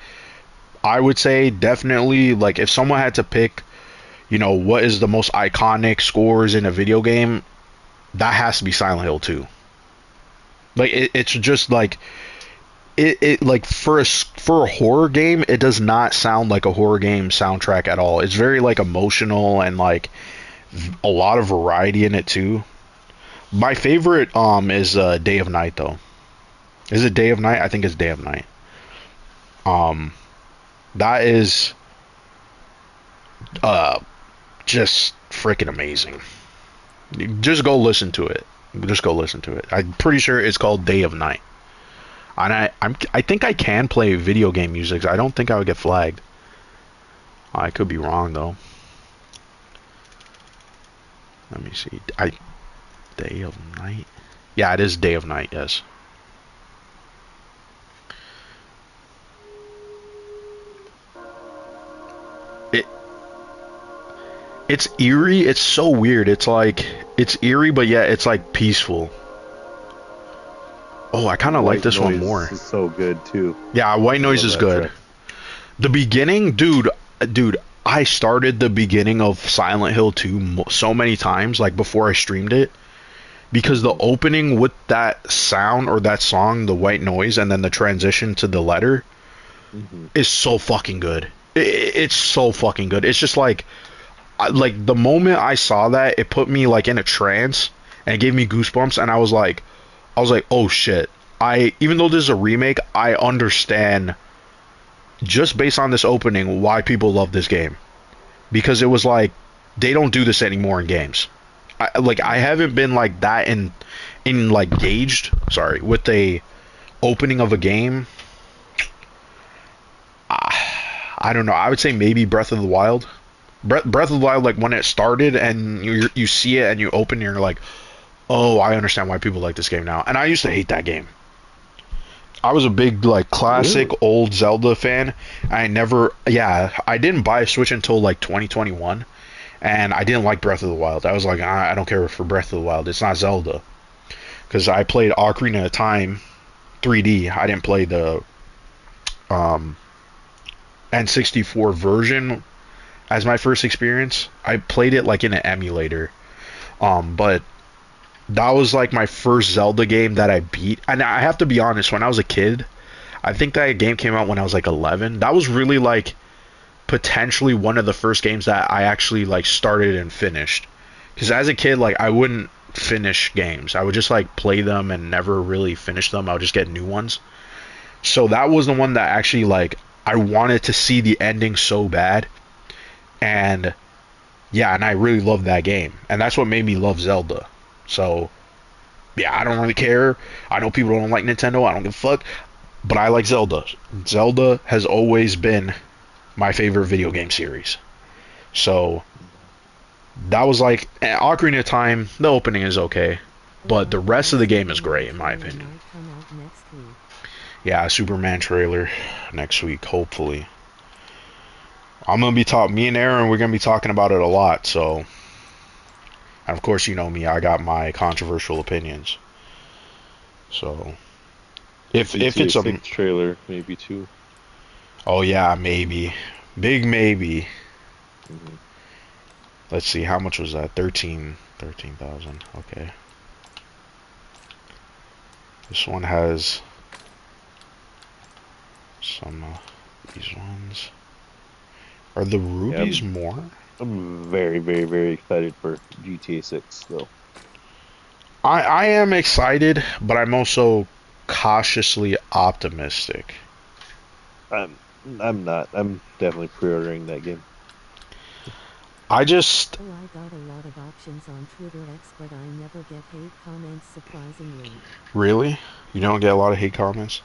I would say definitely, like, if someone had to pick, what is the most iconic scores in a video game, that has to be Silent Hill 2. Like, it's just like, it like, for a horror game, it does not sound like a horror game soundtrack at all. It's very, like, emotional and, like, a lot of variety in it too. My favorite is Day of Night, though. Is it Day of Night? I think it's Day of Night. That is just freaking amazing. Just go listen to it. I'm pretty sure it's called Day of Night. And I think I can play video game music. I don't think I would get flagged. I could be wrong though. Let me see. Day of Night? Yeah, it is Day of Night, yes. It's eerie. It's so weird. It's like, it's eerie, but yeah, it's like peaceful. Oh, I kind of like this one more. Is so good too. Yeah, White Noise is good. Track. The beginning, dude, I started the beginning of Silent Hill 2 so many times, like before I streamed it, because the opening with that sound or that song, the White Noise, and then the transition to the letter is so fucking good. It's so fucking good. It's just like the moment I saw that, it put me like in a trance and it gave me goosebumps, and I was like, oh shit. Even though this is a remake, I understand just based on this opening why people love this game, because it was like they don't do this anymore in games. I haven't been like that in like gauged with the opening of a game. I don't know. I would say maybe Breath of the Wild. Breath of the Wild, like when it started and you see it and you open and you're like, oh, I understand why people like this game now. And I used to hate that game. I was a big like classic old Zelda fan. I didn't buy a Switch until like 2021, and I didn't like Breath of the Wild. I was like, I don't care for Breath of the Wild. It's not Zelda. Because I played Ocarina of Time 3D. I didn't play the N64 version as my first experience. I played it like in an emulator. But that was like my first Zelda game that I beat. And I have to be honest, when I was a kid, I think that game came out when I was like 11. That was really like potentially one of the first games that I actually like started and finished. Because as a kid, like I wouldn't finish games. I would just like play them and never really finish them. I would just get new ones. So that was the one that actually like I wanted to see the ending so bad. And yeah, and I really loved that game. And that's what made me love Zelda. So yeah, I don't really care. I know people don't like Nintendo. I don't give a fuck. But I like Zelda. Zelda has always been my favorite video game series. So that was like Ocarina of Time. The opening is okay, but the rest of the game is great in my opinion. Might come out next week. Yeah, Superman trailer next week, hopefully. I'm gonna be talking. Me and Aaron, we're gonna be talking about it a lot. So, and of course, you know me. I got my controversial opinions. So, if it's a sixth trailer, maybe two. oh yeah, maybe, big maybe. Mm-hmm. Let's see, how much was that? 13,000. Okay. This one has some these ones. Are the rubies more? I'm very, very, very excited for GTA 6, though. I am excited, but I'm also cautiously optimistic. I'm not. I'm definitely pre-ordering that game. I just Oh, I got a lot of options on Twitter X, but I never get hate comments, surprisingly. really, you don't get a lot of hate comments.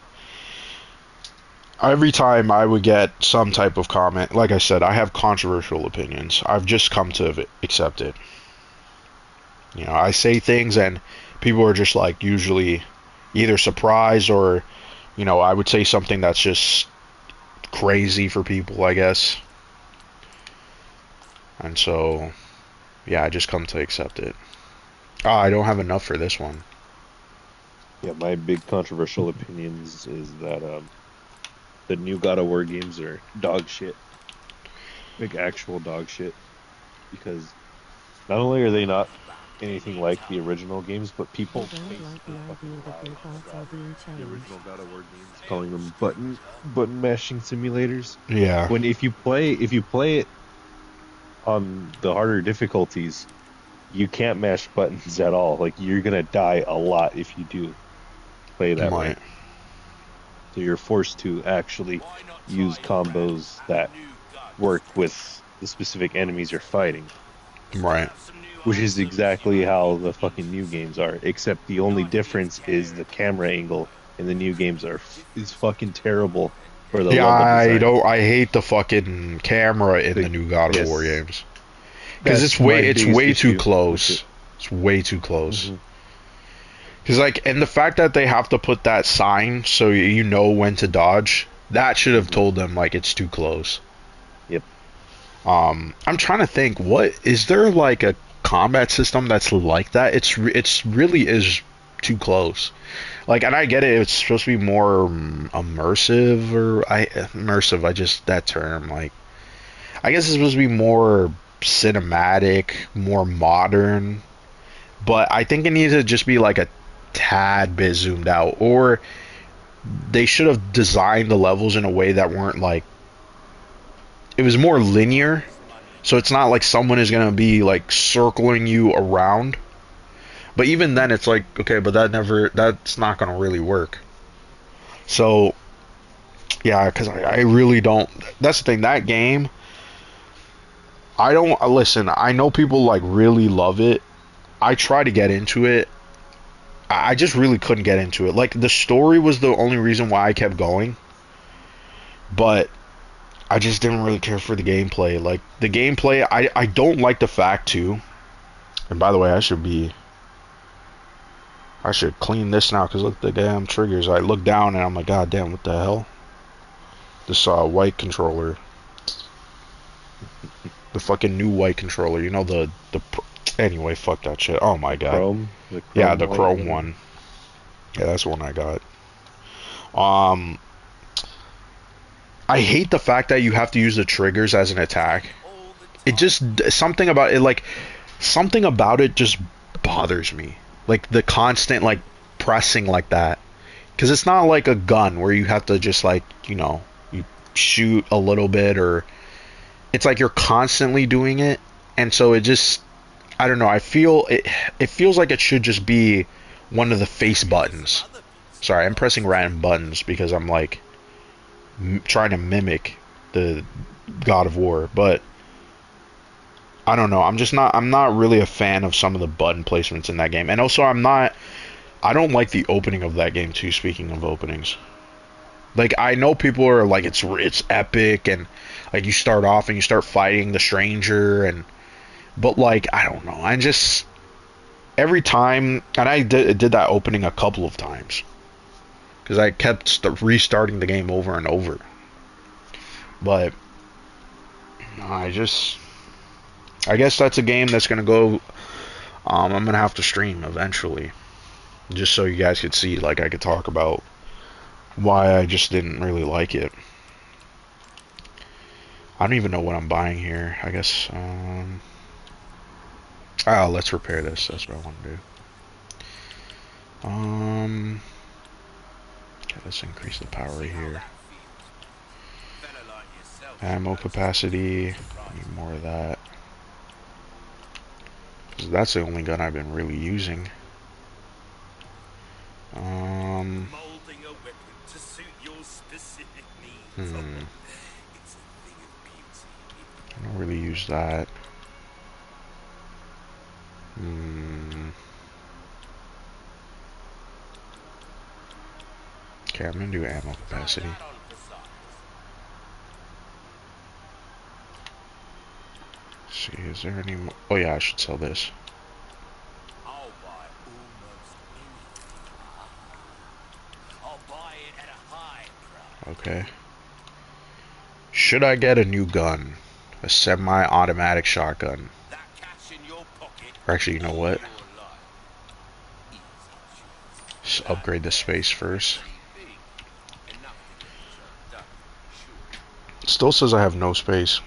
Every time I would get some type of comment, like I said, I have controversial opinions. I've just come to accept it. You know, I say things and people are just like usually either surprised or, you know, I would say something that's just crazy for people, I guess. And so, yeah, I just come to accept it. Ah, I don't have enough for this one. Yeah, my big controversial opinions is that the new God of War games are dog shit. Like actual dog shit. Because not only are they not anything like the original games, but people I don't like the idea that their thoughts are being the challenged. original God of War games, calling them button mashing simulators. Yeah. When if you play it on the harder difficulties, you can't mash buttons at all. Like you're gonna die a lot if you do play that way. Right. So you're forced to actually use combos that work with the specific enemies you're fighting. Right. Which is exactly how the fucking new games are. Except the only difference is the camera angle in the new games is fucking terrible for the Yeah, level I design. don't. I hate the fucking camera in the new God of War games because it's way too close. It's way too close. Mm-hmm. Because like, and the fact that they have to put that sign so you know when to dodge, that should have told them like it's too close. Yep. I'm trying to think. What is there like a combat system that's like that? It's really is too close. Like, and I get it. It's supposed to be more immersive immersive. I just that term like. I guess it's supposed to be more cinematic, more modern. But I think it needs to just be like a tad bit zoomed out, or they should have designed the levels in a way that weren't like it was more linear, so it's not like someone is gonna be like circling you around. But even then it's like, okay, but that's not gonna really work. So yeah, because I really don't, that's the thing, that game, I don't listen, I know people like really love it. I try to get into it. I just really couldn't get into it. Like, the story was the only reason why I kept going. But I just didn't really care for the gameplay. Like, the gameplay, I don't like the fact, too. And by the way, I should clean this now, because look at the damn triggers. I look down and I'm like, god damn, what the hell? This white controller. The fucking new white controller. You know, anyway, fuck that shit. Oh my god. Chrome? Yeah, the Chrome one. Yeah, that's the one I got. I hate the fact that you have to use the triggers as an attack. It just, something about it just bothers me. Like, the constant, like, pressing like that. because it's not like a gun where you have to just like, you know, you shoot a little bit, or it's like you're constantly doing it, and so it just, I don't know, I feel it feels like it should just be one of the face buttons. Sorry, I'm pressing random buttons because I'm like trying to mimic the God of War, but I don't know. I'm not really a fan of some of the button placements in that game. And also I don't like the opening of that game too, speaking of openings. Like, I know people are like, it's epic, and like you start off and you start fighting the stranger, and but like, I don't know. I just, every time, and I did that opening a couple of times because I kept restarting the game over and over. But I guess that's a game that's gonna go. I'm gonna have to stream eventually, just so you guys could see. Like, I could talk about why I just didn't really like it. I don't even know what I'm buying here. I guess. Let's repair this. That's what I want to do. Okay, let's increase the power here. Ammo capacity. I need more of that. That's the only gun I've been really using. I don't really use that. Okay, I'm gonna do ammo capacity. Let's see, is there any more? Oh yeah, I should sell this. Okay. Should I get a new gun? A semi-automatic shotgun? Or actually, you know what? Just upgrade the space first. It still says I have no space.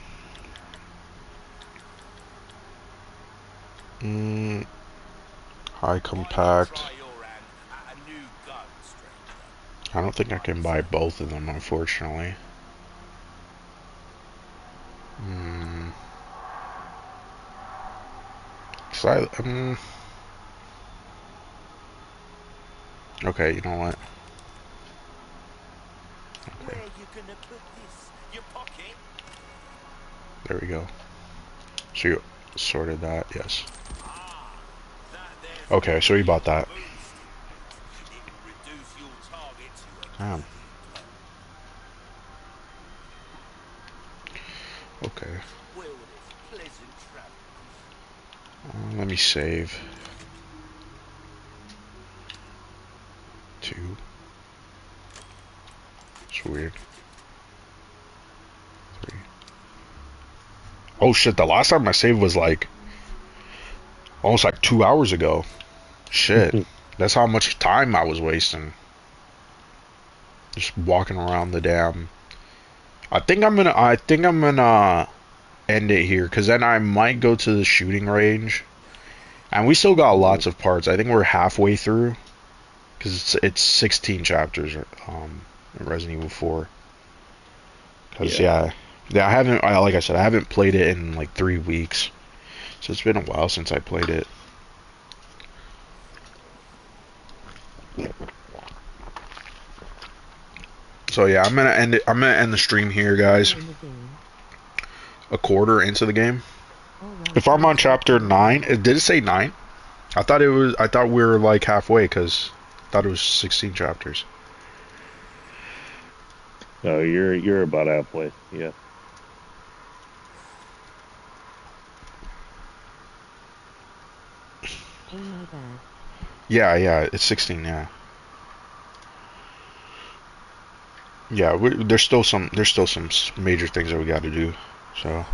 High compact. I don't think I can buy both of them, unfortunately. Okay, you know what? Okay. There we go. So you sorted that, yes. Okay, so you bought that. Damn. Okay. Let me save. 2. It's weird. 3. Oh shit, the last time I saved was like almost like 2 hours ago. Shit. That's how much time I was wasting. Just walking around the damn. I think I'm gonna end it here, because then I might go to the shooting range. And we still got lots of parts. I think we're halfway through, because it's 16 chapters in Resident Evil 4. Because yeah, I haven't, like I said, I haven't played it in like 3 weeks, so it's been a while since I played it. So yeah, I'm gonna end it. I'm gonna end the stream here, guys. A quarter into the game. If I'm on chapter 9, did it say 9? I thought we were like halfway, because I thought it was 16 chapters. No, you're about halfway. Yeah. Oh my bad. Yeah, it's 16. Yeah. Yeah, there's still some major things that we got to do. So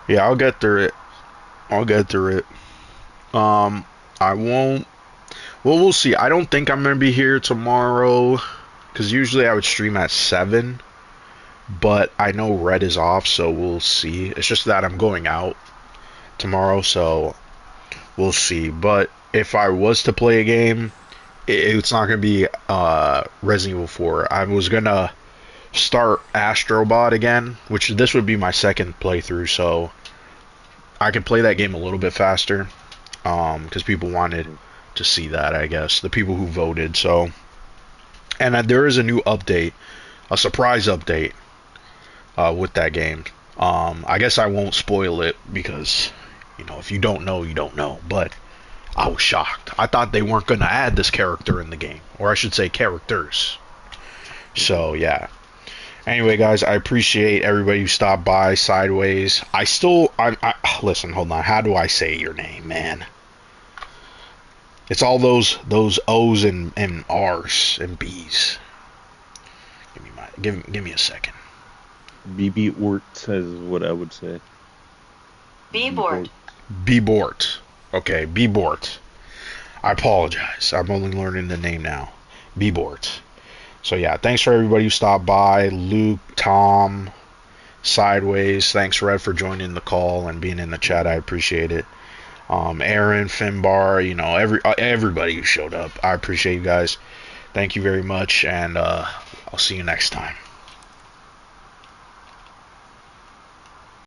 yeah, I'll get through it. I won't. Well, we'll see. I don't think I'm gonna be here tomorrow, because usually I would stream at 7. But I know Red is off, so we'll see. It's just that I'm going out tomorrow, so we'll see. But if I was to play a game, it's not gonna be Resident Evil 4. I was gonna start Astrobot again, which this would be my second playthrough, so I could play that game a little bit faster, because people wanted to see that, I guess, the people who voted. So, and there is a new update, a surprise update with that game. I guess I won't spoil it because, you know, if you don't know, you don't know. But I was shocked. I thought they weren't going to add this character in the game, or I should say characters. So yeah. Anyway, guys, I appreciate everybody who stopped by. Sideways. I listen. Hold on. How do I say your name, man? It's all those O's and R's and B's. Give me a second. BB Ort is what I would say. B-Bort. B-Bort. Okay, B-Bort. I apologize. I'm only learning the name now. B-Bort. So yeah, thanks for everybody who stopped by. Luke, Tom, Sideways. Thanks, Red, for joining the call and being in the chat. I appreciate it. Aaron, Finbar, you know, everybody who showed up. I appreciate you guys. Thank you very much, and I'll see you next time.